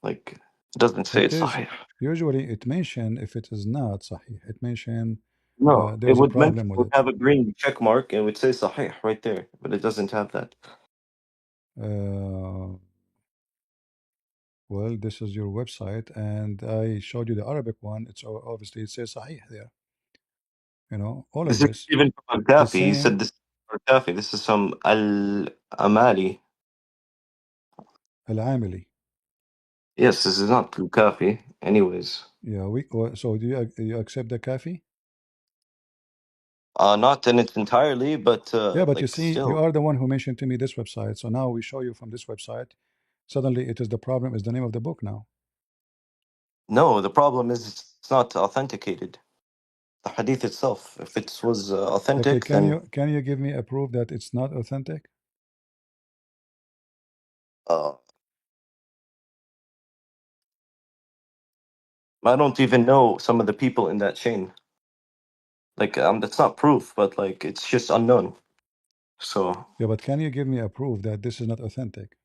Like, it doesn't say
It
it's
is
Sahih.
usually it mention if it is not Sahih. It mention
No, it
there's a
would mention,
problem
it
with
would
it.
have a green check mark and it would say Sahih right there, but it doesn't have that.
Uh, well, this is your website, and I showed you the Arabic one. It's obviously it says Sahih there. You know, all of
This is
this.
even from
The
Al-Kafi. He
same
said this is Al-Kafi. This is from Al-Amali.
Al-Amili.
Yes, this is not Al-Kafi. Anyways.
Yeah, so do you accept the Kafi?
Not in its entirely, but
Yeah, but you
like
see, you
still.
are the one who mentioned to me this website. So now we show you from this website. Suddenly, it is the problem is the name of the book now.
No, the problem is it's not authenticated. The hadith itself. If it was
Okay,
authentic, then
can you give me a proof that it's not authentic?
uh, I don't even know some of the people in that chain. Like, that's not proof, but like it's just unknown. So
Yeah, but can you give me a proof that this is not authentic?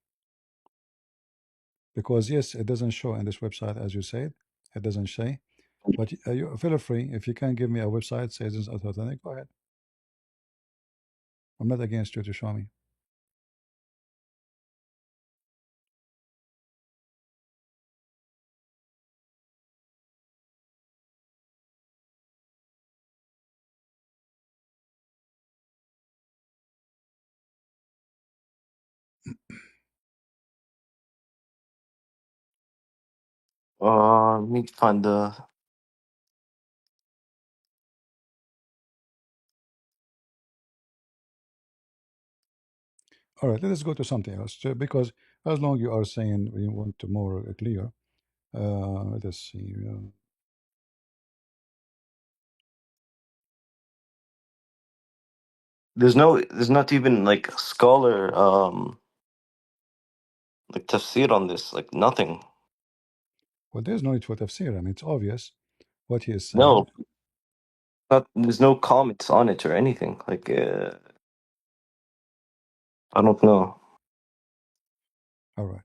Because yes, it doesn't show in this website as you said. It doesn't say. But you feel free if you can give me a website says it's not authentic. Go ahead. I'm not against you to show me.
need to find the.
All right, let us go to something else. Because as long you are saying we want to more clear, let us see.
There's not even like scholar like tafsir on this, like nothing.
Well, there's no need for tafsir. I mean, it's obvious what he is saying.
No, there's no comments on it or anything. Like I don't know.
All right.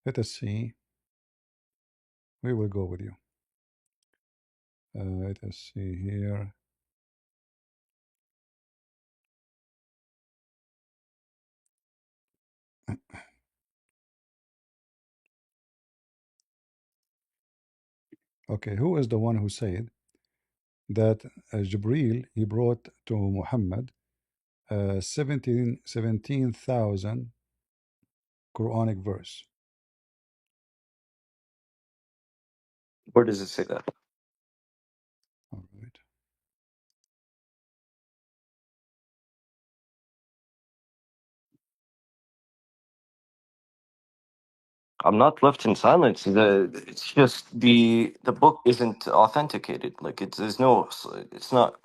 Let us see. We will go with you. Let us see here. Okay, who is the one who said that Jibreel, he brought to Muhammad 17,000 Quranic verse?
Where does it say that?
All right.
I'm not left in silence. It's just the book isn't authenticated. Like there's no. It's not.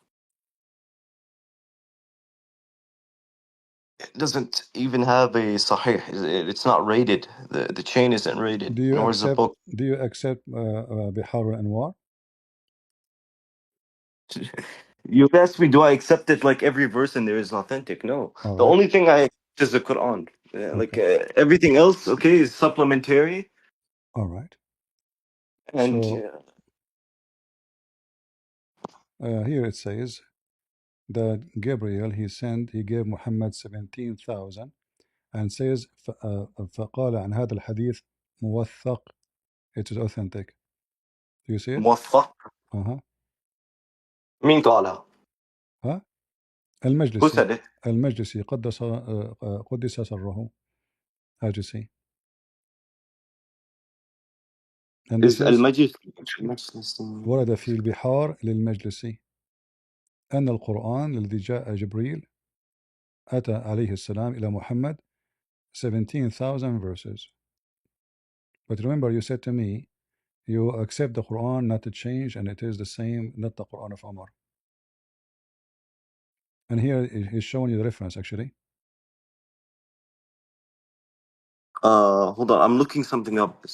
It doesn't even have a sahih. It's not rated. The chain isn't rated,
Do you
nor is the
accept?
book.
Do you accept Bihar al-Anwar?
You asked me, do I accept it like every verse in there is authentic? No.
All
The
right.
only thing I accept is the Quran. Like
Okay.
everything else, okay, is supplementary.
All right.
And
So here it says that Gabriel he gave Muhammad 17,000 and says فقال عن هذا الحديث موثق. It is authentic. Do you see it?
موثق.
Uh-huh.
مين قالها?
ها
Who
المجلسي.
said it?
المجلسي قدس سره. Hajj. And this
Is
is
المجلس.
ورد في البحار للمجلسي أن القرآن الذي جاء جبريل أتى عليه السلام إلى محمد 17,000 verses. But remember you said to me you accept the Quran not to change and it is the same, not the Quran of Umar. And here he's showing you the reference actually.
Hold on, I'm looking something up.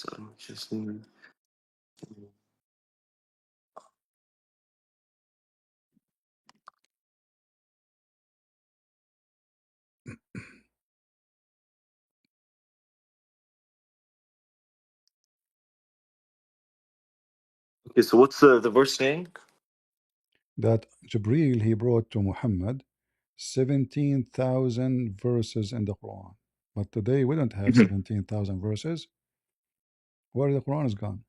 Okay, so what's the verse saying?
That Jibreel he brought to Muhammad 17,000 verses in the Quran. But today we don't have 17,000 verses. Where the Quran is gone.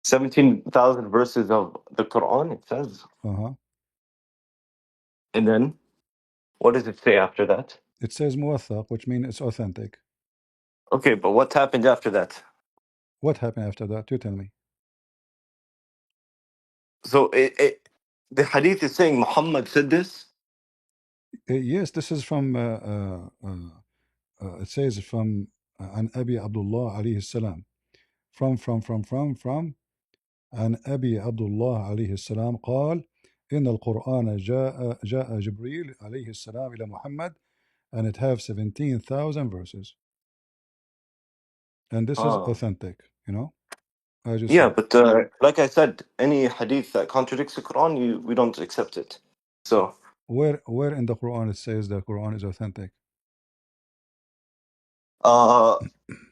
17,000 verses of the Quran, it says.
Uh-huh.
And then, what does it say after that?
It says muwathaq, which means it's authentic.
Okay, but what happened after that?
What happened after that? You tell me.
So the hadith is saying Muhammad said this?
Yes, this is from it says from an Abi Abdullah alayhi salam. From عن أبي عبد الله عليه السلام قال إن القرآن جاء جبريل عليه السلام إلى محمد and it have 17,000 verses and this is
Ah.
authentic, you know. I just
Yeah,
said
but like I said, any hadith that contradicts the Quran, we don't accept it. So,
where in the Quran it says the Quran is authentic.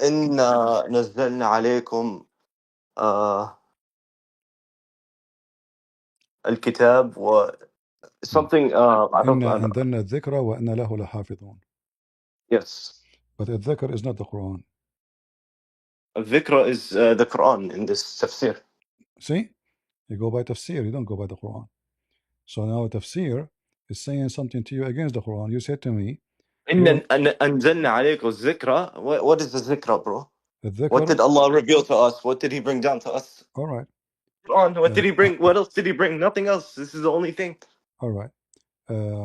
إنا نزلنا عليكم الكتاب و something I don't
إنا
know.
أنزلنا الذكر وإنا له لحافظون.
Yes.
But الذكر is not the Quran.
الذكر is the Quran in this tafsir.
See, you go by tafsir, you don't go by the Quran. So now tafsir is saying something to you against the Quran. You said to me
إن
you
أنزلنا عليكم الذكر. What is the zikra, bro? What
الذكر.
did Allah reveal to us? What did He bring down to us?
All right.
Quran. What did
Uh,
He bring? What else did He bring? Nothing else. This is the only thing.
all right.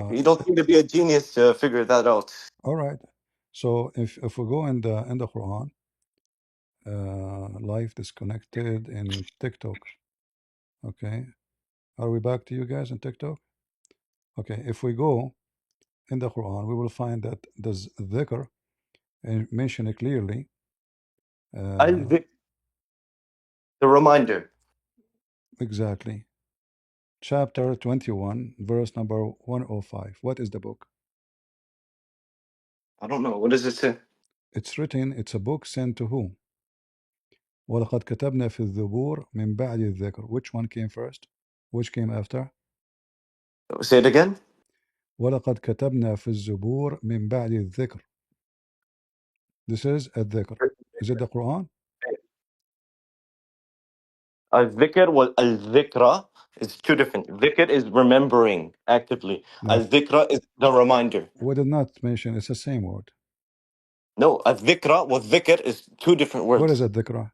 You don't need to be a genius to figure that out.
All right. So if we go in the Quran, life disconnected in TikTok. Okay. Are we back to you guys on TikTok? Okay, if we go in the Quran, we will find that there's dhikr and mention it clearly.
The reminder.
Exactly. Chapter 21, verse number 105. What is the book?
I don't know. What does it say?
It's written, it's a book sent to who? وَلَقَدْ كَتَبْنَا فِي الزُّبُورِ مِنْ بَعْدِ الذِّكْرِ. Which one came first? Which came after?
Say it again.
وَلَقَدْ كَتَبْنَا فِي الزُّبُورِ مِنْ بَعْدِ الذِّكْرِ. This is a dhikr. Is it the Quran?
Al-dhikr wal al-dhikra is two different. Dhikr is remembering actively.
No,
Al-dhikra is the reminder.
we did not mention it's the same word.
No, al-dhikra wa dhikr is two different
What is
words.
a dhikra?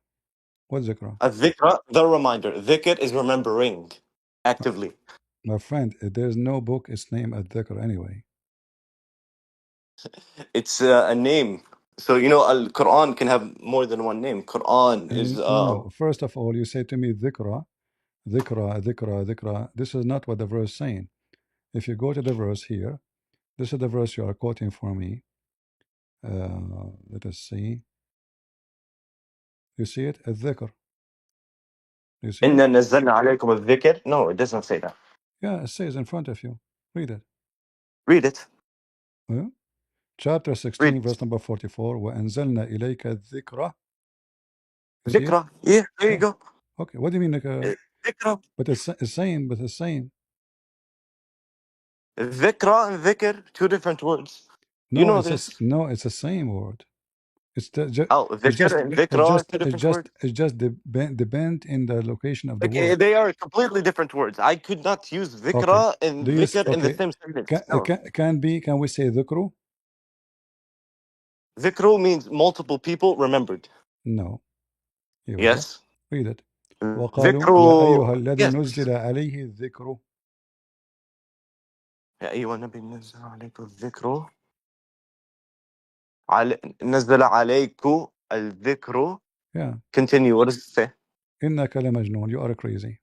What's dhikra?
Al-dhikra, the reminder. Dhikr is remembering actively.
My friend, there's no book its name a dhikr anyway.
It's a name. So, you know, Al-Quran can have more than one name. Quran is...
And no, first of all, you say to me dhikra, dhikra, dhikra, dhikra. This is not what the verse is saying. If you go to the verse here, this is the verse you are quoting for me. Let us see. You see it? A dhikr. You see it?
إِنَّا نَزَّلْنَا عَلَيْكُمُ الذِّكْر. No, it doesn't say that.
Yeah, it says in front of you. Read it.
Read it.
Huh? Chapter
Read
16,
it.
verse number 44. وَأَنزَلْنَا إِلَيْكَ الذِّكْرَ. You see it?
Dhikra. Yeah, there you
Oh,
go.
okay. What do you mean? Like,
Dhikra.
but it's saying, but it's saying.
Dhikra and dhikr, two different words. You
No,
know
it's
this.
no, it's the same word. It's
Oh, dhikr and dhikra are two different words.
it's just depend in the location of the
Like,
word.
they are completely different words. I could not use
Okay.
dhikra and
Do you
dhikr in the
okay?
same sentence. No.
Can we say dhikru?
Dhikru means multiple people remembered.
No. Here we go.
Yes.
Read it. وقالوا يا أيها
Dhikru,
الذي
yes.
نزل عليه الذكر.
يا أيها النبي نزل عليك الذكر نزل عليك الذكر.
Yeah.
Continue. What does it say?
إنك لمجنون. You are crazy.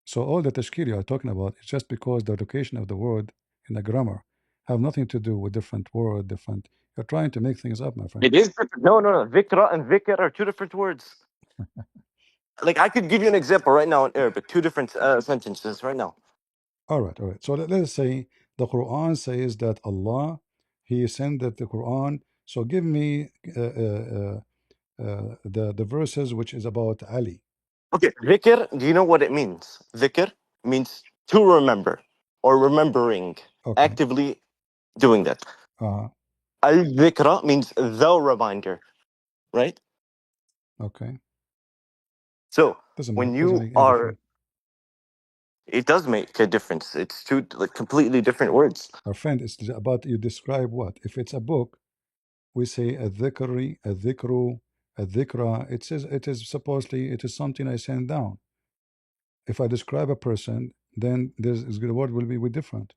So all the tashkil you are talking about is just because the location of the word in the grammar have nothing to do with different word, different. You're trying to make things up, my friend.
It is different. No, no, no. Dhikra and dhikr are two different words. Like, I could give you an example right now in Arabic. Two different sentences right now.
All right, all right. So let's say the Quran says that Allah, He sent that the Quran. So give me the verses which is about Ali.
Okay. Dhikr, do you know what it means? Dhikr means to remember or remembering,
Okay.
actively doing that.
Uh,
Al-dhikra means the reminder, right?
okay.
So when
Doesn't
you
make any
are,
difference.
it does make a difference. It's two like completely different words.
Our friend, it's about you describe what? If it's a book, we say a dhikri, a dhikru, a dhikra. It says it is supposedly it is something I send down. If I describe a person, then the word will be different.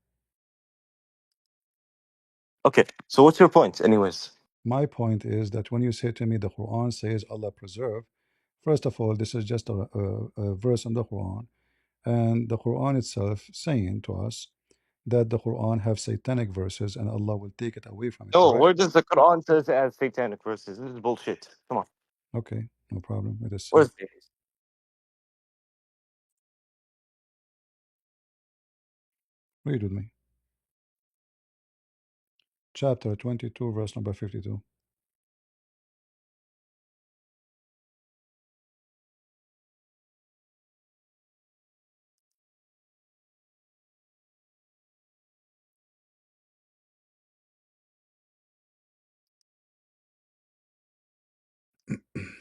Okay. So what's your point, anyways?
My point is that when you say to me the Quran says Allah preserve, first of all, this is just a verse in the Quran, and the Quran itself saying to us that the Quran have satanic verses and Allah will take it away from it.
No,
Correct?
where does the Quran says it as satanic verses? This is bullshit. Come on.
Okay, no problem. Let us see.
Where's it?
Read with me. Chapter 22, verse number 52.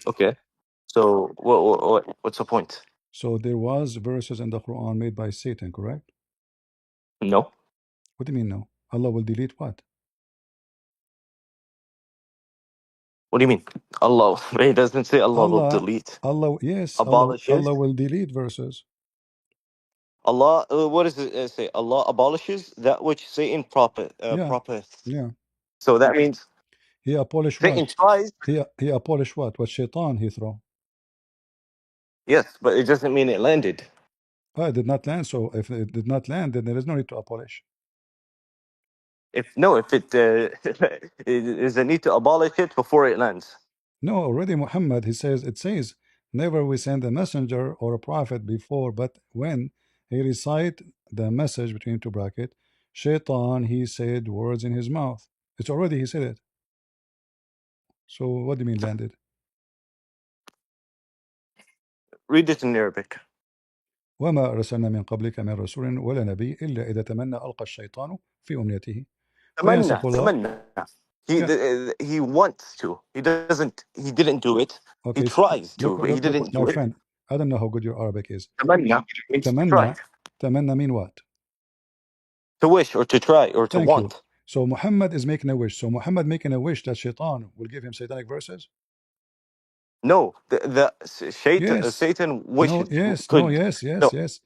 Okay. So what's the point?
So there was verses in the Quran made by Satan, correct?
No.
What do you mean no? Allah will delete what?
What do you mean? Allah. It doesn't say Allah will
Allah,
delete.
yes,
Abolishes.
Allah will delete verses.
Allah. What does it say? Allah abolishes that which Satan
Yeah,
propheteth.
yeah.
So that means
He abolished
Satan
what?
tries.
He abolished what? What shaitan he throw?
Yes, but it doesn't mean it landed.
Oh, it did not land. So if it did not land, then there is no need to abolish.
If it is a need to abolish it before it lands.
No, already Muhammad, it says, never we send a messenger or a prophet before, but when he recite the message between two brackets, shaitan, he said words in his mouth. It's already, he said it. So what do you mean landed?
Read it in Arabic.
وما أرسلنا من قبلك من رسول ولا نبي إلا إذا تمنى ألقى الشيطان في أمنيته فينسخ الله.
تمنى.
Yeah.
He wants to. He doesn't. He didn't do it. He
Okay.
tries to,
Look,
but he
look, look,
didn't
my
do it.
friend. I don't know how good your Arabic is.
تمنى means to try,
تمنى. تمنى mean what?
to wish, or to try, or to
Thank you.
want.
So Muhammad is making a wish. So Muhammad making a wish that Shaitan will give him satanic verses?
No,
Yes.
Satan
No,
wishes
yes, no,
could.
yes,
No,
yes, yes.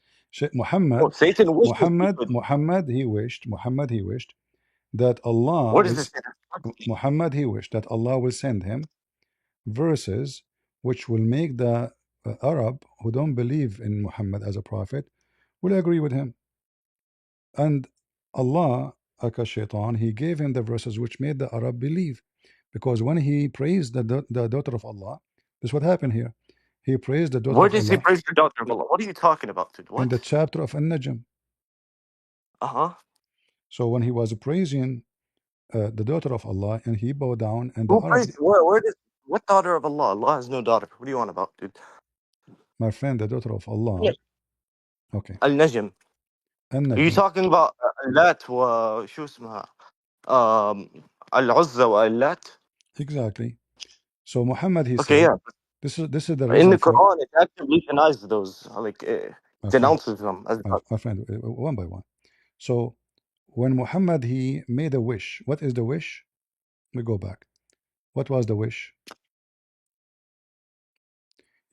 no, Satan wishes he could.
Muhammad, he wished that Allah
What
will,
does it say?
Muhammad, he wished that Allah will send him verses which will make the Arab who don't believe in Muhammad as a prophet will agree with him. And Allah, aka Shaitan, he gave him the verses which made the Arab believe. Because when he praised the daughter of Allah, this is what happened here. He praised the daughter
Where
of
does he
Allah
praise the daughter of Allah? What are you talking about, dude?
in
What?
the chapter of An-Najm.
Uh-huh.
So when he was praising the daughter of Allah and he bowed down and the
Who
Arab,
praised? What daughter of Allah? Allah has no daughter. What do you want about, dude?
my friend, the daughter of
Yeah.
Allah, okay,
Al-Najm. Are you
An-Najm,
talking about Lat شو اسمها العزة وألات?
exactly. So Muhammad, he
Okay,
said,
yeah.
this is the
In
reason
the
for,
Quran, it actively denies those,
my friend,
denounces them as God.
my friend, one by one. So when Muhammad, he made a wish, what is the wish? We go back. What was the wish?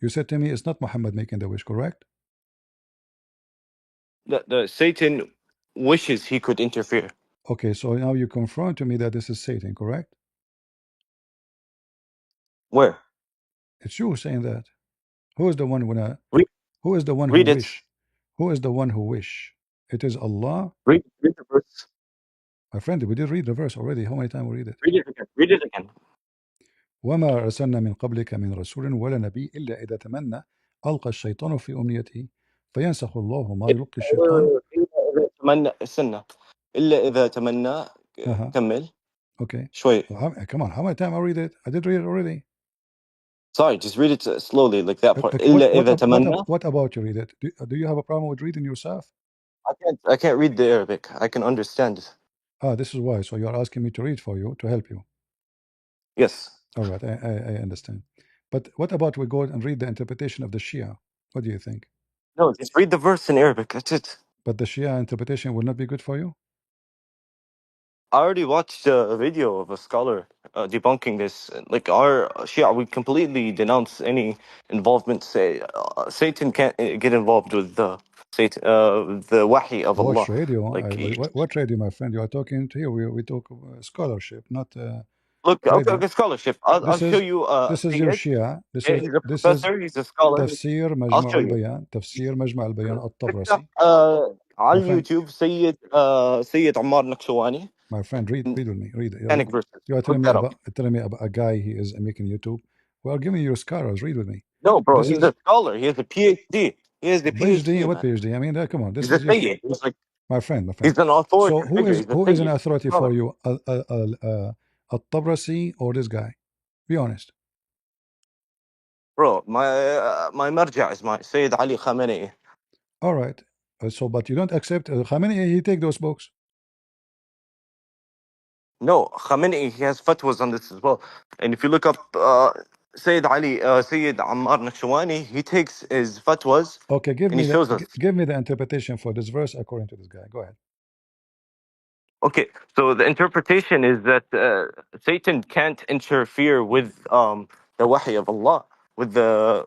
You said to me, it's not Muhammad making the wish, correct?
The Satan wishes he could interfere.
Okay, so now you confirm to me that this is Satan, correct?
Where?
It's you saying that. Who is the one when
Read,
who is the one who
read it.
wish? Who is the one who wish? It is Allah.
Read the verse.
My friend, we did read the verse already. How many times we read it?
Read it again. Read it again.
وما أرسلنا من قبلك من رسول ولا نبي إلا إذا تمنى ألقى الشيطان في أمنيته فينسخ الله ما يلقي الشيطان.
إلا إذا تمنى استنى. إلا إذا تمنى كمل
Okay.
شوي.
Come on, how many times I read it? I did read it already.
Sorry, just read it slowly, like that part.
Okay,
إلا إذا تمنى.
what about you read it? Do you have a problem with reading yourself?
I can't read the Arabic. I can understand it.
Ah, this is why. So you're asking me to read for you to help you.
Yes.
All right, I understand. But what about we go and read the interpretation of the Shia? What do you think?
No, just read the verse in Arabic. That's it.
But the Shia interpretation will not be good for you?
I already watched a video of a scholar debunking this. Like our Shia, we completely denounce any involvement. Satan can't get involved with the wahi of
Watch
Allah.
radio.
Like,
What radio, my friend? You are talking to here. We talk scholarship, not
look,
radio.
okay, scholarship. I'll
This
show
is
you.
this is your
Sayyid.
Shia.
Yeah, he's a professor. He's a scholar.
تفسير
I'll
مجموع
show you.
البيان تفسير مجمع البيان
افتح
الطبرسي.
على
My friend,
اليوتيوب سيد عمار نكشواني.
my friend, read with me. Read.
Panic verses.
You are
Look that up.
telling me about a guy he is making YouTube. We are giving you scholars. Read with me.
No, bro,
This
he's
is
a scholar. He has a PhD. He has the
PhD.
PhD,
What
man.
PhD? I mean, come on. This
He's a
is your
Sayyid. He's like,
my friend.
he's an
So
authoritative figure. He's a
who is an
Sayyid.
authority for you? الطبرسي or this guy? Be honest.
Bro, my marja is my Sayyid Ali Khamenei.
All right. So, but you don't accept Khamenei. He take those books.
No, Khamenei, he has fatwas on this as well. And if you look up Sayyid Ali, Sayyid Ammar Nakshawani, he takes his fatwas
Okay,
and he shows us.
give me the interpretation for this verse according to this guy. Go ahead.
Okay, so the interpretation is that Satan can't interfere with the wahi of Allah, with the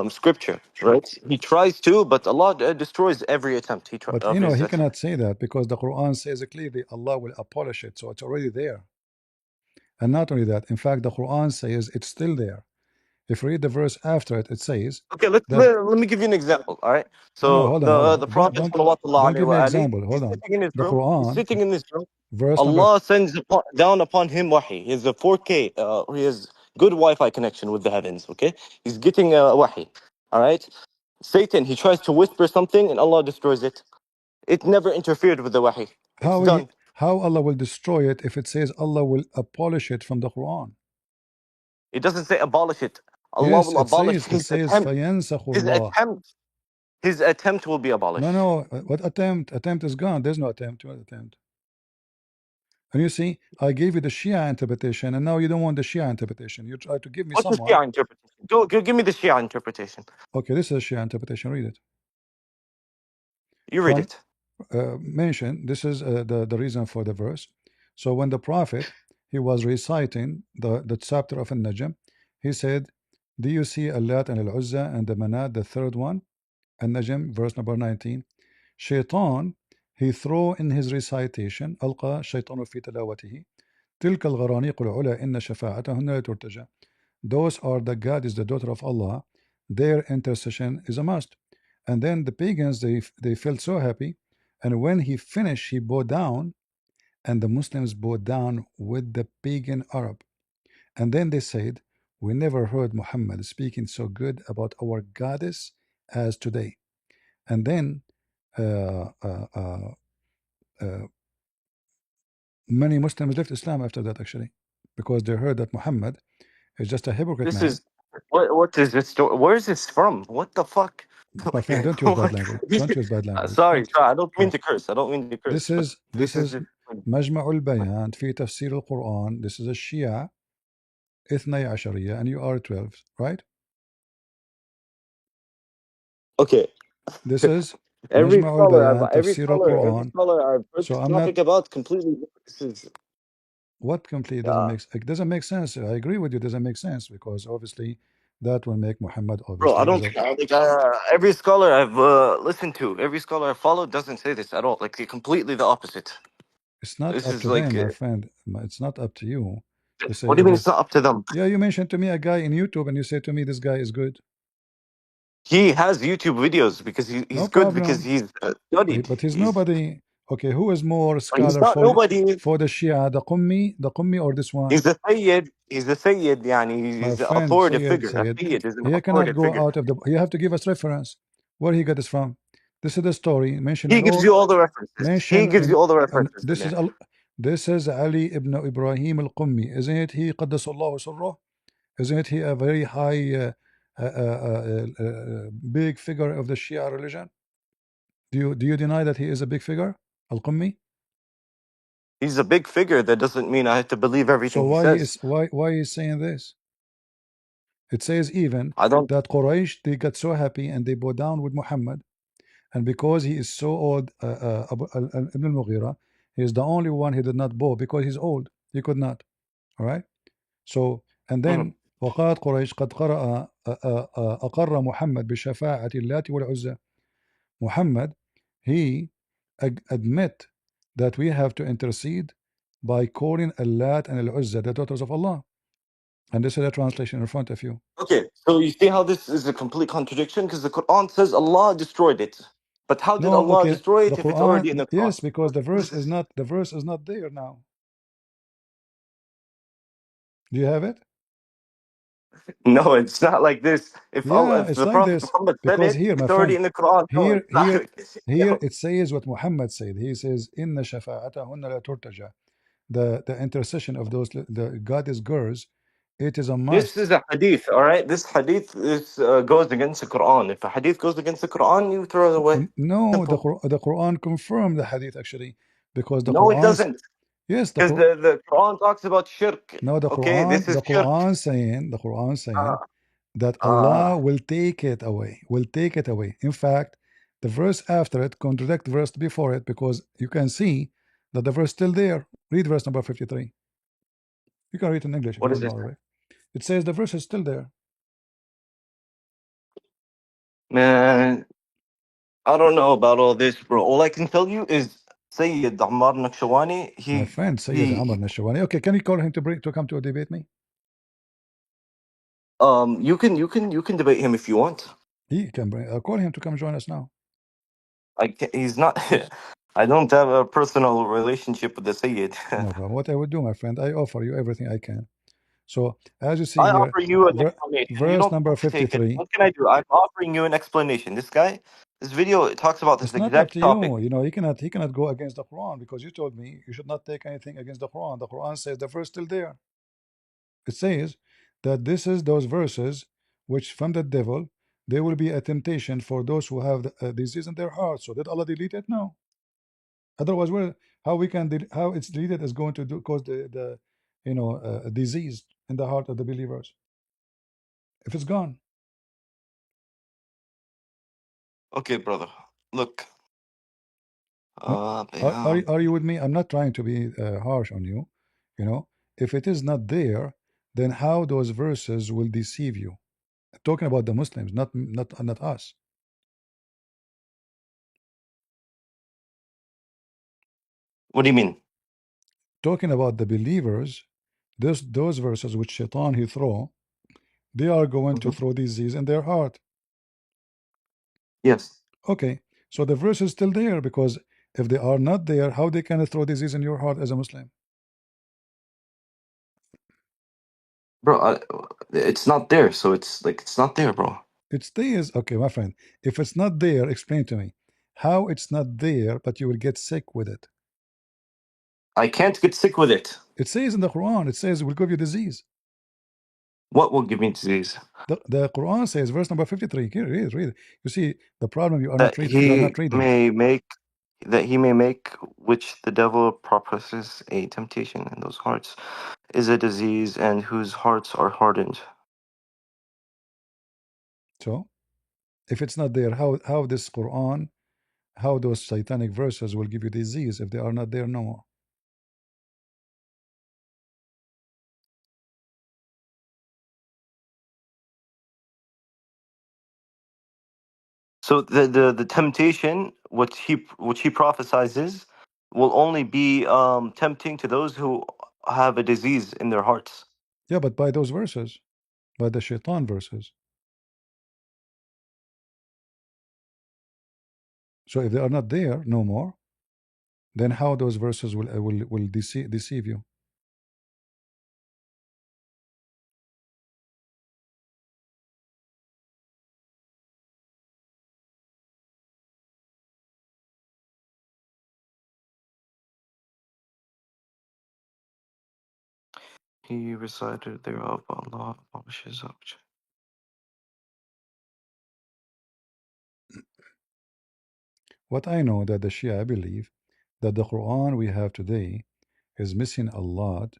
scripture, right? He tries to, but Allah destroys every attempt
But
of
you know
his
he
attempt.
cannot say that because the Quran says clearly Allah will abolish it, so it's already there. And not only that, in fact, the Quran says it's still there. If you read the verse after it, it says
Okay,
that.
let me give you an example. All right.
No,
So
hold on, hold on.
the Prophet
Don't give me an
sallallahu
example.
he's
Hold on.
sitting in his
The
room. He's
Quran,
sitting in his room.
verse number.
Allah sends down upon him wahi. He has a 4K. He has good Wi-Fi connection with the heavens. Okay, he's getting wahi. All right. Satan, he tries to whisper something, and Allah destroys it. It never interfered with the wahi. It's done.
How Allah will destroy it if it says Allah will abolish it from the Quran?
It doesn't say abolish it. Allah
Yes,
will
it
abolish
says
his attempt.
فَيَنْسَخُ
His
اللَّهُ.
attempt. His attempt will be
No,
abolished.
no. What attempt? Attempt is gone. There's no attempt. What attempt? And you see, I gave you the Shia interpretation, and now you don't want the Shia interpretation. You try to give me
What's the
someone.
Shia interpretation? Go give me the Shia interpretation.
Okay, this is a Shia interpretation. Read it.
You read it.
Mention this is the reason for the verse. So when the prophet he was reciting the chapter of An-Najm, he said, do you see Allat and Al-Uzza and the Manat, the third one? An-Najm, verse number 19. Shaitan, he throw in his recitation, ألقى الشيطان في تلاوته تلك الغرانيق العلا إن شفاعتهن لا ترتجى. Those are the God is the daughter of Allah. Their intercession is a must. And then the pagans, they felt so happy. And when he finished, he bowed down, and the Muslims bowed down with the pagan Arab. And then they said, we never heard Muhammad speaking so good about our goddess as today. And then uh, uh, uh, uh, many Muslims left Islam after that, actually, because they heard that Muhammad is just a hypocrite
This
man.
is what is this story? Where is this from? What the fuck?
My friend, don't use bad
What?
language. Don't use bad language.
Sorry, I don't mean
Right.
to curse. I don't mean to curse.
This
But
is
this is
مجمع البيان في تفسير القرآن. This is a Shia 12 and you are 12, right?
okay.
This is
Every
مجمع
scholar,
البيان تفسير
every
القرآن.
scholar I've heard
So
this
I'm not.
topic about completely. This is
What completely doesn't make sense. I agree with you. It doesn't make sense because obviously that will make Muhammad
bro. I
obviously is
don't
a.
like every scholar I've listened to, every scholar I've followed doesn't say this at all. Like completely the opposite.
It's not
This
up
is
to
like,
them, my friend. It's not up to you to
what
say
do you mean
every.
it's not up to them?
Yeah, you mentioned to me a guy in YouTube and you said to me this guy is good.
He has YouTube videos because
No
he's good because
problem.
he's studied.
But he's nobody. Okay, who is more
He's
scholar
not nobody.
for the Shia, the Qummi, or this one?
He's a Sayyid. He's a Sayyid. Yani
My
he's an
friend,
authoritative
Sayyid,
figure. A
Sayyid,
Sayyid is an
he cannot
authoritative
go
figure.
out of the. You have to give us reference where he got this from. This is the story. Mention
He
in
gives
all.
you all the references. He
Mention
gives you
in.
all the
And
references in
this is
there.
this is Ali ibn Ibrahim al-Qummi, isn't it? He قدس الله سره. Isn't he a very high, big figure of the Shia religion? Do you deny that he is a big figure, al-Qummi?
He's a big figure. That doesn't mean I have to believe
So
everything he says.
why he is saying this? It says even
I don't.
that Quraysh they got so happy and they bow down with Muhammad, and because he is so old, Ibn al-Mughira, he is the only one he did not bow because he's old. He could not. All right. So and
Mhm.
then وقالت قريش قد قرأ أقر محمد بشفاعة اللات والعزى. Muhammad, he admit that we have to intercede by calling Allat and Al-Uzza the daughters of Allah. And this is a translation in front of you.
Okay, so you see how this is a complete contradiction because the Quran says Allah destroyed it, but how did
No,
Allah
okay.
destroy
The
it if it's already
Quran,
in the Quran?
yes, because the verse is not there now. Do you have it?
No, it's not like this. If Allah,
Yeah,
if
it's
the
like
Prophet
this.
Muhammad said
Because
it,
here, my
it's already
friend,
in the Quran. No,
here,
it's not.
here, here
Yo,
it says what Muhammad said. He says, "Inna shafa'atahunna la turtaja." The intercession of those the goddess girls, it is a
this
must.
is a hadith, all right? This hadith goes against the Quran. If a hadith goes against the Quran, you throw it away.
No,
Simple.
The Quran confirmed the hadith actually, because the
No, it
Quran's
doesn't.
yes
Because the Quran talks about shirk.
no the
Okay, this
Quran
is
the
shirk.
Quran
Uh,
saying that
uh,
Allah will take it away, will take it away. In fact, the verse after it contradict the verse before it because you can see that the verse still there. Read verse number 53. You can read in English if you
what is
don't know
this?
Arabic. It says the verse is still there.
Man, I don't know about all this, bro. All I can tell you is Sayyid Ammar Nakshawani,
My friend Sayyid Amr Nashawani. Okay, can you call him to come to debate me?
You can debate him if you want.
He can bring. I'll call him to come join us now.
He's not. I don't have a personal relationship with the Sayyid.
No problem. What I would do, my friend, I offer you everything I can. So as you see
I
here,
offer you an explanation. You
verse
don't
number
take it.
53.
What can I do? I'm offering you an explanation. This video it talks about this
It's not up
exact
to
topic.
you. You know, he cannot go against the Quran because you told me you should not take anything against the Quran. The Quran says the verse still there. It says that this is those verses which from the devil there will be a temptation for those who have disease in their hearts. So did Allah delete it? No. Otherwise, how we can how it's deleted is going to cause the disease in the heart of the believers if it's gone.
Okay, brother. Look.
What are you with me? I'm not trying to be harsh on you. You know, if it is not there, then how those verses will deceive you? Talking about the Muslims, not us.
What do you mean?
Talking about the believers, those verses which Shaitan he throw, they are going to
Mhm.
throw disease in their heart.
Yes,
Okay, so the verse is still there because if they are not there, how they can throw disease in your heart as a Muslim?
bro. It's not there, so it's not there, bro.
It stays okay, my friend. If it's not there, explain to me how it's not there, but you will get sick with it.
I can't get sick with it.
It says in the Quran, it says it will give you disease.
What will give me disease?
The Quran says, verse number 53. Here, read it. You see, the problem you are not
That
reading. You are not
he
reading.
may make which the devil proposes a temptation in those hearts is a disease and whose hearts are hardened.
So, if it's not there, how this Quran, how those satanic verses will give you disease if they are not there no more?
So the temptation which he prophesizes will only be tempting to those who have a disease in their hearts.
Yeah, but by those verses, by the Shaitan verses. So if they are not there no more, then how those verses will deceive you?
He recited thereof, Allah publishes up.
What I know that the Shia believe that the Quran we have today is missing a lot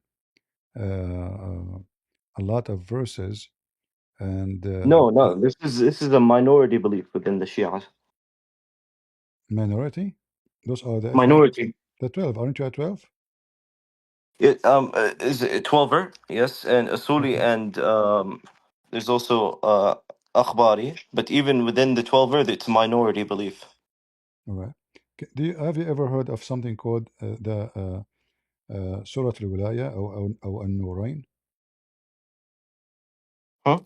of verses and
No, this is a minority belief within the Shia.
minority. Those are
Minority.
the 12. Aren't you at 12?
It is it 12er, yes, and Asuli,
Okay,
and there's also Akhbari, but even within the 12er, it's a minority belief.
all right. Have you ever heard of something called the Surah Al-Wilaya or An-Nurayn?
Huh?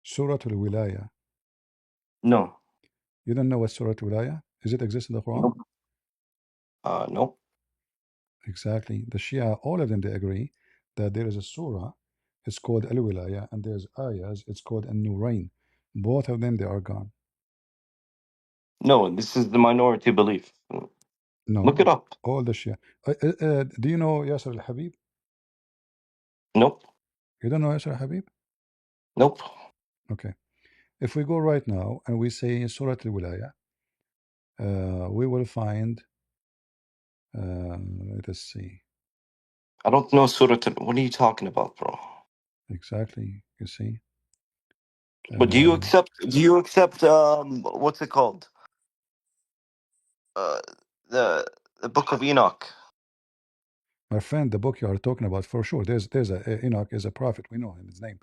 Surah Al-Wilaya.
No.
You don't know what Surah Al-Wilaya? Is it exist in the Quran?
Nope. No.
Exactly. The Shia, all of them, they agree that there is a surah, it's called Al-Wilaya, and there's ayahs, it's called An-Nurayn. Both of them, they are gone.
No, this is the minority belief. Look
No,
it up.
all the Shia. Do you know Yasser al-Habib?
Nope.
You don't know Yasser al-Habib?
Nope.
Okay. If we go right now and we say Surah Al-Wilaya, we will find, let us see,
I don't know Surah. What are you talking about, bro?
exactly, you see.
But do you accept what's it called? Uh the Book of Enoch.
My friend, the book you are talking about, for sure, there's a Enoch is a prophet, we know him, his name.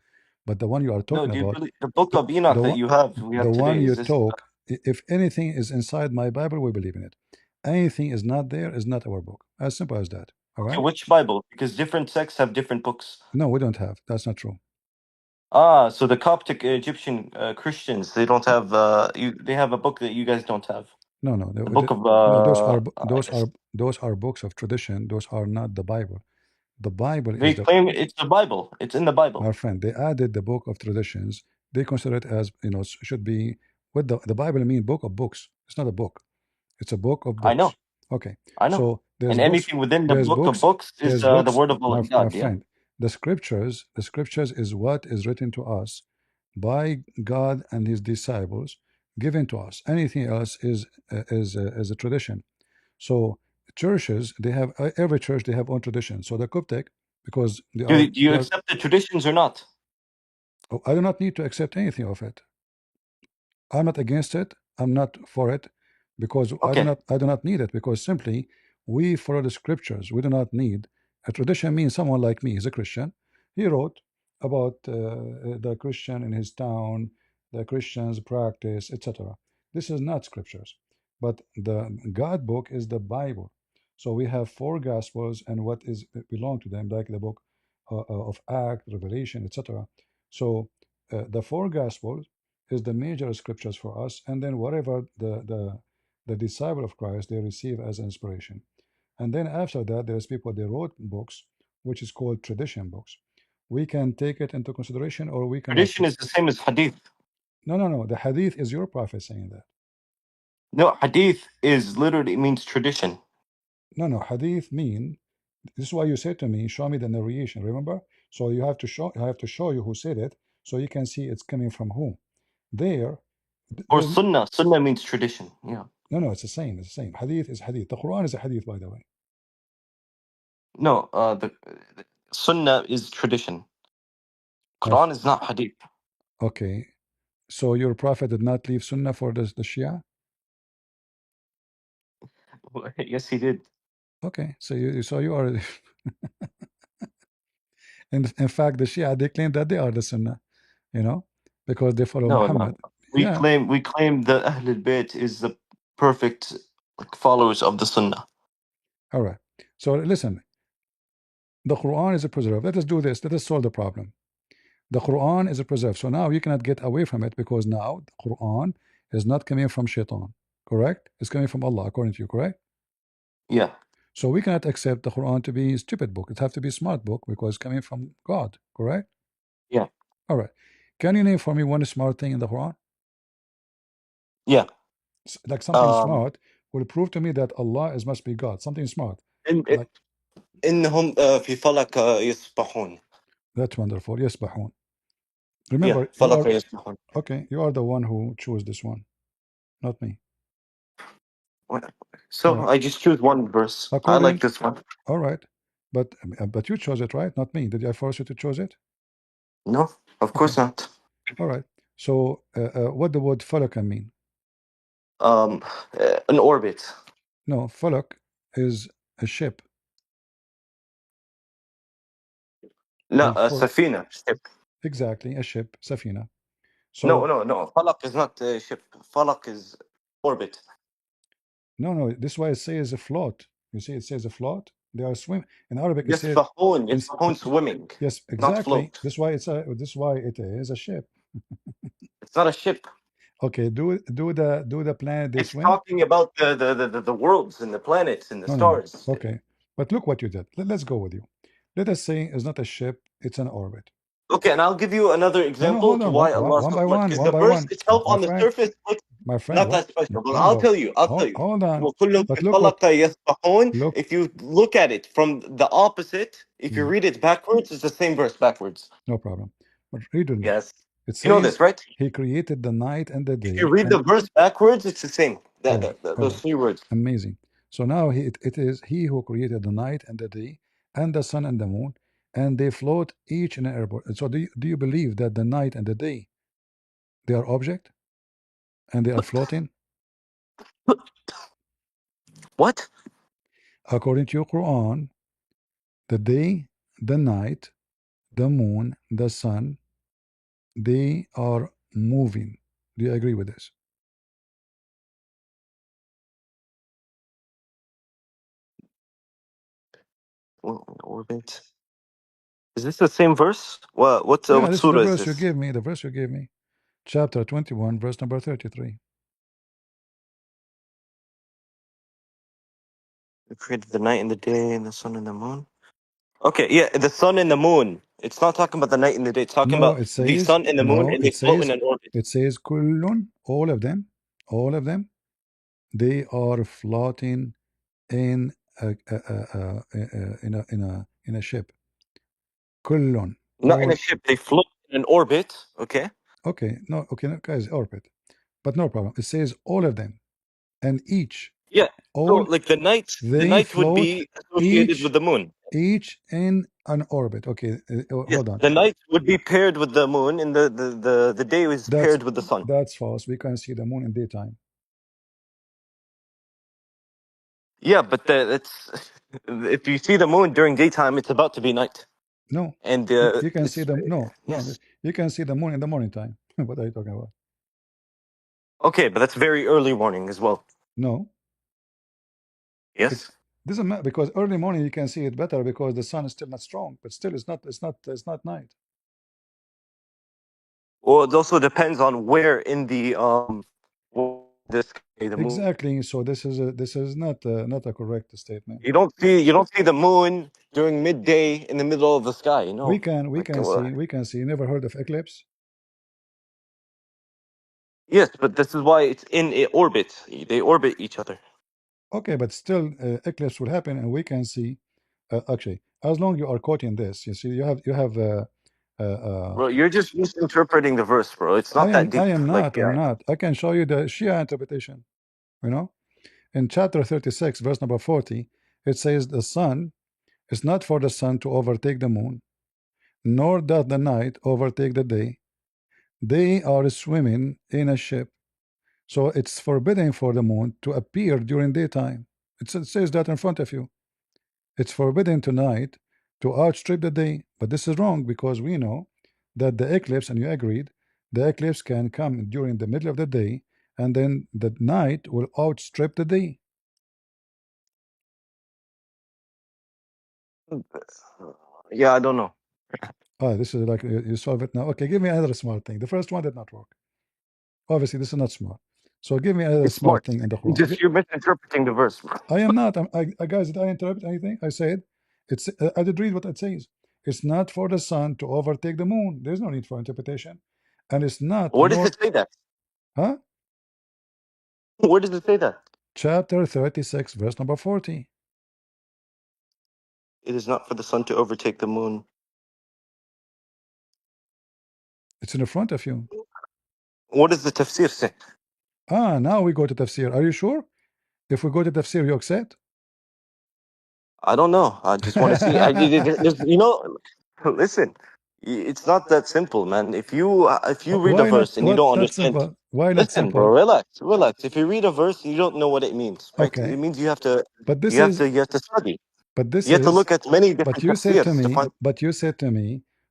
But the one you are
No,
talking
do you
about,
believe the Book
the,
of Enoch
the
that
one
we
the
have
one
today,
you
is this
talk, if anything is inside my Bible, we believe in it. Anything is not there is not our book. As simple as that. All
okay,
right?
which Bible? Because different sects have different books.
No, we don't have. That's not true.
Ah, so the Coptic Egyptian Christians, they don't have they have a book that you guys don't have.
No,
The book of
no.
I guess
Those are books of tradition. Those are not the Bible. The Bible
they
is the
claim it's the Bible. It's in the
my
Bible.
friend. They added the book of traditions. They consider it as should be what the Bible mean book of books. It's not a book. It's a book of
I know.
books. Okay.
I know.
So there's
And
books.
anything within the
There's
book of
books.
books is
There's
the
books.
word of
My
God. Yeah.
friend. The scriptures is what is written to us by God and His disciples, given to us. Anything else is a tradition. So churches, they have every church they have own tradition. So the Coptic, because
Do you
they are.
accept the traditions or not?
Oh, I do not need to accept anything of it. I'm not against it. I'm not for it because
Okay.
I do not need it because simply we follow the scriptures. We do not need a tradition. Means someone like me is a Christian. He wrote about the Christian in his town, the Christians practice, etc. This is not scriptures, but the God book is the Bible. So we have four gospels and what is belong to them, like the book of Act, Revelation, etc. So the four gospels is the major scriptures for us, and then whatever the disciple of Christ they receive as inspiration. And then after that, there's people they wrote books, which is called tradition books. We can take it into consideration, or we cannot.
Tradition is the same as hadith.
No. The hadith is your prophet saying that.
No, hadith is literally means tradition.
No, hadith mean. This is why you said to me, show me the narration. Remember? So you have to show. I have to show you who said it, so you can see it's coming from who. There,
Or
there's
sunnah. Sunnah means tradition. Yeah.
no. It's the same. It's the same. Hadith is hadith. The Quran is a hadith, by the way.
No, the sunnah is tradition.
My
Quran is not hadith.
okay. So your prophet did not leave Sunnah for the Shia?
Yes, he did.
Okay. So you are in fact the Shia they claim that they are the Sunnah, you know, because they follow
No.
Muhammad. Yeah.
We claim that Ahlul Bayt is the perfect like, followers of the sunnah.
All right. So listen, the Quran is a preserve. Let us do this. Let us solve the problem. The Quran is a preserve. So now you cannot get away from it because now the Quran is not coming from Shaitan. Correct? It's coming from Allah, according to you, correct?
Yeah.
So we cannot accept the Quran to be a stupid book. It has to be a smart book because it's coming from God, correct?
Yeah.
All right. Can you name for me one smart thing in the Quran?
Yeah.
Like something
Um
smart will prove to me that Allah is must be God. Something smart.
in
Like
إنهم في فلك يسبحون.
that's wonderful. Yes, Bahun.
Yeah,
Remember, you
فلك
are
يسبحون.
okay. You are the one who chose this one, not me. All
So
right.
I just choose one verse. I like
According,
this one.
all right. But you chose it, right? Not me. Did I force you to choose it?
No, of
Okay.
course not.
All right. So what the word falak mean?
Um, an orbit.
No, falak is a ship.
لا
For
سفينة ship.
exactly a ship, safina.
No,
So
no. فلك is not a ship. فلك is orbit.
no. This is why it says a float. You see, it says a float. They are swim. In Arabic, it says
يسبحون
in,
يسبحون swimming,
yes,
not
exactly.
float.
This is why it's a. This is why it is a ship.
It's not a ship.
Okay, do the planet they
It's
swim?
talking about the worlds and the planets and the
No.
stars.
Okay, but look what you did. Let's go with you. Let us say it's not a ship; it's an orbit.
Okay, and I'll give you another
No,
example
hold
to
on.
why Allah
One
so
by
much.
one.
Because
One
the
by
verse
one.
itself
My
on the
friend.
surface looks
My friend.
not
What?
that special. But
No,
I'll
but
tell you. I'll tell you.
hold on.
وَكُلٌّ
But
فِي
look what.
الْفَلَقِ يَسْبَحُونَ.
Look.
If you look at it from the opposite, if you
Mm,
read it backwards, it's the same verse backwards.
no problem. But read with me.
Yes.
It
You know
says
this, right?
he created the night and the
If you
day,
read
and
the verse backwards, it's the same.
all
Those
right,
three words.
amazing. So now it is he who created the night and the day, and the sun and the moon, and they float each in an airport. So do you believe that the night and the day they are object and they are floating
What?
according to your Quran? The day, the night, the moon, the sun, they are moving. Do you agree with this?
Orbit. Is this the same verse?
Yeah,
What
this is the
surah is
verse you
this?
gave me. The verse you gave me. Chapter 21, verse number 33.
You created the night and the day and the sun and the moon. Okay, yeah, the sun and the moon. It's not talking about the night and the day. It's talking
No,
about
it
the
says,
sun and the moon,
no,
and they float in an orbit.
it says kullun, all of them, they are floating in in a ship. Kullun,
Not in
all.
a ship. They float in an orbit. Okay.
Okay, no, okay, no, guys, orbit, but no problem. It says all of them, and each,
Yeah. So
all,
like the
they
night would
float
be associated with
each
the moon.
in an orbit. Okay,
Yes.
hold on.
The night would be paired with the moon, and the day is
That's
paired with the sun.
that's false. We can see the moon in daytime.
Yeah, but it's if you see the moon during daytime, it's about to be night,
No,
and
you can see
it's
them. No,
yes.
you can see the moon in the morning time. What are you talking about?
Okay, but that's very early morning as well.
No, it
Yes.
doesn't matter because early morning you can see it better because the sun is still not strong, but still it's not night.
Well, it also depends on where in the this the moon.
Exactly. So this is not a correct statement.
You don't see the moon during midday in the middle of the sky. You
We
know,
can we
like
can see we can see. You never heard of eclipse?
yes, but this is why it's in orbit. They orbit each other.
Okay, but still eclipse will happen, and we can see. Actually, as long you are quoting this, you see, you have.
Bro, you're just misinterpreting the verse, bro. It's not that
I
deep.
am
Like,
not. I'm not. I can show you the Shia interpretation. You know, in chapter 36, verse number 40, it says the sun is not for the sun to overtake the moon, nor doth the night overtake the day. They are swimming in a ship. So it's forbidden for the moon to appear during daytime. It says that in front of you. It's forbidden tonight to outstrip the day. But this is wrong because we know that the eclipse, and you agreed, the eclipse can come during the middle of the day, and then the night will outstrip the day.
yeah, I don't know.
Ah, this is like you solve it now. Okay, give me another smart thing. The first one did not work. Obviously, this is not smart. So give me another
It's
smart
smart.
thing in the
You
Quran.
just you're misinterpreting the verse, bro.
I am not. Guys, did I interrupt anything? I said it's. I did read what it says. It's not for the sun to overtake the moon. There's no need for interpretation, and it's not
Where does
nor.
it say that?
Huh?
Where does it say that?
Chapter 36, verse number 40.
It is not for the sun to overtake the moon.
It's in the front of you.
What does the tafsir say?
Ah, now we go to tafsir. Are you sure? If we go to tafsir, you accept?
I don't know. I just want to see. Listen, it's not that simple, man. If you read a
Why not?
verse and you
What
don't
not
understand,
simple? Why not
listen, bro,
simple?
relax. If you read a verse and you don't know what it means, right? It
Okay,
means you have to,
but this
you have
is
to, you have to study.
but this
You have to
is
look at many
But
different
you said to
tafsirs to
me,
find.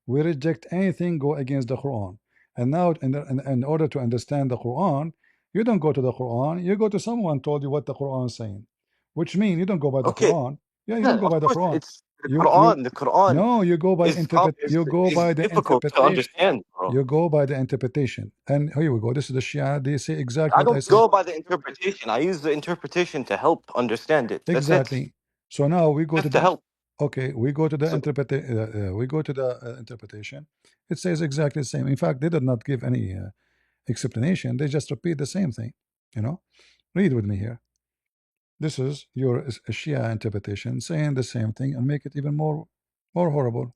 we reject anything go against the Quran. And now, in order to understand the Quran, you don't go to the Quran. You go to someone told you what the Quran is saying, which means you don't go by the
Okay,
Quran. Yeah, you
yeah,
don't go
of
by the
course,
Quran.
it's the
You
Quran. The Quran
no, you go by
is com-
You go
is
by the
difficult to
interpretation.
understand, bro.
You go by the interpretation. And here we go. This is the Shia. They say exactly
I
what I
don't
said.
go by the interpretation. I use the interpretation to help understand it. That's it.
Exactly. So now we go to
Just to
the
help.
okay. We go to the
So
interpretation. It says exactly the same. In fact, they did not give any explanation. They just repeat the same thing. You know, read with me here. This is your Shia interpretation saying the same thing and make it even more horrible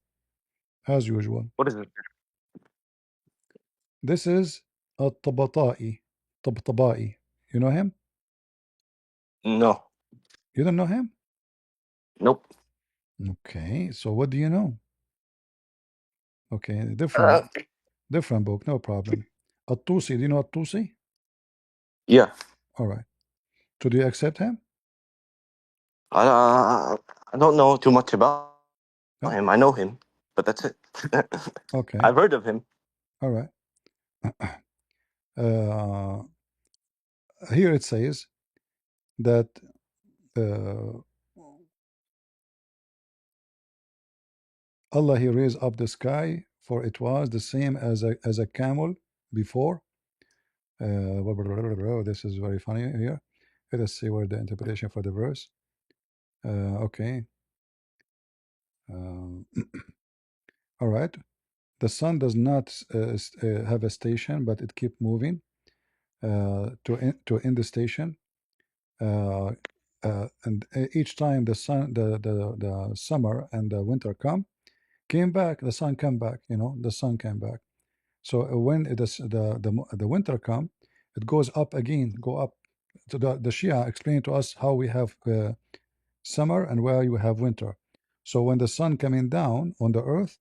as usual.
what is it?
This is a Tabata'i. Tabatabai. You know him?
No.
You don't know him?
Nope.
Okay. So what do you know? Okay,
Uh,
different book, no problem. At-Tusi, do you know At-Tusi?
yeah.
All right. So do you accept him?
I don't know too much about
No?
him. I know him, but that's it.
Okay.
I've heard of him.
All right. Uh, here it says that uh, Allah He raised up the sky, for it was the same as a camel before. This is very funny here. Let us see where the interpretation for the verse. Okay. All right. The sun does not have a station, but it keep moving to end the station. And each time the sun, the summer and the winter came back, the sun came back. You know, the sun came back. So when it is the winter come, it goes up again, go up. So the Shia explained to us how we have summer and where you have winter. So when the sun coming down on the earth,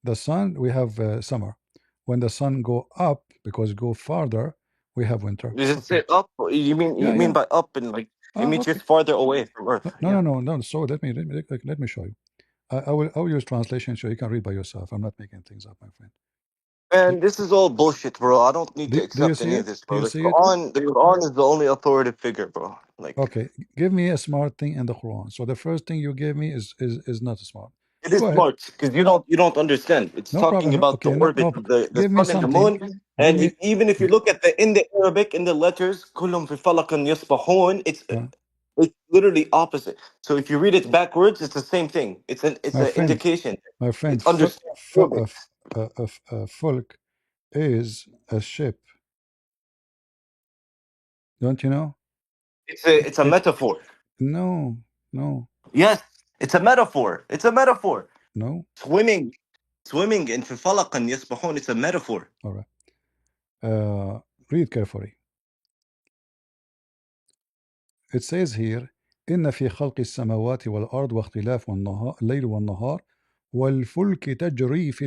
the sun we have summer. When the sun go up, because go farther, we have winter.
Does it
Okay.
say up? You
Yeah,
mean
yeah.
by up and like it means
Okay.
just farther away from
No,
Earth?
no,
Yeah.
no, no, no. So let me show you. I will use translation so you can read by yourself. I'm not making things up, my friend.
Man, this is all bullshit, bro. I don't need to
Do you
accept
see
any of
it?
this,
Do
bro.
you see it?
The Quran is the only authoritative figure, bro. Like
Okay, give me a smart thing in the Quran. So the first thing you gave me is not smart.
it is
Go ahead.
smart because you don't understand. It's
No
talking
problem.
about the
Okay, no,
orbit
no.
of the
Give me
sun and the
something.
moon.
Give
And
me.
even if you look at the in the Arabic in the letters, كلهم في فلك يسبحون, it's literally opposite. So if you read it backwards, it's the same thing. It's
My
an
friend,
indication.
my friend.
It's understand orbit.
Fulk is a ship. Don't you know?
It's a
It.
metaphor.
No, no,
Yes, it's a metaphor. It's a metaphor.
no.
Swimming in في فلك يسبحون. It's a metaphor.
All right. Read carefully. It says here, إن في خلق السماوات والأرض واختلاف الليل والنهار والفلك تجري في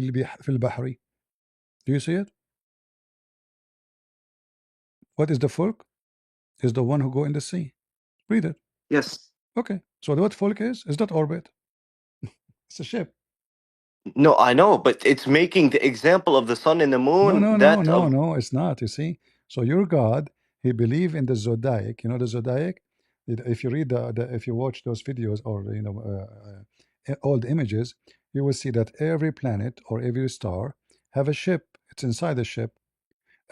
البحر. Do you see it? What is the fulk? Is the one who go in the sea. Read it.
Yes.
Okay. So what fulk is that orbit? It's a ship.
No, I know, but it's making the example of the sun and the
No,
moon
no, no,
that
no,
of.
no. It's not. You see. So your God, he believe in the zodiac. You know the zodiac. If you read if you watch those videos or old images, you will see that every planet or every star have a ship. It's inside the ship,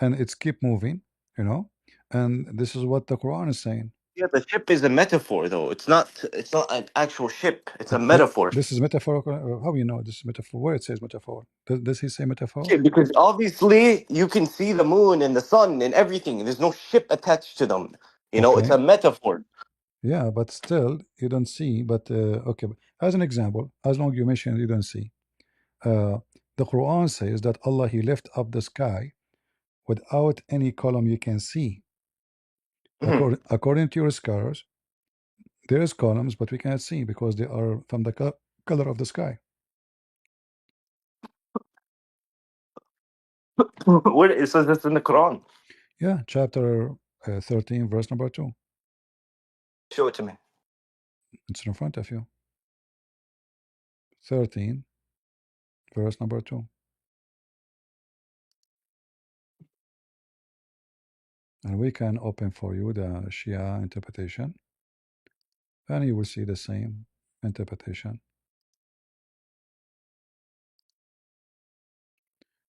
and it's keep moving. You know, and this is what the Quran is saying.
Yeah, the ship is a metaphor, though. It's not an actual ship. It's a metaphor.
This is metaphorical. How you know this is metaphor? Where it says metaphor? Does he say metaphor?
Okay, because obviously you can see the moon and the sun and everything. There's no ship attached to them. You know, it's
Okay.
a metaphor.
Yeah, but still you don't see. But okay, as an example, as long you mention you don't see. The Quran says that Allah He lift up the sky without any column you can see.
Mhm.
According to your scholars, there is columns, but we cannot see because they are from the color of the sky.
Where it says this in the Quran.
Yeah, chapter 13, verse number 2.
Show it to me.
It's in front of you. 13, verse number 2. And we can open for you the Shia interpretation, and you will see the same interpretation.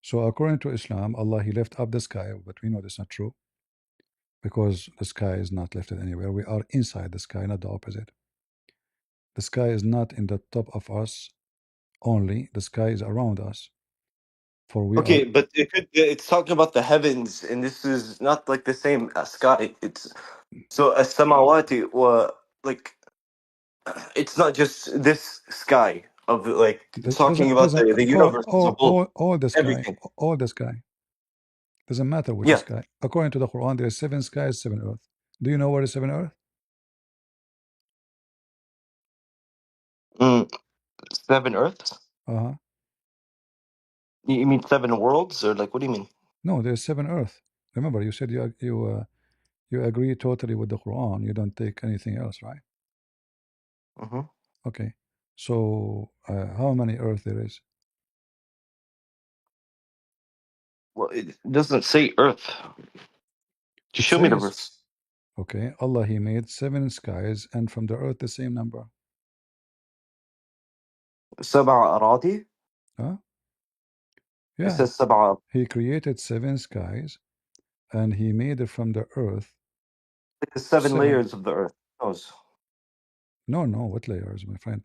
So according to Islam, Allah He left up the sky, but we know that's not true because the sky is not lifted anywhere. We are inside the sky, not the opposite. The sky is not in the top of us only, the sky is around us. For we are
Okay, but it's talking about the heavens, and this is not like the same sky. It's so as samawati, like it's not just this sky of like it's talking about
doesn't
the universe as a whole,
all the sky,
everything.
all the sky. Doesn't matter which
Yeah.
sky. According to the Quran, there is 7 skies, 7 earth. Do you know what is 7 earth?
Mm, 7 Earths?
Uh-huh.
You mean 7 worlds, or like what do you mean?
No, there's 7 earth. Remember, you said you agree totally with the Quran. You don't take anything else, right?
Hmm.
Okay. So how many earth there is?
Well, it doesn't say Earth.
It
Just show me the
says,
verse.
okay, Allah He made 7 skies, and from the earth the same number.
سبع أراضي.
Huh?
It
Yeah.
says sab'a.
He created 7 skies and he made it from the earth
Like the 7
7.
layers of the earth. Those
No, no, what layers, my friend?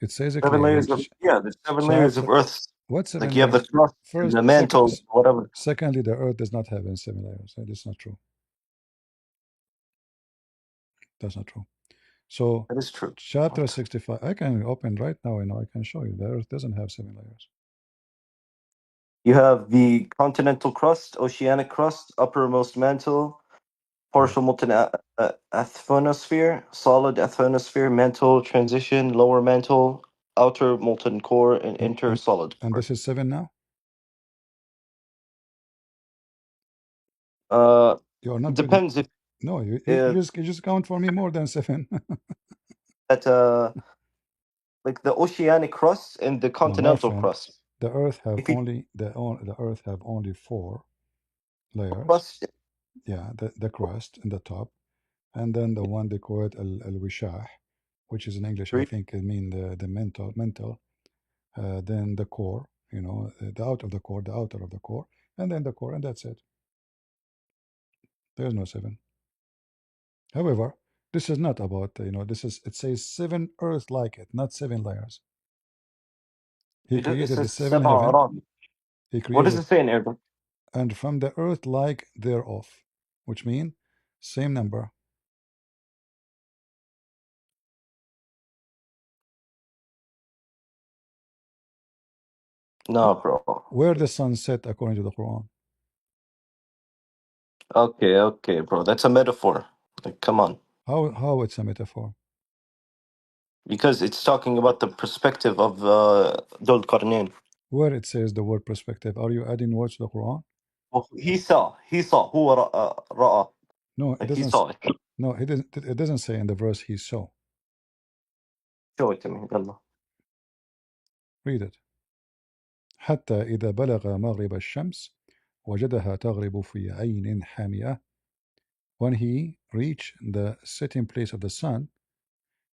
It says it
7
clearly.
layers of, yeah, the 7 layers of
Chapter.
earth.
What
Like
7
you have the
layers?
crust and
First,
the
second,
mantle, whatever.
secondly, the earth does not have 7 layers. That's not true. That's not true. So,
That is true.
chapter
What?
65, I can open right now, I can show you. The earth doesn't have 7 layers.
You have the continental crust, oceanic crust, uppermost mantle, partial molten atmosphere, solid atmosphere, mantle transition, lower mantle, outer molten core, and
And,
inter
and,
solid
and
core.
this is 7 now? You're not good.
Depends if
No, you just count for me more than 7.
that like the oceanic crust and the
No, my
continental
friend,
crust.
the earth have
If you
only the earth have only 4 layers.
crust
Yeah, the crust in the top, and then the one they call it al-wishah, which is in English, I
three,
think it mean the mental. Then the core, the out of the core, the outer of the core, and then the core, and that's it. There's no 7. However, this is not about it says 7 earth like it, not 7 layers. He
it
created the
says
7
sab'a
heaven.
aram.
He
What does
created
it say in Arabic?
and from the earth like thereof, which mean same number.
No, bro.
Where the sun set according to the Quran.
Okay, bro. That's a metaphor. Like, come on.
How it's a metaphor?
Because it's talking about the perspective of Dhul Qarnayn.
Where it says the word perspective, are you adding words to the Quran?
He saw, who ra'a.
No, it
Like he
doesn't.
saw it.
No, it doesn't say in the verse he saw.
Show it to me. Yalla.
Read it. حتى إذا بلغ مغرب الشمس وجدها تغرب في عين حامئة. When he reached the setting place of the sun,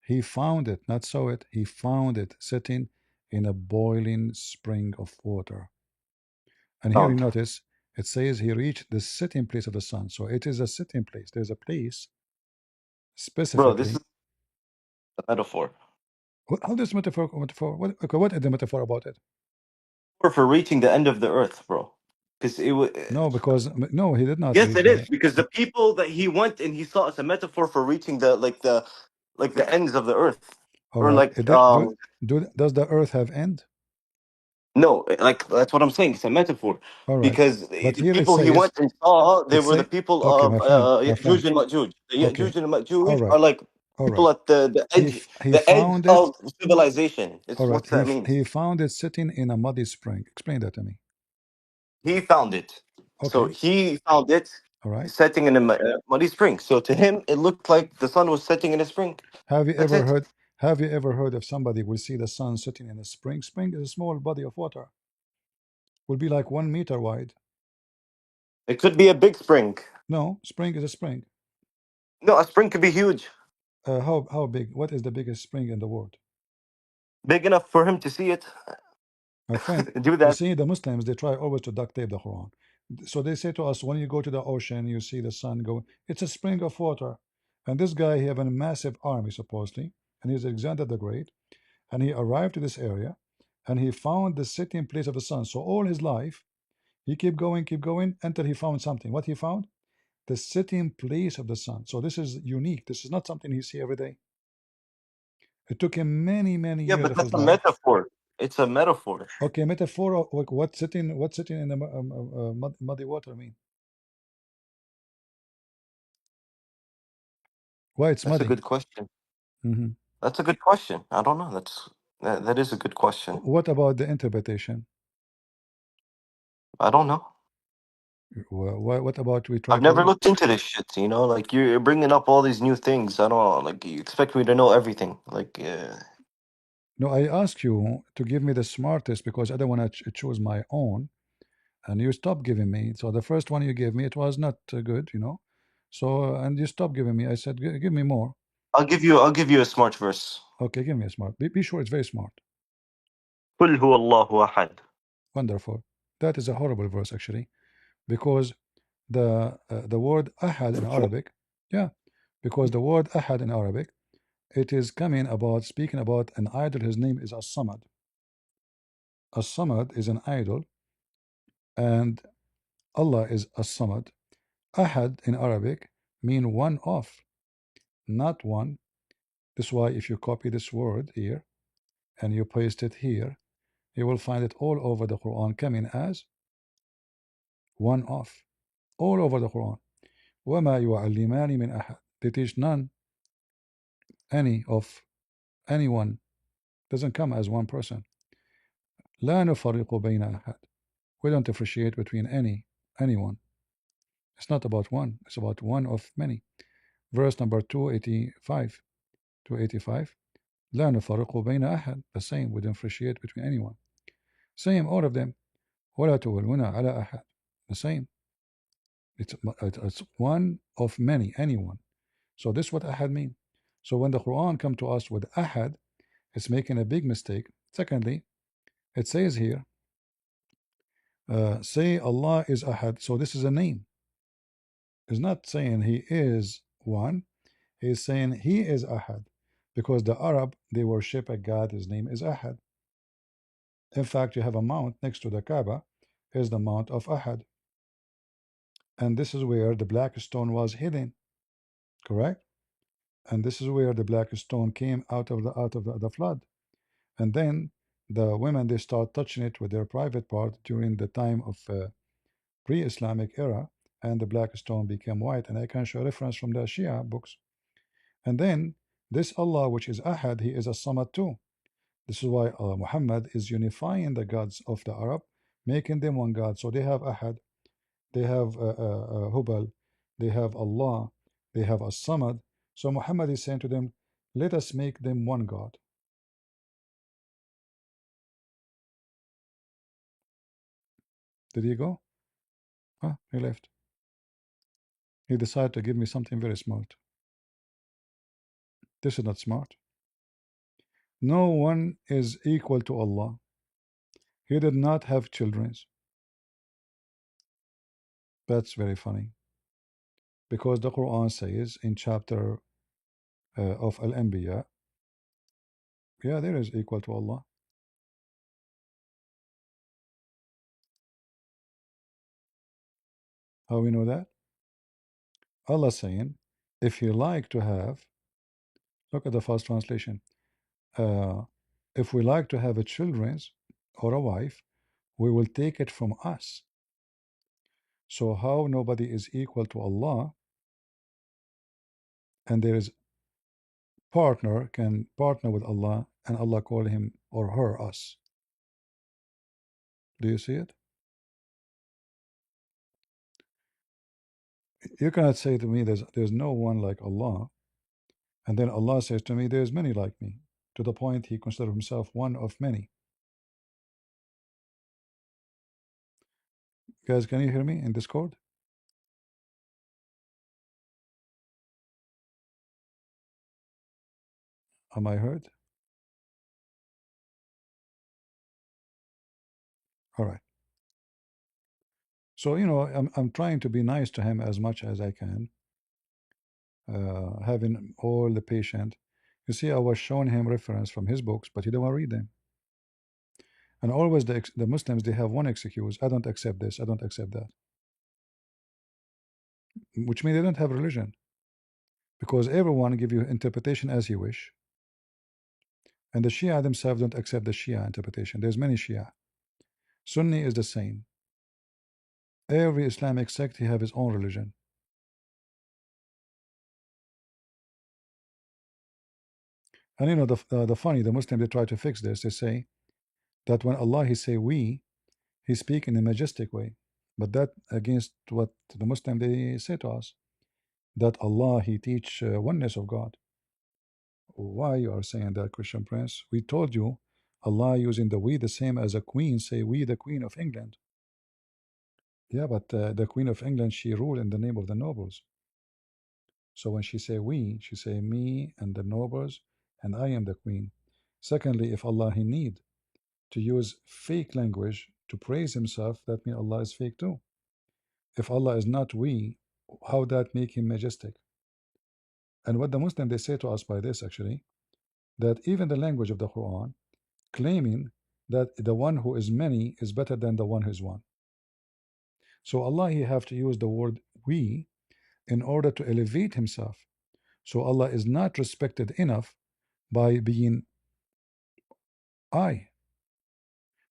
he found it, not saw it, he found it sitting in a boiling spring of water. And here you
Found.
notice it says he reached the sitting place of the sun. So it is a sitting place. There's a place
Bro, this is
specifically.
a metaphor.
How does metaphor? What is the metaphor about it?
Or for reaching the end of the earth, bro. Because it was.
No, because no, he did not
Yes,
reach
it is.
the.
Because the people that he went and he saw, it's a metaphor for reaching the ends of the earth.
All
Or
right.
like
Does the earth have end?
no, like that's what I'm saying. It's a metaphor
All right.
because
But
the
here it
people he
says
went and saw, they
it
were the
say
people
okay,
of
my friend, my
Ya'juj
friend.
and Ma'juj. The
Okay.
Ya'juj and
All
Ma'juj
right.
are like
All
people
right.
at
He
the edge
found it.
of civilization.
All
It's
right.
what's that mean?
He found it sitting in a muddy spring. Explain that to me.
He found it. So
Okay.
he found it
All right.
setting in a muddy spring. So to him, it looked like the sun was setting in a spring.
Have you
That's
ever
it.
heard? Have you ever heard of somebody will see the sun sitting in a spring? Spring is a small body of water. Will be like 1 meter wide.
It could be a big spring.
No, spring is a spring.
No, a spring could be huge,
How big? What is the biggest spring in the world?
big enough for him to see it.
My friend,
Do
you
that.
see, the Muslims, they try always to duct tape the Quran. So they say to us, when you go to the ocean, you see the sun go, it's a spring of water. And this guy, he have a massive army, supposedly, and he's Alexander the Great, and he arrived to this area, and he found the sitting place of the sun. So all his life, he keep going, until he found something. What he found? The sitting place of the sun. So this is unique. This is not something he see every day. It took him many, many
Yeah,
years
but
of
that's
his
a
life.
metaphor. It's a metaphor.
Okay, metaphor of what sitting in the muddy water mean? Why it's
That's a
muddy?
good question.
Hmm.
That's a good question. I don't know. That is a good question.
What about the interpretation?
I don't know.
What about we try
I've
to
never
read?
looked into this shit. Like you're bringing up all these new things. I don't know. Like you expect me to know everything. Like
No, I ask you to give me the smartest because I don't want to choose my own, and you stop giving me. So the first one you gave me, it was not good. So and you stop giving me. I said, Give me more."
I'll give you a smart verse.
Okay, give me a smart. Be sure it's very smart.
قل هو الله أحد.
Wonderful. That is a horrible verse actually, because the word ahad in Arabic, yeah, because the word ahad in Arabic, it is coming about speaking about an idol. His name is as-samad. As-samad is an idol, and Allah is as-samad. Ahad in Arabic mean one of, not one. That's why if you copy this word here and you paste it here, you will find it all over the Quran coming as one of, all over the Quran. وَمَا يُعَلِّمَانِ مِنْ أَحَدٍ. They teach none, any of anyone. Doesn't come as one person. لا نفرق بين أحد. We don't differentiate between anyone. It's not about one. It's about one of many. Verse number 285. 285. لا نفرق بين أحد. The same. We don't differentiate between anyone. Same, all of them. ولا تولون على أحد. The same. It's one of many, anyone. So this is what ahad mean. So when the Quran come to us with ahad, it's making a big mistake. Secondly, it says here, say Allah is ahad. So this is a name. It's not saying he is one. He's saying he is ahad, because the Arab, they worship a God. His name is ahad. In fact, you have a mount next to the Kaaba, is the mount of ahad, and this is where the black stone was hidden. Correct. And this is where the black stone came out of the flood. And then the women, they start touching it with their private part during the time of pre-Islamic era, and the black stone became white. And I can show reference from the Shia books. And then this Allah, which is Ahad, he is a Samad too. This is why Muhammad is unifying the gods of the Arab, making them one God. So they have Ahad, they have Hubal, they have Allah, they have As-Samad. So Muhammad is saying to them, let us make them one God. Did he go? Huh? He left. He decided to give me something very smart. This is not smart. No one is equal to Allah. He did not have children. That's very funny. Because the Quran says in chapter of Al-Anbiya, yeah, there is equal to Allah. How we know that? Allah saying, if you like to have, look at the first translation. If we like to have a children or a wife, we will take it from us. So how nobody is equal to Allah, and there is partner can partner with Allah, and Allah call him or her us. Do you see it? You cannot say to me there's no one like Allah, and then Allah says to me there's many like me, to the point he considers himself one of many. Guys, can you hear me in Discord? Am I heard? All right. So I'm trying to be nice to him as much as I can, having all the patient. You see, I was showing him reference from his books, but he don't want to read them. And always the Muslims, they have one excuse: I don't accept this, I don't accept that, which means they don't have religion, because everyone give you interpretation as you wish. And the Shia themselves don't accept the Shia interpretation. There's many Shia. Sunni is the same. Every Islamic sect he have his own religion. And the funny, the Muslim, they try to fix this. They say that when Allah he say we, he speak in a majestic way, but that against what the Muslim they say to us, that Allah he teach oneness of God. Why you are saying that, Christian Prince? We told you Allah using the we the same as a queen. Say we the Queen of England. Yeah, but the Queen of England, she rule in the name of the nobles. So when she say we, she say me and the nobles, and I am the queen. Secondly, if Allah he need to use fake language to praise himself, that means Allah is fake too. If Allah is not we, how that make him majestic? And what the Muslim they say to us by this actually, that even the language of the Quran claiming that the one who is many is better than the one who is one. So Allah he have to use the word we in order to elevate himself. So Allah is not respected enough by being I,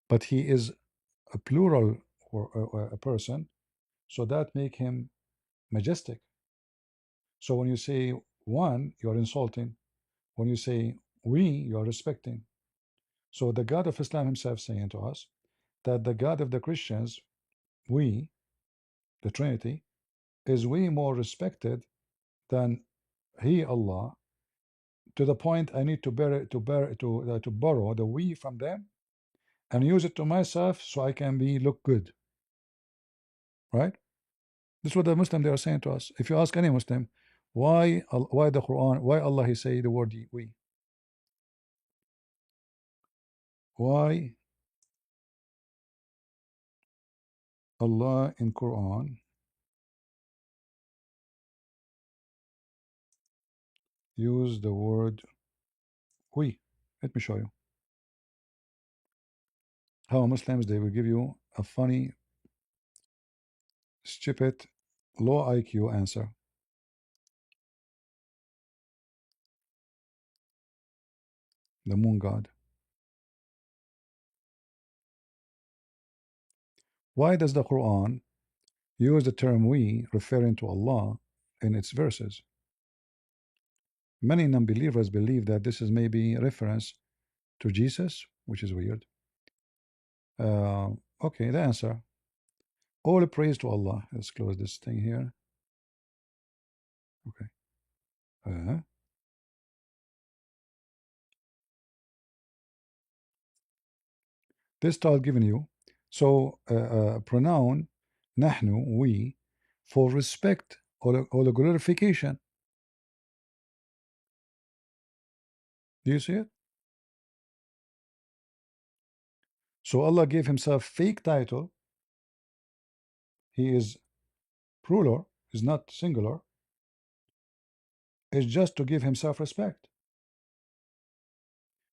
but he is a plural or a person, so that make him majestic. So when you say one, you are insulting. When you say we, you are respecting. So the God of Islam himself saying to us that the God of the Christians, we, the Trinity, is way more respected than he, Allah, to the point I need to borrow the we from them and use it to myself so I can be look good. Right? This is what the Muslim they are saying to us. If you ask any Muslim, why the Quran, why Allah he say the word we? Why Allah in Quran use the word we? Let me show you. How Muslims they will give you a funny, stupid, low IQ answer. The moon god. Why does the Quran use the term we referring to Allah in its verses? Many non-believers believe that this is maybe a reference to Jesus, which is weird. Okay, the answer. All praise to Allah. Let's close this thing here. Okay. This start giving you. So pronoun nahnu, we, for respect or glorification. Do you see it? So Allah gave himself fake title. He is plural, is not singular. It's just to give himself respect.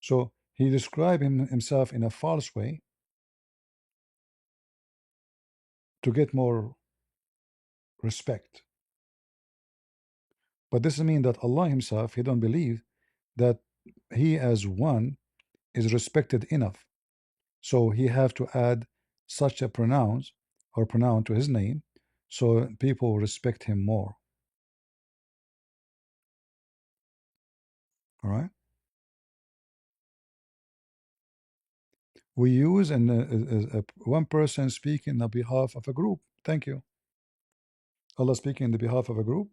So he described himself in a false way to get more respect. But this doesn't mean that Allah himself, he don't believe that he as one is respected enough. So he have to add such a pronoun to his name so people respect him more. All right. We use one person speaking on behalf of a group. Thank you. Allah speaking on the behalf of a group.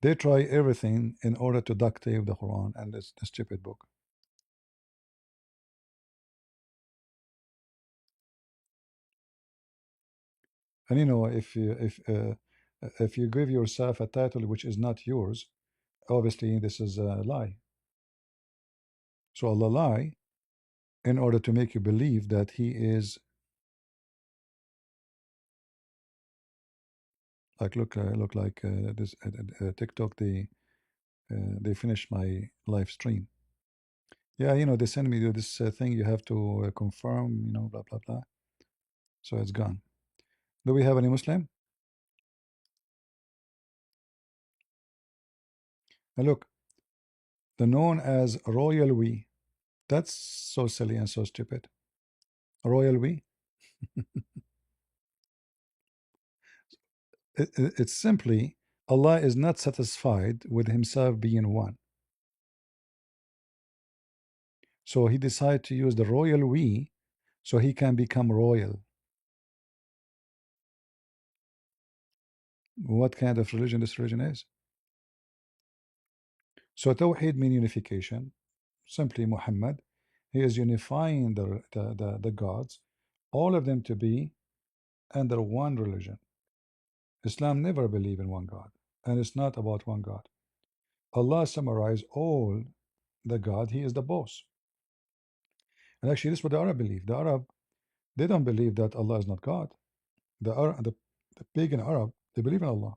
They try everything in order to duct tape the Quran and this stupid book. And you know, if you give yourself a title which is not yours, obviously this is a lie. So Allah lie in order to make you believe that He is like look like this TikTok. They finished my live stream. Yeah, you know, they send me this thing. You have to confirm. You know, blah blah blah. So it's gone. Do we have any Muslim? Now look, the known as royal we. That's so silly and so stupid. Royal we. It's simply Allah is not satisfied with himself being one. So he decided to use the royal we so he can become royal. What kind of religion this religion is? So Tawheed means unification. Simply Muhammad, he is unifying the gods, all of them to be under one religion. Islam never believe in one God, and it's not about one God. Allah summarized all the God, he is the boss. And actually, this is what the Arab believe. The Arab, they don't believe that Allah is not God. The pagan Arab, they believe in Allah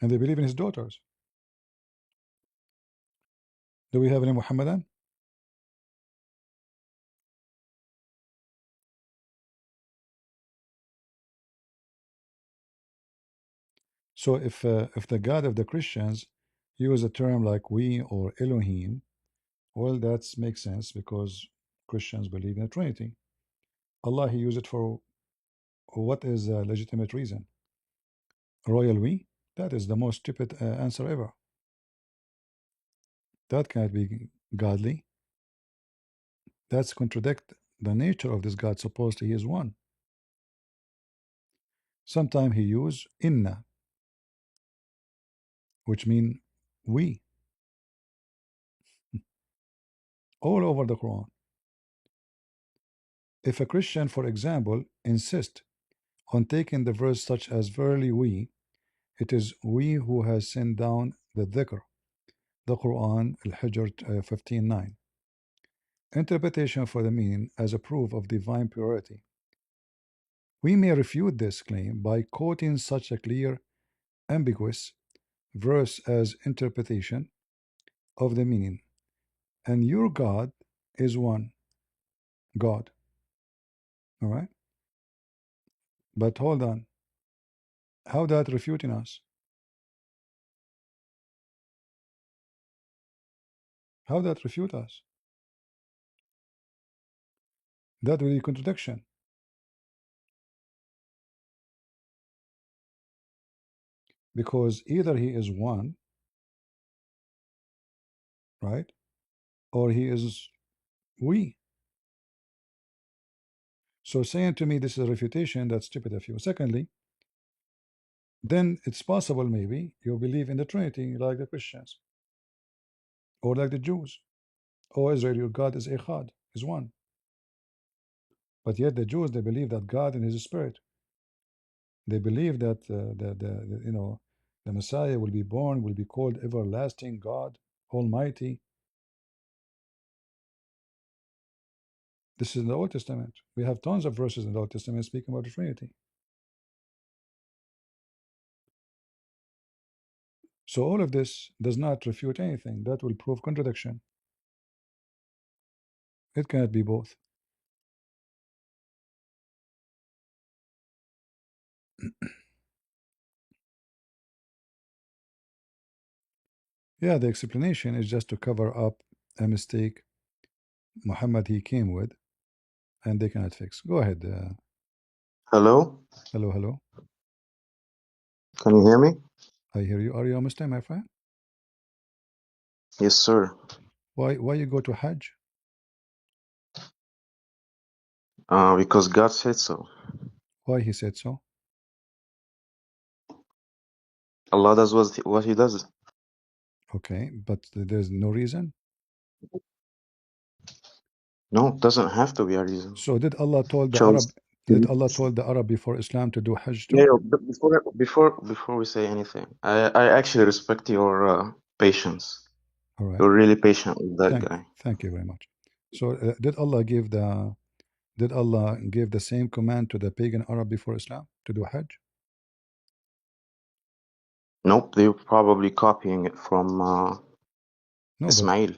and they believe in his daughters. Do we have any Muhammadan? So if the God of the Christians use a term like we or Elohim, well, that makes sense because Christians believe in a Trinity. Allah, he used it for what is a legitimate reason? Royal we? That is the most stupid answer ever. That cannot be godly. That's contradict the nature of this God. Supposedly he is one. Sometimes he use inna, which mean we, all over the Quran. If a Christian, for example, insist on taking the verse such as verily we, it is we who has sent down the dhikr, the Quran, Al-Hijr 15:9. Interpretation for the meaning as a proof of divine purity. We may refute this claim by quoting such a clear, ambiguous verse as interpretation of the meaning. And your God is one God. All right? But hold on. How that refuting us? How that refute us? That will be contradiction. Because either he is one, right? Or he is we. So saying to me this is a refutation, that's stupid of you. Secondly, then it's possible maybe you believe in the Trinity like the Christians or like the Jews. Or Israel, your God is Echad, is one. But yet the Jews, they believe that God in His Spirit. They believe that the Messiah will be born, will be called everlasting God, Almighty. This is in the Old Testament. We have tons of verses in the Old Testament speaking about the Trinity. So all of this does not refute anything. That will prove contradiction. It cannot be both. Yeah, the explanation is just to cover up a mistake Muhammad he came with, and they cannot fix. Go ahead.
Hello,
Hello, hello.
can you hear me?
I hear you. Are you a Muslim, my friend?
Yes, sir.
Why you go to Hajj?
Because God said so.
Why he said so?
Allah does what He does.
Okay, but there's no reason.
No, it doesn't have to be a reason.
So did Allah told the
Chose.
Arab? Did Allah told the Arab before Islam to do Hajj
Yeah,
too?
but before we say anything, I actually respect your patience.
All right.
You're really patient with that guy.
Thank you very much. So did Allah give the same command to the pagan Arab before Islam to do Hajj?
Nope, they're probably copying it from
No, but
Ismail.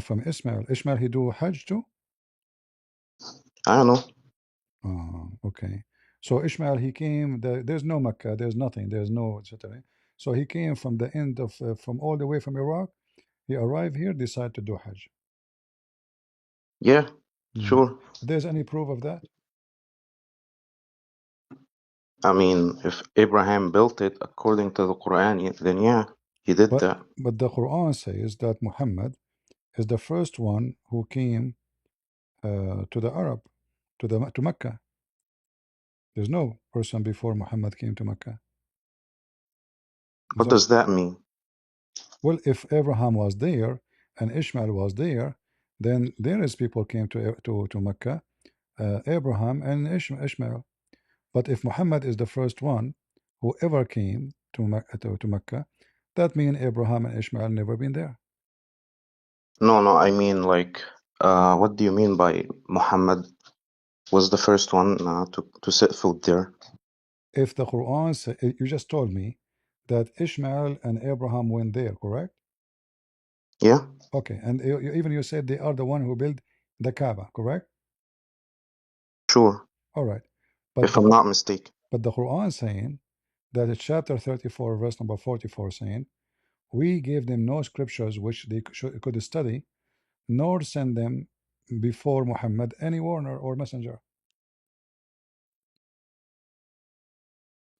from Ismail. Ismail he do Hajj too?
I don't know.
Okay. So Ishmael he came. There's no Mecca. There's nothing. There's no etc. So he came from the end of from all the way from Iraq. He arrived here, decided to do Hajj.
Yeah,
Mhm.
sure.
There's any proof of that?
I mean, if Abraham built it according to the Quran, then yeah, he did
But
that.
but the Quran says that Muhammad is the first one who came to the Arab, to Mecca. There's no person before Muhammad came to Mecca. Is
What
that
does that mean?
well? If Abraham was there and Ishmael was there, then there is people came to Mecca, Abraham and Ishmael. But if Muhammad is the first one who ever came to Mecca, that means Abraham and Ishmael never been there.
No, no, I mean like, what do you mean by Muhammad was the first one to set foot there?
If the Quran, you just told me that Ishmael and Abraham went there, correct?
Yeah,
Okay, and even you said they are the one who built the Kaaba, correct?
sure.
All right, but
If I'm not mistaken.
the Quran saying that it's chapter 34, verse number 44, saying, "We gave them no scriptures which they could study, nor send them before Muhammad any warner or messenger."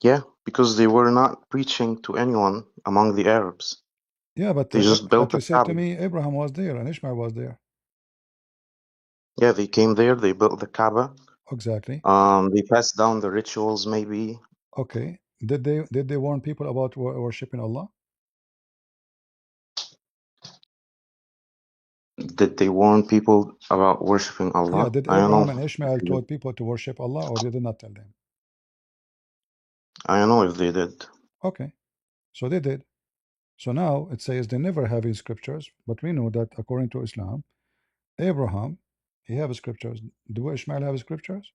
Yeah, because they were not preaching to anyone among the Arabs.
Yeah, but
They just built
you
a
said to
Kaaba.
me Abraham was there and Ishmael was there.
Yeah, they came there, they built the Kaaba.
Exactly.
They passed down the rituals, maybe.
Okay. Did they warn people about worshiping Allah?
Did they warn people about worshiping
Yeah.
Allah?
Did
I don't
Abraham
know.
and Ishmael told people to worship Allah, or did they not tell them?
I don't know if they did.
Okay. So they did. So now it says they never have in scriptures, but we know that according to Islam, Abraham, he have scriptures. Do Ishmael have scriptures?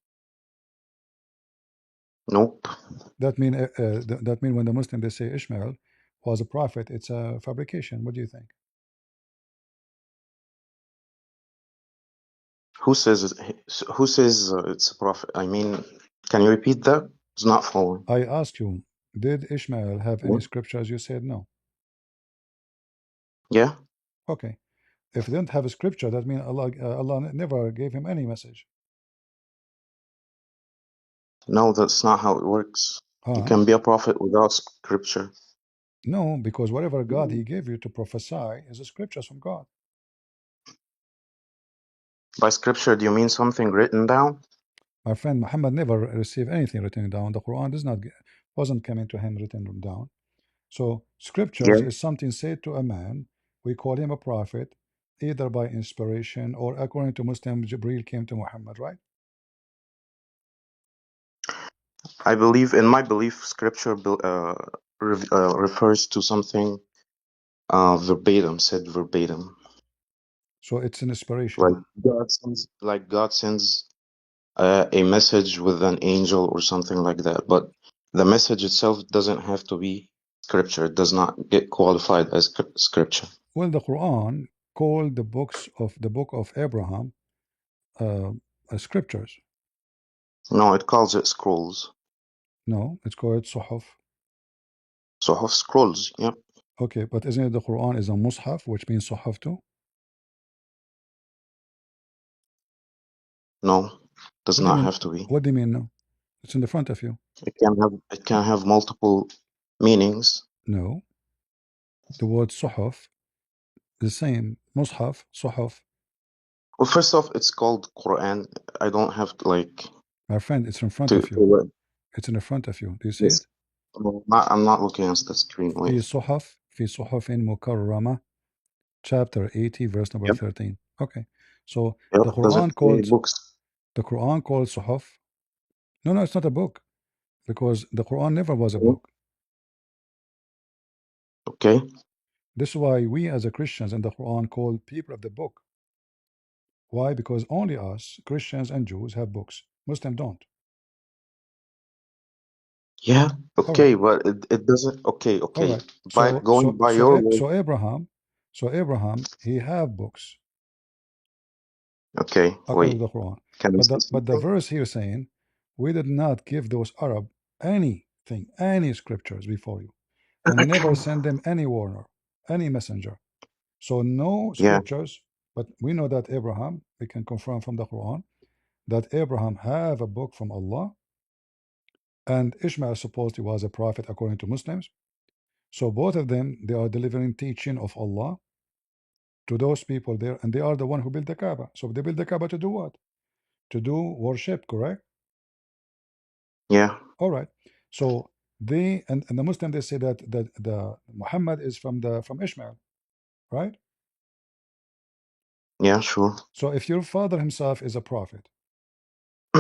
Nope.
That mean when the Muslim they say Ishmael was a prophet, it's a fabrication. What do you think?
Who says who says it's a prophet? I mean, can you repeat that? It's not following.
I asked you, did Ishmael have any
What?
scriptures? You said no.
Yeah.
Okay. If they don't have a scripture, that means Allah never gave him any message.
No, that's not how it works. You
Huh?
can be a prophet without scripture.
No, because whatever God He gave you to prophesy is a scriptures from God.
By scripture, do you mean something written down?
My friend Muhammad never received anything written down. The Quran wasn't coming to him written down. So scriptures
Yeah.
is something said to a man. We call him a prophet, either by inspiration or according to Muslim, Jibril came to Muhammad, right?
I believe, in my belief, scripture refers to something verbatim, said verbatim.
So it's an inspiration.
Like God sends a message with an angel or something like that. But the message itself doesn't have to be scripture. It does not get qualified as scripture.
Well, the Quran called the book of Abraham uh, scriptures.
No, it calls it scrolls.
No, it's called Suhuf.
So of scrolls, yeah.
Okay, but isn't it the Quran is a Mus'haf, which means Suhuf too?
No, does
What do you
not
mean?
have to be.
What do you mean? No, it's in the front of you.
It can have multiple meanings.
No, the word Suhuf, the same. Mus'haf, Suhuf.
Well, first off, it's called Quran. I don't have to like
My friend, it's in front
to,
of you.
to
It's in the front of you. Do you see
yes.
it?
I'm not looking at the screen.
في
Wait.
صحف في صحف مكرمة, chapter 80, verse number
Yep.
13. Okay, so
Yep.
the
Does it
Quran
say
called
books?
Suhuf. No, no, it's not a book because the Quran never was a
Mhm.
book.
Okay.
This is why we as a Christians in the Quran call people of the book. Why? Because only us, Christians and Jews, have books. Muslims don't.
Yeah.
All right.
Okay. But it doesn't. Okay.
All
Okay.
right.
By
So
going
so
by
so
your
A-
word.
so Abraham, so Abraham, he have books
Okay.
according
Wait.
to the Quran.
Can I say
But the
something?
verse here saying, we did not give those Arab anything, any scriptures before you, and never send them any warner, any messenger. So no
Yeah.
scriptures, but we know that Abraham, we can confirm from the Quran that Abraham have a book from Allah, and Ishmael supposedly was a prophet according to Muslims. So both of them, they are delivering teaching of Allah to those people there, and they are the one who built the Kaaba. So they built the Kaaba to do what? To do worship, correct?
Yeah.
All right. So they and the Muslim they say that the Muhammad is from Ishmael, right?
Yeah. Sure.
So if your father himself is a prophet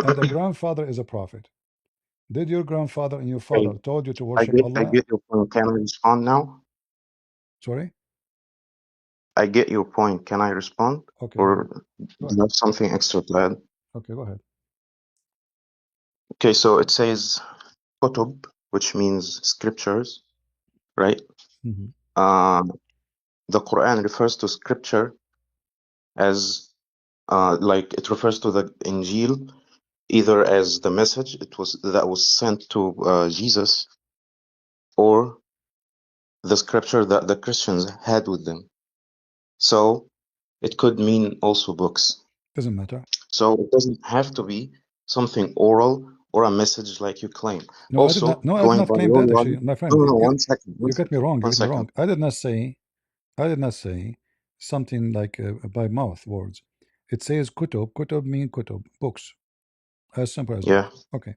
and the grandfather is a prophet, did your grandfather and your
Okay.
father told you to
I
worship
get. I
Allah?
get your point. Can I respond now?
Sorry?
I get your point. Can I respond?
Okay, go ahead.
Or do
Go
you
ahead.
have something extra to add?
Okay, go ahead.
Okay, so it says kutub, which means scriptures, right?
Hmm.
Uh, the Quran refers to scripture as like it refers to the Injil either as the message that was sent to Jesus, or the scripture that the Christians had with them. So it could mean also books.
Doesn't matter.
So it doesn't have to be something oral or a message like you claim.
No, I did not.
Also,
No, I did
going
not
by
claim
your
that. Actually,
logic,
my
no,
friend,
no, no, one second,
you get me wrong. You
one
get me
second.
wrong. I did not say. I did not say something like by mouth words. It says kutub. Kutub mean kutub, books. As simple as that.
Yeah,
Okay.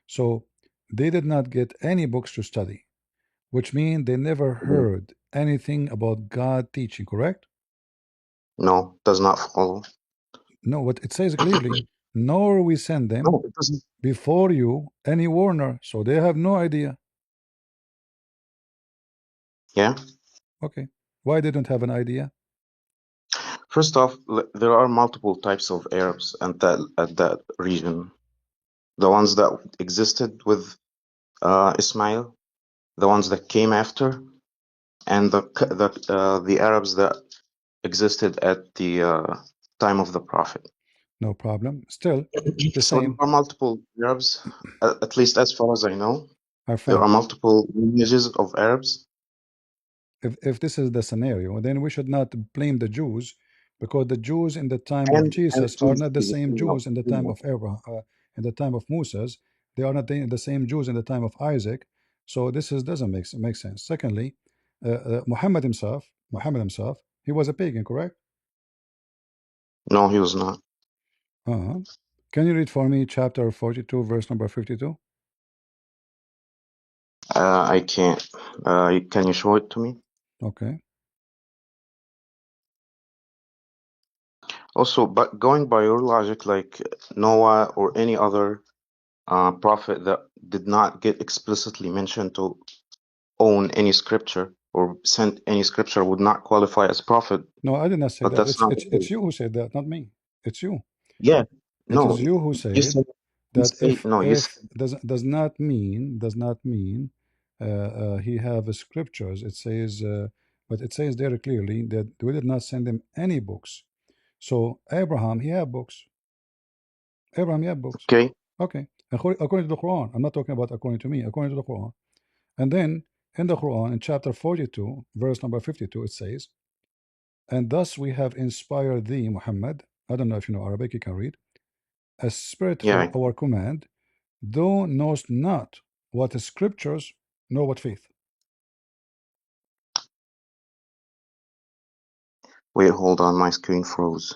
So they did not get any books to study, which means they never heard anything about God teaching. Correct?
no, does not follow.
No. What it says clearly. Nor we send them
No, it doesn't.
before you any warner, so they have no idea.
Yeah.
Okay. Why they don't have an idea?
First off, there are multiple types of Arabs at that region. The ones that existed with Ismail, the ones that came after, and the Arabs that existed at the time of the Prophet.
No problem. Still, the
So there
same.
are multiple Arabs, at least as far as I know.
My
There are
friend,
multiple lineages of Arabs.
if this is the scenario, then we should not blame the Jews because the Jews in the time of
And
Jesus are
please,
not the
please,
same
hear me out,
Jews in the
hear me
time
out.
of Abraham, in the time of Moses. They are not the same Jews in the time of Isaac. So this is doesn't make sense. Secondly, Muhammad himself, he was a pagan, correct?
No, he was not.
Uh-huh. Can you read for me chapter 42, verse number 52?
I can't. Can you show it to me?
Okay.
Also, but going by your logic, like Noah or any other prophet that did not get explicitly mentioned to own any scripture or sent any scripture would not qualify as prophet,
No, I did not say
but
that.
that's
It's
not
it's
the
it's
case.
you who said that, not me. It's you.
Yeah,
It
no,
is you who
you
said
said, you
that
say, no, you
if
said,
does not mean he have scriptures. It says, but it says there clearly that we did not send him any books. So Abraham, he had books. Abraham, he had books.
okay,
Okay, according to the Quran. I'm not talking about according to me. According to the Quran. And then in the Quran, in chapter 42, verse number 52, it says, "And thus we have inspired thee, Muhammad." I don't know if you know Arabic. You can read. "A spirit for
yeah,
our command. Thou knowest not what is scriptures, nor what faith."
wait, hold on, my screen froze.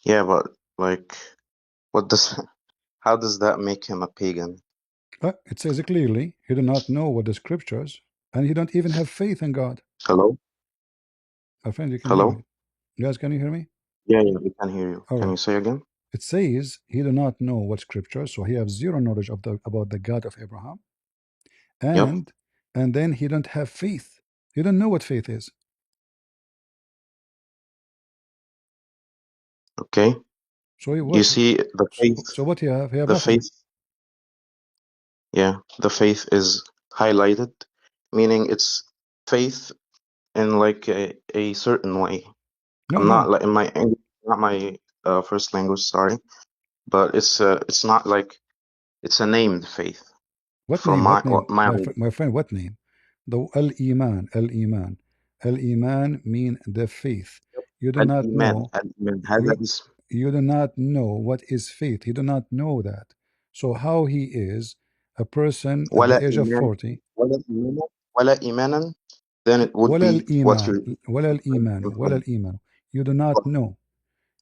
Yeah, but like, what does, how does that make him a pagan?
It says clearly, he do not know what the scriptures, and he don't even have faith in God.
Hello?
My friend, you can hear
Hello?
me. Guys, can you hear me?
Yeah, yeah, we can hear you.
All
Can
right.
you say again?
It says he do not know what scriptures, so he have zero knowledge of about the God of Abraham,
Yep.
and then he don't have faith. He don't know what faith is.
Okay.
So he
You
what?
see, the faith,
So what he have? He have
the
nothing.
faith, yeah, the faith is highlighted, meaning it's faith in like a certain way.
No,
I'm not
no.
like in my not my first language, sorry, but it's not like it's a named faith
What
from
name? What name?
my
My friend, what name? The Al-Iman mean the faith. You do not know.
al-iman هذا
You
اسم
you do not know what is faith. He do not know that. So how he is a person at
ولا
the age of
إيمان
40?
ولا إيمانا ولا إيمانا, then it would
ولا
be what
الإيمان
you
ولا الإيمان ولا الإيمان. You do not know.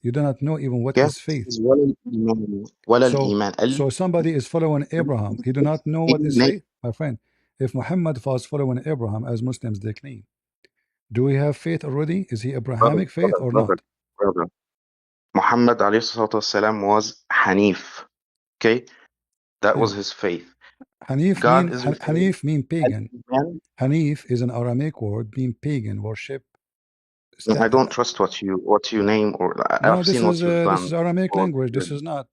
You do not know even what
yeah,
is faith.
ولا الإيمان ولا
So
الإيمان
somebody is following Abraham. He do not know what is
الإيمان.
faith, my friend. If Muhammad was following Abraham as Muslims they claim, do we have faith already? Is he
brother
Abrahamic faith
brother
or
brother
not?
brother Muhammad عليه الصلاة والسلام was Hanif. Okay, that
Yeah.
was his faith. God is referring
Hanif mean
as
pagan.
man.
Hanif is an Aramaic word mean pagan worship.
I don't trust what you name, or
No,
I've seen what you've
this
done
is Aramaic
before.
language. This is not,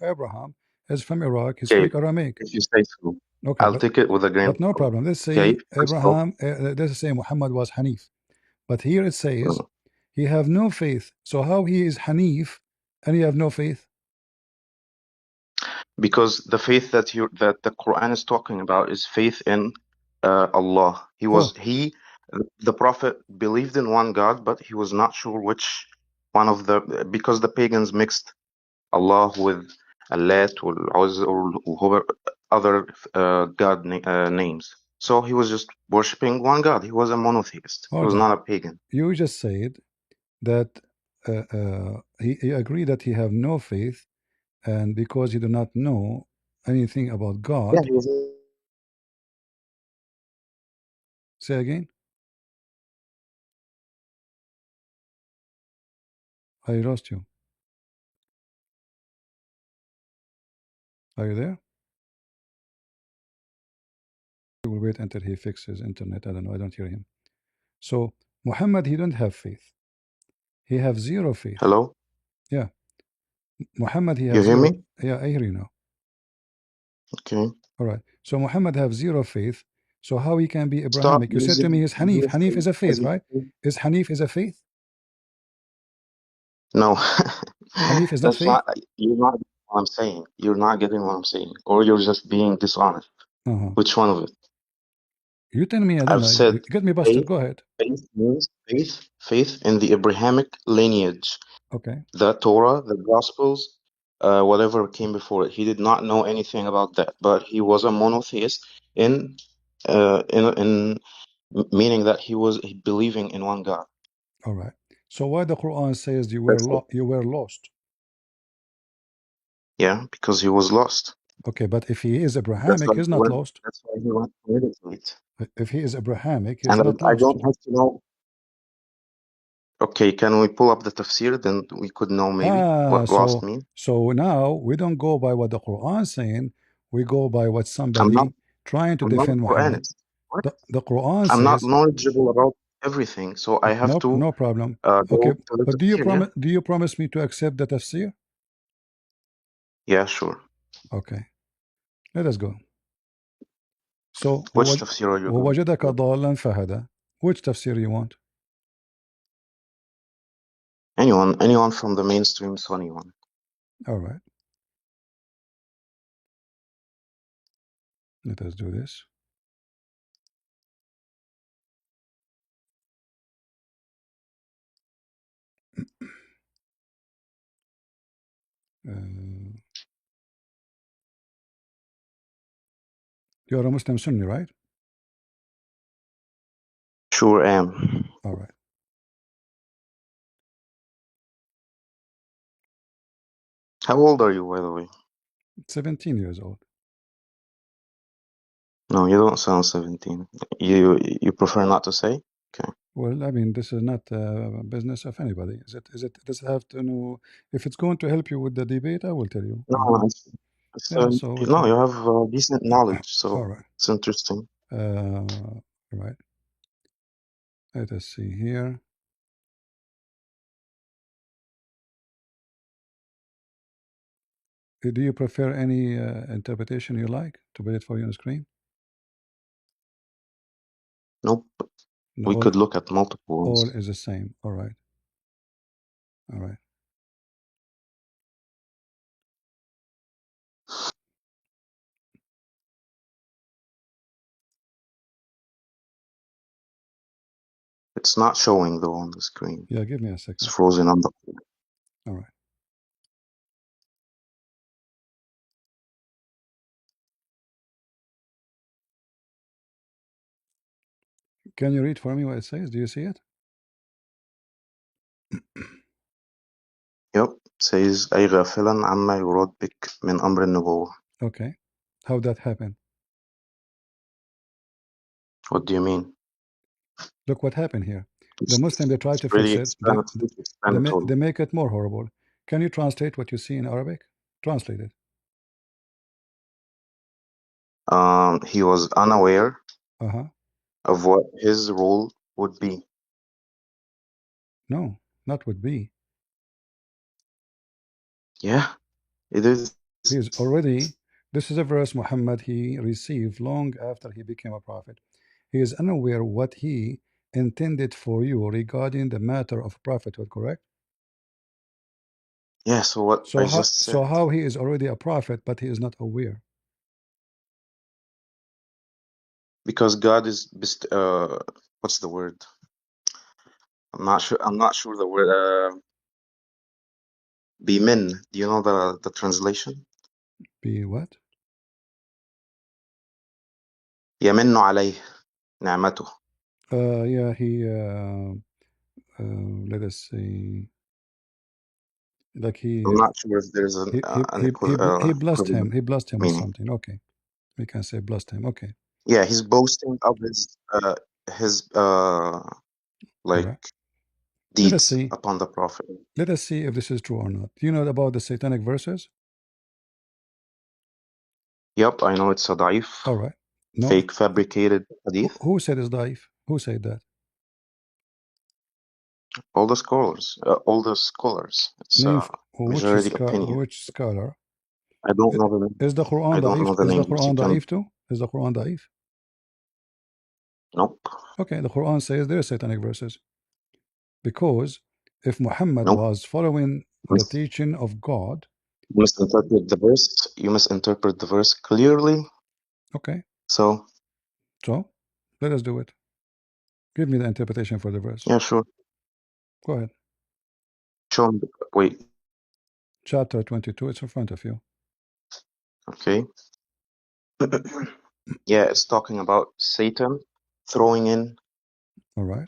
Abraham is from Iraq. He
Okay,
speak Aramaic.
if you say so,
Okay,
I'll take it with a grain of
no
salt.
problem. Let's
Okay,
say
first off,
Abraham. Let's say Muhammad was Hanif, but here it says
no,
he have no faith. So how he is Hanif and he have no faith?
because the faith that the Quran is talking about is faith in Allah.
Oh,
The Prophet believed in one God, but he was not sure which one of the, because the pagans mixed Allah with Allat or Uzza or whoever other names. So he was just worshipping one God. He was a monotheist. He
hold
was
on.
not a pagan.
You just said that he agreed that he have no faith, and because he do not know anything about
Yeah,
God.
he was.
Say again. I lost you. Are you there? We will wait until he fixes internet. I don't know. I don't hear him. So Muhammad, he don't have faith. He have zero faith.
Hello,
Yeah, Muhammad, he
you
have
hear
zero.
me?
Yeah, I hear you now.
Okay.
All right. So Muhammad have zero faith. So how he can be
Stop
Abrahamic? You said to me
using
he's Hanif.
your
Hanif
faith
is a
as
faith,
if.
right? Is Hanif is a faith?
No,
Hanif is not
that's
faith.
not. You're not getting what I'm saying. You're not getting what I'm saying, or you're just being dishonest.
Uh-huh.
Which one of it?
You tell me. I don't
I've
know.
said
You get me busted.
faith.
Go ahead.
Faith means faith in the Abrahamic lineage,
Okay.
the Torah, the Gospels, whatever came before it. He did not know anything about that, but he was a monotheist in meaning that he was believing in one God.
All right. So why the Quran says
That's it.
you were lost?
Yeah, because he was lost.
Okay, but if he is
That's
Abrahamic,
why
he's
he
not
went.
lost.
That's why he went to meditate.
If he is Abrahamic, he's
And
not
I
lost.
don't have to know. Okay, can we pull up the tafsir? Then we could know maybe
Ah,
what lost means.
so now we don't go by what the Quran saying. We go by what
I'm not.
somebody trying to
I'm not a
defend Muhammad.
Quranist. What?
The Quran
I'm not
says
knowledgeable about everything, so I have to
no problem.
go
Okay,
to the
but
tafsir. Yeah.
do you promise me to accept the tafsir?
Yeah, sure.
Okay, let us go. So
Which tafsir are you going
ووجدك
to?
ضالا فهدى. Which tafsir you want?
Anyone from the mainstream Sunni one.
All right, let us do this. You are a Muslim Sunni, right?
Sure am.
All right.
How old are you, by the way?
17 years old.
No, you don't sound 17. You prefer not to say? Okay.
Well, I mean, this is not business of anybody. Does it have to know? If it's going to help you with the debate, I will tell you.
No,
Yeah, so
no, you have decent knowledge,
all
so
right.
it's interesting.
Right. Let us see here. Do you prefer any interpretation you like to put it for you on the screen?
Nope.
No,
We could look at multiple
all
ones.
is the same. All right. All right.
It's not showing though on the screen.
Yeah, give me a
It's
second.
frozen on the.
All right. Can you read for me what it says? Do you see it?
Yep. It says أي غافلا عما يراد بك من أمر النبوة.
Okay. How that happened?
What do you mean?
Look what happened here. The
It's
Muslim, they try to
really
fix it.
explanatory.
They make it more horrible. Can you translate what you see in Arabic? Translate it.
He was unaware
Uh-huh.
of what his role would be.
No, not would be.
Yeah, it is.
He is already, this is a verse Muhammad he received long after he became a prophet. He is unaware what he intended for you regarding the matter of prophethood, correct?
Yeah, so what I just
So
said.
how he is already a prophet, but he is not aware?
Because God is, what's the word? I'm not sure the word. Bimin. Do you know the translation?
Be what?
يمن عليه نعمته.
Yeah, he, let us see, like
I'm not sure if there's an
blessed him.
equivalent
He blessed him with
meaning.
something. Okay, we can say blessed him. Okay,
Yeah, he's boasting of his
all
like
right. Let us
deeds
see.
upon the prophet.
Let us see if this is true or not. Do you know about the satanic verses?
Yep, I know it's a da'if,
All right. No,
fake fabricated hadith.
who said it's daif? Who said that?
All the scholars. It's
Name
a majority opinion.
which scholar?
I don't know the
Is the
I
Quran
don't
daif?
know the
Is the
names. You
Quran
can
daif too? Is the Quran daif?
nope,
Okay, the Quran says there are satanic verses because if Muhammad
nope.
was following the teaching of God,
You misinterpret the verse. You misinterpret the verse clearly.
okay,
So
so let us do it. Give me the interpretation for the verse.
yeah, sure.
Go ahead.
Show me. Wait.
Chapter 22, it's in front of you.
Okay. Yeah, it's talking about Satan throwing in
All right.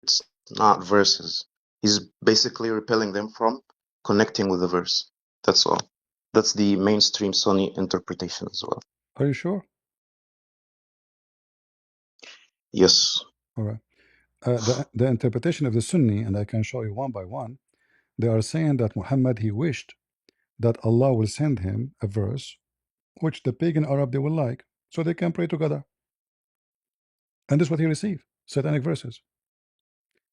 it's not verses. He's basically repelling them from connecting with the verse. That's all. That's the mainstream Sunni interpretation as well.
Are you sure?
Yes.
All right. The interpretation of the Sunni, and I can show you one by one, they are saying that Muhammad he wished that Allah will send him a verse which the pagan Arab they will like, so they can pray together. And this is what he received: satanic verses.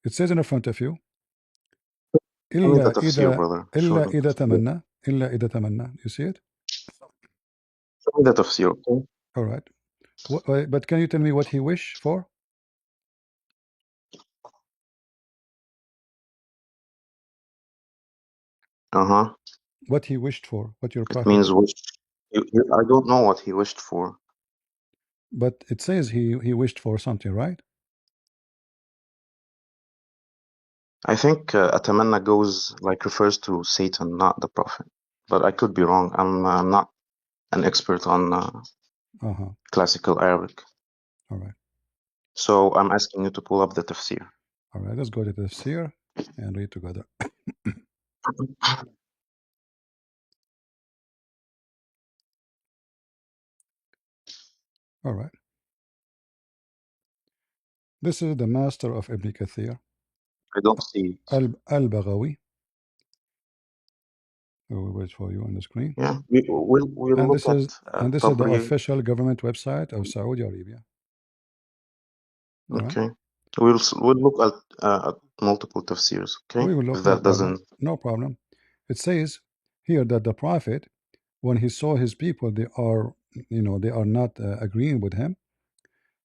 It says in front of you,
Show me the
إلا
tafsir,
إذا
brother. Show
إلا
me
إذا
the tafsir.
تمنى إلا إذا تمنى. You see it?
Show me the tafsir, okay?
All right. But can you tell me what he wished for?
Uh-huh.
What he wished for? What your
It
prophet?
means wish. I don't know what he wished for.
But it says he wished for something, right?
I think atamanna goes like refers to Satan, not the prophet. But I could be wrong. I'm not an expert on
Uh-huh.
classical Arabic.
All right.
So I'm asking you to pull up the tafsir.
All right. Let's go to the seer and read together. All right. This is the master of Ibn Kathir,
I don't see it.
Al-Baghawi. I will wait for you on the screen.
Yeah, we'll
And
look
this is
at
the
Tabri.
official government website of Saudi Arabia. All right.
Okay, we'll look at multiple tafsirs. Okay,
We will
if
look, no
that
problem.
doesn't.
No problem. It says here that the prophet, when he saw his people, they are, they are not agreeing with him,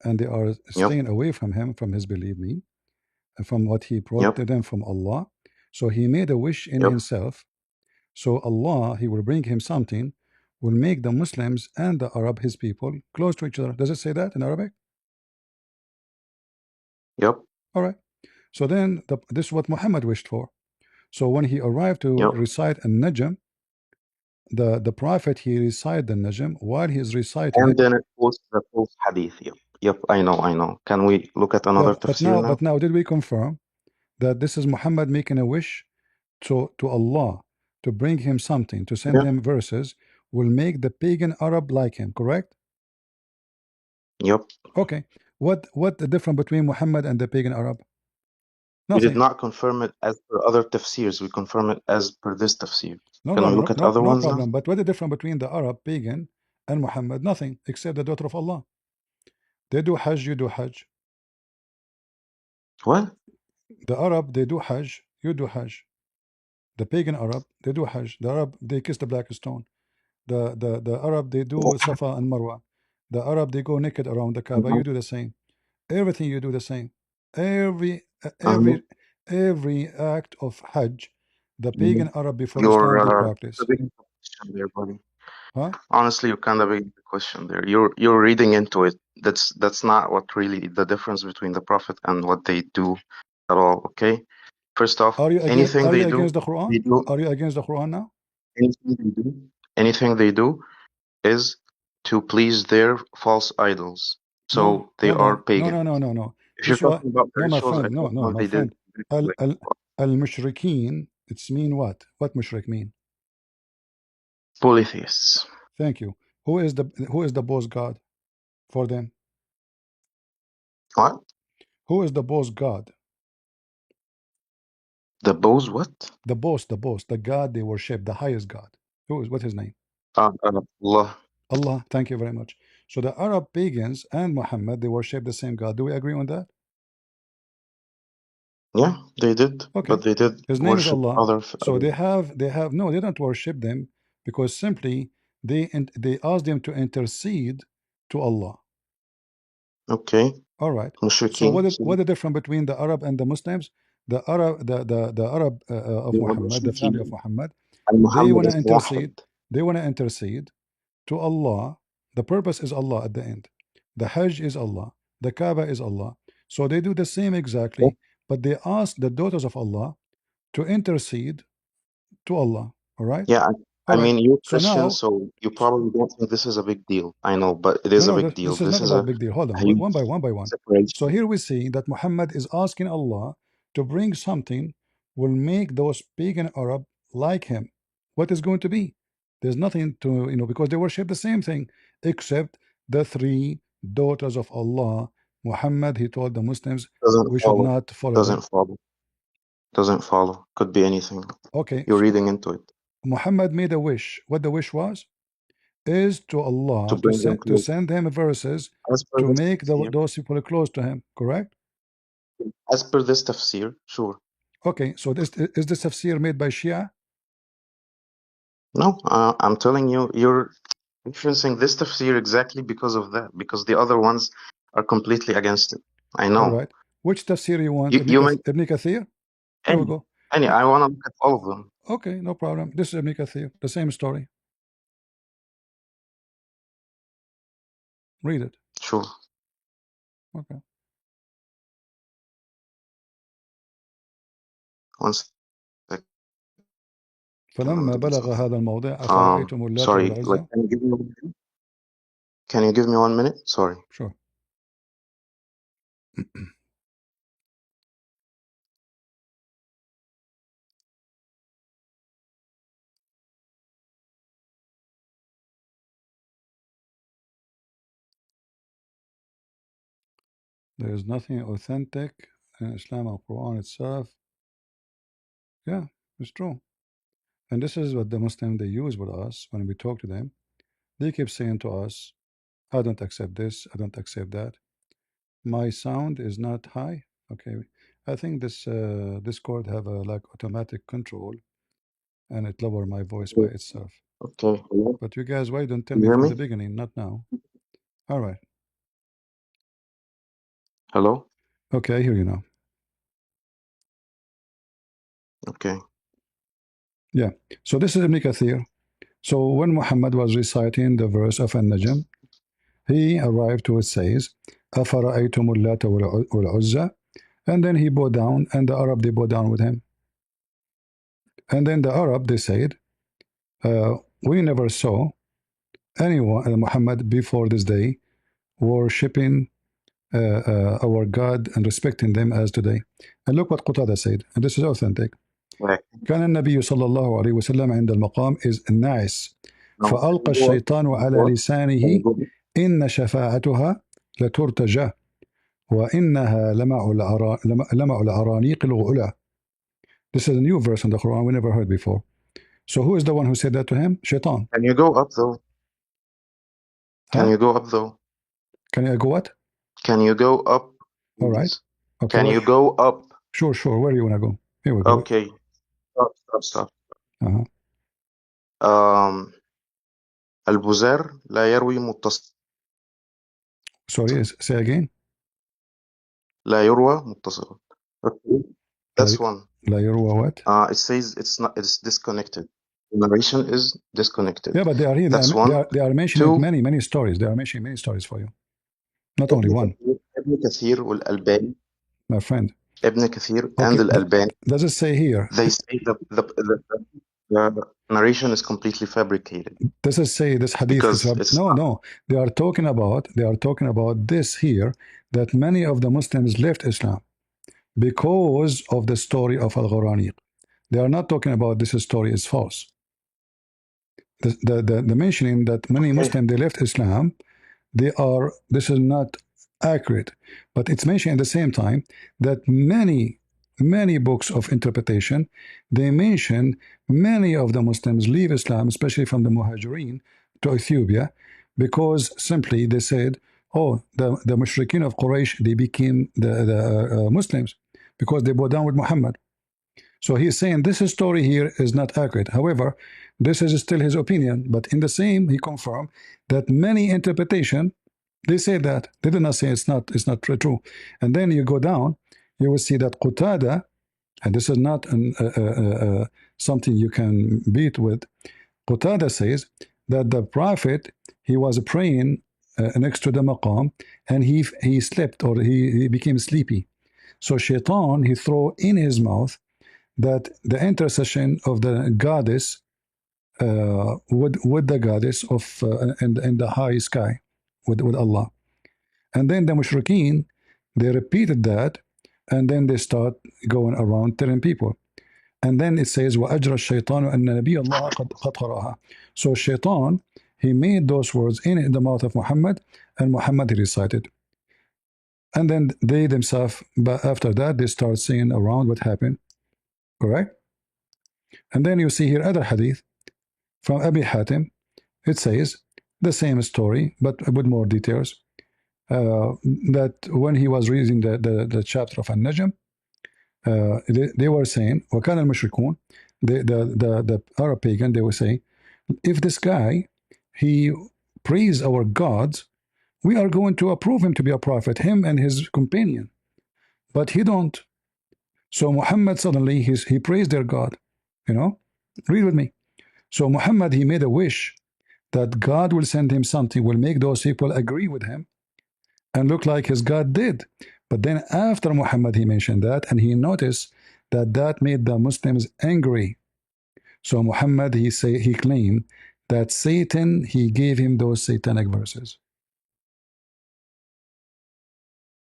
and they are
Yep,
staying away from him, from his belief me, and from what he brought
yep,
to them from Allah. So he made a wish in
yep,
himself. So Allah, he will bring him something, will make the Muslims and the Arab, his people, close to each other. Does it say that in Arabic?
yep,
All right. So then this is what Muhammad wished for. So when he arrived to
yep.
recite an Najm, the prophet he recited the Najm. While he is reciting
And
it,
then it quotes the full hadith. Yep, yep. I know, I know. Can we look at
yeah,
another tafsir now?
but now did we confirm that this is Muhammad making a wish to Allah to bring him something, to send
Yeah,
him verses will make the pagan Arab like him, correct?
yep.
Okay. What the difference between Muhammad and the pagan Arab?
We did
Nothing.
not confirm it as per other tafsirs. We confirm it as per this tafsir.
No
Can we
problem.
look at
No,
other
no
ones now?
problem. But what's the difference between the Arab pagan and Muhammad? Nothing, except the daughter of Allah. They do Hajj, you do Hajj.
What?
The Arab, they do Hajj, you do Hajj. The pagan Arab, they do Hajj. The Arab, they kiss the black stone. The Arab, they do Safa and Marwa. The Arab, they go naked around the Kaaba. You do the same. Everything you do the same. Every
Um,
every every act of Hajj, the pagan Arab before
you're
Islam they practice.
begging the question there, buddy.
Huh?
Honestly, you're kind of begging the question there. You're reading into it. That's not what really the difference between the Prophet and what they do at all. Okay. First off,
Are you against
anything they
against
do,
the Quran?
they do
Are you against the Quran now?
anything they do is to please their false idols.
No,
So they
hold
are
on. No,
pagan.
no, no, no, no.
If you're
This what?
talking about the
No, my
rituals, I
friend. No,
don't
no,
know if
my
they did.
friend. Al mushrikeen. It's mean what? What mushrik mean?
Polytheists.
Thank you. Who is the boss God for them?
What?
Who is the boss God?
The bows? What?
The boss, the God they worship, the highest God. Who is what his name?
Allah.
Allah. Thank you very much. So the Arab pagans and Muhammad they worship the same God. Do we agree on that?
Yeah, they did,
Okay.
but they did
His name is
worship
Allah.
other.
So they have no, they don't worship them because simply they ask them to intercede to Allah.
Okay,
All right. So
mushrikeen.
what the difference between the Arab and the Muslims? The Arab of
They are
Muhammad, the family of
mushrikeen,
Muhammad,
and
they
Muhammad
want to
is
intercede.
muwahhid.
They want to intercede to Allah. The purpose is Allah at the end. The Hajj is Allah. The Kaaba is Allah. So they do the same exactly, but they ask the daughters of Allah to intercede to Allah. All right.
Yeah,
All
I
right.
mean, you're
So
Christian,
now,
so you probably don't think this is a big deal. I know, but it
no,
is a
no,
big deal.
this is
This
not
is
about
a
big deal. Hold on,
huge
one by one by one. So
separation.
here we see that Muhammad is asking Allah to bring something will make those pagan Arab like him. What is going to be? There's nothing to, because they worship the same thing except the three daughters of Allah. Muhammad, he told the Muslims,
Doesn't
we should
follow.
not follow them.
Doesn't follow. Doesn't follow. Could be anything.
Okay.
You're
So
reading into it
Muhammad made a wish. What the wish was? Is to
to
Allah
bring them
to
close.
send him verses
As per
to
this
make
tafsir,
those people close to him. Correct?
sure.
Okay, so this is this tafsir made by Shia?
No, I'm telling you, you're referencing this tafsir exactly because of that, because the other ones are completely against it. I
All
know.
right. Which tafsir you want?
You make
Ibn Kathir? Here we
any,
go.
I want to look at all of them.
Okay, no problem. This is Ibn Kathir. The same story. Read it.
Sure.
Okay.
One second.
فلما بلغ هذا الموضع
Um,
أفرأيتم اللات
sorry, like,
والعزى.
can you give me 1 minute? Can you give me 1 minute? Sorry.
Sure. There is nothing authentic in Islam or Quran itself. Yeah, it's true. And this is what the Muslim they use with us when we talk to them. They keep saying to us, I don't accept this, I don't accept that. My sound is not high. Okay. I think this Discord have a like automatic control and it lower my voice by itself.
Okay. Hello?
But you guys, why don't tell
You
me
hear
from
me?
the beginning, not now? All right.
Hello?
Okay, I hear you now.
Okay.
Yeah. So this is Ibn Kathir. So when Muhammad was reciting the verse of An-Najm, he arrived to it says, أَفَرَأَيْتُمُ اللَّاتَ وَالْعُزَّى, and then he bowed down, and the Arab they bowed down with him. And then the Arab they said, we never saw anyone, Muhammad, before this day, worshipping our God and respecting them as today. And look what Qatada said, and this is authentic.
Right.
كان النبي صلى الله عليه وسلم عند المقام is الناعس
Now,
فألقى الشيطان على لسانه إن شفاعتها لترتجى وإنها لمع الأرانيق الغلا. This is a new verse in the Quran we never heard before. So who is the one who said that to him? Shaitan.
Can you go up though? Can
Huh?
you go up though?
Can I go what?
Can you go up,
All right.
please?
Okay.
Can you go up?
Sure. Where do you want to go? Here we go.
Okay. Stop.
Uh-huh.
البزار لا يروي متصل.
Sorry, say again.
لا يروى متصل. Okay. That's one.
لا يروى what?
It says it's disconnected. The narration is disconnected.
Yeah, but they are here.
That's one.
They are mentioning
Two.
many stories. They are mentioning many stories for you. Not only one.
ابن كثير والألباني.
My friend.
ابن كثير
Okay,
and الألباني.
Does it say here?
They say the narration is completely fabricated.
Does it say this hadith
because
is no. They are talking about this here, that many of the Muslims left Islam because of the story of Al-Ghuraniq. They are not talking about this story is false. The mentioning that many Muslims they left Islam, this is not accurate, but it's mentioned at the same time that many books of interpretation, they mention many of the Muslims leave Islam, especially from the Muhajirin to Ethiopia, because simply they said, oh, the Mushrikeen of Quraysh, they became the Muslims because they bowed down with Muhammad. So he's saying this story here is not accurate. However, this is still his opinion, but in the same, he confirmed that many interpretation, they say that. They did not say it's not true. And then you go down, you will see that Qutada, and this is not something you can beat with. Qutada says that the Prophet, he was praying next to the maqam, and he slept, or he became sleepy. So Shaitan, he threw in his mouth that the intercession of the goddess with the goddess of in the high sky with Allah. And then the mushrikeen, they repeated that, and then they start going around telling people. And then it says, وَأَجْرَ الشَّيْطَانُ أَنَّ نَبِيَ اللَّهَ قَدْ قَرَأَهَا. So Shaitan, he made those words in the mouth of Muhammad, and Muhammad recited. And then they themselves, but after that, they start saying around what happened. Correct? And then you see here other hadith from Abi Hatim. It says the same story, but with more details. That when he was reading the chapter of An-Najm, they were saying, وَكَانَ الْمُشْرِكُونَ, the Arab pagan, they were saying, if this guy, he praise our gods, we are going to approve him to be a prophet, him and his companion. But he don't. So Muhammad suddenly, he praised their God. Read with me. So Muhammad, he made a wish that God will send him something, will make those people agree with him and look like his God did. But then after Muhammad, he mentioned that, and he noticed that made the Muslims angry. So Muhammad, he claimed that Satan, he gave him those satanic verses.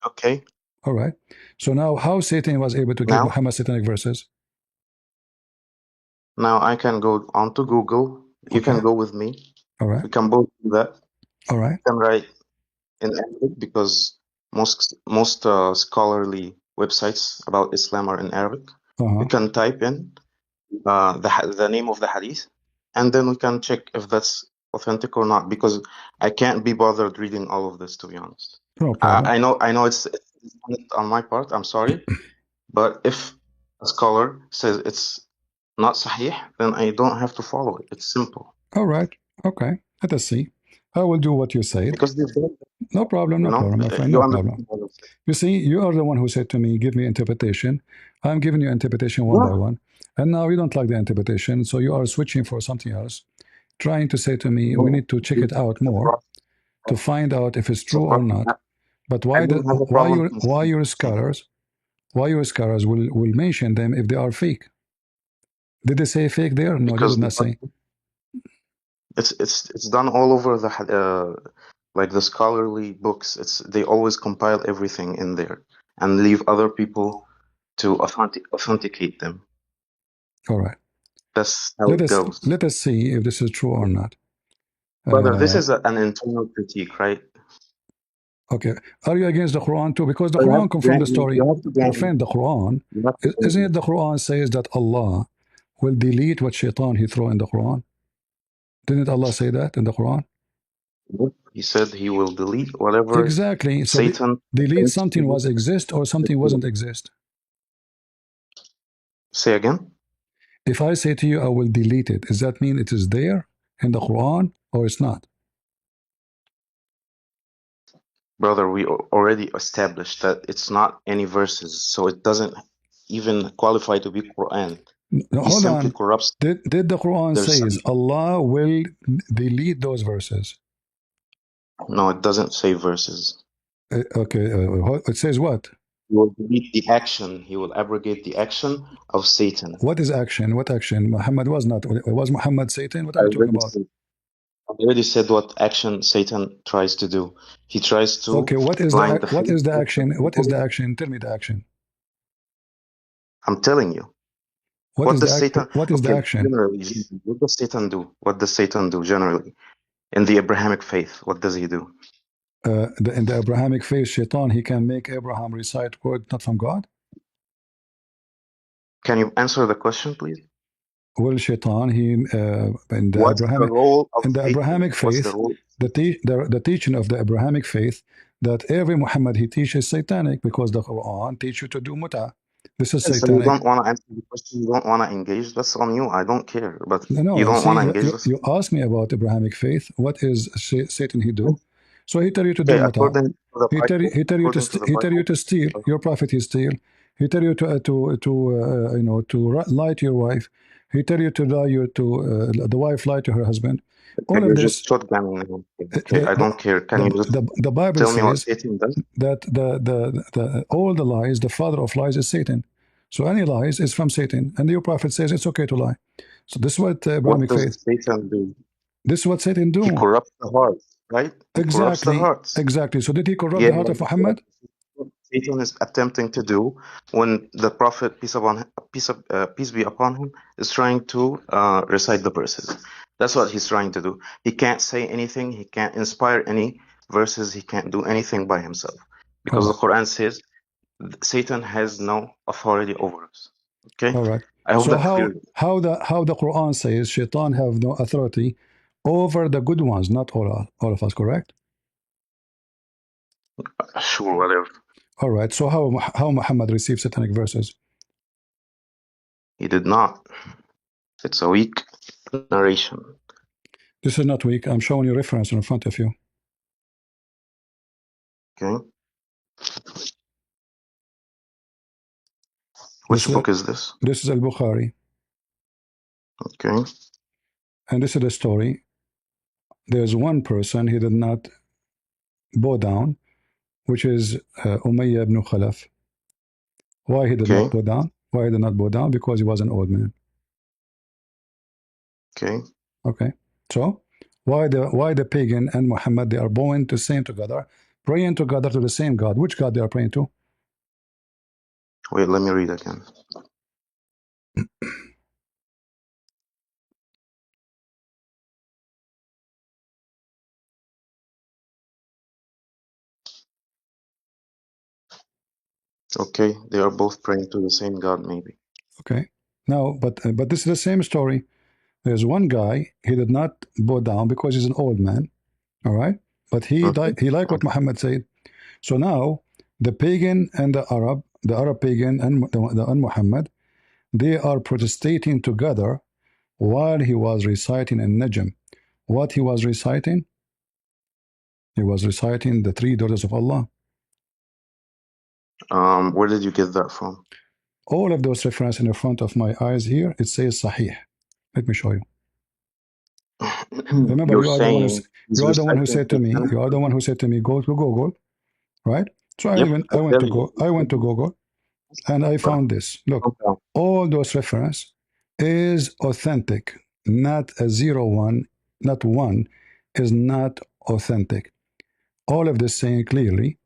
Okay.
All right. So now how Satan was able to give Muhammad satanic verses?
Now I can go onto Google. You can go with me.
All right.
We can both do that.
All right.
You can write in Arabic because most scholarly websites about Islam are in Arabic. You can type in the name of the hadith, and then we can check if that's authentic or not, because I can't be bothered reading all of this, to be honest.
No problem.
I know it's on my part, I'm sorry, but if a scholar says it's not sahih, then I don't have to follow it. It's simple.
All right. Okay. Let us see. I will do what you said.
Because
no problem, my friend, no problem. You see, you are the one who said to me, give me interpretation. I'm giving you interpretation one by one. And now you don't like the interpretation, so you are switching for something else, trying to say to me, we need to check it out more to find out if it's true or not. But why your scholars will mention them if they are fake? Did they say fake there? No, they did not say.
It's done all over the like the scholarly books. They always compile everything in there and leave other people to authenticate them.
All right.
That's how it goes.
Let us see if this is true or not.
Brother, this is an internal critique, right?
Okay. Are you against the Quran too? Because the
So
Quran come from the story.
you have to
Our
grant me.
friend, the Quran,
You have to grant
isn't
me.
it the Quran says that Allah will delete what shaitan he throw in the Quran? Didn't Allah say that in the Quran?
He said he will delete whatever
Exactly. So
Satan
delete
attempts to
something
do.
was exist or something wasn't exist.
Say again?
If I say to you, I will delete it, does that mean it is there in the Quran or it's not?
Brother, we already established that it's not any verses, so it doesn't even qualify to be Quran.
No,
He
hold
simply
on.
corrupts.
Did the Quran
There's
says
some.
Allah will delete those verses?
No, it doesn't say verses.
Okay. It says what?
He will delete the action. He will abrogate the action of Satan.
What is action? What action? Muhammad was not. Was Muhammad Satan? What are
I
you talking
already
about?
said. I already said what action Satan tries to do. He tries to
Okay.
blind the
What
faith
is the
of the
action? What is
people.
the action? Tell me the action.
I'm telling you.
What
What
is
does Satan?
what is the
Okay,
action?
generally, what does Satan do? What does Satan do generally in the Abrahamic faith? What does he do?
In the Abrahamic faith, Shaitan he can make Abraham recite word not from God.
Can you answer the question, please?
Well, Shaitan he
What's the role of
in the
Satan?
Abrahamic
What's the
faith,
role?
the teaching of the Abrahamic faith that every Muhammad he teaches satanic because the Quran teach you to do muta. This is
So you
satanic.
don't want to answer the question. You don't want to engage. That's on you. I don't care. But
No,
you
no.
don't want
See,
to engage. That's
you ask me about Abrahamic faith. What is Satan he do? So he tell you to do
okay.
muta.
According to the Bible, according to the
He tell you
Bible,
to steal. Your prophet he steal. He tell you to lie to your wife. He tell you to lie you to the wife lie to her husband.
okay,
All of
you're
this.
just shotgunning me. Okay,
The
I don't care. Can you just
the Bible
tell me what
says
Satan does?
that the all the lies, the father of lies is Satan. So any lies is from Satan, and your prophet says it's okay to lie. So this is what
What
Abrahamic faith.
does Satan do?
This is what Satan
He
do.
corrupts the hearts, right? He corrupts the
Exactly,
hearts.
exactly. So did he corrupt
Yeah,
the heart of
what
Muhammad?
Satan is attempting to do when the Prophet, peace be upon him, is trying to recite the verses. That's what he's trying to do. He can't say anything. He can't inspire any verses. He can't do anything by himself
All
because the
right,
Quran says Satan has no authority over us. Okay,
all right.
I hope
So
that's clear.
how the Quran says Shaitan have no authority over the good ones, not all of us, correct?
Sure, whatever.
All right. So how Muhammad received satanic verses?
He did not. It's a weak narration.
This is not weak. I'm showing you reference in front of you.
Okay,
This
which
is
book is this?
Al Bukhari,
Okay,
and this is the story. There's one person he did not bow down, which is Umayyah ibn Khalaf. Why he did not
okay,
bow down? Why he did not bow down? Because he was an old man.
okay.
Okay. So why the pagan and Muhammad they are bowing to same together, praying together to the same God? Which God they are praying to?
Wait, let me read again. Okay, they are both praying to the same God, maybe.
Okay. Now, but this is the same story. There's one guy he did not bow down because he's an old man. All right. But
Mhm.
he liked what Muhammad said. So now the pagan and the Arab pagan and and Muhammad, they are protestating together while he was reciting in Najm. What he was reciting? He was reciting the three daughters of Allah.
Where did you get that from?
All of those references in the front of my eyes here, it says Sahih. Let me show you. Remember,
You're saying he's
you are the one who
reciting
said to me,
satanic verse.
go to Google, right? So
Yep, I tell you.
I went to Google and I
But
found this. Look,
calm down.
all those reference is authentic, not a zero one, not one is not authentic. All of this saying clearly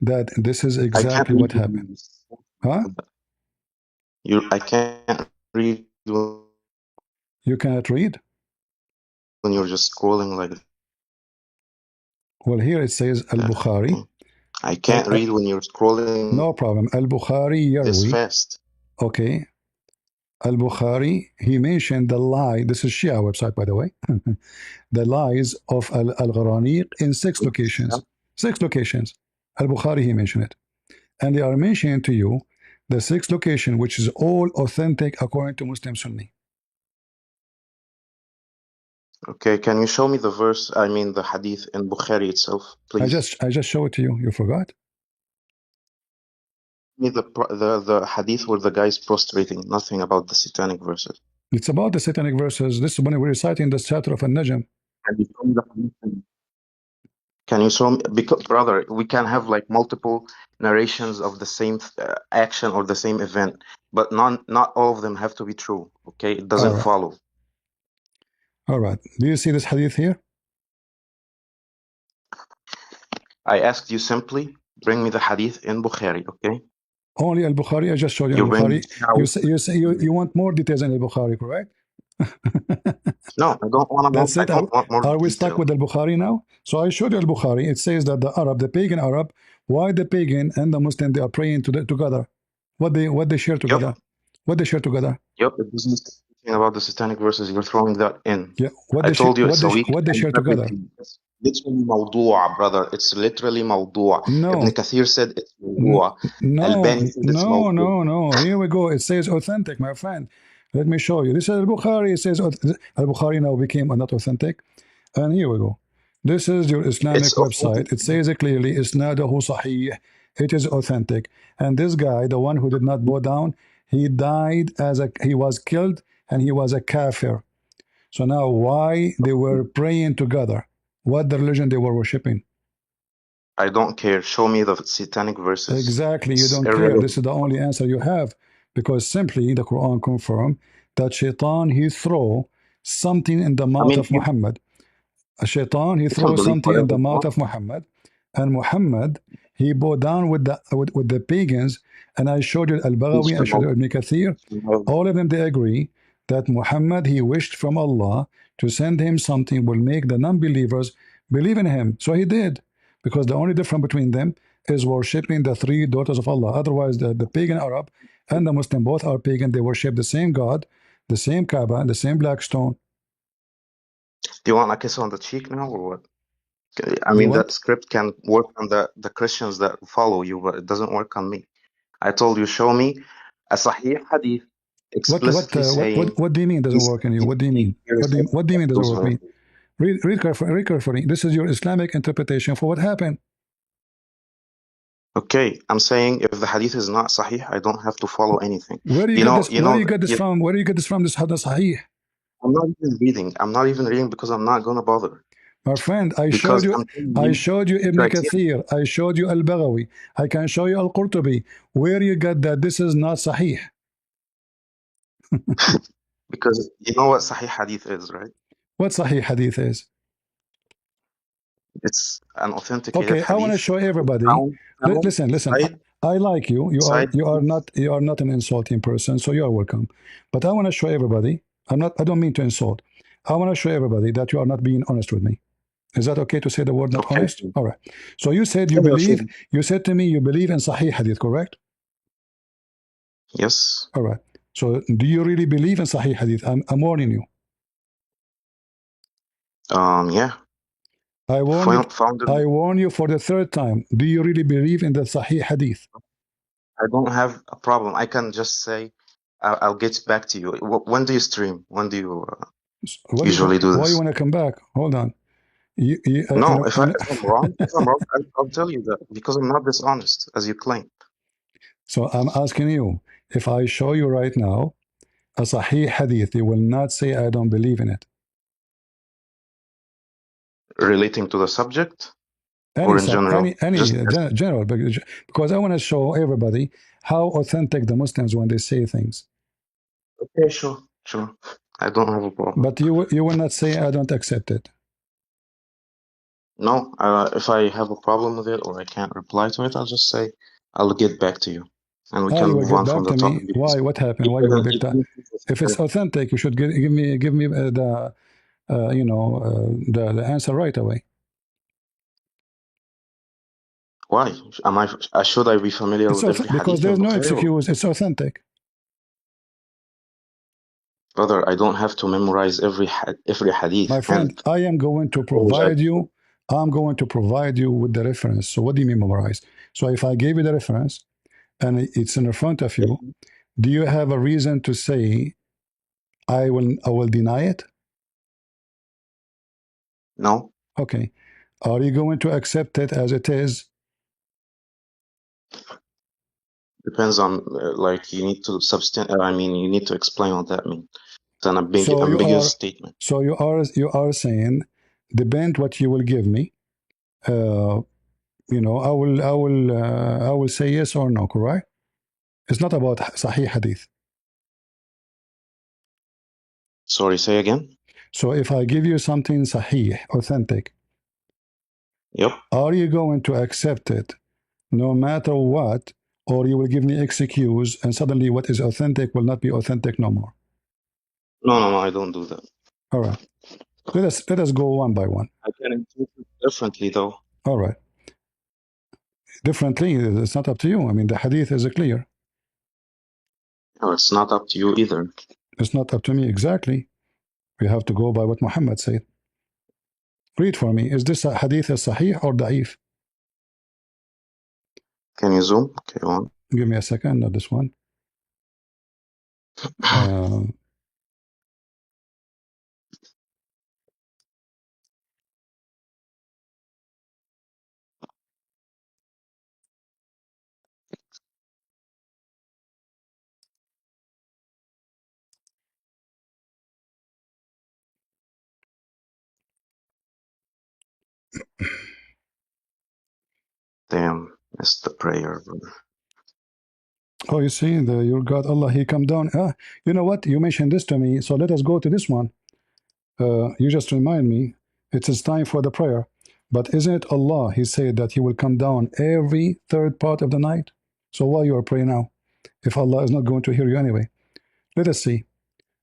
that this is
I can't
exactly
read
what happened.
when
Huh?
I can't read
You cannot read?
when you're just scrolling like
Well, here it says Al
that.
Bukhari.
Okay? I can't read when you're scrolling
No problem. Al-Bukhari
this
Yarwi.
fast.
Okay. Al-Bukhari, he mentioned the lie. This is Shia website, by the way. The lies of Al-Gharaniq in 6 locations. 6 locations. Al-Bukhari, he mentioned it. And they are mentioning to you the 6 location, which is all authentic according to Muslim Sunni.
Okay, can you show me the verse, I mean the hadith in Bukhari itself, please?
I just show it to you. You forgot?
Me the hadith where the guy is prostrating, nothing about the satanic verses.
It's about the satanic verses. This is when we're reciting the chapter of An-Najm.
Can you show me the hadith? Can you show me, because brother, we can have like multiple narrations of the same action or the same event, but not all of them have to be true. Okay, it
All
doesn't
right.
follow.
All right. Do you see this hadith here?
I asked you simply, bring me the hadith in Bukhari. Okay,
Only Al-Bukhari. I just showed you
you bring
Al-Bukhari. You want more details in Al-Bukhari, correct?
No, I don't want to know.
That's
I
it.
don't want more
Are we
detail.
stuck with Al-Bukhari now? So I showed you Al-Bukhari. It says that the Arab, the pagan Arab, why the pagan and the Muslim, they are praying together. What they share together?
Yep.
What they share together?
Yep, it doesn't say anything about the satanic verses. You're throwing that in.
Yeah. What
I
they share,
told you it's a weak
what they share together?
everything. It's literally mawdu'a, brother. It's literally mawdu'a. Ibn
No.
Kathir said it's mawdu'a.
No,
Albani said it's mawdu'a.
no. Here we go. It says authentic, my friend. Let me show you. This is Al-Bukhari. It says Al-Bukhari now became not authentic. And here we go. This is your Islamic
It's
website.
authentic.
It says it clearly, Isnaduhu Sahih. It is authentic. And this guy, the one who did not bow down, he died he was killed and he was a kafir. So now why they were praying together? What the religion they were worshipping?
I don't care. Show me the satanic verses.
Exactly, you
It's
don't care.
irrelevant.
This is the only answer you have. Because simply the Quran confirmed that Shaitan, he throw something in the
I
mouth
mean,
of Muhammad. A Shaitan, he
you can
throws
believe
something in
whatever
the
you
mouth
want.
of Muhammad. And Muhammad, he bowed down with the pagans. And I showed you Al-Baghawi, I showed you Ibn Kathir. All of them, they agree that Muhammad, he wished from Allah to send him something will make the non-believers believe in him. So he did. Because the only difference between them is worshipping the 3 daughters of Allah. Otherwise, the pagan Arab and the Muslim, both are pagan. They worship the same God, the same Kaaba, the same black stone.
Do you want a kiss on the cheek now or what? I
You
mean,
want?
that script can work on the Christians that follow you, but it doesn't work on me. I told you, show me a Sahih Hadith explicitly saying
What do you mean doesn't work on you? What do you mean? What do you mean doesn't work? Mean? Read carefully. This is your Islamic interpretation for what happened.
Okay, I'm saying if the hadith is not sahih, I don't have to follow anything.
Where do you get this? Where do you get this from? Where do you get this from? This hadith sahih?
I'm not even reading. I'm not even reading because I'm not gonna bother.
My friend, I
Because
showed you Ibn Kathir. I showed you Al-Baghawi. I can show you Al-Qurtubi. Where you get that this is not sahih?
because you know what sahih hadith is, right?
What sahih hadith is?
It's an authenticated
Okay,
hadith.
I want to show everybody. Listen. I like you. You are not an insulting person, so you are welcome. But I want to show everybody. I don't mean to insult. I want to show everybody that you are not being honest with me. Is that okay to say the word not honest? All right. So you said you believe. You said to me you believe in Sahih Hadith, correct?
Yes.
All right. So do you really believe in Sahih Hadith? I'm warning you.
Yeah.
I warn you for the 3rd time. Do you really believe in the Sahih Hadith?
I don't have a problem. I can just say, I'll get back to you. When do you stream? When do you usually do this?
Why you want to come back? Hold on.
No, if I'm wrong, I'll tell you that because I'm not dishonest as you claim.
So I'm asking you, if I show you right now a Sahih Hadith, you will not say I don't believe in it.
Relating to the subject or in general?
General, because I want to show everybody how authentic the Muslims when they say things.
Okay, sure. I don't have a problem.
But you will not say I don't accept it.
No, if I have a problem with it or I can't reply to it, I'll just say I'll get back to you, and we can move on from the topic.
Why? What happened? Why you will get back? If it's authentic, you should give me the answer right away.
Why? Should I be familiar with every
Because
hadith in
there's no
Bukhari?
excuse. It's authentic.
Brother, I don't have to memorize every hadith.
My friend, I am going to provide you. I'm going to provide you with the reference. So what do you mean memorize? So if I gave you the reference and it's in front of you, do you have a reason to say I will deny it?
No,
Okay. Are you going to accept it as it is?
depends on like you need to you need to explain what that means. It's an
So you
ambiguous
are
statement.
so you are saying depend what you will give me. Uh, I will say yes or no, correct? It's not about Sahih Hadith.
Sorry, say again?
So if I give you something Sahih, authentic,
Yep.
are you going to accept it no matter what, or you will give me excuse and suddenly what is authentic will not be authentic no more?
No, I don't do that.
All right. Let us go one by one.
I can interpret differently though.
All right. Differently, it's not up to you. I mean, the hadith is clear.
No, it's not up to you either.
It's not up to me exactly. We have to go by what Muhammad said. Read for me. Is this a hadith sahih or da'if?
Can you zoom? Okay, on.
Give me a second. Not this one. Uh,
Damn, missed the prayer, brother.
oh, you see, your God, Allah, He come down. You know what? You mentioned this to me, so let us go to this one. You just remind me. It is time for the prayer. But isn't it Allah? He said that He will come down every third part of the night. So why you are praying now? If Allah is not going to hear you anyway. Let us see.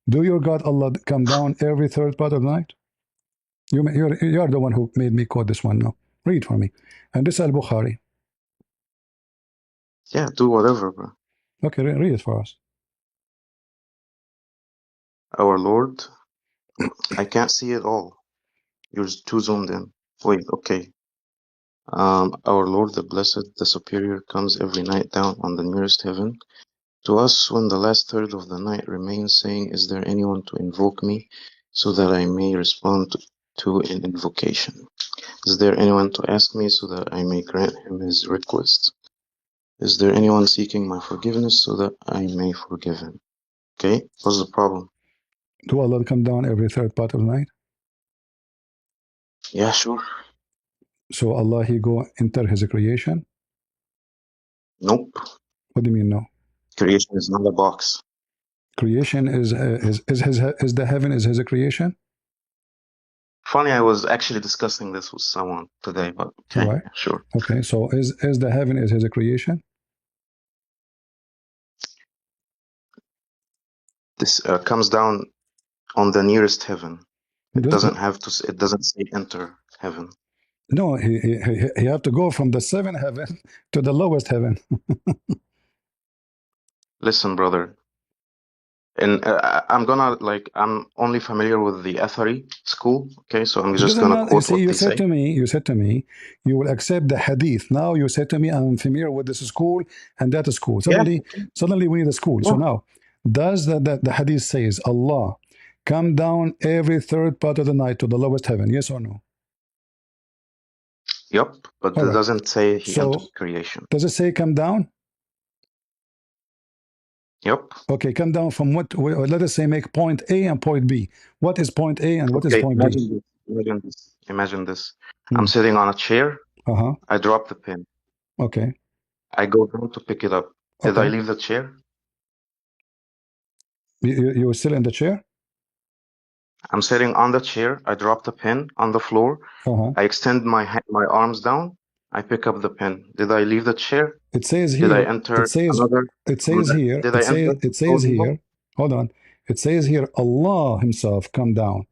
Do your God Allah come down every third part of the night? You're the one who made me quote this one now. Read for me. And this Al Bukhari.
Yeah, do whatever, bro.
Okay, read it for us.
Our Lord, I can't see it all. You're too zoomed in. Wait, okay. Our Lord, the Blessed, the Superior, comes every night down on the nearest heaven to us when the last third of the night remains, saying, "Is there anyone to invoke me, so that I may respond to an invocation? Is there anyone to ask me, so that I may grant him his request? Is there anyone seeking my forgiveness, so that I may forgive him?" Okay, what's the problem?
Do Allah come down every third part of the night?
Yeah, sure.
So Allah He go enter His creation?
Nope.
What do you mean no?
Creation is not a box.
Creation is the heaven is His creation?
Funny, I was actually discussing this with someone today, but
All
okay,
right.
sure.
Okay. So is the heaven is His creation?
This comes down on the nearest heaven. It
Does-
doesn't have to. It doesn't say enter heaven.
No, he have to go from the seventh heaven to the lowest heaven.
Listen, brother. And I'm only familiar with the Athari school. Okay, so I'm
It
just
doesn't
gonna
matter. You
quote
see,
what
you
they
said
say.
to me, you will accept the hadith. Now you said to me, I'm familiar with this school and that school.
Yeah.
Suddenly we need a school. So
Yeah.
now, does the hadith says Allah come down every third part of the night to the lowest heaven? Yes or no?
Yep. But
All
it
right.
doesn't say he enters
So
creation.
does it say come down?
Yep.
Okay, come down from what? Let us say make point A and point B. What is point A and what is
Okay.
point B?
Imagine this. I'm
Hmm.
sitting on a chair.
Uh-huh.
I drop the pin.
Okay.
I go down to pick it up. Did I
Okay.
leave the chair?
You were still in the chair?
I'm sitting on the chair. I drop the pin on the floor.
Uh-huh.
I extend my arms down. I pick up the pin. Did I leave the chair?
It says
Did I
here,
enter another? Did I enter
it says
floating ball?
here, hold on. It says here, Allah Himself come down.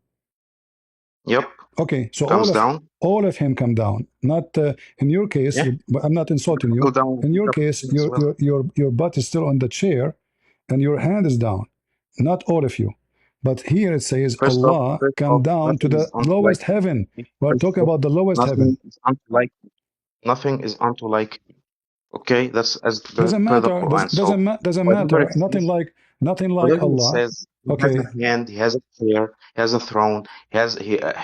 Yep.
Okay, so
Comes down.
all of him come down. Not in your case.
Yeah.
But I'm not insulting
Go
you.
down
In your case,
as well.
your butt is still on the chair, and your hand is down. Not all of you. But here it says Allah
First
come
off,
down to
nothing is
the
unto like
lowest heaven. We're
first
talking
off,
about the lowest heaven.
nothing is unto like nothing is unto like. Okay, that's as
Doesn't
per the
matter.
Quran. So
Doesn't
whatever
matter.
it says,
Nothing like
whatever it
Allah.
says, he has
Okay,
a hand, he has a chair, he has a throne,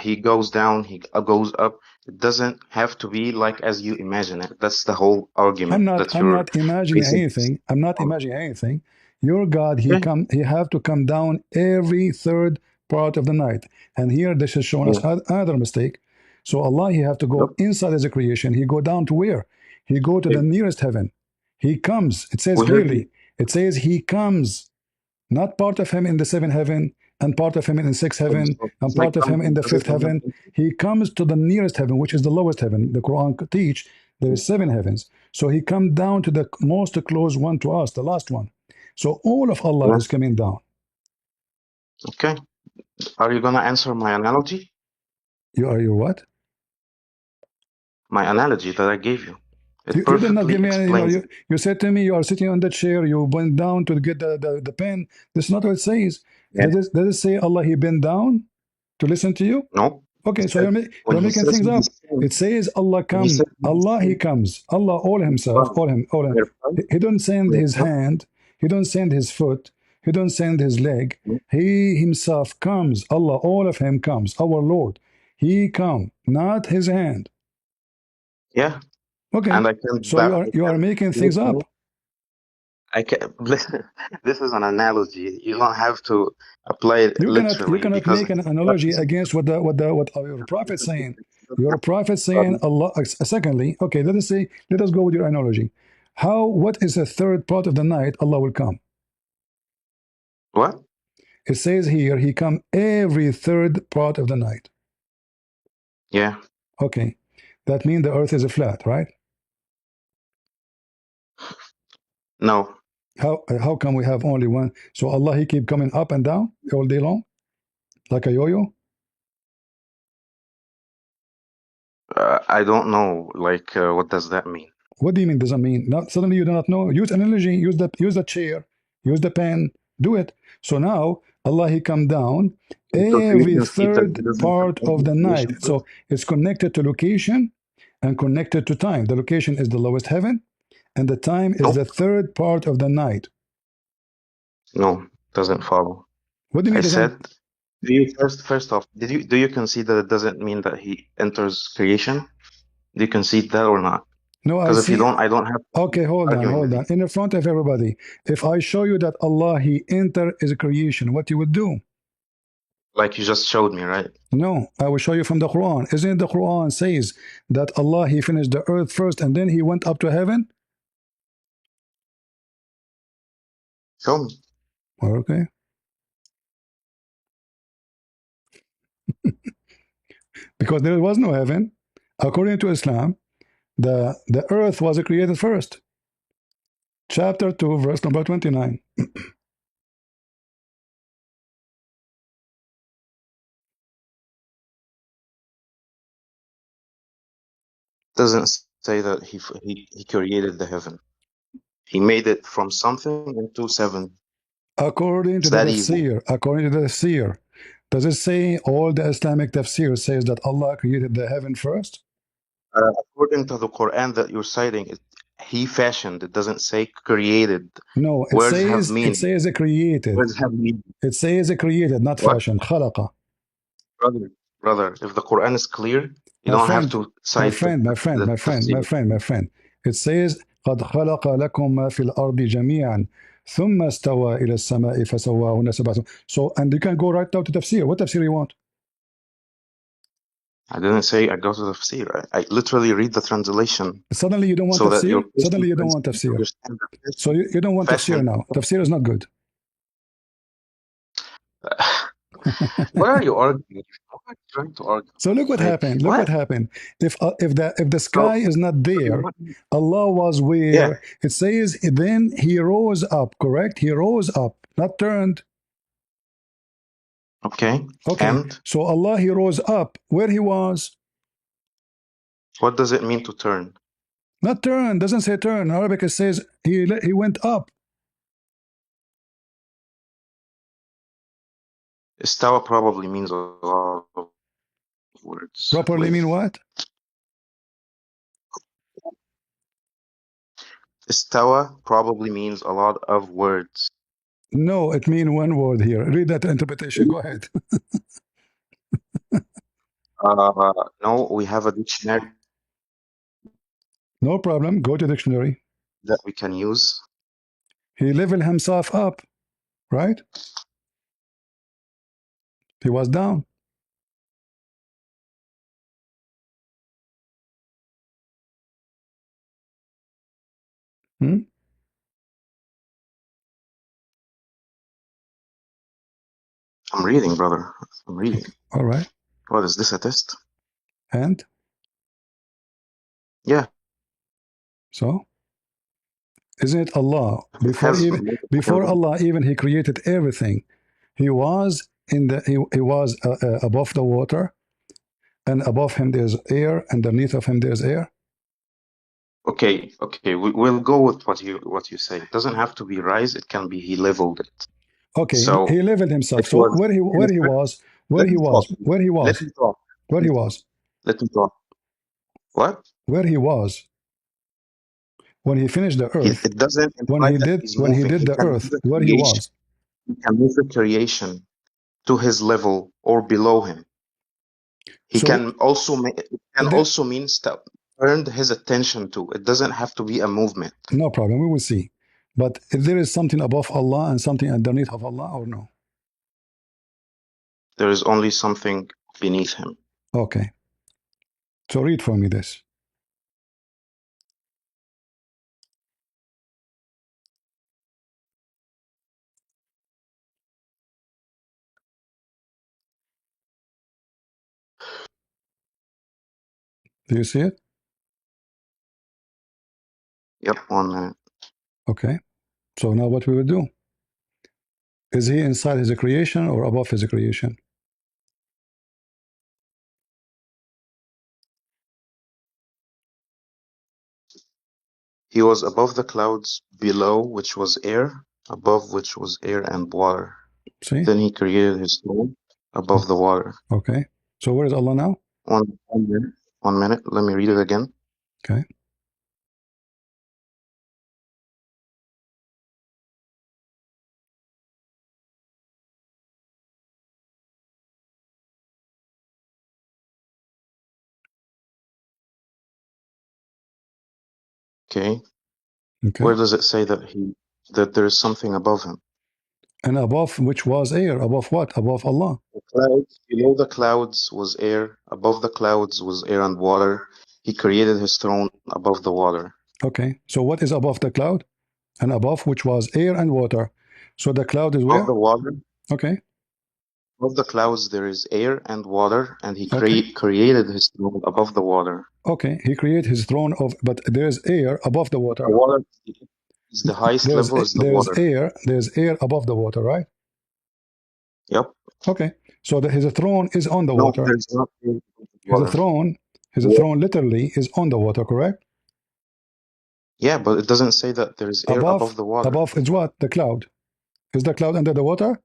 he goes down, he goes up. It doesn't have to be like as you imagine it. That's the whole argument that
I'm
you're
not imagining
basing.
anything. I'm not imagining anything. Your God,
Okay.
he have to come down every third part of the night. And here this is showing
Yeah.
us another mistake. So Allah, he have to
Yep.
go inside as a creation. He go down to where? He go to the
Okay.
nearest heaven. He comes. It says
We heard you.
clearly. It says he comes. Not part of him in the seventh heaven, and part of him in the sixth heaven,
So
and
it's like
part of him in
something
the fifth heaven. He comes to the nearest heaven, which is the lowest heaven. The Quran teach there is seven heavens. So he come down to the most close one to us, the last one. So all of Allah
Yeah.
is coming down.
Okay. Are you gonna answer my analogy?
You what?
My analogy that I gave you. It
You did not
perfectly
give me any,
explains it.
you said to me you are sitting on the chair, you went down to get the pen. This is not what it says.
Yeah.
Does it say Allah he bent down to listen to you?
No. He
Okay, so
said when
you're
he
making
says
things
he
up.
descends,
It says Allah
when he
come.
says he
Allah he
descends,
comes. Allah all himself,
brother,
all him.
clarify,
He don't send his
clarify.
hand. He don't send his foot. He don't send his leg. He himself comes. Allah, all of him comes. Our Lord, he come, not his hand.
Yeah.
Okay,
And I can
so you are making things up.
I can this is an analogy. You don't have to apply it
You
literally
cannot
because
make an analogy against what your prophet saying. Your prophet saying
brother.
Allah. Secondly, okay, let us go with your analogy. What is the third part of the night Allah will come?
What?
It says here he come every third part of the night.
Yeah.
Okay, that means the earth is a flat, right?
No.
How come we have only one? So Allah he keep coming up and down all day long like a yo-yo?
I don't know. Like, what does that mean?
What do you mean doesn't mean? Not suddenly you do not know. Use analogy. Use the chair. Use the pen. Do it. So now Allah he come down
So you
every
can see that
third
it doesn't come
part of
every
the night.
creation first.
So it's connected to location and connected to time. The location is the lowest heaven, and the time is
Nope.
the third part of the night.
No, doesn't follow.
What do you
I
mean doesn't?
said, do you first off, do you concede that it doesn't mean that he enters creation? Do you concede that or not?
No, I
Because if you
see.
don't, I don't have
Okay,
arguing with
hold
you.
on. In the front of everybody, if I show you that Allah he enter is a creation, what you would do?
Like you just showed me, right?
No, I will show you from the Quran. Isn't it the Quran says that Allah he finished the earth first and then he went up to heaven?
Show me.
Okay. Because there was no heaven. According to Islam, the earth was created first. Chapter 2, verse number 29.
Doesn't say that he created the heaven. He made it from something into seven.
According to
It's
the
that easy.
tafsir, does it say all the Islamic tafsir says that Allah created the heaven first?
According to the Quran that you're citing, he fashioned. It doesn't say created.
No,
Words have
it
meaning.
says created.
Words have meaning.
It says created, not
What?
fashioned. Khalaqa.
Brother, if the Quran is clear, you
My
don't have
friend,
to cite
my
tafsir.
friend. It says قد خلق لكم ما في الأرض جميعا ثم استوى إلى السماء فسواهن سبع سماوات. So, and you can go right now to tafsir. What tafsir you want?
I didn't say I go to the tafsir. I literally read the translation
Suddenly you don't want
so that your
tafsir?
Christian
Suddenly you don't
friends
want
can
tafsir.
understand the
So you don't want tafsir
fashion.
now. Tafsir is not good.
What are you arguing? What are you trying to argue?
So look what
Like
happened. Look
what?
what happened. If the
So
sky is not
you
there,
want-
Allah was
yeah,
where it says. Then He rose up. Correct? He rose up, not turned.
Okay.
Okay,
And
so Allah, he rose up where he was.
what does it mean to turn?
Not turn, doesn't say turn. In Arabic it says he went up.
Istawa probably means a lot of words
Properly
with
mean what?
Istawa probably means a lot of words.
No, it mean one word here. Read that interpretation. Go ahead.
No, we have a dictionary
No problem. Go to dictionary.
that we can use.
He leveled himself up, right? He was down. Hmm?
I'm reading, brother. I'm reading.
All right.
What is this, a test?
And
Yeah,
so isn't it Allah
it has multiple
before
symbols.
Allah even he created everything? He was he was above the water, and above him there's air, and underneath of him there's air.
Okay, we'll go with what you say. It doesn't have to be rise. It can be he leveled it.
Okay, he
So
leveled himself.
it
So
was
where he was,
Let me talk. Let me talk. Let
where
me
he
talk.
was,
Let me talk. What?
where he was when he finished the earth,
It doesn't imply that he's
when he
moving.
did
He
the
can move
earth,
the
where he
creation.
was.
He can move the creation to his level or below him. He
So
can also it can
the,
also mean step turned his attention to. It doesn't have to be a movement.
no problem. We will see. But if there is something above Allah and something underneath of Allah, or no?
There is only something beneath him.
Okay. So read for me this. Do you see it?
Yep, 1 minute.
Okay. So now what we will do? Is he inside his creation or above his creation?
He was above the clouds, below which was air, above which was air and water.
See?
Then he created his throne above the water.
Okay. So where is Allah now?
1 minute. 1 minute. Let me read it again.
Okay.
Okay.
Okay.
Where does it say that there is something above him?
And above which was air. Above what? Above Allah.
The clouds, below the clouds was air, above the clouds was air and water. He created his throne above the water.
Okay. So what is above the cloud? And above which was air and water. So the cloud is
Above
where?
the water,
Okay.
above the clouds there is air and water, and he
Okay.
created his throne above the water.
Okay. He created his throne of, but there's air above the
The
water.
water is the highest level is the water.
There's air above the water, right?
Yep.
Okay. So his throne is on the
No,
water.
there's not air above the
His
water.
throne, his
Yeah.
throne literally is on the water, correct?
Yeah, but it doesn't say that there is air above the water.
Above is what? The cloud. Is the cloud under the water?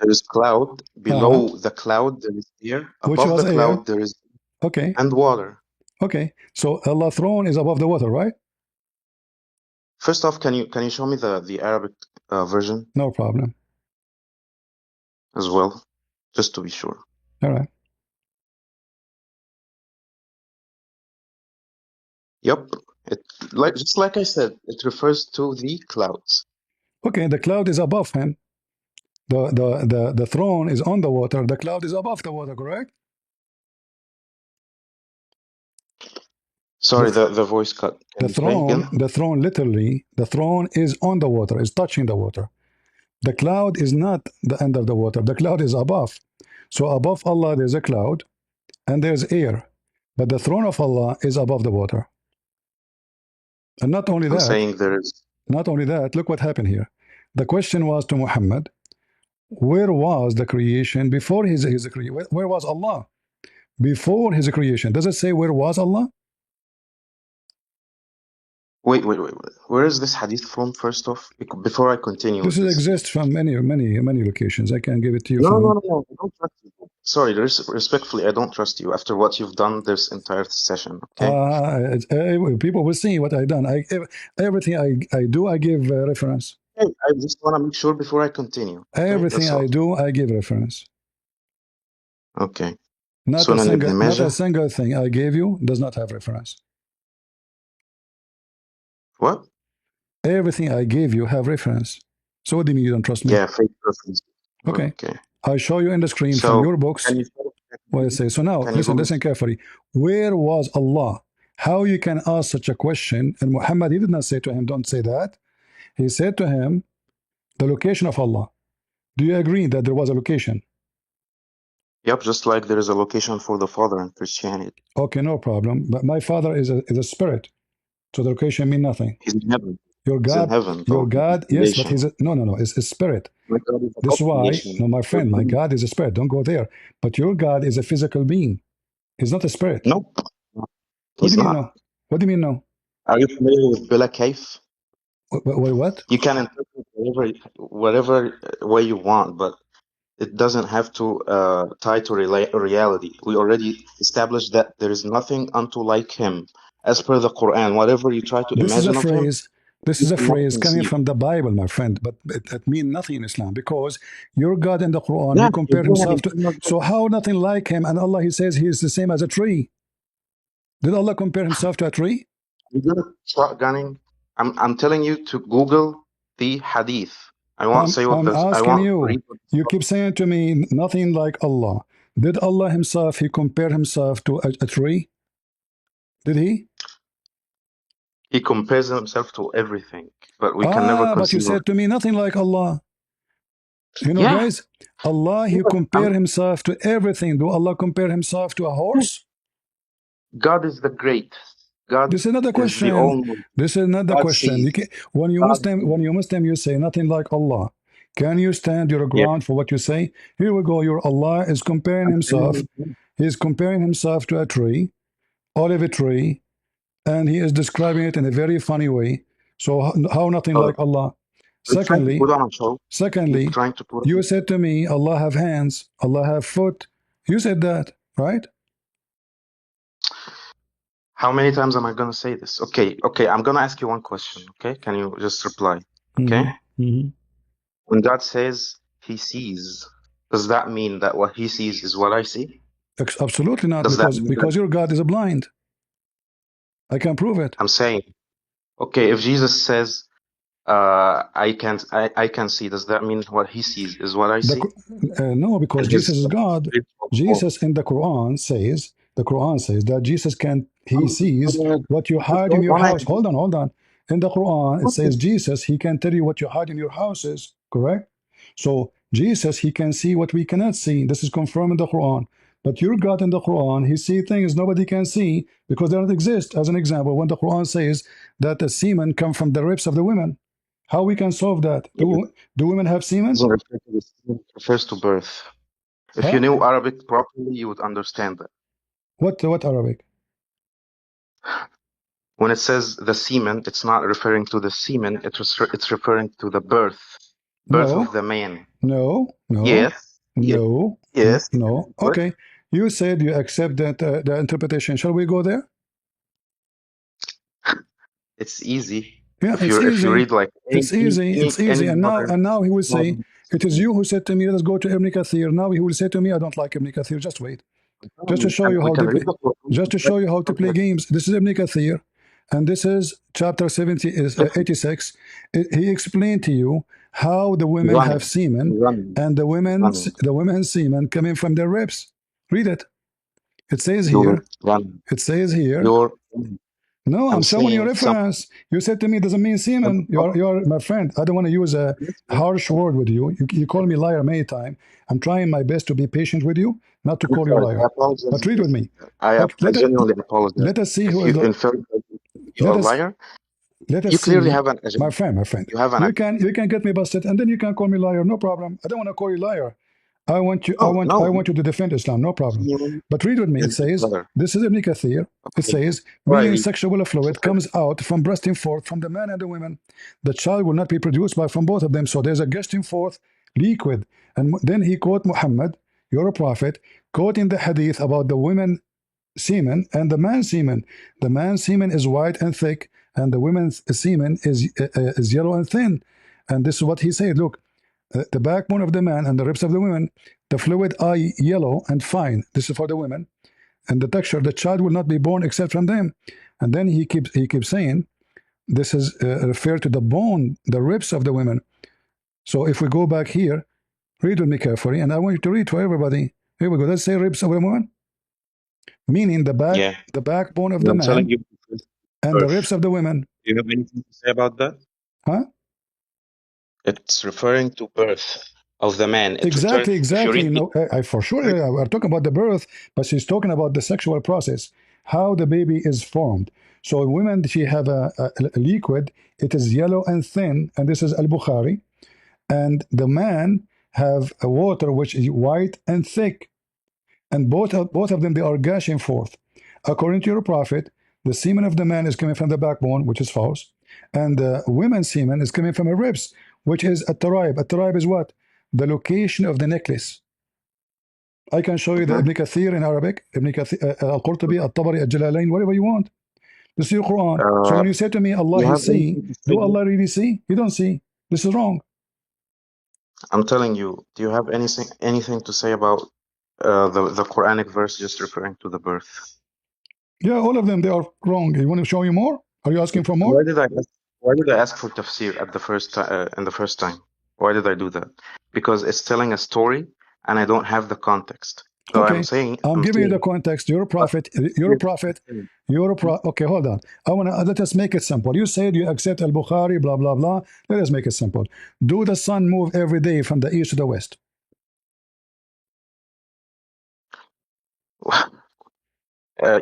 There is cloud.
Uh-huh.
Below the cloud there is air.
Which
Above
was
the
air.
cloud there is
Okay.
and water.
Okay. So Allah's throne is above the water, right?
First off, can you show me the Arabic version
No problem.
as well, just to be sure?
All right.
Yep. It just like I said, it refers to the clouds.
Okay. The cloud is above him. The throne is on the water. The cloud is above the water, correct?
Sorry, the voice cut. Can you say again?
The throne literally, the throne is on the water, is touching the water. The cloud is not the end of the water. The cloud is above. So above Allah, there's a cloud and there's air. But the throne of Allah is above the water. And
I'm saying there is.
not only that, look what happened here. The question was to Muhammad, Where was the creation before his creation? Where was Allah before his creation? Does it say where was Allah?
Wait. Where is this hadith from, first off? Before I continue
This
with this.
exists from many locations. I can give it to you
No,
from.
I don't trust you. Sorry, respectfully, I don't trust you after what you've done this entire session, okay?
People will see what I done. Everything I do, I give reference.
Hey, I just want to make sure before I continue, okay?
Everything
That's
I
all.
do, I give reference.
Okay.
Not a
Sunan ibn
single
Majah.
thing I gave you does not have reference.
What?
Everything I gave you have reference. So what do you mean you don't trust me?
Yeah, fake reference.
Okay.
Okay.
I show you in the screen from
So,
your books
can you
what I say. So now,
can you go?
listen carefully. Where was Allah? How you can ask such a question? And Muhammad, he did not say to him, don't say that. He said to him, the location of Allah. Do you agree that there was a location?
Yep, just like there is a location for the Father in Christianity.
Okay, no problem. But my father is a spirit. So the location mean nothing.
He's in heaven.
Your
He's in
God,
heaven, though.
yes, but he's no, it's a spirit.
My God is
This
above
is why,
creation.
no, my friend, my God is a spirit. Don't go there. But your God is a physical being. He's not a spirit.
Nope.
What do
He's
you mean
not.
no? What do you mean no?
Are you familiar with Bila Kaif?
What?
You can interpret whatever way you want, but it doesn't have to tie to reality. We already established that there is nothing unto like him. As per the Quran, whatever you try to
This is a
imagine of him,
phrase. This
you
is a
cannot
phrase coming
conceive.
from the Bible, my friend, but it means nothing in Islam because your God in the Quran, he
Yeah, you
compared
do have
himself to.
eternal life.
So how nothing like him? And Allah, he says he is the same as a tree. Did Allah compare himself to a tree?
You're gonna shotgunning. I'm telling you to Google the hadith. I won't say what
I'm
this. I
asking
won't
you.
read what
You keep saying to me nothing like Allah. Did Allah himself, he compared himself to a tree? Did he?
he compares himself to everything, but we can never
But you
conceive of.
said to me nothing like Allah. You know,
Yeah,
guys, Allah, he compared himself to everything. Do Allah compare himself to a horse?
God is the great. God
This is not the
is the
question.
only.
This is not the
God
question.
sees. God
When
sees.
you Muslim, you say nothing like Allah. Can you stand your
Yeah.
ground for what you say? Here we go. Your Allah is comparing
I'm
himself.
saying it.
He is comparing himself to a tree, olive tree, and he is describing it in a very funny way. So how nothing
Oh,
like Allah?
are you trying to put
Secondly,
on a show? You're
secondly,
trying to put on
you
a show.
said to me, Allah have hands, Allah have foot. You said that, right?
How many times am I gonna say this? Okay. I'm gonna ask you one question. Okay, can you just reply? Okay.
Mm-hmm.
When God says He sees, does that mean that what He sees is what I see?
Absolutely not,
Does that mean that
because your God is blind. I can prove it.
I'm saying? Okay, if Jesus says I can see, does that mean what He sees is what I
The,
see?
no, because
And
Jesus
His
is God. Jesus in the Quran says that Jesus can, he sees what you hide in your house. Hold on. In the Quran, it says Jesus, he can tell you what you hide in your houses, correct? So Jesus, he can see what we cannot see. This is confirmed in the Quran. But your God in the Quran, he sees things nobody can see because they don't exist. As an example, when the Quran says that the semen come from the ribs of the women, how we can solve that? Do women have semen?
doesn't refer to the semen, it refers to birth. If you
Huh?
knew Arabic properly, you would understand that.
What Arabic?
When it says the semen, it's not referring to the semen, it's referring to the birth of
No,
the man.
no, no,
Yes, yes,
no,
yes.
no.
What?
Okay, you said you accept that the interpretation. Shall we go there?
It's easy.
Yeah,
If you read like
it's easy,
any
And
modern
now he will say,
modern
it is you who said to me, let us go to Ibn Kathir. Now he will say to me, I don't like Ibn Kathir. Just wait. Just to show you
we
how
can
they
read
play.
the Quran
Just
and
to
try
show you how to play
to
games. This is Ibn Kathir, and this is chapter 70 is
just
86. He explained to you how the women have
running,
semen,
running,
and
running.
the women's semen coming from their ribs. Read it. It says
You're
here.
running.
It says here.
You're.
No, I'm
I'm
showing you
saying some.
reference. You said to me it doesn't mean semen. You're my friend. I don't want to use a harsh word with you. You call me liar many times. I'm trying my best to be patient with you, not to
I'm
call you a
sorry. I
liar.
apologize.
But read with me.
I
Okay,
genuinely apologize.
let us see
If
who
you
is the
infer that you're a
let us
liar,
let us
You clearly
see,
have an
my
agenda.
friend.
You have an
You can get me busted, and then you can call me liar. No problem. I don't want to call you liar. I want you.
no,
I
no.
want you to defend Islam. No problem. But read with me. It says
Brother.
this is Ibn Kathir. It
Okay.
says
Before I
meaning
read,
sexual fluid comes out from bursting forth from the man and the woman. The child will not be produced by from both of them. So there's a gushing forth liquid. And then he quote Muhammad, you're a prophet, quoting the hadith about the women semen and the man's semen. The man's semen is white and thick, and the women's semen is yellow and thin. And this is what he said. Look, the backbone of the man and the ribs of the women, the fluid eye yellow and fine. This is for the women, and the texture. The child will not be born except from them. And then he keeps saying this is referred to the bone, the ribs of the women. So if we go back here, read with me carefully, and I want you to read for everybody. Here we go. Let's say ribs of the woman, meaning
yeah,
the backbone of the
I'm telling
man
you
and the ribs
birth.
of the women.
Do you have anything to say about that?
Huh?
It's referring to birth of the man. It return
Exactly,
if you
exactly.
read
No, I for sure we're talking about the birth, but she's talking about the sexual process, how the baby is formed. So women, she have a liquid. It is yellow and thin, and this is Al Bukhari. And the man have a water which is white and thick, and both of them they are gushing forth. According to your prophet, the semen of the man is coming from the backbone, which is false, and the women's semen is coming from the ribs, which is a taraib. A taraib is what? The location of the necklace. I can show you the
Mhm.
Ibn Kathir in Arabic, Ibn Kathir, Al-Qurtubi, Al-Tabari, Al-Jalalain, whatever you want. This is your Quran. So
Uh,
when you say to me,
do
Allah,
you
He
have
see,
anything to
do
say?
Allah really see? He don't see. This is wrong.
I'm telling you, do you have anything to say about the Quranic verse just referring to the birth?
Yeah, all of them, they are wrong. You want to show you more? Are you asking for more?
Why did I ask for tafsir at the first in the first time? Why did I do that? Because it's telling a story and I don't have the context. So
Okay, I'm
I'm
giving you the
saying
context. You're a
but
prophet. You're a prophet. You're a pro. Okay, hold on. I want to let us make it simple. You said you accept Al Bukhari, blah blah blah. Let us make it simple. Do the sun move every day from the east to the west?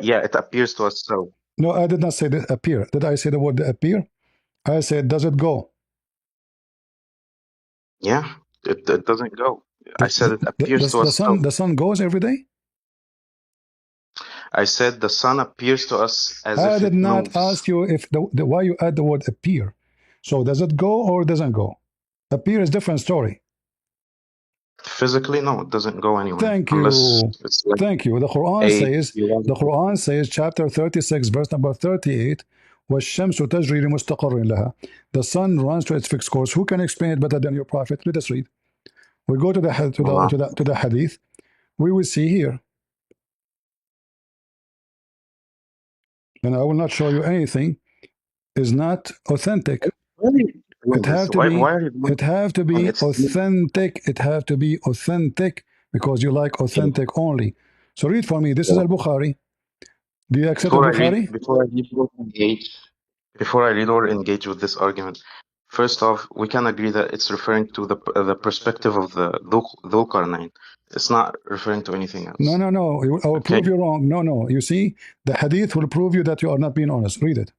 yeah, it appears to us so.
No, I did not say that appear. Did I say the word appear? I said, does it go?
Yeah, it doesn't go. I said it appears to us so.
The sun goes every day.
I said the sun appears to us as
I
if
did
it
not
moves.
ask you if the why you add the word appear. So does it go or doesn't go? Appear is different story.
Physically, no, it doesn't go anywhere
Thank
unless
you.
it's like
Thank you.
a you
The Quran says, chapter 36, verse number 38, وَالشَّمْسُ تَجْرِي لِمُسْتَقَرٍ لَهَا. The sun runs to its fixed course. Who can explain it better than your prophet? Let us read. We go to the
Allah.
to the hadith. We will see here, and I will not show you anything is not authentic.
Why are you doing
It
this?
have to be.
Why are you doing
It have to be
it's
authentic. It have to be authentic because you like
okay.
authentic only. So read for me. This is Al Bukhari. Do you accept Al Bukhari?
Before I read or engage with this argument, first off, we can agree that it's referring to the perspective of the Dhul-Qarnayn. It's not referring to anything
No,
else.
no, no. I will
Okay,
prove you wrong. No, no. You see, the hadith will prove you that you are not being honest. Read it.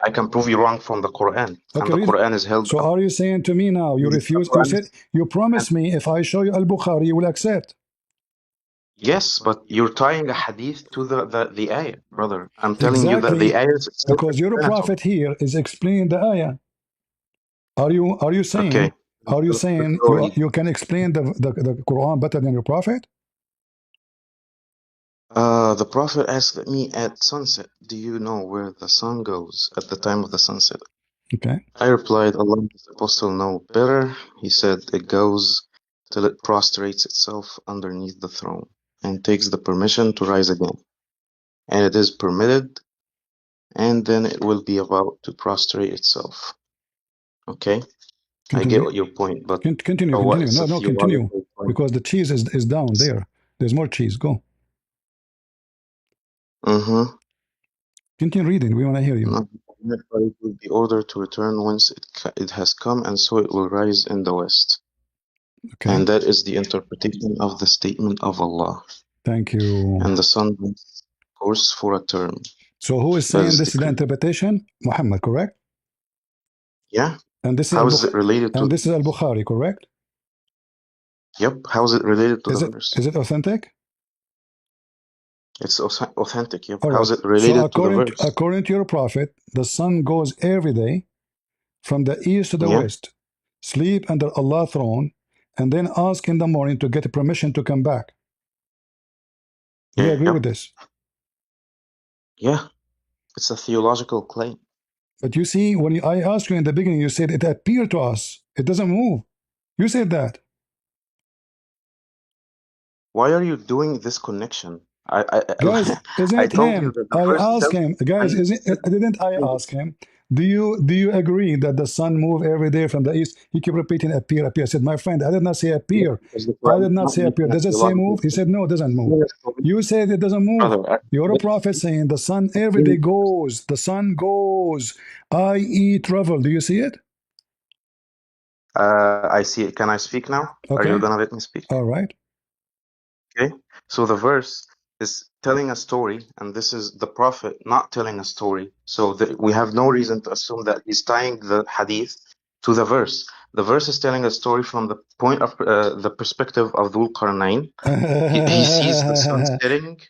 I can prove you wrong from the Quran, and
Okay,
the
read it.
Quran is held
So
up.
are you saying to me now you
The
refuse? You
Quran
said
is,
you
and
promised me if I show you Al Bukhari, you will accept.
yes, but you're tying a hadith to the ayah, brother. I'm telling you that the
Exactly,
ayah itself
because your
explanatory.
prophet here is explaining the ayah.
Okay.
Are you
Let's
saying
go read.
you can explain the Quran better than your prophet?
The Prophet asked me at sunset, do you know where the sun goes at the time of the sunset?
Okay.
I replied, Allah is supposed to know better. He said, it goes till it prostrates itself underneath the throne and takes the permission to rise again. And it is permitted, and then it will be about to prostrate itself. Okay? I get
Continue.
what your point, but what
Continue.
is
No,
a
no, continue.
theological point?
Because the cheese is down there. There's more cheese. Go.
Mm-hmm.
Continue reading. We want to hear you.
No, but it will be ordered to return whence it has come, and so it will rise in the west.
Okay.
And that is the interpretation of the statement of Allah.
Thank you.
And the sun runs its course for a term.
So who is
That
saying
is
this is the
decree.
interpretation? Muhammad, correct?
Yeah.
And this is
How is it related to
and
the
this is
verse?
Al-Bukhari, correct?
Yep. How is it related to
Is
the
it
verse?
is it authentic?
It's authentic. Yep.
All
How
right.
is it
So
related to the verse?
according to your prophet, the sun goes every day from the east to the
Yeah.
west, sleep under Allah's throne, and then ask in the morning to get permission to come back. Do you agree
Yep.
with this?
Yeah. It's a theological claim.
But you see, when I asked you in the beginning, you said it appeared to us. It doesn't move. You said that.
Why are you doing this connection?
Guys, isn't
I
it
told you
him?
that the
I
verse
asked
itself
him, guys,
and
isn't didn't I ask him? Do you agree that the sun move every day from the east? He kept repeating appear, appear. I said, my friend, I did not say
yeah,
appear.
because the
I
Quran
did
is
not
not
say appear.
making a
Does it say
theological
move? He
claim.
said, no, it doesn't
It's
move.
still a story.
You said it doesn't move.
Brother,
You're a prophet saying the sun every day goes. The sun goes, i.e. travel. Do you see it?
I see it. Can I speak now? Are you
Okay.
gonna let me speak?
All right.
Okay. So the verse is telling a story, and this is the prophet not telling a story. So we have no reason to assume that he's tying the hadith to the verse. The verse is telling a story from the point of the perspective of Dhul Qarnayn. He sees the sun setting,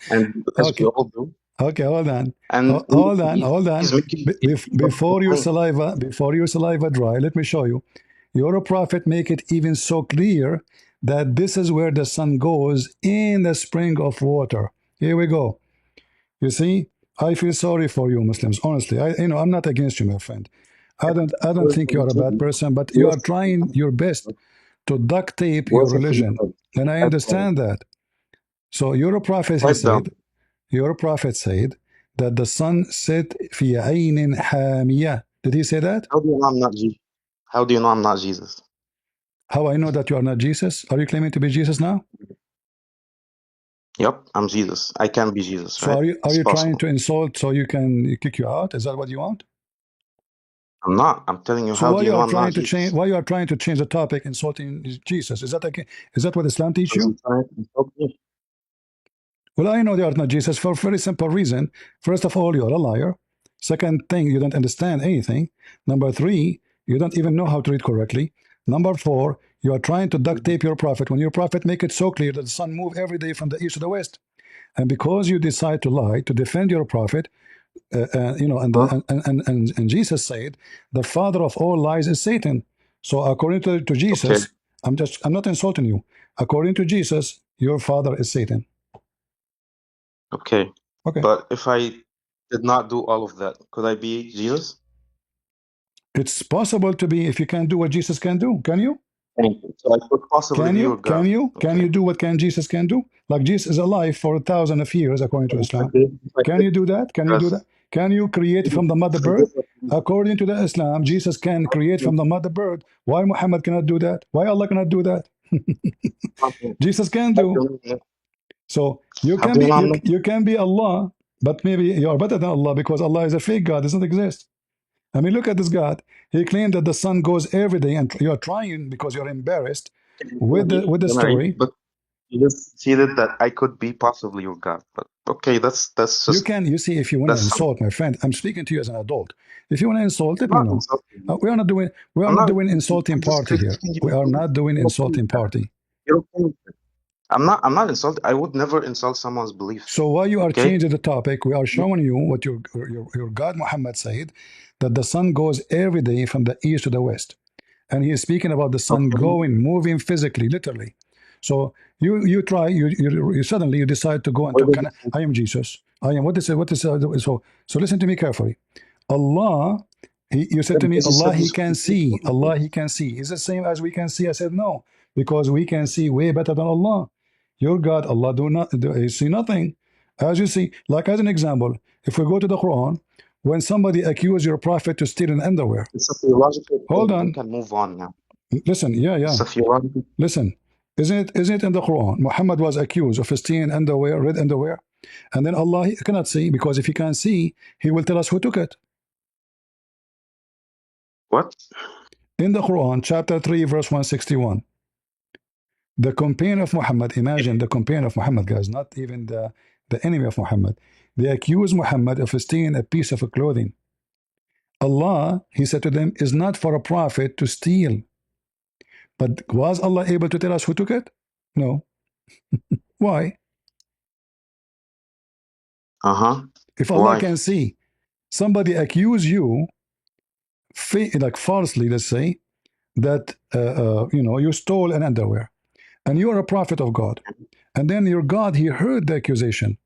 and as we
Okay.
all do,
Okay, hold on.
and
Hold on, hold
he's
on.
making it
Before your saliva dry, let me show you. Your prophet make it even so clear that this is where the sun goes in the spring of water. Here we go. You see, I feel sorry for you, Muslims. Honestly, I'm not against you, my friend. I don't think you are a bad person, but you are trying your best to duct tape your
Where's the
religion, and I understand that. So your prophet, he
Pipe down.
said, your prophet said that the sun set في عين حامية. Did he say that?
How do you know I'm not Jesus? How do you know I'm not Jesus?
How I know that you are not Jesus? Are you claiming to be Jesus now?
Yep, I'm Jesus. I can be Jesus,
So
right?
are
It's
you trying
possible.
to insult so you can kick you out? Is that what you want?
I'm not. I'm telling you,
So
how do you know I'm not Jesus?
why you are trying to change the topic, insulting Jesus? Is that okay? Is that what Islam teach
Because
you?
you're trying to insult me.
Well, I know they are not Jesus for a very simple reason. First of all, you're a liar. Second thing, you don't understand anything. Number three, you don't even know how to read correctly. Number four, you are trying to duct tape your prophet when your prophet make it so clear that the sun move every day from the east to the west. And because you decide to lie to defend your prophet,
Huh?
and Jesus said, the father of all lies is Satan. So according to
Okay,
Jesus, I'm not insulting you. According to Jesus, your father is Satan.
okay.
Okay.
But if I did not do all of that, could I be Jesus?
It's possible to be if you can do what Jesus can do. Can you?
Thank you. So I could possibly
Can
be
you?
your
Can
God.
you? Can
Okay.
you do what can Jesus can do? Like Jesus is alive for 1,000 of years according to
But
Islam.
if I
Can
did,
you do that? Can you do
because
that? Can you create from the mother
if I
bird?
did what you
According to the Islam, Jesus can create from the mother bird. Why Muhammad cannot do that? Why Allah cannot do that? Jesus can do. So you
how
can
do you
be
know I'm
you,
not?
you can be Allah, but maybe you are better than Allah because Allah is a fake God, doesn't exist. I mean, look at this God. He claimed that the sun goes every day, and you're trying because you're embarrassed with the
Can I?
story.
But you just conceded that I could be possibly your God. But okay, that's
You
just
can, you see, if you want to
that's something.
insult my friend, I'm speaking to you as an adult. If you want to insult, let
I'm
me
not
know.
insulting you.
We are not doing
I'm not.
insulting
I'm just
party here.
critiquing
We
your
are
claim.
not doing
Your claim,
insulting
man.
party.
Your claim. I'm not. I'm not insulting. I would never insult someone's belief.
So while you are
Okay.
changing the topic, we are showing you what your God Muhammad said, that the sun goes every day from the east to the west. And he is speaking about the sun
Okay.
going, moving physically, literally. So you try, you suddenly you decide to go and
Where
talk.
does it say?
I am Jesus. I am so listen to me carefully. Allah, you said to me,
Because you
Allah
said
He
this.
can see. Allah He can see. Is it the same as we can see? I said no, because we can see way better than Allah. Your God, Allah, you see nothing. As you see, like as an example, if we go to the Quran, when somebody accuses your prophet to steal an underwear,
It's a theological
hold
claim. We
on,
can move on now.
listen, yeah.
It's a theological.
Listen, isn't it in the Quran? Muhammad was accused of stealing underwear, red underwear, and then Allah he cannot see because if he can't see, he will tell us who took it.
What?
In the Quran, chapter 3, verse 161, the companion of Muhammad, imagine the companion of Muhammad, guys, not even the enemy of Muhammad. They accuse Muhammad of stealing a piece of clothing. Allah, he said to them, is not for a prophet to steal. But was Allah able to tell us who took it? No. Why?
Uh-huh.
If Allah
Why?
can see somebody accuse you, like falsely, let's say, that you stole an underwear, and you are a prophet of God, and then your God, he heard the accusation.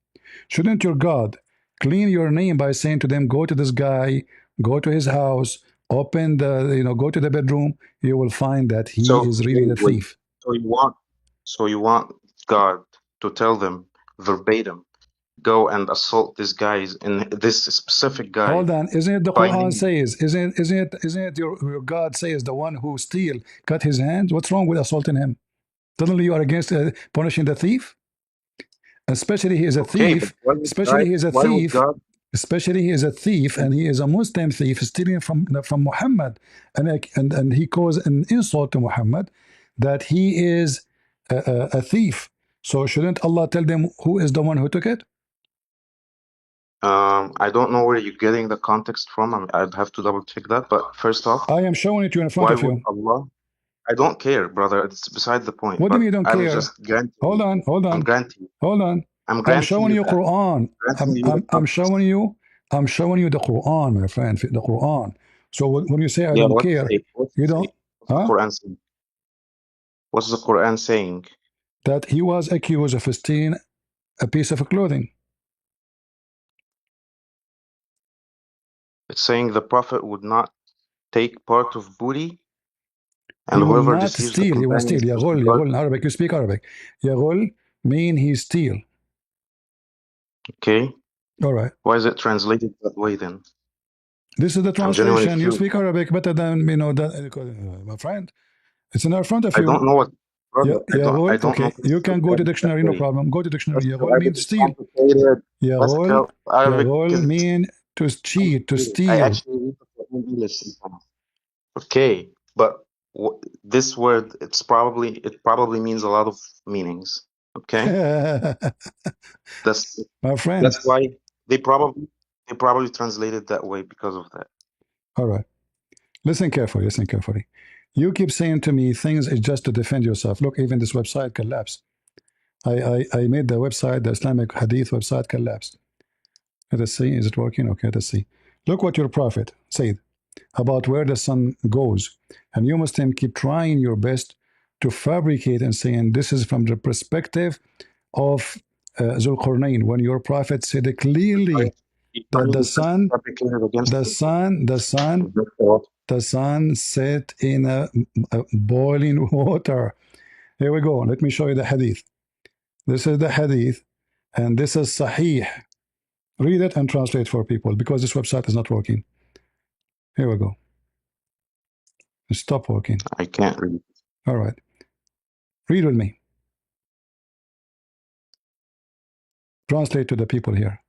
Shouldn't your God clean your name by saying to them, go to this guy, go to his house, open go to the bedroom, you will find that he
So
is really
wait,
the
wait.
thief.
So you want God to tell them verbatim, go and assault this guy's in this specific guy
Hold on, isn't it the
by
Quran
name?
says? Isn't it your God says the one who steal cut his hands? What's wrong with assaulting him? Suddenly you are against punishing the thief? Especially he is a
Okay, but
thief.
why would
Especially
God?
he is a
Why would
thief.
God?
Especially he is a thief, and he is a Muslim thief stealing from Muhammad, and he caused an insult to Muhammad that he is a thief. So shouldn't Allah tell them who is the one who took it?
I don't know where you're getting the context from. I'd have to double check that. But first off,
I am showing it to you in front
why
of
would
you.
Allah? I don't care, brother. It's beside the point.
What do you
But
mean you don't
I'm
care?
just granting
Hold
you.
on, hold
I'm
on,
granting.
hold on.
I'm
I'm
granting
showing
you
you
that.
Quran.
Granting
I'm,
you the
I'm, I'm
context.
showing you. I'm showing you the Quran, my friend. The Quran. So when you say I
Yeah.
don't
What's it
care,
say? What's
you
it say?
don't,
What's the
huh?
Quran saying? What's the Quran saying?
That he was accused of stealing a piece of clothing.
It's saying the Prophet would not take part of booty,
He
and
will
whoever
not
deceives the
steal. He won't steal.
companions
يغل,
disregard.
يغل in Arabic. You speak Arabic. يغل mean he steal.
Okay.
All right.
Why is it translated that way then?
This is the
I'm genuinely
translation. You
curious.
speak Arabic better than my friend. It's in our front of
I
you.
don't know what, brother. I
يغل.
don't know
Okay. You can go to
Arabic that
dictionary. No
way.
problem. Go to dictionary.
Let's
يغل
Arabic
means
is
steal.
complicated.
يغل.
Arabic
يغل
is
mean to cheat, to
complicated. I
steal.
actually read the Quran in English sometimes. Okay, but this word it probably means a lot of meanings. Okay, that's
My friend.
that's why they probably translated that way because of that.
All right. Listen carefully. Listen carefully. You keep saying to me things is just to defend yourself. Look, even this website collapsed. I made the website, the Islamic Hadith website collapsed. Let us see. Is it working? Okay, let's see. Look what your prophet said about where the sun goes. And you Muslim keep trying your best to fabricate and saying this is from the perspective of Zulqarnain, when your prophet said
Trying,
clearly that
trying to fabricate it against
the
the
sun, the sun,
Prophet.
the sun set in a boiling water. Here we go. Let me show you the hadith. This is the hadith, and this is Sahih. Read it and translate for people because this website is not working. Here we go. Stop working.
I can't read.
All right. Read with me. Translate to the people here.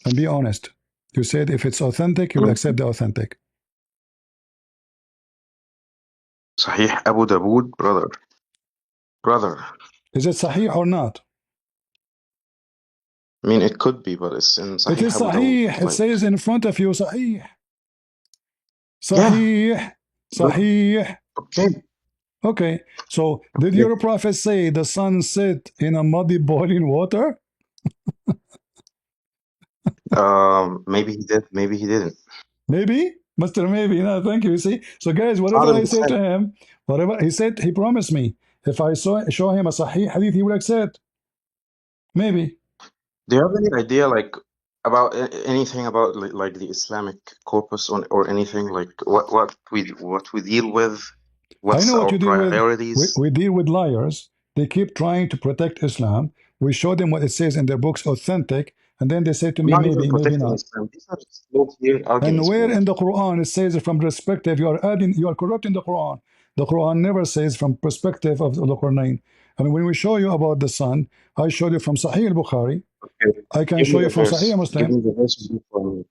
And be honest. You said if it's authentic, you will accept the authentic.
Sahih Abu Dawood, brother.
Is it Sahih or not?
I mean, it could be, but it's in
It
Sahih
is
Abu Dawood.
Sahih. It
Like,
says in front of you Sahih.
yeah,
Sahih.
good,
Sahih.
okay.
Okay. So did
Okay.
your prophet say the sun set in a muddy boiling water?
Maybe he did, maybe he didn't.
Maybe, Mr. Maybe. No, thank you. See, so guys,
It's
whatever
not in
I
the
say to
text.
him, whatever he said, he promised me. If I show him a Sahih hadith, he will accept. Maybe.
Do you have any idea, like, about anything about like the Islamic corpus or anything like what we deal with?
I
What's
know what
our
you deal with.
priorities?
We deal with liars. They keep trying to protect Islam. We show them what it says in their books, authentic, and then they say to
I'm
me,
not even
maybe, maybe
protecting
not.
Islam. These are just low-tier
And
arguments,
where
man.
in the Quran it says from perspective, you are corrupting the Quran. The Quran never says from perspective of the Quran. And when we show you about the sun, I showed you from Sahih al-Bukhari.
Okay,
I can
give me
show you
the
from
verse.
Sahih
Give
Muslim.
me the verse of the Quran.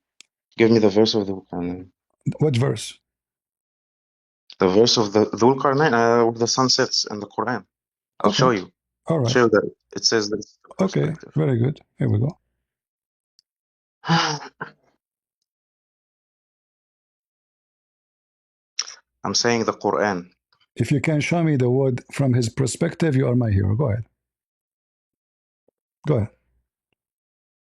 Give me the verse of the Quran.
What verse?
The verse of the Dhul Qarnayn, where the sun sets in the Quran. I'll show
Okay.
you.
All
I'll
right.
show you that it says that it's the
Okay.
perspective.
Very good. Here we go.
I'm saying the Quran.
If you can show me the word from his perspective, you are my hero. Go ahead. Go ahead.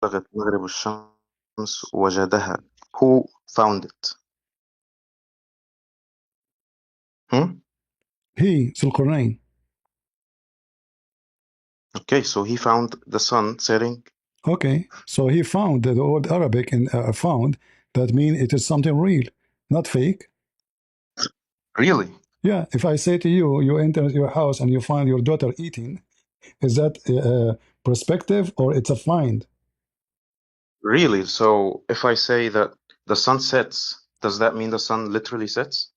بلغت مغرب الشمس وجدها. Who found it? Hmm?
He, Zulqarnain.
Okay, so he found the sun setting.
Okay, so he found the word Arabic and found that mean it is something real, not fake.
Really?
Yeah, if I say to you, you enter your house and you find your daughter eating, is that perspective or it's a find?
Really? So if I say that the sun sets, does that mean the sun literally sets?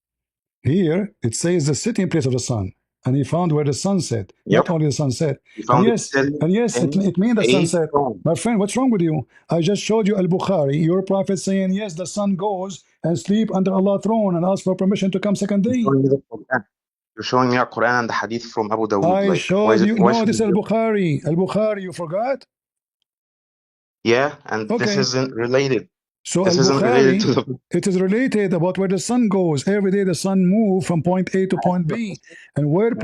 Here it says the sitting place of the sun, and he found where the sun set,
Yep.
not only the sun set.
He
And
found it
yes,
setting
and yes,
in
it means the
a
sunset.
stone.
My friend, what's wrong with you? I just showed you Al Bukhari, your prophet saying, yes, the sun goes and sleep under Allah's throne and ask for permission to come second
You're
day.
showing me the Quran. You're showing me a Quran and the Hadith from Abu Dawood.
I
Like, why
showed
is it?
you.
Why
No,
should
this is
it
Al
be?
Bukhari. Al Bukhari, you forgot?
Yeah, and this
Okay.
isn't related.
So
This
Al
isn't related to
Bukhari,
the.
it is related about where the sun goes. Every day the sun moves from point A to point B. And where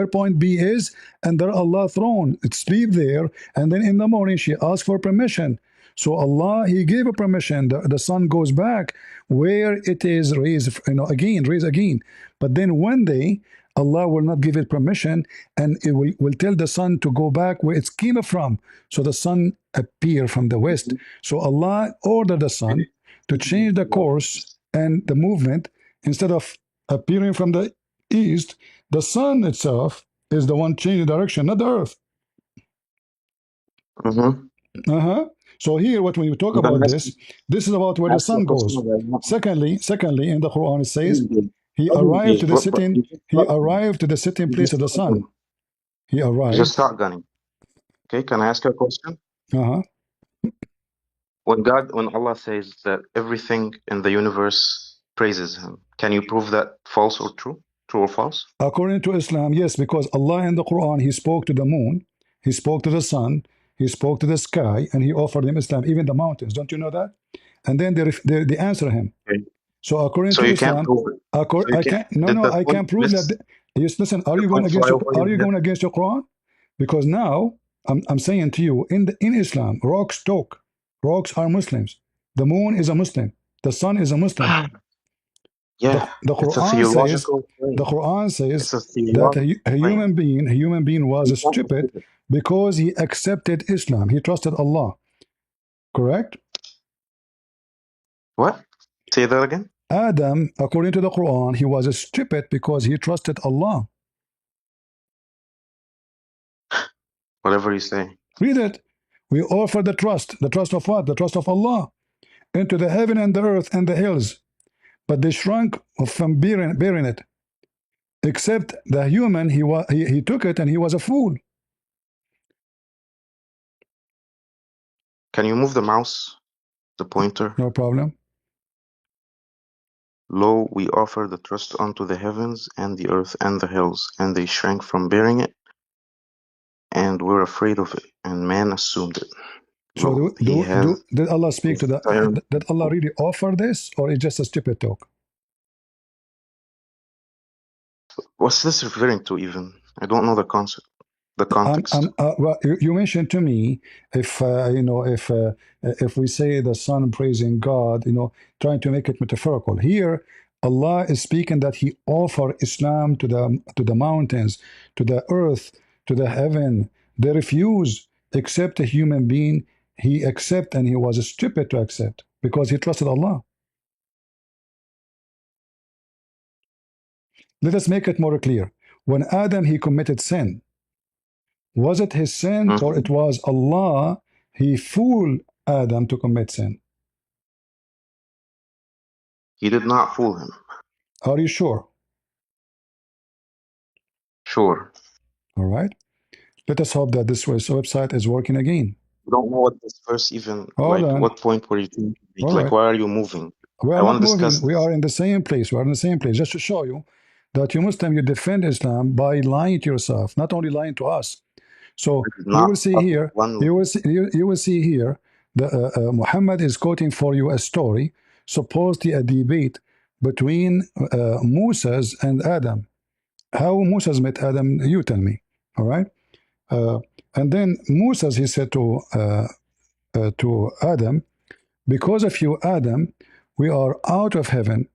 point B is, under Allah's throne. It sleep there, and then in the morning she asks for permission. So Allah, He gave a permission. The sun goes back where it is raised, raised again. But then one day Allah will not give it permission, and it will tell the sun to go back where it came from. So the sun appear from the west. So Allah ordered the sun to change the course and the movement. Instead of appearing from the east, the sun itself is the one changing direction, not the earth.
Mm-hmm.
Uh-huh. So here, what when you talk
I'm gonna
about this, this is about where the
ask you a
sun
question
goes.
right now.
Secondly, in the Quran it says, he
Don't
arrived to
engage,
the
but
sitting,
you just
he
shotgun.
arrived to the sitting
You
place
just
of the sun.
shotgun.
He
You just
arrived.
shotgunning. Okay, can I ask you a question?
Uh-huh.
When Allah says that everything in the universe praises Him, can you prove that false or true? True or false?
According to Islam, yes, because Allah in the Quran, He spoke to the moon, He spoke to the sun, He spoke to the sky, and He offered them Islam, even the mountains. Don't you know that? And then they answer Him.
Okay.
So according
So
to
you can't
Islam,
prove it. So you
I
can't.
can't. No,
Did
no,
the
I
point
can prove that.
miss?
Yes, listen. Are
The
you going
point
against
fly
your?
over
Are
your
you
head?
going against your Quran? Because now I'm saying to you, in Islam, rocks talk. Rocks are Muslims. The moon is a Muslim. The sun is a Muslim.
Yeah,
The
it's a
Quran says,
theological
the
claim.
Quran
It's
says
a
that
theological
a
claim.
human being
You
was
can't
stupid
refute it.
because he accepted Islam. He trusted Allah. Correct?
What? Say that again?
Adam, according to the Quran, he was stupid because he trusted Allah.
Whatever you say.
Read it. We offer the trust of what? The trust of Allah, into the heaven and the earth and the hills. But they shrunk from bearing it. Except the human, he took it and he was a fool.
Can you move the mouse, the pointer?
No problem.
Lo, we offer the trust unto the heavens and the earth and the hills, and they shrank from bearing it, and were afraid of it, and man assumed it.
So
Lo, he hath
did Allah speak
his
to the?
tyrant.
Did Allah really offer this, or is just a stupid talk?
What's this referring to even? I don't know the concept, the context.
Well, you mentioned to me if if we say the son praising God, trying to make it metaphorical. Here, Allah is speaking that He offered Islam to the mountains, to the earth, to the heaven. They refuse, except a human being. He accept, and he was stupid to accept because he trusted Allah. Let us make it more clear. When Adam he committed sin, was it his sin or
Mhm.
it was Allah? He fooled Adam to commit sin.
He did not fool him.
Are you sure?
Sure.
All right. Let us hope that this website is working again.
You don't know what this verse even,
Hold
like,
on.
what point were you trying to make?
All
Like,
right.
why are you moving?
We
I
are
want
not
to discuss
moving. We
this.
are in the same place. We are in the same place. Just to show you that you Muslim, you defend Islam by lying to yourself, not only lying to us. So
I did
you
not
will see
utter
here,
one
you
lie.
will see, you will see here Muhammad is quoting for you a story, supposedly a debate between Moses and Adam. How Moses met Adam, you tell me. All right. Uh, and then Moses, he said to Adam, because of you, Adam, we are out of heaven,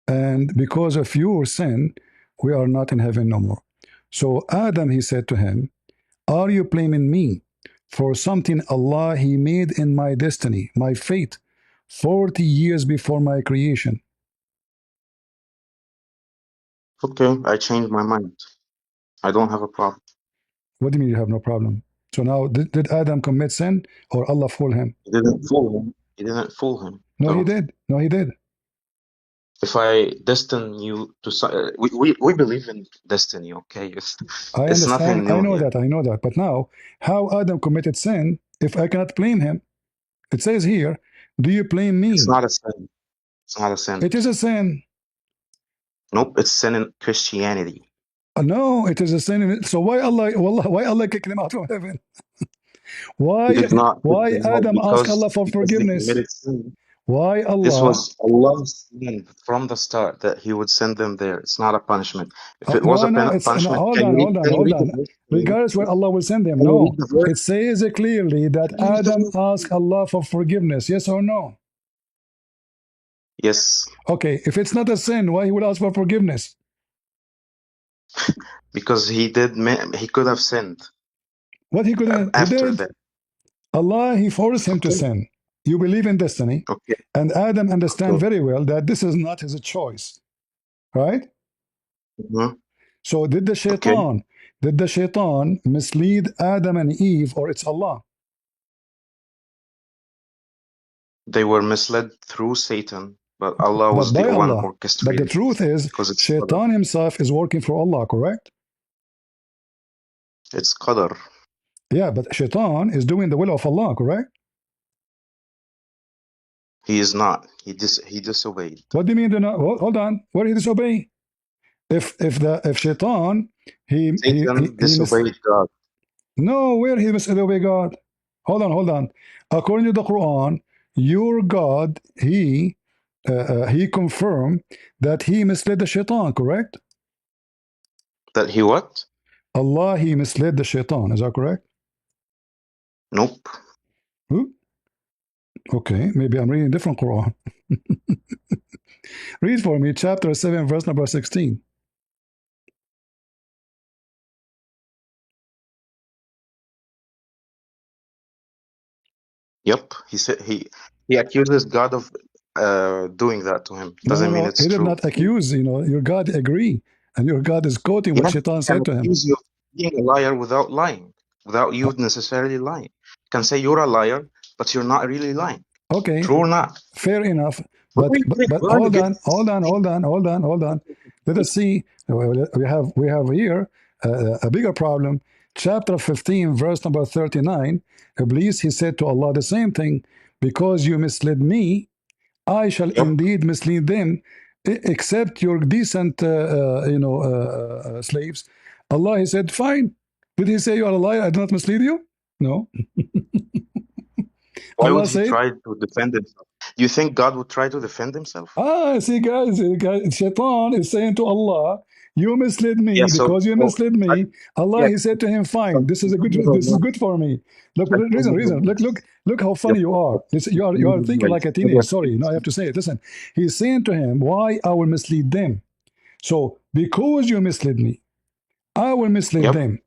and because of your sin, we are not in heaven no more. So Adam, he said to him, are you blaming me for something Allah He made in my destiny, my fate, 40 years before my creation?
Okay, I changed my mind. I don't have a problem.
What do you mean you have no problem? So now, did Adam commit sin or Allah fool him?
He didn't fool him. He didn't fool him.
No, he
So
did. No, he did.
if I destine you to, we believe in destiny. Okay,
I
it's
understand.
nothing
I
new
know
here.
that. I know that. But now, how Adam committed sin if I cannot blame him? It says here, do you blame
It's
me?
not a sin. It's not a sin.
It is a sin.
Nope, it's sin in Christianity.
No, it is a sin. So why Allah kicked him out of heaven?
He
Why
did not put
why
them out
Adam asked Allah for
because they
forgiveness?
committed sin.
Why
This
Allah?
was Allah's plan from the start that He would send them there. It's not a punishment. If it was
No,
a
no, it's no.
punishment,
Hold on, hold on,
can you
hold
read the
on.
verse? Can you read
Regardless
the
where
verse?
Allah will send him,
Can you read
no.
the verse?
It says clearly that
Can you read the
Adam
verse?
asked Allah for forgiveness. Yes or no?
Yes,
Okay, if it's not a sin, why he would ask for forgiveness?
because he could have sinned
What he couldn't, he
after
did.
that.
Allah, he forced him to
Okay,
sin. You believe in destiny,
okay,
and Adam understand
okay.
very well that this is not his choice, right?
Mhm.
So
Okay.
did the shaitan mislead Adam and Eve, or it's Allah?
They were misled through Satan, but Allah
But
was the
by
one
Allah. But the
orchestrating it
truth is,
because it's qadar.
shaitan himself is working for Allah, correct?
It's qadar.
Yeah, but shaitan is doing the will of Allah, correct?
He is not. He disobeyed.
What do you mean? Hold on. Where he disobey? If shaitan
Satan
he
disobeyed God.
no, where he disobey God? Hold on. According to the Quran, your God he confirmed that he misled the shaitan, correct?
That he what?
Allah he misled the shaitan. Is that correct?
Nope.
Who? Okay, maybe I'm reading a different Quran. Read for me, chapter 7, verse number 16.
Yep. He said he accuses God of doing that to him.
No, no,
Doesn't mean
no.
it's
He did
true.
not accuse, your God agree. And your God is quoting what
Yeah, he
Shaitan
can
said to him.
accuse you of being a liar without lying, without you necessarily lying. He can say you're a liar, but you're not really lying.
Okay,
True or not?
fair enough.
Where
But
are you
but,
getting,
but
where are you
hold
getting
on, hold
this?
on, hold on, hold on, hold on. Let us see. We have here a bigger problem. Chapter 15, verse number 39. Iblis, he said to Allah the same thing. Because you misled me, I shall
Yep.
indeed mislead them, except your decent, slaves. Allah, he said, fine. Did he say you are a liar? I do not mislead you? No.
Why would
Allah
he
said,
try to defend himself? Do you think God would try to defend himself?
see, guys, Shaitan is saying to Allah, you misled
Yeah.
me because you misled me. Allah,
Yeah.
he said to him, fine, this is
Shaitan
good for me. Look, reason. Look how
Yep.
funny you are. You are thinking like a teenager. Sorry, I have to say it. Listen, he's saying to him, why I will mislead them? So, because you misled me, I will mislead
Yep.
them,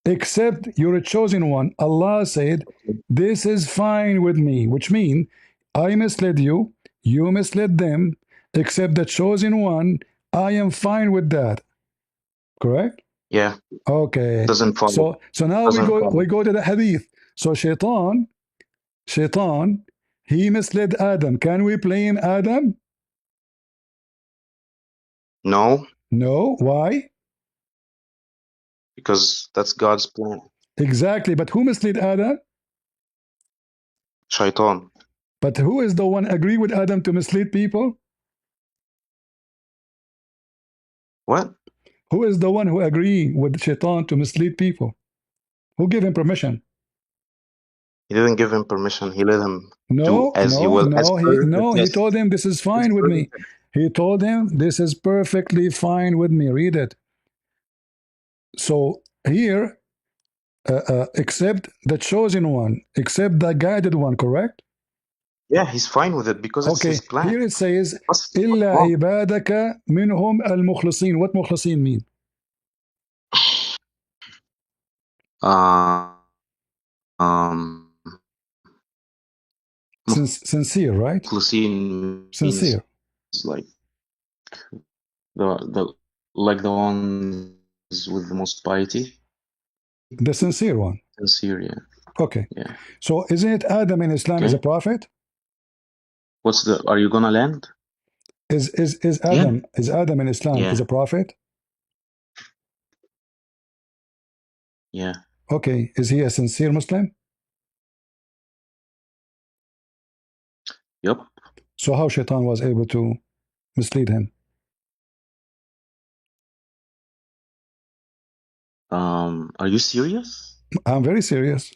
except your chosen one. Allah said, this is fine with me, which means I misled you, you misled them, except the chosen one. I am fine with that. Correct?
Yeah.
Okay.
Doesn't follow.
So now
Doesn't follow.
we go to the hadith. So Shaitan, he misled Adam. Can we blame Adam?
No,
No. Why?
because that's God's plan.
Exactly. But who misled Adam?
Shaitan.
But who is the one agree with Adam to mislead people?
What?
Who is the one who agree with Shaitan to mislead people? Who gave him permission?
He didn't give him permission. He let him do
No,
as he
no,
will, as
no.
per the
He
test.
told him this is
As
fine with
per the
me.
test.
He told him this is perfectly fine with me. Read it. So here, except the chosen one, except the guided one, correct?
Yeah, he's fine with it because it's his
Okay.
plan.
Here it says,
What's
إلا
wrong?
عبادك منهم المخلصين. What مخلصين mean?
Uh, um,
Sincere, right?
Mukhlisin means
Sincere.
like the like the ones with the most piety.
The sincere one.
Sincere, yeah.
Okay.
Yeah.
So isn't it Adam in Islam is a
Okay.
prophet?
What's the? Are you gonna land?
Is
Yeah.
Adam in Islam is
Yeah.
a prophet?
Yeah.
Okay. Is he a sincere Muslim?
Yep.
So how Shaitan was able to mislead him?
Are you serious?
I'm very serious.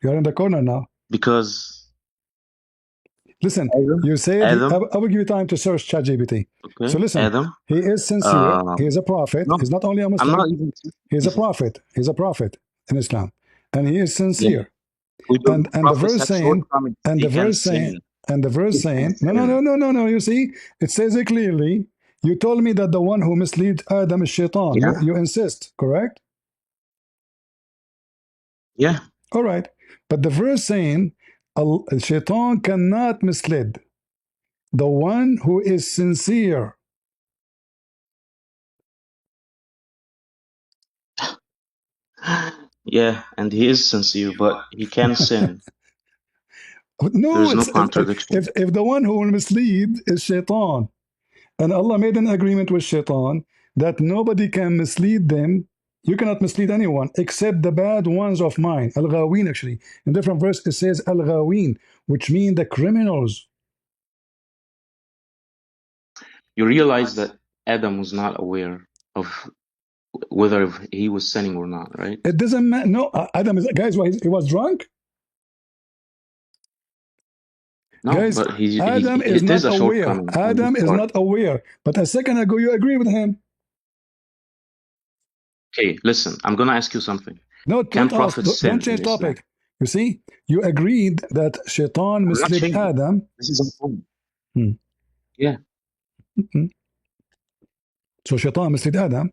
You're in the corner now.
Because
Listen,
Adam,
you said
Adam,
I will give you time to search ChatGPT. So
okay,
listen,
Adam.
he is sincere. He
Um,
is a prophet.
no,
He's not only a
I'm not
Muslim.
even.
He's a prophet. He's a prophet in Islam, and he is
Yeah.
sincere.
We do.
And the
Prophets
verse
have
saying,
shortcomings.
and
They
the
can
verse saying,
sin.
and the verse
They can
saying, no, no, no,
sin.
no, no, no. You see, it says it clearly. You told me that the one who misled Adam is Shaitan.
Yeah.
You insist, correct?
Yeah.
All right. But the verse saying, Shaitan cannot mislead the one who is sincere.
Yeah. And he is sincere, but he can sin.
No,
There's no
it's
contradiction.
if the one who will mislead is Shaitan, and Allah made an agreement with Shaitan that nobody can mislead them. You cannot mislead anyone except the bad ones of mine. Al Ghaween, actually. In different verse, it says Al Ghaween, which mean the criminals.
You realize that Adam was not aware of whether he was sinning or not, right?
It doesn't matter. No, Adam is, guys, he was drunk.
No,
Guys,
but
Adam is
it is
not
a
aware.
shortcoming on his
Adam is
part.
not aware. But a second ago, you agree with him.
Okay, listen, I'm gonna ask you something.
No,
Can
don't ask.
prophets
Don't
sin in
change
Islam?
topic. You see, you agreed that Shaitan
I'm not
misled
changing.
Adam.
This is a point.
Hmm.
Yeah.
Hmm. So Shaitan misled Adam,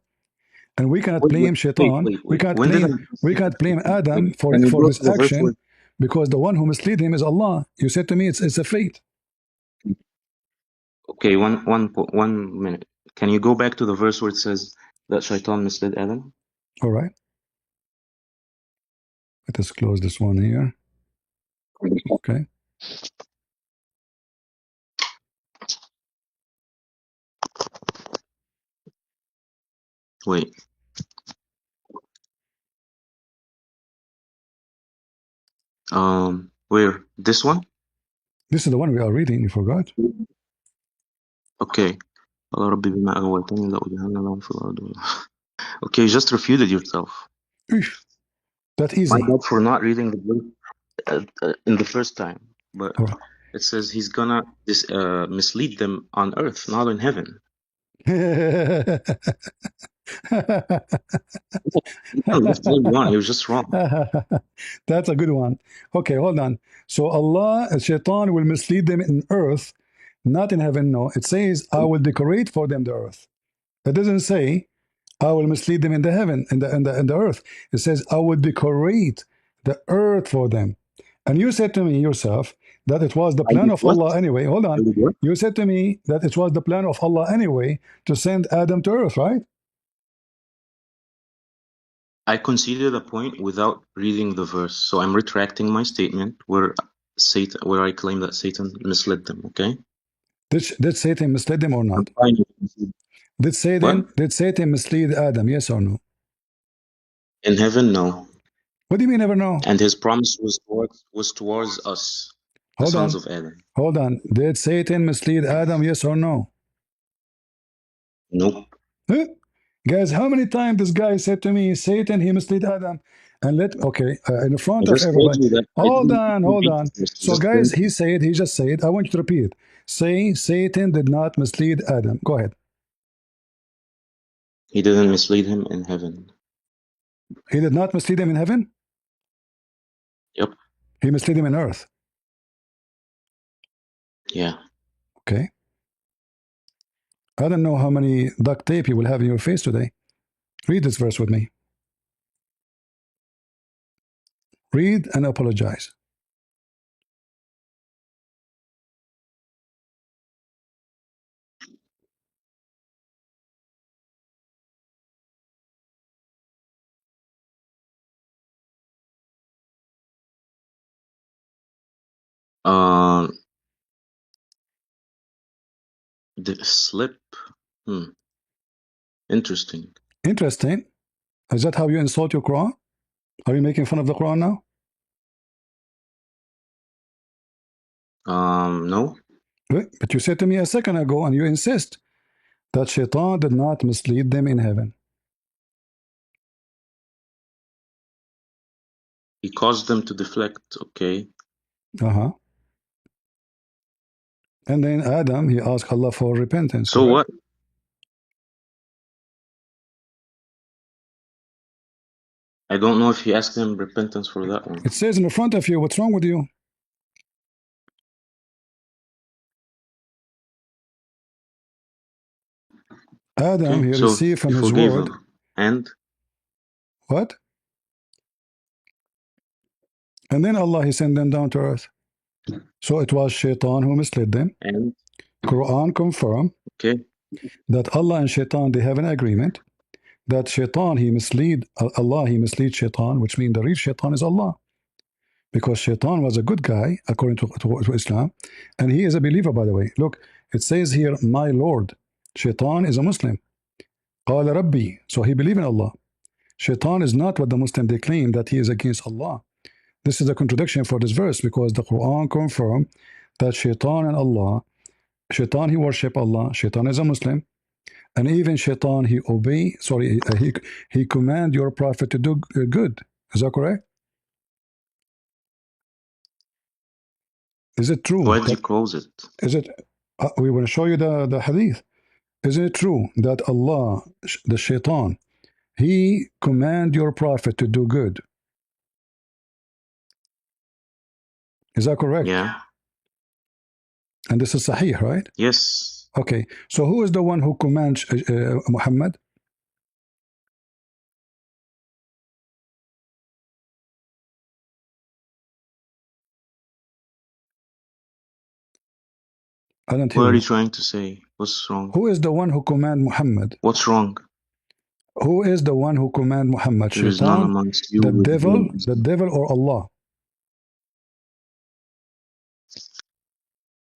and we cannot blame Shaitan.
Wait. When did I
We
say
cannot
that?
blame Adam
Wait, can you
for
go
his
to the verse where?
action, because the one who misled him is Allah. You said to me, it's a fate.
Okay, one minute. Can you go back to the verse where it says that Shaitan misled Adam?
All right. Let us close this one here. Okay.
Wait. Where? This one?
This is the one we are reading. You forgot?
Okay. قال ربي بما أغويتني لأزينن لهم في الأرض. Okay, you just refuted yourself.
Eesh, that
My
easy.
bad for not reading the verse in the first time, but
All right.
it says he's gonna mislead them on earth, not in heaven. No, that's all you want. He was just wrong.
That's a good one. Okay, hold on. So Allah, Shaitan will mislead them in earth, not in heaven. No, it says, I will decorate for them the earth. It doesn't say, I will mislead them in the heaven, in the earth. It says, I will decorate the earth for them. And you said to me yourself that it was the
I
plan
did
of
what?
Allah anyway. Hold
I
on.
did what?
You said to me that it was the plan of Allah anyway to send Adam to earth, right?
I conceded a point without reading the verse, so I'm retracting my statement where where I claim that Satan misled them. Okay.
Did Satan mislead them or
I'm
not?
fine with conceding. What?
Did Satan mislead Adam? Yes or no?
In heaven, no.
What do you mean never know?
And his promise was towards us, the
Hold
sons
on.
of Adam.
Hold on. Did Satan mislead Adam? Yes or no?
Nope.
Huh? Guys, how many times this guy said to me, Satan, he misled Adam? And in
I
front of
just told
everybody.
you that I
Hold
didn't
on, hold
read
on.
the verse.
So,
Just
guys,
told
he
you.
said, he just said, I want you to repeat it. Say, Satan did not mislead Adam. Go ahead.
He didn't mislead him in heaven.
He did not mislead him in heaven.
Yep.
He misled him in earth.
Yeah.
Okay. I don't know how many duct tape you will have in your face today. Read this verse with me. Read and apologize.
Uh, the slip. Interesting.
Interesting. Is that how you insult your Quran? Are you making fun of the Quran now?
No.
But you said to me a second ago, and you insist that Shaitan did not mislead them in heaven.
He caused them to deflect. Okay.
Uh-huh. And then Adam, he asked Allah for repentance,
So
correct?
what? I don't know if he asked him repentance for that one.
It says in the front of you, what's wrong with you? Adam,
Okay.
he
So
received
he
from his
forgave
word,
him. And
what? And then Allah, he sent them down to earth. So it was Shaitan who misled them. Quran confirm
okay.
that Allah and Shaitan, they have an agreement that Shaitan, he mislead Allah, he mislead Shaitan, which means the real Shaitan is Allah. Because Shaitan was a good guy, according to Islam, and he is a believer, by the way. Look, it says here, my Lord. Shaitan is a Muslim. قال ربي. So he believed in Allah. Shaitan is not what the Muslim they claim that he is against Allah. This is a contradiction for this verse because the Quran confirms that Shaitan and Allah, Shaitan he worship Allah, Shaitan is a Muslim, and even Shaitan he command your prophet to do good. Is that correct? Is it true?
Why did you close it?
Is it? We want to show you the hadith. Is it true that Allah, the Shaitan, he command your prophet to do good? Is that correct?
Yeah.
And this is Sahih, right?
Yes.
Okay. So who is the one who commands Muhammad? I don't hear
What are
you.
you trying to say? What's wrong?
Who is the one who command Muhammad?
What's wrong?
Who is the one who command Muhammad?
There is none
Shaitan,
amongst you with whom is
the devil, or Allah?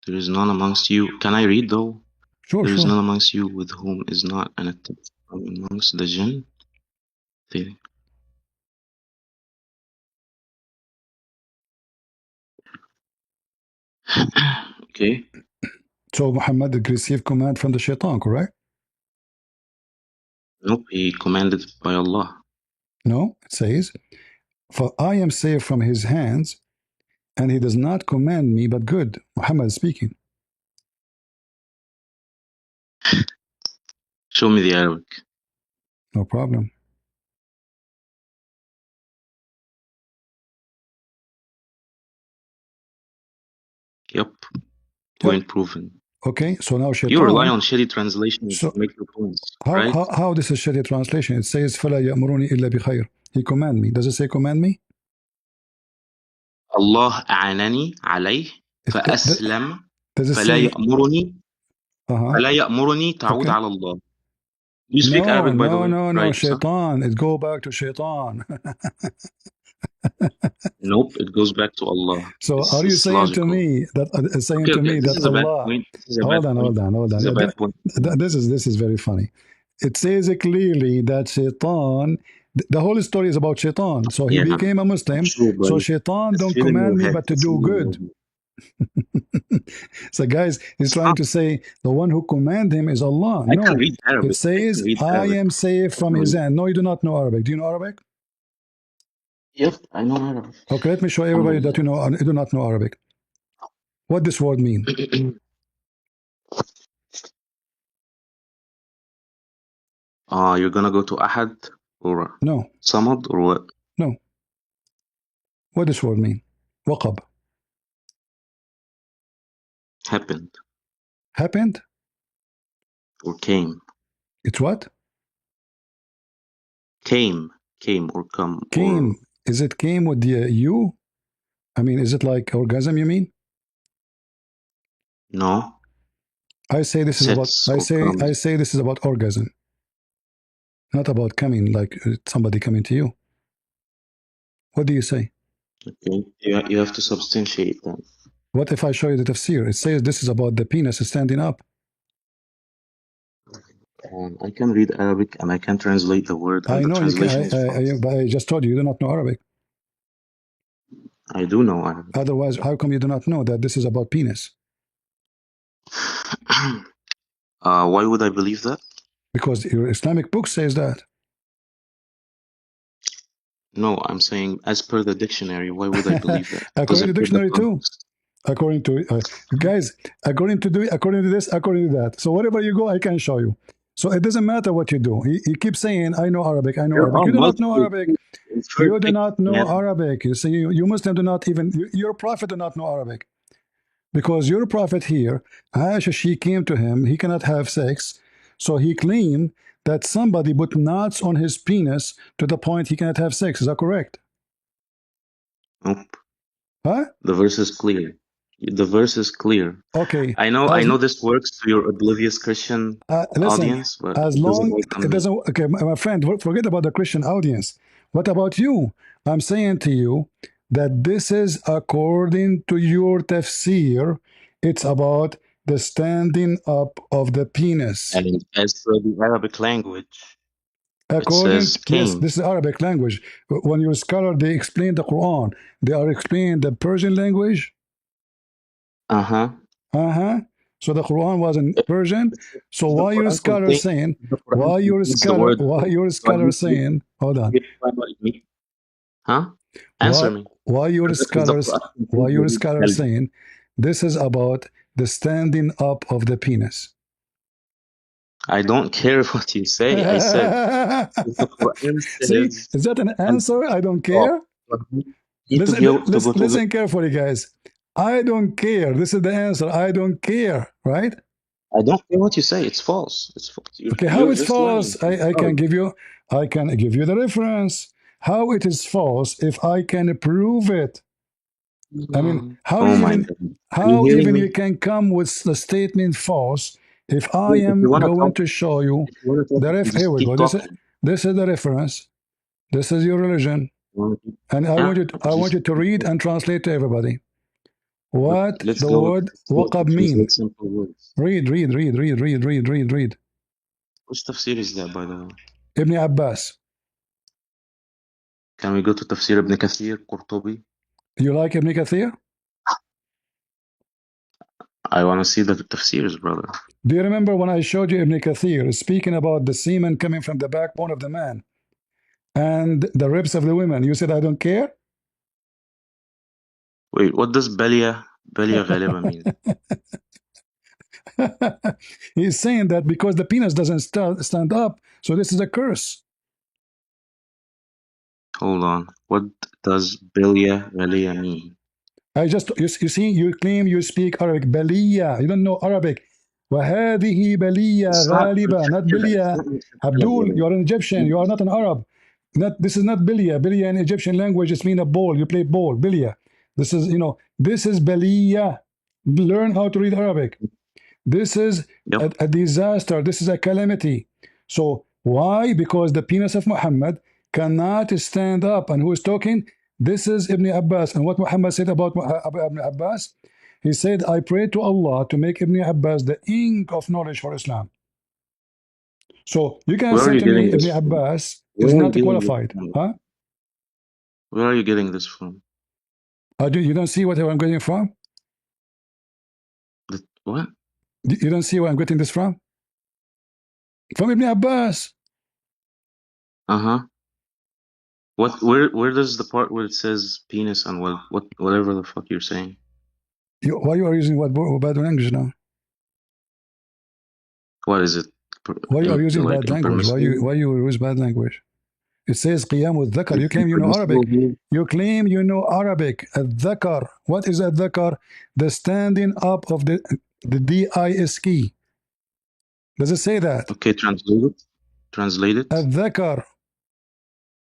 there is none amongst you. Can I read though?
Sure,
There is
sure.
none amongst you with whom is not an attempt from amongst the jinn. They, okay.
So Muhammad did receive command from the Shaitan, correct?
Nope, he commanded by Allah.
No, it says, for I am saved from his hands, and he does not command me but good. Muhammad is speaking.
Show me the Arabic.
No problem.
Yep. Point proven.
Okay, so now
You rely
Shaitan.
on shitty translations
So
to make your points,
how,
right?
how this is Sharia translation? It says, فَلَا يَأْمُرُنِي إِلَّا بِخَيْرٍ. He command me. Does it say command me?
الله أعانني عليه فأسلم
Does it
فلا
say,
يأمرني فلا يأمرني تعود
okay.
على الله. You speak Arabic, by the way,
No,
right?
Shaitan. It go back to Shaitan.
Nope, it goes back to Allah.
So
This
are you
is
saying to
logical.
me that
Okay, this is a bad
Allah?
point. This is a bad
Hold on,
point.
hold on, hold
This
on.
is a bad point.
This is very funny. It says clearly that Shaitan. The whole story is about Shaitan. So he became a Muslim.
True, but
So Shaitan
it's
don't
filling
command
your
me
head.
but to
It's
do
filling your
good.
head.
So guys, he's
It's
trying
not.
to say the one who command him is Allah.
I can
No,
read Arabic.
it says
I can read
I
Arabic.
am safe from his hand. No, you do not know Arabic. Do you know Arabic?
Yep, I know Arabic.
Okay, let me show everybody that you do not know Arabic. What this word mean?
You're gonna go to Ahad or
No,
Samad or what?
no. What this word mean? Waqab.
Happened
Happened?
or came.
It's what?
Came or come or
Came. Is it came with the U? I mean, is it like orgasm, you mean?
no.
I say this is about
Sits or
I
comes.
say this is about orgasm, not about coming like somebody coming to you. What do you say?
Okay. You have to substantiate that.
What if I show you the tafsir? It says this is about the penis standing up.
I can read Arabic and I can translate the word and
I
the
know you can.
translation is false.
But I just told you you do not know Arabic.
I do know Arabic.
Otherwise, how come you do not know that this is about penis?
Why would I believe that?
Because your Islamic book says that.
No, I'm saying as per the dictionary, why would I believe that? Does
According
it
to
fit the
dictionary too.
context?
According to guys, according to this, according to that. So wherever you go, I can show you. So it doesn't matter what you do. You keep saying, "I know Arabic. I know
There
Arabic."
are
You do not know
multiple
Arabic.
things inferred
You do not know
man.
Arabic. You see, you Muslim do not even. Your prophet do not know Arabic because your prophet here, Aisha, she came to him. He cannot have sex, so he claimed that somebody put knots on his penis to the point he cannot have sex. Is that correct?
Nope.
Huh?
The verse is clear. The verse is clear.
Okay.
I
As
know this works to your oblivious Christian
listen,
audience, but
as
it doesn't
long
work on
it
me.
doesn't. Okay, my friend, forget about the Christian audience. What about you? I'm saying to you that this is according to your tafsir. It's about the standing up of the penis.
And as per the Arabic language, it
According
says
to, yes,
came.
this is Arabic language. When your scholar they explain the Quran, they are explaining the Persian language.
Uh-huh.
Uh-huh. So the Quran was in Persian. So
Does the
why your
Quran
scholar
contain
saying,
the word
why your
do I
scholar
need to give,
saying, hold on,
me? Huh?
why
Answer me.
why your
Does the
scholars
Quran contain
why
the
your
word
scholar
kalb?
saying this is about the standing up of the penis?
I don't care what you say. I said if the Quran
See,
says
is that an
and
answer? I don't
stop.
care.
You need to go to the
Listen carefully, guys. I don't care. This is the answer. I don't care, right?
I don't care what you say. It's false. It's false.
Okay, how
You're
it's
just lying.
false? I can give you the reference. How it is false if I can prove it? I mean,
Oh my God. Are you
how
hearing
even you
me?
can come with the statement false if I
Well, if you
am
wanna
going
talk,
to show you
if you wanna talk,
the
you can
here
just
we go.
keep talking.
This is the reference. This is your religion.
You wanna keep-
And
Yeah,
I want
just
you to
keep
read
talking.
and translate to everybody what
Let's
the
go.
word
Let's go to
waqab mean.
translate simple words.
Read.
Which tafsir is that, by the way?
Ibn Abbas.
Can we go to Tafsir ibn Kathir, Qurtubi?
You like Ibn Kathir?
I want to see the tafsirs, brother.
Do you remember when I showed you Ibn Kathir speaking about the semen coming from the backbone of the man and the ribs of the women? You said, I don't care?
Wait, what does Belia Ghaliba mean?
He's saying that because the penis doesn't stand up, so this is a curse.
Hold on. What does Belia Ghalia mean?
I just, you see, you claim you speak Arabic. Baliya. You don't know Arabic. وهذه بلية
It's not
غالبة, not
Mushakkila. It's
Bilia.
not Mushakkila,
Abdul,
brother.
you are an Egyptian. You are not an Arab. This is not Bilia. Bilia in Egyptian language just mean a ball. You play ball. Bilia. This is, this is Baliya. Learn how to read Arabic. This is
Yep.
a disaster. This is a calamity. So why? Because the penis of Muhammad cannot stand up. And who is talking? This is Ibn Abbas. And what Muhammad said about Ibn Abbas? He said, I pray to Allah to make Ibn Abbas the ink of knowledge for Islam. So you can
Where are
say
you
to me,
getting
Ibn
this from?
Abbas is
Where are you
not
getting this
qualified.
from?
Huh?
Where are you getting this from?
You don't see what I'm getting from?
What?
You don't see where I'm getting this from? From Ibn Abbas.
Uh-huh. What? Where does the part where it says penis and whatever the fuck you're saying?
Why you are using what bad language now?
What is it?
Why you are using
Like
bad language?
impermissible?
Why you use bad language? It says qiyam al-dhakar. You
It's
claim you know
impermissible
Arabic.
here.
You claim you know Arabic. Al-dhakar. What is al-dhakar? The standing up of the disk. Does it say that?
Okay, translate it. Translate it.
Al-dhakar.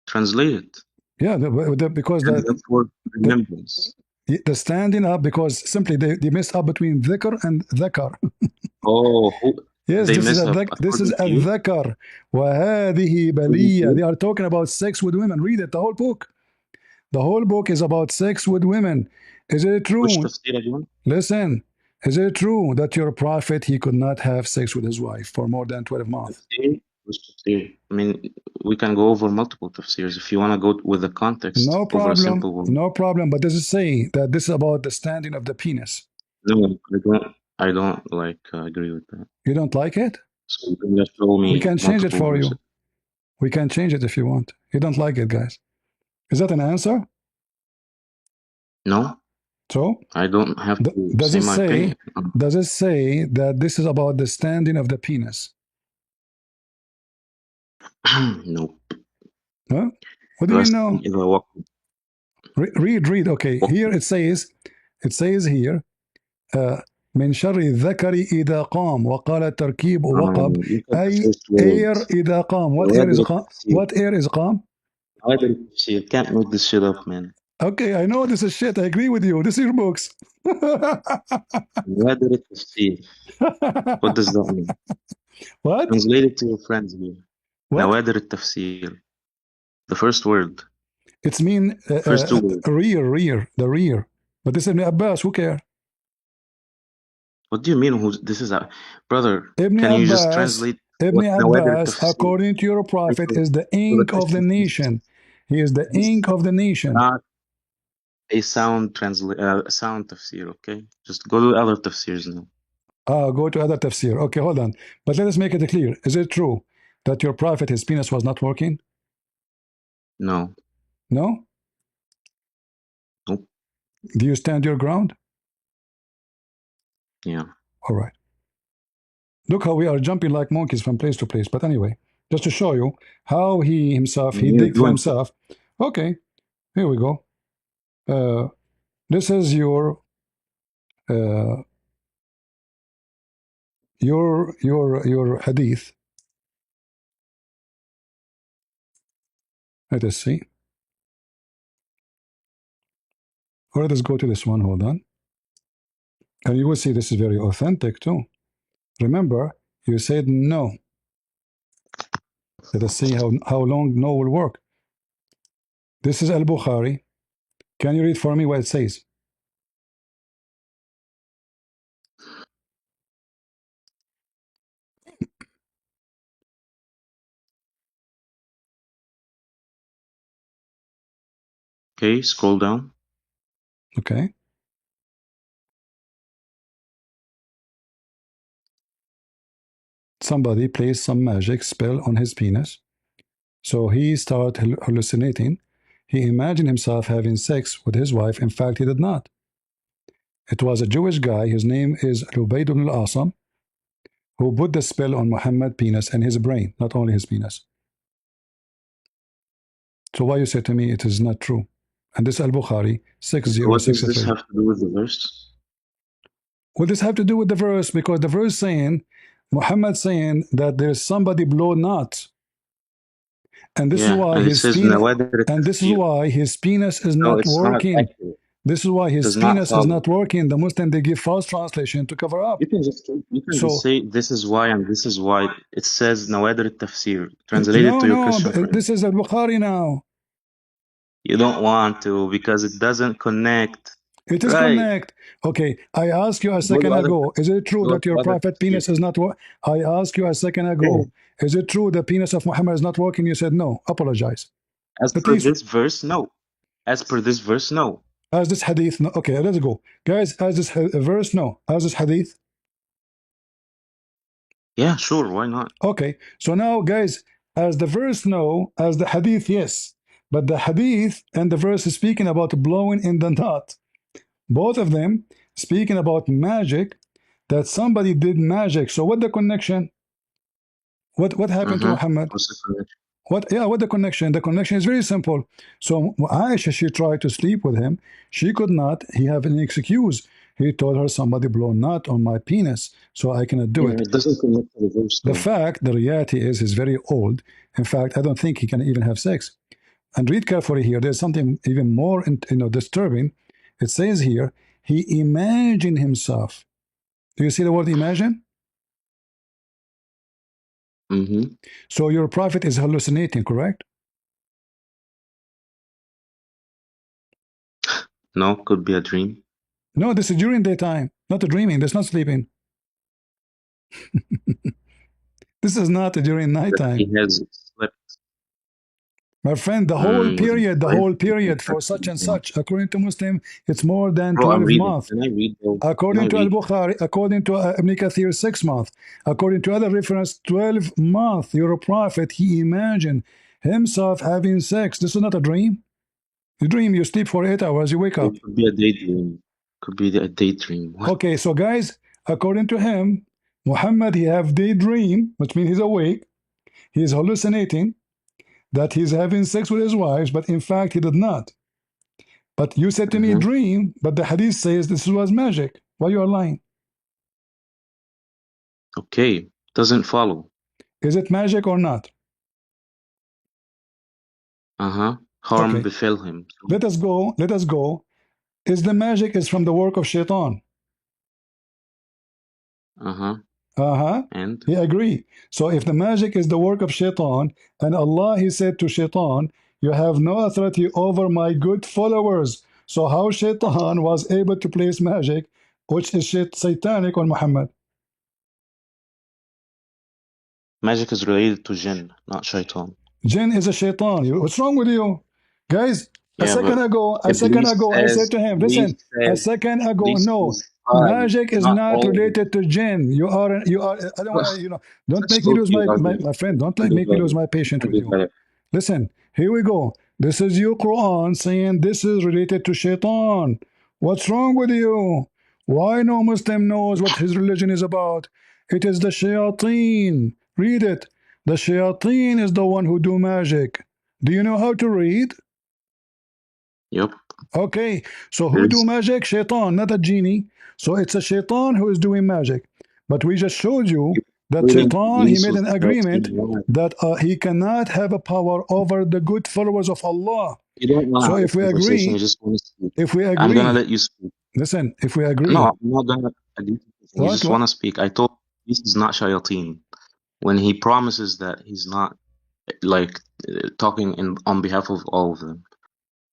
Translate it.
Yeah, because
And therefore,
the
remembrance.
the standing up, because simply they messed up between dhikr and dhakar.
Oh,
Yes,
they
this is
mess
a
up
this is
according to you?
الذكر وهذه
According to
بلية. They
you?
are talking about sex with women. Read it, the whole book. The whole book is about sex with women. Is it
Which
true?
tafsir again?
Listen, is it true that your prophet he could not have sex with his wife for more than 12 months?
Tafsir? Which tafsir? I mean, we can go over multiple tafsirs if you want to go with the context
No
over a
problem,
simple one.
no problem. But does it say that this is about the standing of the penis?
No, I don't. I don't like agree with that.
You don't like it?
So you can just show
We
me
can change it
multiple
for
verses.
you. We can change it if you want. You don't like it, guys. Is that an answer?
No,
So,
I don't have to
does
say
it
my
say
opinion.
does it say that this is about the standing of the penis?
No.
Huh? What do you mean
بس
no?
إذا وقت
Read. Okay, here it says here من شر الذكر إذا قام وقال التركيب وقب
look at the
أي
first word.
air إذا قام. What air
نوادر
is قام?
التفسير.
What air is قام?
نوادر التفسير. Can't make this shit up, man.
Okay, I know this is shit. I agree with you. This is your books.
نوادر التفسير. What does that mean?
What?
Translate it to your friends here.
What?
نوادر التفسير. The first word.
It's mean
First two words.
the rear. But this is Ibn Abbas. Who care?
What do you mean? This is a brother?
Ibn
Can you just
Abbas,
translate
Ibn
what نوادر
Abbas,
التفسير
according to your prophet, is the
to the
ink of the
Christians?
nation. He is the
This is
ink of the nation.
not a sound sound tafsir. Okay, just go to other tafsirs now.
Go to other tafsir. Okay, hold on. But let us make it clear. Is it true that your prophet, his penis was not working?
No.
No?
Nope.
Do you stand your ground?
Yeah.
All right. Look how we are jumping like monkeys from place to place. But anyway, just to show you how he himself, he
You're
digged for
doing
himself. Okay, here we go. This is your hadith. Let us see. Or let us go to this one. Hold on. And you will see this is very authentic too. Remember, you said no. Let us see how long no will work. This is Al-Bukhari. Can you read for me what it says?
Okay, scroll down.
Okay. Somebody placed some magic spell on his penis. So he started hallucinating. He imagined himself having sex with his wife. In fact, he did not. It was a Jewish guy. His name is Ubayd ibn al-Asam, who put the spell on Muhammad's penis and his brain, not only his penis. So why you say to me it is not true? And this Al-Bukhari,
What does this
6063.
have to do with the verse?
What does have to do with the verse? Because the verse saying, Muhammad saying that there's somebody blow not. And this is
Yeah,
why
and it
his
says
penis
نوادر
and this is
التفسير.
why his penis is
No,
not
it's not
working.
accurate.
This is why
It
his
does not
penis is
follow.
not working. The Muslim they give false translation to cover up.
You can just
So
say this is why and this is why. It says نوادر التفسير. Translate it to your
no,
Christian friend.
this is Al-Bukhari now.
You don't want to because it doesn't connect.
It is
Right.
connect. Okay, I asked you a
Go
second
to other
ago, is it true
go
that
to
your
other
prophet
tafsir.
penis is not working? I asked you a second ago, is it true the penis of Muhammad is not working? You said no. Apologize.
As
At
per
least
this verse, no. As per this verse, no.
as this hadith, no. Okay, let's go. Guys, as this verse, no. As this hadith.
Yeah, sure. Why not?
Okay, so now, guys, as the verse, no. As the hadith, yes. But the hadith and the verse is speaking about blowing in the knot. Both of them speaking about magic, that somebody did magic. So what the connection? What happened to Muhammad?
What's the connection?
What the connection? The connection is very simple. So Aisha, she tried to sleep with him. She could not. He have an excuse. He told her somebody blow knot on my penis, so I cannot do
Yeah,
it.
it doesn't connect to the verse though.
The reality is he's very old. In fact, I don't think he can even have sex. And read carefully here. There's something even more disturbing. It says here, he imagined himself. Do you see the word imagine?
Mm-hmm.
So your prophet is hallucinating, correct?
No, could be a dream.
No, this is during daytime, not a dreaming. That's not sleeping. This is not during
That
nighttime.
he has slept
My friend,
with his
the
wife.
whole period for such and such, according to Muslim, it's more than
Bro, I'm
12
reading.
months.
Can I read though? Can I
According to
read?
Al-Bukhari, according to Ibn Kathir, 6 months. According to other reference, 12 months. Your prophet, he imagined himself having sex. This is not a dream. You dream, you sleep for 8 hours, you wake up.
It could be a daydream. Could be a daydream. What?
Okay, so guys, according to him, Muhammad, he have daydream, which means he's awake. He's hallucinating that he's having sex with his wives, but in fact, he did not. But you said to me dream, but the hadith says this was magic. Why you are lying?
Okay, doesn't follow.
Is it magic or not?
Harm
Okay,
befell him.
let us go. Let us go. Is the magic is from the work of shaitan?
And
He agree. So if the magic is the work of shaitan, and Allah, he said to shaitan, you have no authority over my good followers. So how shaitan was able to place magic, which is satanic, on Muhammad?
magic is related to jinn, not shaitan.
Jinn is a shaitan. What's wrong with you? Guys, a
Yeah,
second
but
ago,
Iblis
I said to him, listen,
Iblis
a
says,
second ago,
Iblis
no,
says tribe,
magic is
not
not
all.
related to jinn. You are, I don't want to, don't
Let's
make me
go to
lose
your argument.
my friend, don't
You can
make
do
me lose
better.
my
You
patience
can
with
do
you.
better.
Listen, here we go. This is your Quran saying this is related to shaitan. What's wrong with you? Why no Muslim knows what his religion is about? It is the shayateen. Read it. The shayateen is the one who do magic. Do you know how to read?
Yep.
Okay, so who do
There's
magic? Shaitan, not a genie. So it's a shaitan who is doing magic. But we just showed you that
equating
shaitan, he
Iblis
made
with
an agreement
shayateen.
that he cannot have a power over the good followers of Allah.
You don't want to
So
have a conversation. You just want to speak. I'm gonna let you speak.
listen, if we
No,
agree,
I'm not gonna agree. You
what,
just want to speak. I told this is not shayateen. When he promises that he's not like talking on behalf of all of them.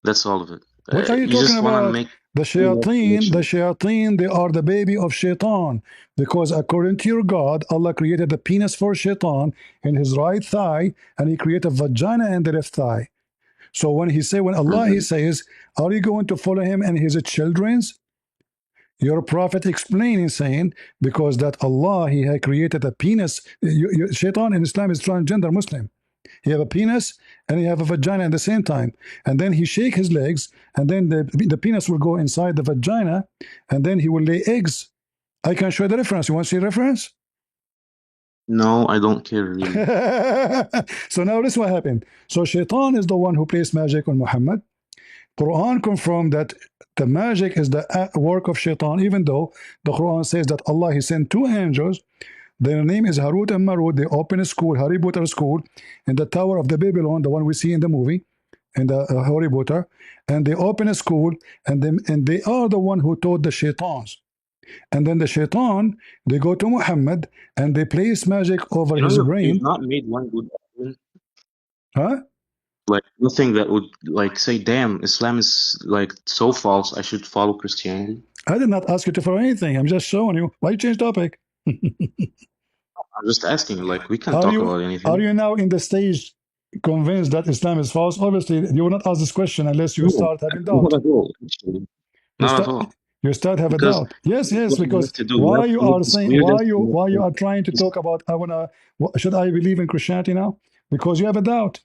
That's all of it.
what are you
You
talking
just want to
about?
make
The
connection.
shayateen, they are the baby of shaitan. Because according to your God, Allah created the penis for shaitan in his right thigh, and he created a vagina in the left thigh. So when Allah, he
Mhm.
says, are you going to follow him and his children's? Your prophet explaining, saying, because that Allah, he had created a penis. Shaitan in Islam is transgender Muslim. He have a penis and he have a vagina at the same time. And then he shake his legs, and then the penis will go inside the vagina, and then he will lay eggs. I can show the reference. You want to see the reference?
No, I don't care really.
So now this is what happened. So Shaitan is the one who placed magic on Muhammad. Quran confirmed that the magic is the work of Shaitan, even though the Quran says that Allah, he sent two angels. Their name is Harut and Marut. They open a school, Harry Potter school, in the Tower of the Babylon, the one we see in the movie, in the Harry Potter. And they open a school, and they are the one who taught the shaitans. And then the shaitan, they go to Muhammad, and they place magic over
You know,
his
you've
brain.
not made one good argument.
Huh?
Like nothing that would like say, "Damn, Islam is like so false. I should follow Christianity."
I did not ask you to follow anything. I'm just showing you. Why you change topic?
I'm just asking. Like we can
Are
talk
you
about
are
anything.
you now in the stage convinced that Islam is false? Obviously, you will not ask this question unless you
No,
start having
not
doubt.
at all. Actually,
You
not at
start
all.
you start have a
Because
doubt. Yes,
that's
yes,
what you
because
have to do. You have to smear them.
why you are trying to talk about should I believe in Christianity now? Because you have a doubt.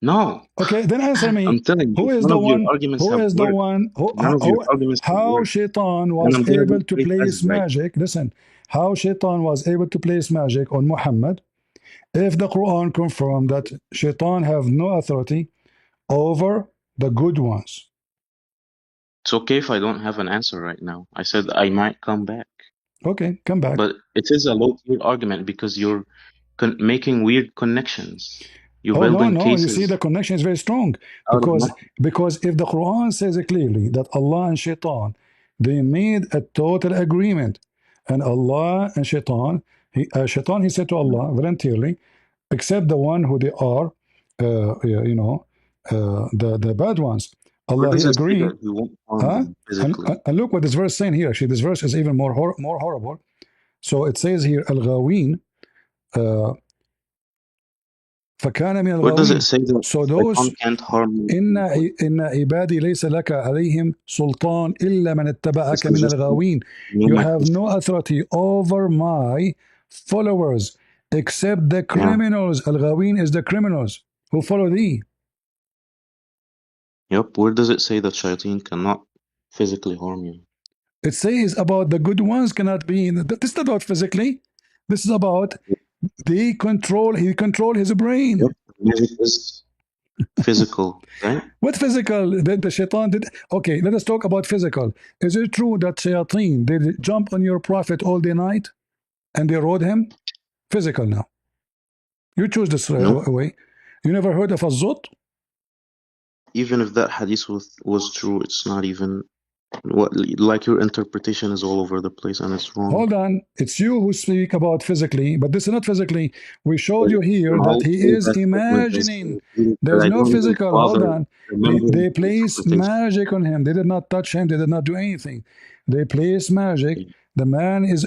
No,
Okay, then answer me.
I'm telling you,
Who is
none
the
of your
one?
arguments
Who
have
is the
worked.
one?
None of your arguments have
How
worked.
Shaitan
And
was
I'm gonna
able
go
to
play Hajj
place
right
magic? Listen, how Shaitan was able to place magic on Muhammad if the Quran confirmed that Shaitan have no authority over the good ones.
It's okay if I don't have an answer right now. I said I might come back.
Okay, come back.
But it is a low-tier argument because you're making weird connections. You're
Oh no,
building
no! You see,
cases
the connection is very strong
out of
because
nothing.
if the Quran says it clearly that Allah and Shaitan they made a total agreement, and Allah and Shaitan, Shaitan he said to Allah voluntarily, except the one who they are, the bad ones.
Where
Allah he
does it say
agreed.
that he won't harm
Huh?
them physically?
And look what this verse saying here. Actually, this verse is even more horrible. So it says here, Al-Ghawin, فكان من
Where does it
الغاوين.
say that
So
Shaitan
those
can't harm you
إن
physically?
إن عبادي ليس لك عليهم سلطان إلا من
This
اتبعك
is
من
just to
الغاوين.
know
You
my
have no
question.
authority over my followers except the
Yeah.
criminals. الغاوين is the criminals who follow thee.
Yep. Where does it say that Shaitan cannot physically harm you?
It says about the good ones cannot be. This is not about physically. This is about he control his brain.
Yep. Magic is physical, right?
What physical? The shaitan did. Okay, let us talk about physical. Is it true that shayateen did jump on your prophet all day night and they rode him? Physical now. You choose this
Nope.
way. You never heard of a zot?
Even if that hadith was true, it's not even what, like your interpretation is all over the place and it's wrong.
Hold on. It's you who speak about physically, but this is not physically. We showed
But
you here that
all
he
through
is
that statement is
imagining.
that
There's
I
no
don't even
physical. Hold
bother
on.
remembering
They
the
place
interpretation.
magic on him. They did not touch him. They did not do anything. They place magic. The man is,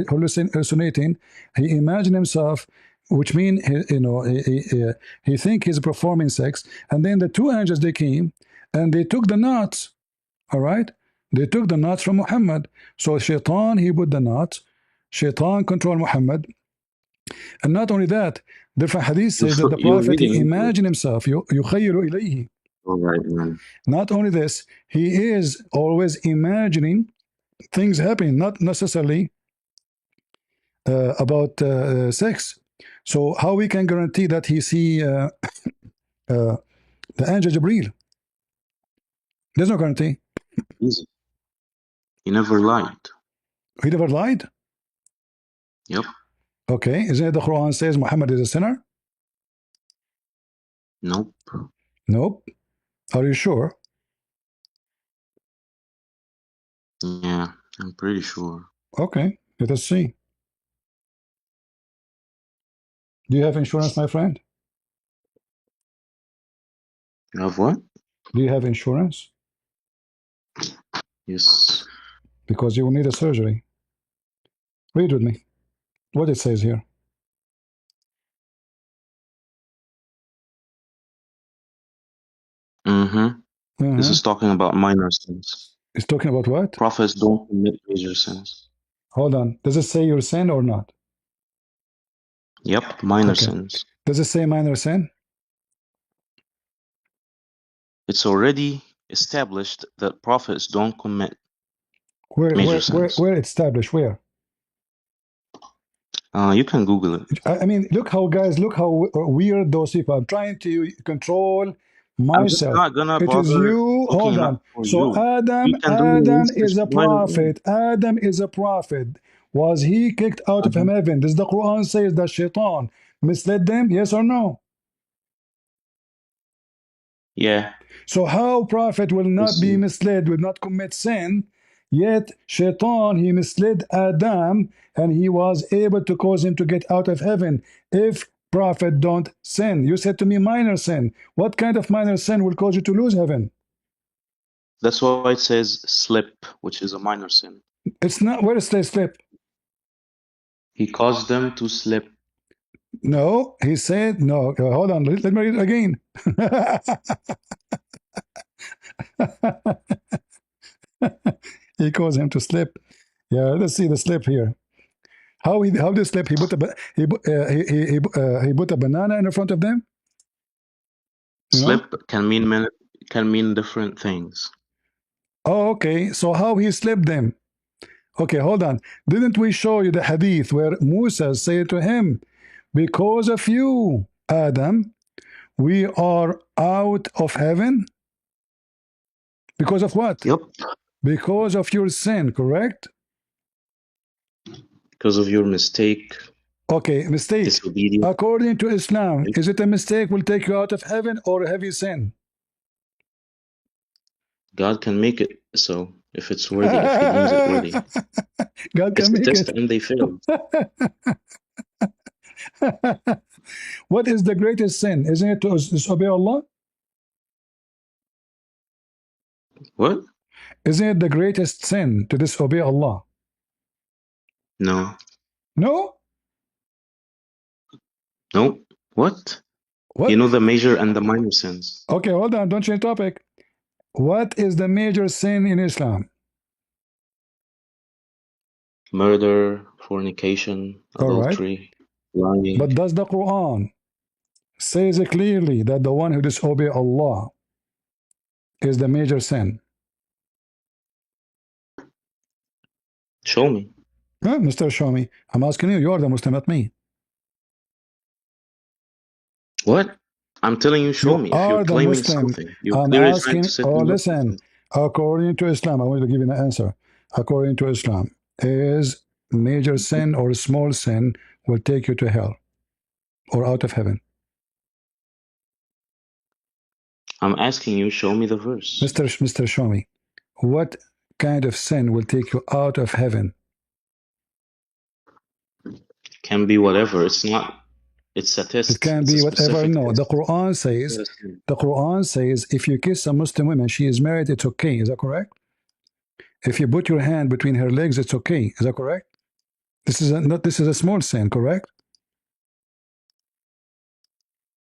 hallucinating. He imagined himself, which means, he think he's performing sex. And then the two angels, they came and they took the knots. All right? They took the knots from Muhammad. So Shaitan, he put the knots. Shaitan controlled Muhammad. And not only that, different hadith says that the
You're
Prophet, he
reading into it.
imagined himself. يُخَيِّلُ إِلَيْهِ.
All right, man.
Not only this, he is always imagining things happening, not necessarily about sex. So how we can guarantee that he see the angel Jibreel? There's no guarantee.
Easy. He never lied.
He never lied.
Yep.
Okay, isn't it the Quran says Muhammad is a sinner?
Nope.
Nope. Are you sure?
Yeah, I'm pretty sure.
Okay, let us see. Do you have insurance, my friend?
You have what?
Do you have insurance?
Yes.
Because you will need a surgery. Read with me what it says here.
Mm-hmm. This is talking about minor sins.
It's talking about what?
Prophets don't commit major sins.
Hold on. Does it say your sin or not?
Yep, minor
Okay.
sins.
Does it say minor sin?
It's already established that prophets don't commit
Where
major
where where
sins.
where established? Where?
You can Google it.
I mean, look how guys, look how weird those people. I'm trying to control
I'm just
myself.
not gonna
It is
bother
you.
looking
Hold
it up
on.
for
So
you.
Adam,
You can do your
Adam
research
is a
by your own.
prophet. Adam is a prophet. Was he kicked out of
Uh-huh.
heaven? Does the Quran say that Shaitan misled them? Yes or no?
Yeah,
So how prophet will
we'll
not be
see.
misled, will not commit sin, yet Shaitan, he misled Adam and he was able to cause him to get out of heaven if prophet don't sin. You said to me minor sin. What kind of minor sin will cause you to lose heaven?
That's why it says slip, which is a minor sin.
It's not, where is the slip?
He caused them to slip.
No, he said, no, hold on, let me read it again. He caused him to slip. Yeah, let's see the slip here. How did slip? He put a banana in front of them. You know?
Slip can mean different things.
Oh, okay. So how he slipped them? Okay, hold on. Didn't we show you the hadith where Musa said to him, because of you, Adam, we are out of heaven? Because of what?
Yep.
Because of your sin, correct?
Because of your mistake,
Okay, mistake.
disobedience.
According to Islam, is it a mistake will take you out of heaven or a heavy sin?
God can make it so if it's worthy, if He deems it worthy.
God
It's
can
a
make
test
it.
and they failed.
What is the greatest sin? Isn't it to disobey Allah?
What?
Isn't it the greatest sin to disobey Allah?
No.
No?
No. What? You
What?
know the major and the minor sins.
Okay, hold on. Don't change topic. What is the major sin in Islam?
Murder, fornication,
All right.
adultery, lying.
But does the Quran says it clearly that the one who disobey Allah is the major sin?
Show me.
Huh, Mr. Shami, I'm asking you. You are the Muslim, not me.
What? I'm telling you, show
You
me. If you're
are the
claiming
Muslim.
something, you're
I'm
clearly trying to
asking.
set
Oh,
me up with
listen.
something.
According to Islam, I want to give you an answer. According to Islam, is major sin or small sin will take you to hell or out of heaven?
I'm asking you, show me the verse.
Mr. Shami, what kind of sin will take you out of heaven?
Can be whatever. It's not. It's a test.
It can
It's a
be whatever.
specific
No,
test.
The Quran says, if you kiss a Muslim woman, she is married, it's okay. Is that correct? If you put your hand between her legs, it's okay. Is that correct? This is a small sin, correct?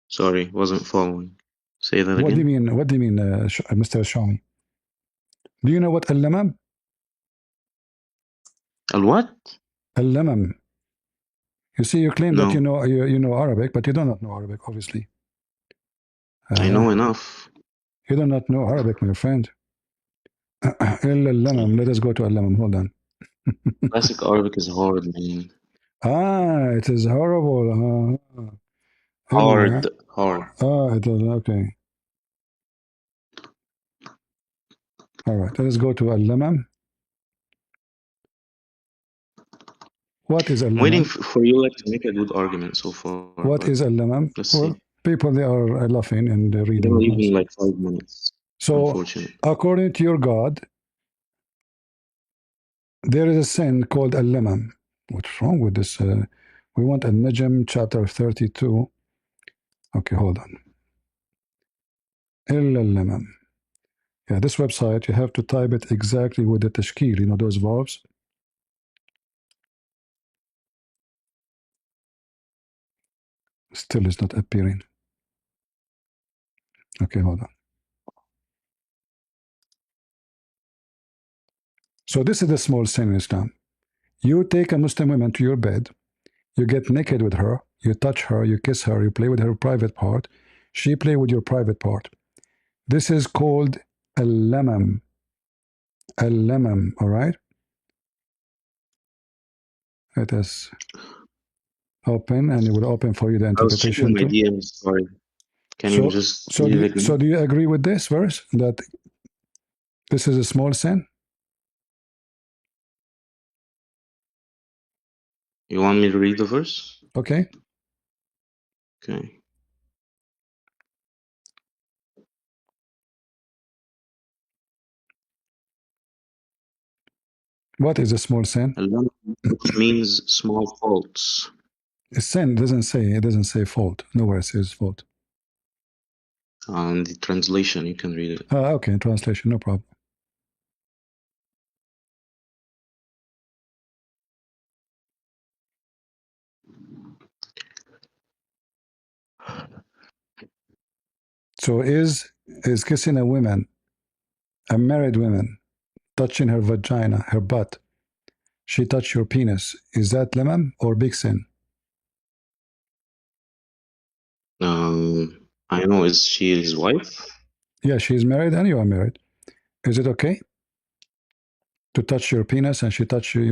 Sorry, wasn't following. Say that
What do you
again.
mean? What do you mean, Mr. Shami? Do you know what al-lamam?
Al what?
Al-lamam. You see, you claim that
No,
you know Arabic, but you do not know Arabic, obviously.
I know enough.
You do not know Arabic, my friend. Al-lamam. Let us go to al-lamam. Hold on.
Classic Arabic is hard, man.
It is horrible.
Hard, hard.
It is okay. All right. Let us go to al-lamam. What is
I'm waiting
al-lamam?
for you like to make a good argument so far,
What
but
is al-lamam?
let's
Well,
see.
people they are laughing and
You're
reading
gonna
with
leave me
us.
like 5 minutes.
So,
Unfortunate.
according to your God, there is a sin called al-lamam. What's wrong with this? We want al-Najm chapter 32. Okay, hold on. Al-lamam. Yeah, this website, you have to type it exactly with the tashkil, you know, those verbs. Still is not appearing. Okay, hold on. So this is the small sin in Islam. You take a Muslim woman to your bed, you get naked with her, you touch her, you kiss her, you play with her private part, she play with your private part. This is called al-lamam. Al-lamam, all right? Let us open, and it will open for you the
I was checking
interpretation
my
too.
DMs. Sorry. Can you
So,
just read it again?
so do you agree with this verse that this is a small sin?
You want me to read the verse?
Okay.
Okay.
What is a small sin?
Al-lam, which means small faults.
A sin doesn't say, it doesn't say fault. Nowhere it says fault.
In the translation, you can read it.
Okay, translation, no problem. So is kissing a woman, a married woman, touching her vagina, her butt, she touched your penis, is that lamam or big sin?
Um, I know. Is she his wife?
Yeah, she's married and you are married. Is it okay to touch your penis and you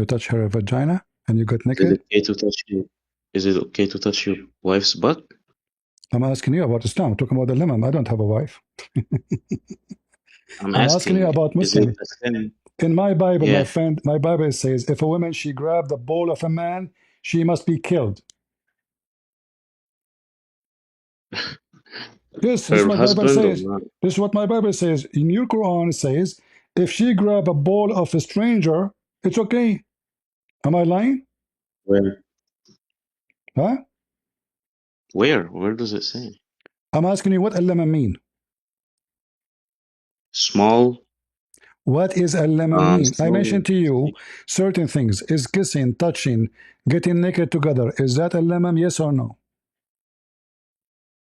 touch her vagina and you get
Is it
naked?
okay to touch you? Is it okay to touch your wife's butt?
I'm asking you about Islam. I'm talking about the lemon. I don't have a wife.
I'm
I'm asking you
asking,
about
is it
Muslim.
a sin?
In my Bible, my
Yeah.
friend, my Bible says if a woman she grabbed the ball of a man, she must be killed. Yes, this is
Her
what Bible
husband or
says.
not?
This is what my Bible says. In your Quran, it says if she grab a ball of a stranger, it's okay. Am I lying?
Where?
Huh?
Where does it say?
I'm asking you what al-lemon mean.
Small,
What is al-lemon mean? I
small
mentioned to you certain things. Is kissing, touching, getting naked together. Is that al-lemon? Yes or no?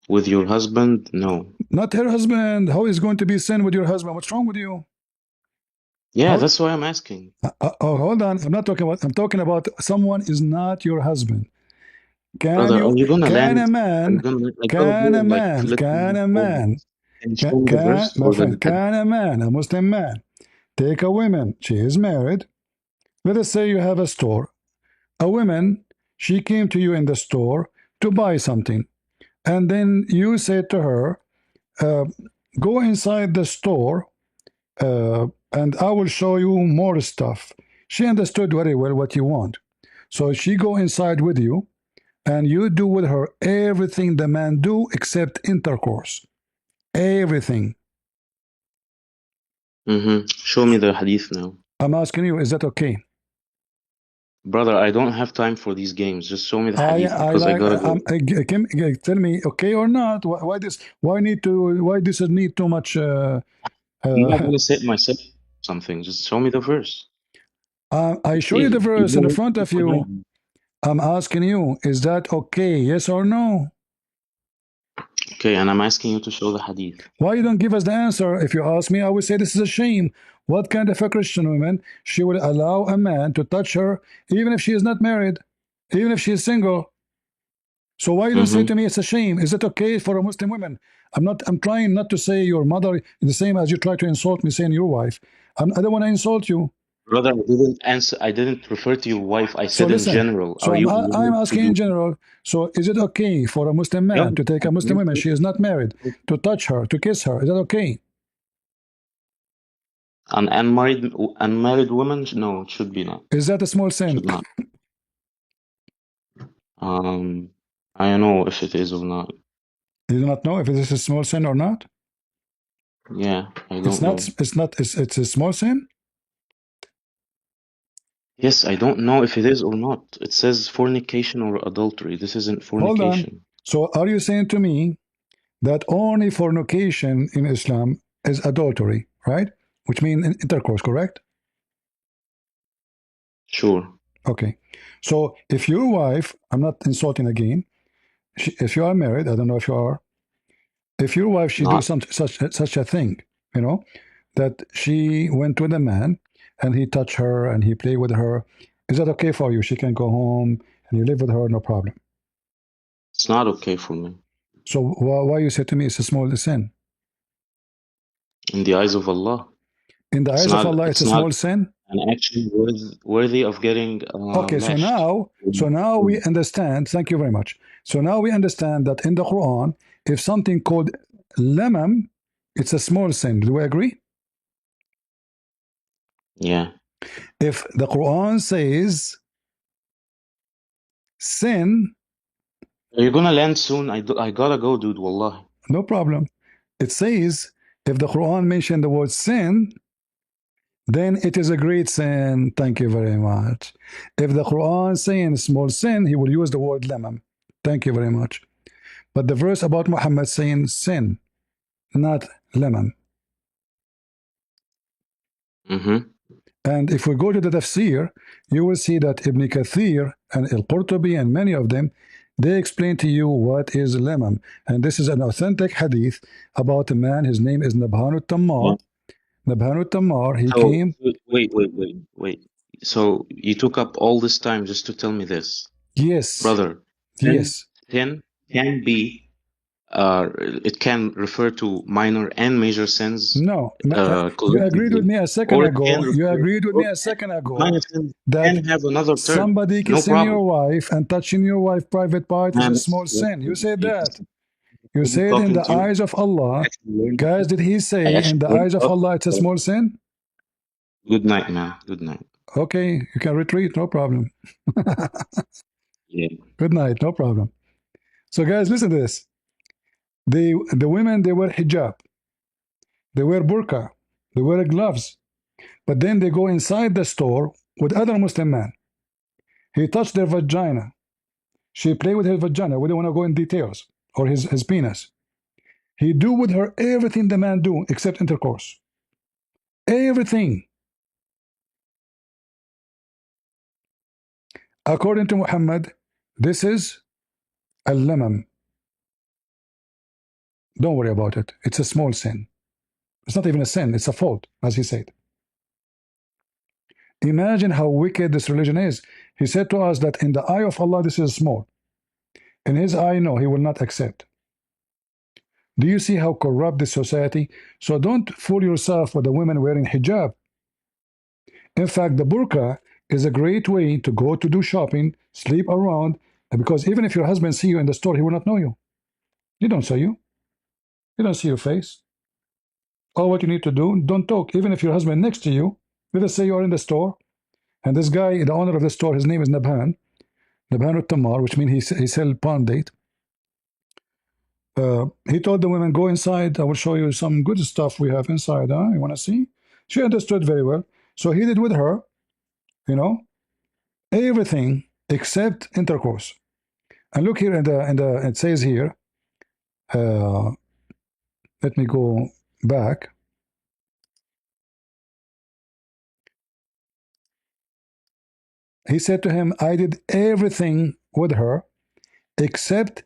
with your husband? No.
Not her husband. How is going to be sin with your husband? What's wrong with you?
Yeah,
How?
that's why I'm asking.
Oh, hold on. I'm not talking about. I'm talking about someone is not your husband. Can
Brother, are
you?
you gonna
Can a
land? Are you
man?
gonna? I gotta go
Can a
like
man? Can
literally
a
4 minutes.
man?
Can you show me the verse
My
or the
friend?
hadith?
Can a man? A Muslim man take a woman? She is married. Let us say you have a store. A woman. She came to you in the store to buy something, and then you said to her, uh, "Go inside the store, and I will show you more stuff." She understood very well what you want. So she go inside with you, and you do with her everything the man do except intercourse. Everything.
Show me the hadith now.
I'm asking you, is that okay?
Brother, I don't have time for these games. Just show me the hadith
I
because I
like.
gotta go.
Tell me, okay or not? Why this? Why need to? Why this need too much?
I'm not
Uh,
gonna set myself something. Just show me the verse.
I show you
Please.
the
You
verse in
don't
the
need
front
to
of you.
behind me.
I'm asking you, is that okay? Yes or no?
Okay, and I'm asking you to show the hadith.
Why you don't give us the answer? If you ask me, I would say this is a shame. What kind of a Christian woman she will allow a man to touch her, even if she is not married, even if she is single? So why you don't say
Mm-hmm.
to me it's a shame? Is it okay for a Muslim woman? I'm not. I'm trying not to say your mother the same as you try to insult me saying your wife. I don't want to insult you.
Brother, I didn't answer. I didn't refer to your wife. I
So
said in
listen.
general.
So
Are you
I'm
allowed to
asking
do?
in general. So is it okay for a Muslim
Yeah.
man to take a Muslim woman? She is not married to touch her, to kiss her. Is that okay?
An unmarried woman? No, it should be not.
Is that a small sin?
Should not. Um, I don't know if it is or not.
You do not know if it is a small sin or not.
Yeah, I
It's
don't
not.
know.
It's not. It's a small sin.
Yes, I don't know if it is or not. It says fornication or adultery. This isn't
Hold on.
fornication.
So are you saying to me that only fornication in Islam is adultery, right? Which means intercourse, correct?
Sure.
Okay. So if your wife, I'm not insulting again. If you are married, I don't know if you are. If your wife she do
Not.
some such a thing, you know, that she went with a man and he touched her and he played with her, is that okay for you? She can go home and you live with her, no problem.
It's not okay for me.
So why you say to me it's a small sin?
In the eyes of Allah.
In the
It's
eyes of
not
Allah, it's
it's
a
not
small sin.
an action worthy of getting
Okay,
lashed.
so now we understand. Thank you very much. So now we understand that in the Quran, if something called lemam, it's a small sin. Do we agree?
Yeah.
If the Quran says sin,
Are you gonna land soon? I gotta go, dude. Wallah.
no problem. It says if the Quran mentioned the word sin, then it is a great sin. Thank you very much. If the Quran is saying small sin, he will use the word lemam. Thank you very much. But the verse about Muhammad saying sin, not lemam.
Mm-hmm.
And if we go to the tafsir, you will see that Ibn Kathir and Al-Qurtubi and many of them, they explain to you what is lemam. And this is an authentic hadith about a man, his name is Nabhan
Yeah.
al-Tammar. Nabhan al-Tammar, he
So
came,
wait. So you took up all this time just to tell me this,
yes,
brother. Sin
yes.
sin can be it can refer to minor and major sins
No, you agreed with
collectively,
me a second
or it can
ago. You
refer,
agreed with me
or
a second ago
minor sins
that
can have another term.
somebody
No
kissing your
problem.
wife and touching your wife's private part is
Man,
a small sin. You said that. You
I was
said in
talking
the
to you.
eyes of
I
Allah.
actually learned.
Guys, did he
I
say in
actually
the
learned
eyes of
up.
Allah it's a small sin?
Good night, man. Good night.
Okay, you can retreat, no problem.
Yeah.
Good night, no problem. So, guys, listen to this. The women, they wear hijab, they wear burqa, they wear gloves, but then they go inside the store with other Muslim men. He touched their vagina. She played with her vagina. We don't want to go in details. Or his penis. He do with her everything the man do except intercourse. Everything. According to Muhammad, this is al-lamam. Don't worry about it. It's a small sin. It's not even a sin. It's a fault, as he said. Imagine how wicked this religion is. He said to us that in the eye of Allah, this is small. In his eye, no, he will not accept. Do you see how corrupt this society? So don't fool yourself with the women wearing hijab. In fact, the burqa is a great way to go to do shopping, sleep around, because even if your husband see you in the store, he will not know you. He don't see you. He don't see your face. All what you need to do, don't talk. Even if your husband next to you, let us say you are in the store, and this guy, the owner of the store, his name is Nabhan, Nabhan al-Tamar, which means he sell pawn date. He told the women, go inside, I will show you some good stuff we have inside. Huh? You want to see? She understood very well. So he did with her, you know, everything except intercourse. And look here it says here, uh, let me go back. He said to him, I did everything with her except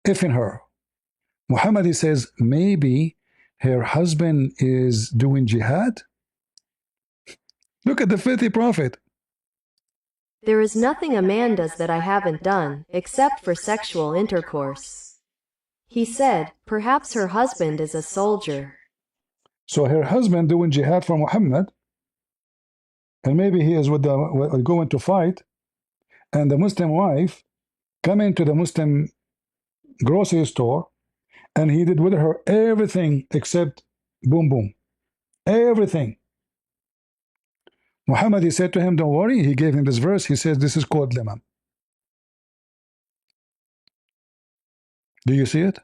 effing her. Muhammad, he says, maybe her husband is doing jihad. Look at the filthy prophet.
There is nothing a man does that I haven't done, except for sexual intercourse. He said, perhaps her husband is a soldier.
So her husband doing jihad for Muhammad, and maybe he is with going to fight, and the Muslim wife coming to the Muslim grocery store, and he did with her everything except boom boom. Everything. Muhammad, he said to him, don't worry. He gave him this verse. He says, this is called limam. Do you see it?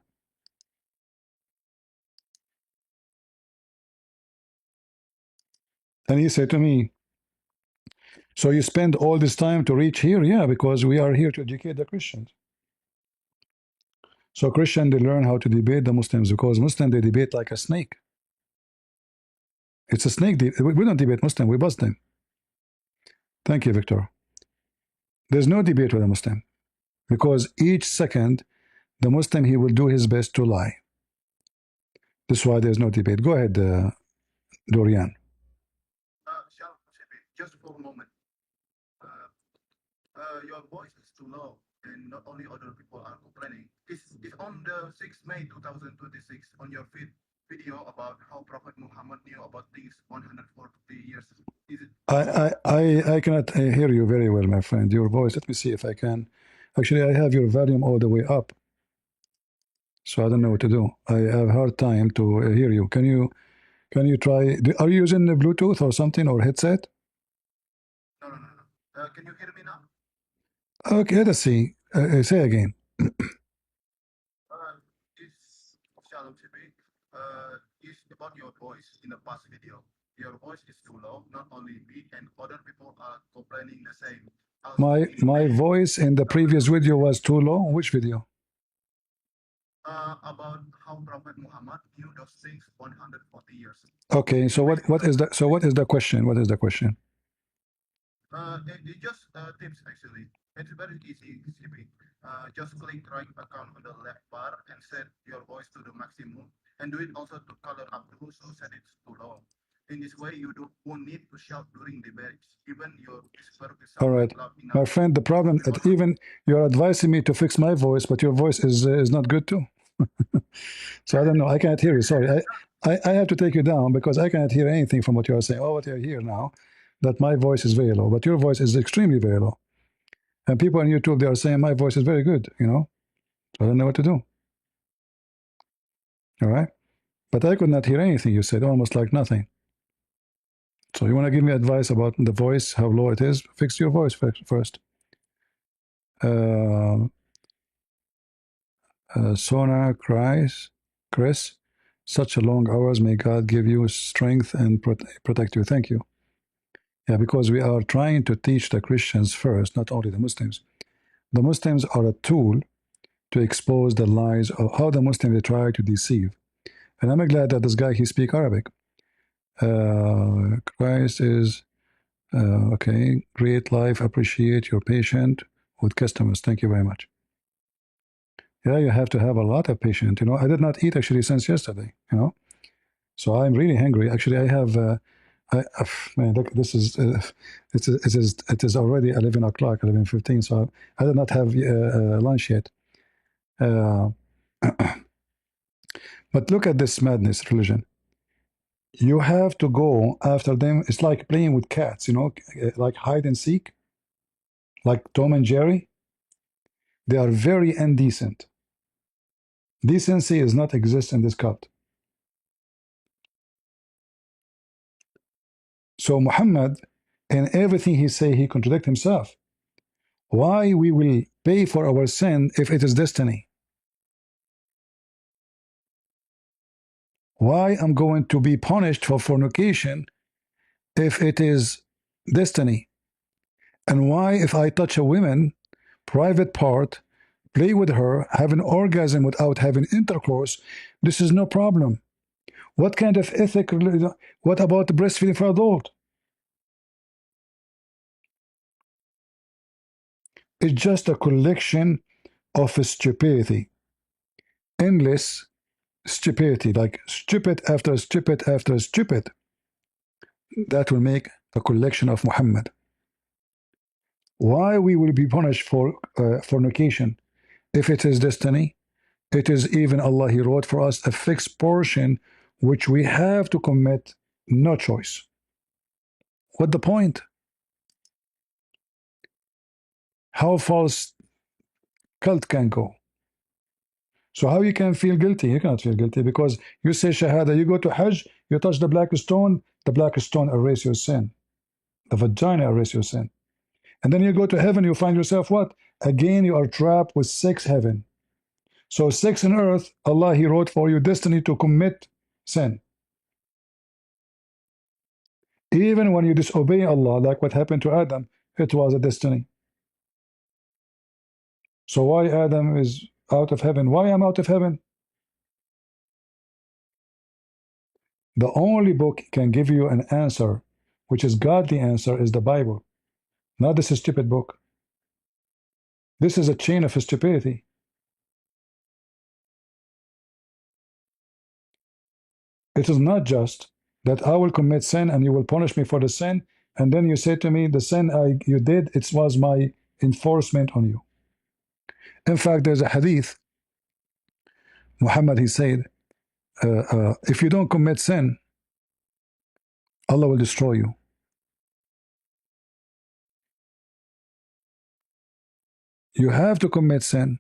And he said to me, so you spend all this time to reach here? Yeah, because we are here to educate the Christians. So Christians, they learn how to debate the Muslims, because Muslims, they debate like a snake. It's a snake. We don't debate Muslim. We bust them. Thank you, Victor. There's no debate with a Muslim, because each second, the Muslim, he will do his best to lie. That's why there's no debate. Go ahead, Dorian.
Just for a moment. Your voice is too low, and not only other people are complaining. This is on the 6th May 2026 on your video about how Prophet Muhammad knew about things 140 years. Is it?
I cannot hear you very well, my friend. Your voice. Let me see if I can. Actually, I have your volume all the way up, so I don't know what to do. I have a hard time to hear you. Can you try? Are you using the Bluetooth or something, or headset?
No. Can you hear me now?
Okay, let's see. Say again.
It's Shalom TV. It's about your voice in the past video. Your voice is too low. Not only me and other people are complaining the same.
My voice in the previous video was too low. Which video?
About how Prophet Muhammad knew those things 140 years.
Okay, so what is the question? What is the question?
It just tips actually. It's very easy, CP. Just click right account on the left bar and set your voice to the maximum, and do it also to color up the so set it to low. In this way, you won't need to shout during debates. Even your whisper is
All right, my friend. The problem that even you're advising me to fix my voice, but your voice is not good too. So I don't know. I cannot hear you. Sorry. I have to take you down because I cannot hear anything from what you are saying. All what I hear now, that my voice is very low, but your voice is extremely very low. And people on YouTube, they are saying my voice is very good, you know? So I don't know what to do. All right? But I could not hear anything you said, almost like nothing. So you want to give me advice about the voice, how low it is? Fix your voice first. Uh, Sona cries, Chris, such a long hours. May God give you strength and protect you. Thank you. Yeah, because we are trying to teach the Christians first, not only the Muslims. The Muslims are a tool to expose the lies of how the Muslims they try to deceive. And I'm glad that this guy he speak Arabic. Christ is okay. Great life. Appreciate your patient with customers. Thank you very much. Yeah, you have to have a lot of patience. You know, I did not eat actually since yesterday. You know, so I'm really hungry. Actually, I have. Man, look, this is it is already 11 o'clock, 11:15. So I did not have lunch yet. Uh, but look at this madness religion. You have to go after them. It's like playing with cats. You know, like hide and seek, like Tom and Jerry. They are very indecent. Decency does not exist in this cult. So Muhammad, in everything he say, he contradict himself. Why we will pay for our sin if it is destiny? Why I'm going to be punished for fornication if it is destiny? And why if I touch a woman private part, play with her, have an orgasm without having intercourse, this is no problem? What kind of ethic? What about the breastfeeding for adult? It's just a collection of stupidity, endless stupidity, like stupid after stupid after stupid. That will make a collection of Muhammad. Why we will be punished for fornication if it is destiny? It is even Allah, He wrote for us a fixed portion which we have to commit, no choice. What the point? How false cult can go? So how you can feel guilty? You cannot feel guilty because you say Shahada, you go to Hajj, you touch the black stone erase your sin. The vagina erase your sin. And then you go to heaven, you find yourself what? Again, you are trapped with 6 heaven. So 6 in earth, Allah, He wrote for you destiny to commit sin. Even when you disobey Allah, like what happened to Adam, it was a destiny. So why Adam is out of heaven? Why I'm out of heaven? The only book can give you an answer, which is godly answer, is the Bible, not this stupid book. This is a chain of stupidity. It is not just that I will commit sin and you will punish me for the sin, and then you say to me, the sin you did, it was my enforcement on you. In fact, there's a hadith. Muhammad, he said, if you don't commit sin, Allah will destroy you. You have to commit sin.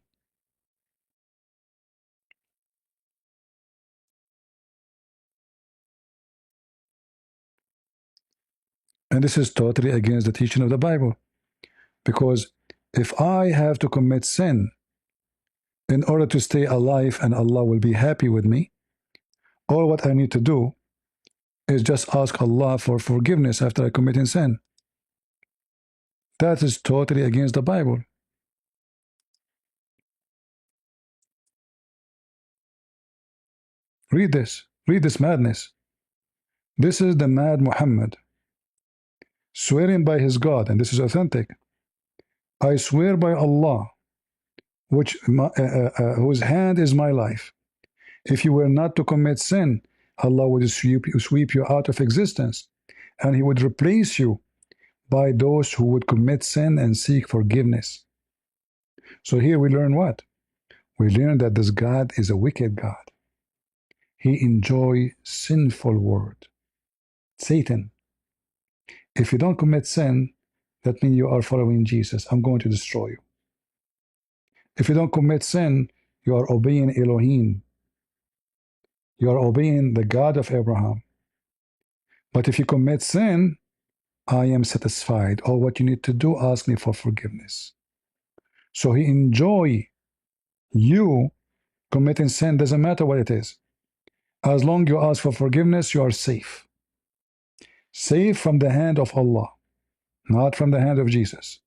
And this is totally against the teaching of the Bible. Because if I have to commit sin in order to stay alive and Allah will be happy with me, all what I need to do is just ask Allah for forgiveness after I commit sin. That is totally against the Bible. Read this. Read this madness. This is the mad Muhammad swearing by his God, and this is authentic. I swear by Allah, whose hand is my life. If you were not to commit sin, Allah would sweep you out of existence, and He would replace you by those who would commit sin and seek forgiveness. So here we learn what? We learn that this God is a wicked God. He enjoys sinful word. Satan, if you don't commit sin, that means you are following Jesus. I'm going to destroy you. If you don't commit sin, you are obeying Elohim. You are obeying the God of Abraham. But if you commit sin, I am satisfied. All what you need to do, ask me for forgiveness. So he enjoy you committing sin, doesn't matter what it is. As long you ask for forgiveness, you are safe. Safe from the hand of Allah, not from the hand of Jesus.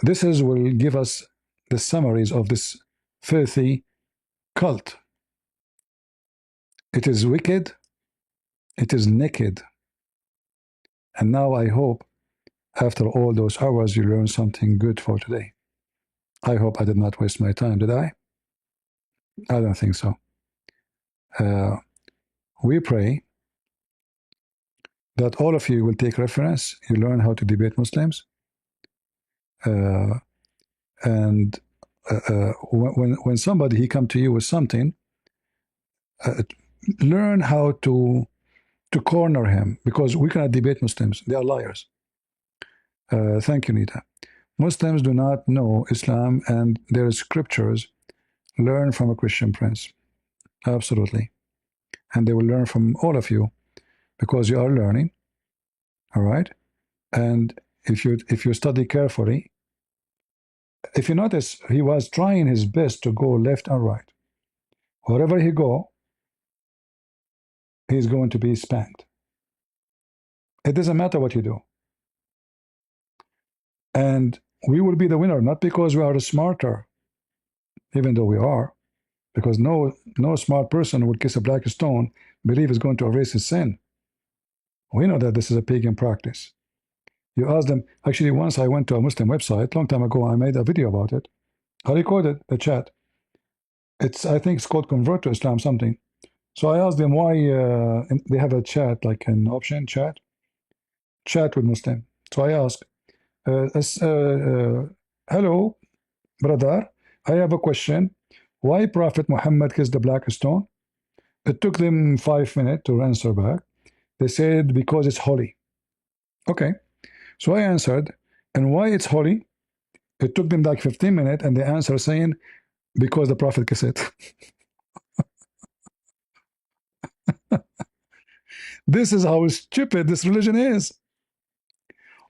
This is will give us the summaries of this filthy cult. It is wicked, it is naked. And now I hope after all those hours you learn something good for today. I hope I did not waste my time, did I? I don't think so. We pray that all of you will take reference, you learn how to debate Muslims, and when somebody he come to you with something, learn how to corner him, because we cannot debate Muslims. They are liars. Thank you, Nita. Muslims do not know Islam and their scriptures. Learn from a Christian prince. Absolutely. And they will learn from all of you because you are learning. All right. And if you study carefully, if you notice, he was trying his best to go left and right. Wherever he go, he's going to be spanked. It doesn't matter what you do. And we will be the winner, not because we are smarter, even though we are, because no smart person would kiss a black stone, believe is going to erase his sin. We know that this is a pagan practice. You ask them, actually, once I went to a Muslim website, long time ago, I made a video about it. I recorded the chat. I think it's called Convert to Islam something. So I asked them why they have a chat, like an option chat with Muslim. So I asked, hello, brother, I have a question. Why Prophet Muhammad kissed the black stone? It took them 5 minutes to answer back. They said, because it's holy. Okay. So I answered, and why it's holy? It took them like 15 minutes, and they answer saying, because the Prophet kissed it. This is how stupid this religion is.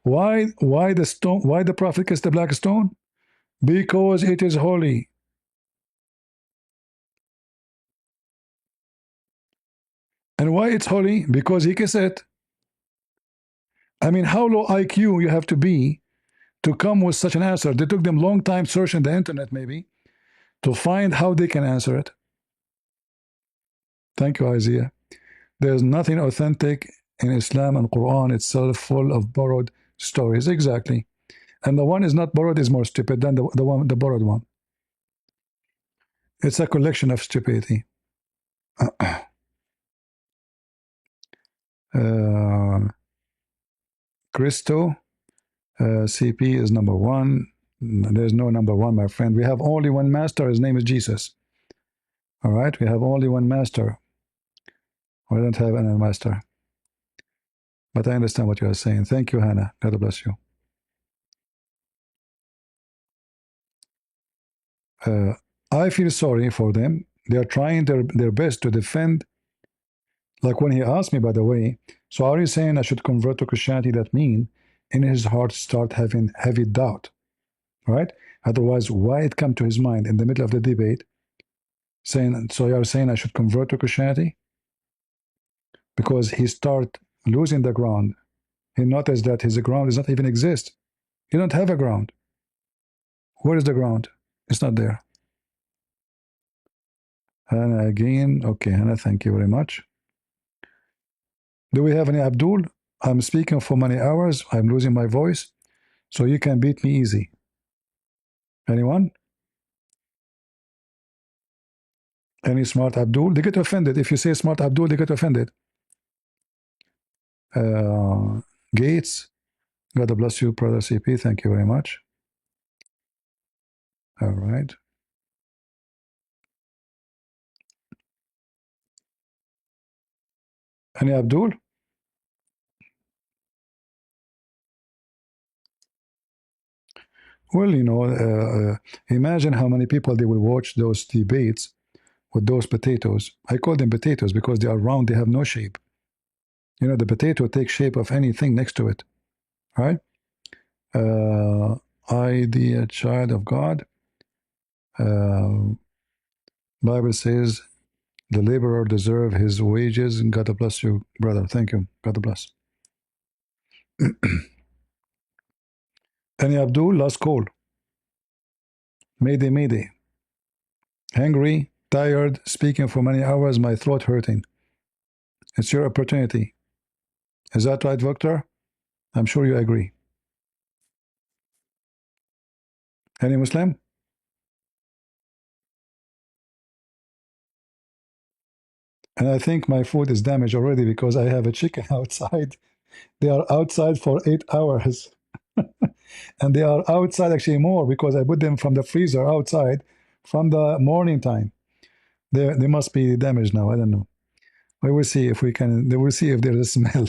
Why the stone? Why the Prophet kissed the black stone? Because it is holy. And why it's holy? Because he kissed it. I mean, how low IQ you have to be to come with such an answer? They took them a long time searching the internet, maybe, to find how they can answer it. Thank you, Isaiah. There's nothing authentic in Islam and Quran itself, full of borrowed stories. Exactly. And the one is not borrowed is more stupid than the borrowed one. It's a collection of stupidity. Christo, CP is number one. There's no number one, my friend. We have only one master. His name is Jesus. All right? We have only one master. We don't have any master. But I understand what you are saying. Thank you, Hannah. God bless you. I feel sorry for them. They are trying their best to defend. Like when he asked me, by the way, so are you saying I should convert to Christianity? That mean in his heart start having heavy doubt, right? Otherwise, why it come to his mind in the middle of the debate, saying, so you are saying I should convert to Christianity? Because he start losing the ground. He noticed that his ground does not even exist. You don't have a ground. Where is the ground? It's not there. Hannah again. Okay, Hannah, thank you very much. Do we have any Abdul? I'm speaking for many hours. I'm losing my voice. So you can beat me easy. Anyone? Any smart Abdul? They get offended. If you say smart Abdul, they get offended. Gates. God bless you, brother CP. Thank you very much. All right. Any Abdul? Well, imagine how many people they will watch those debates with those potatoes. I call them potatoes because they are round, they have no shape. The potato takes shape of anything next to it, right? I, the child of God, Bible says the laborer deserve his wages. And God bless you, brother. Thank you. God bless. Any Abdul, last call. Mayday, mayday. Hungry, tired, speaking for many hours, my throat hurting. It's your opportunity. Is that right, Victor? I'm sure you agree. Any Muslim? And I think my food is damaged already because I have a chicken outside. They are outside for 8 hours. And they are outside actually more because I put them from the freezer outside from the morning time. They must be damaged now. I don't know. We will see if we can. They will see if there's a smell.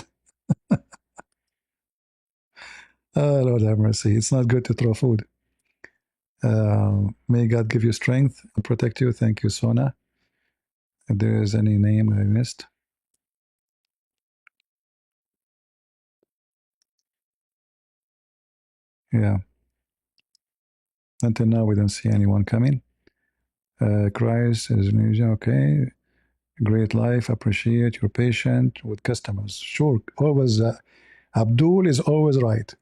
Oh, Lord have mercy. It's not good to throw food. May God give you strength and protect you. Thank you, Sona. If there is any name I missed. Yeah. Until now, we don't see anyone coming. Christ is okay. Great life. Appreciate your patient with customers. Sure. Always. Abdul is always right.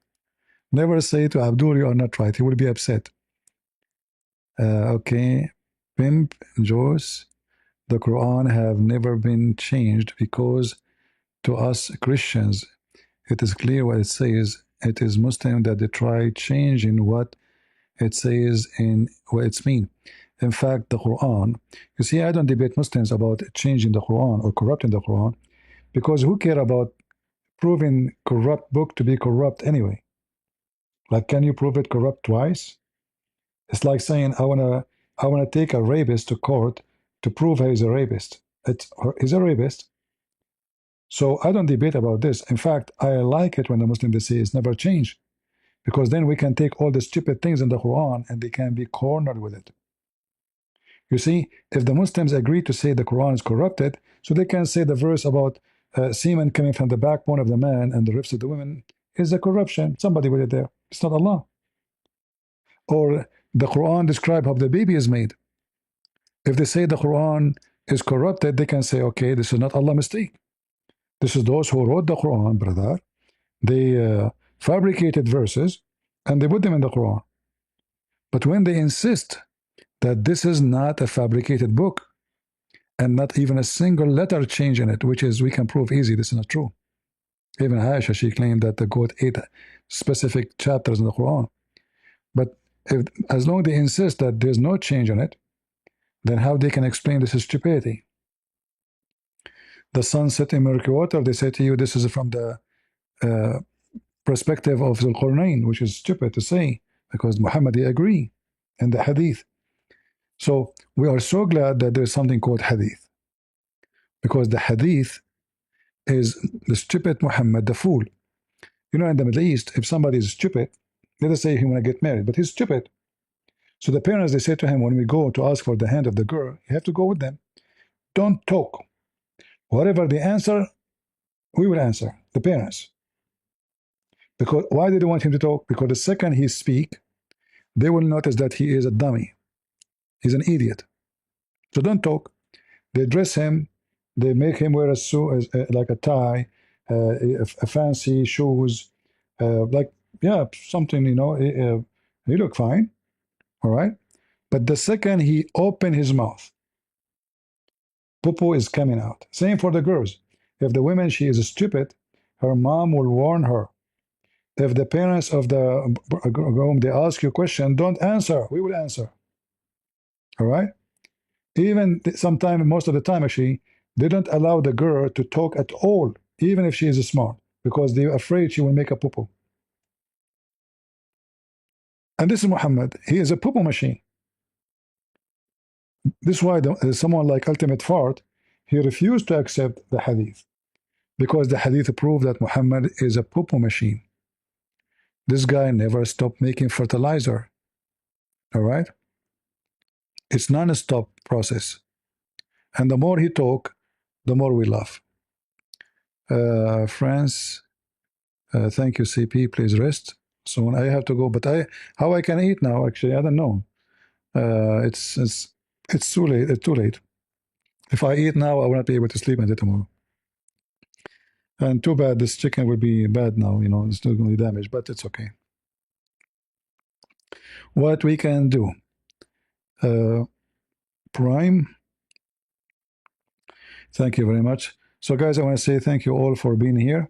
Never say to Abdul you are not right. He will be upset. Okay. Pimp, Jos. The Quran have never been changed because to us Christians, it is clear what it says. It is Muslim that they try changing what it says in what it's mean. In fact, the Quran, you see, I don't debate Muslims about changing the Quran or corrupting the Quran because who care about proving corrupt book to be corrupt anyway? Like, can you prove it corrupt twice? It's like saying I wanna take a rapist to court to prove he's a rapist. He's a rapist. So I don't debate about this. In fact, I like it when the Muslim they say it's never changed because then we can take all the stupid things in the Quran and they can be cornered with it. You see, if the Muslims agree to say the Quran is corrupted, so they can say the verse about semen coming from the backbone of the man and the ribs of the women is a corruption. Somebody put it there. It's not Allah. Or the Quran describe how the baby is made. If they say the Quran is corrupted, they can say, okay, this is not Allah mistake. This is those who wrote the Quran, brother. They fabricated verses and they put them in the Quran. But when they insist that this is not a fabricated book and not even a single letter change in it, which is we can prove easy, this is not true. Even Aisha, she claimed that the God 8 specific chapters in the Quran. But as long as they insist that there's no change in it, then how they can explain this is stupidity? The sun set in murky water, they say to you this is from the perspective of the Qur'an, which is stupid to say because Muhammad agree in the hadith. So we are so glad that there's something called hadith because the hadith is the stupid Muhammad, the fool. In the Middle East, if somebody is stupid, let us say he want to get married, but he's stupid. So the parents, they say to him, when we go to ask for the hand of the girl, you have to go with them. Don't talk. Whatever the answer, we will answer, the parents. Because why did they want him to talk? Because the second he speak, they will notice that he is a dummy. He's an idiot. So don't talk. They dress him. They make him wear a suit, like a tie, a fancy shoes, like something. He look fine, all right. But the second he open his mouth, popo is coming out. Same for the girls. If the woman she is stupid, her mom will warn her. If the parents of the groom they ask you a question, don't answer. We will answer. All right. Even sometimes, most of the time, actually, they don't allow the girl to talk at all, even if she is smart, because they're afraid she will make a poo-poo. And this is Muhammad. He is a poo-poo machine. This is why someone like Ultimate Fart, he refused to accept the hadith because the hadith proved that Muhammad is a poo-poo machine. This guy never stopped making fertilizer. All right? It's non-stop process. And the more he talk, the more we laugh. France, thank you, CP. Please rest. Soon I have to go, but how I can eat now? Actually, I don't know. It's too late. It's too late. If I eat now, I will not be able to sleep until tomorrow. And too bad this chicken will be bad now. You know, it's still going to be damaged, but it's okay. What we can do? Prime. Thank you very much. So, guys, I want to say thank you all for being here.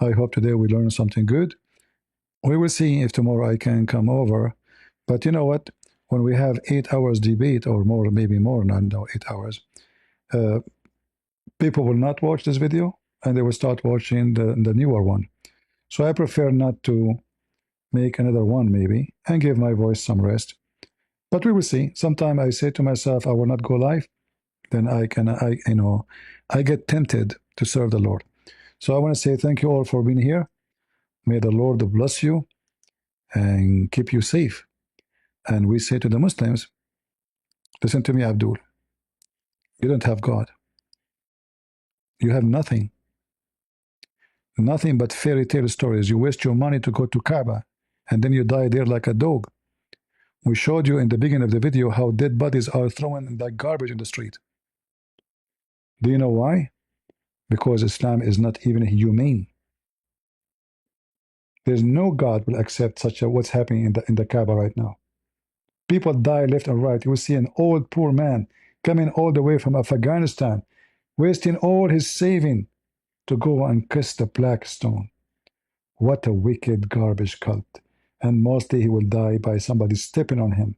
I hope today we learned something good. We will see if tomorrow I can come over. But you know what? When we have 8 hours debate or more, maybe more, not 8 hours, people will not watch this video and they will start watching the newer one. So I prefer not to make another one maybe and give my voice some rest. But we will see. Sometimes I say to myself, I will not go live. Then I get tempted to serve the Lord. So I want to say thank you all for being here. May the Lord bless you and keep you safe. And we say to the Muslims, listen to me, Abdul. You don't have God. You have nothing. Nothing but fairy tale stories. You waste your money to go to Kaaba and then you die there like a dog. We showed you in the beginning of the video how dead bodies are thrown like garbage in the street. Do you know why? Because Islam is not even humane. There's no God will accept such a what's happening in the Kaaba right now. People die left and right. You will see an old poor man coming all the way from Afghanistan, wasting all his saving to go and kiss the black stone. What a wicked garbage cult. And mostly he will die by somebody stepping on him.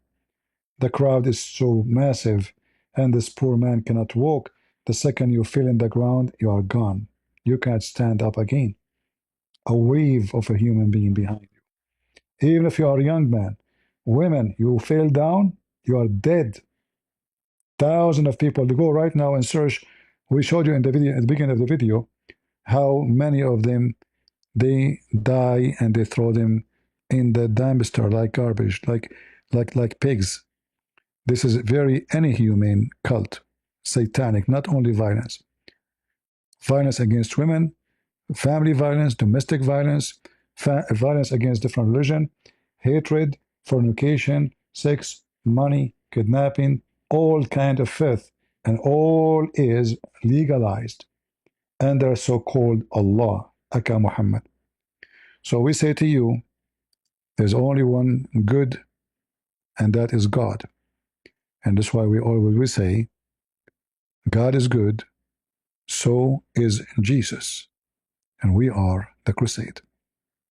The crowd is so massive, and this poor man cannot walk. The second you feel in the ground, you are gone. You can't stand up again. A wave of a human being behind you. Even if you are a young man, women, you fell down, you are dead. Thousands of people to go right now and search. We showed you in the video at the beginning of the video how many of them they die and they throw them in the dumpster like garbage, like pigs. This is very inhumane cult, satanic, not only violence. Violence against women, family violence, domestic violence, violence against different religion, hatred, fornication, sex, money, kidnapping, all kind of filth, and all is legalized under so-called Allah, Aka Muhammad. So we say to you, there's only one good, and that is God. And that's why we always say, God is good, so is Jesus. And we are the crusade.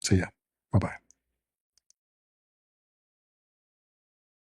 See ya. Bye-bye.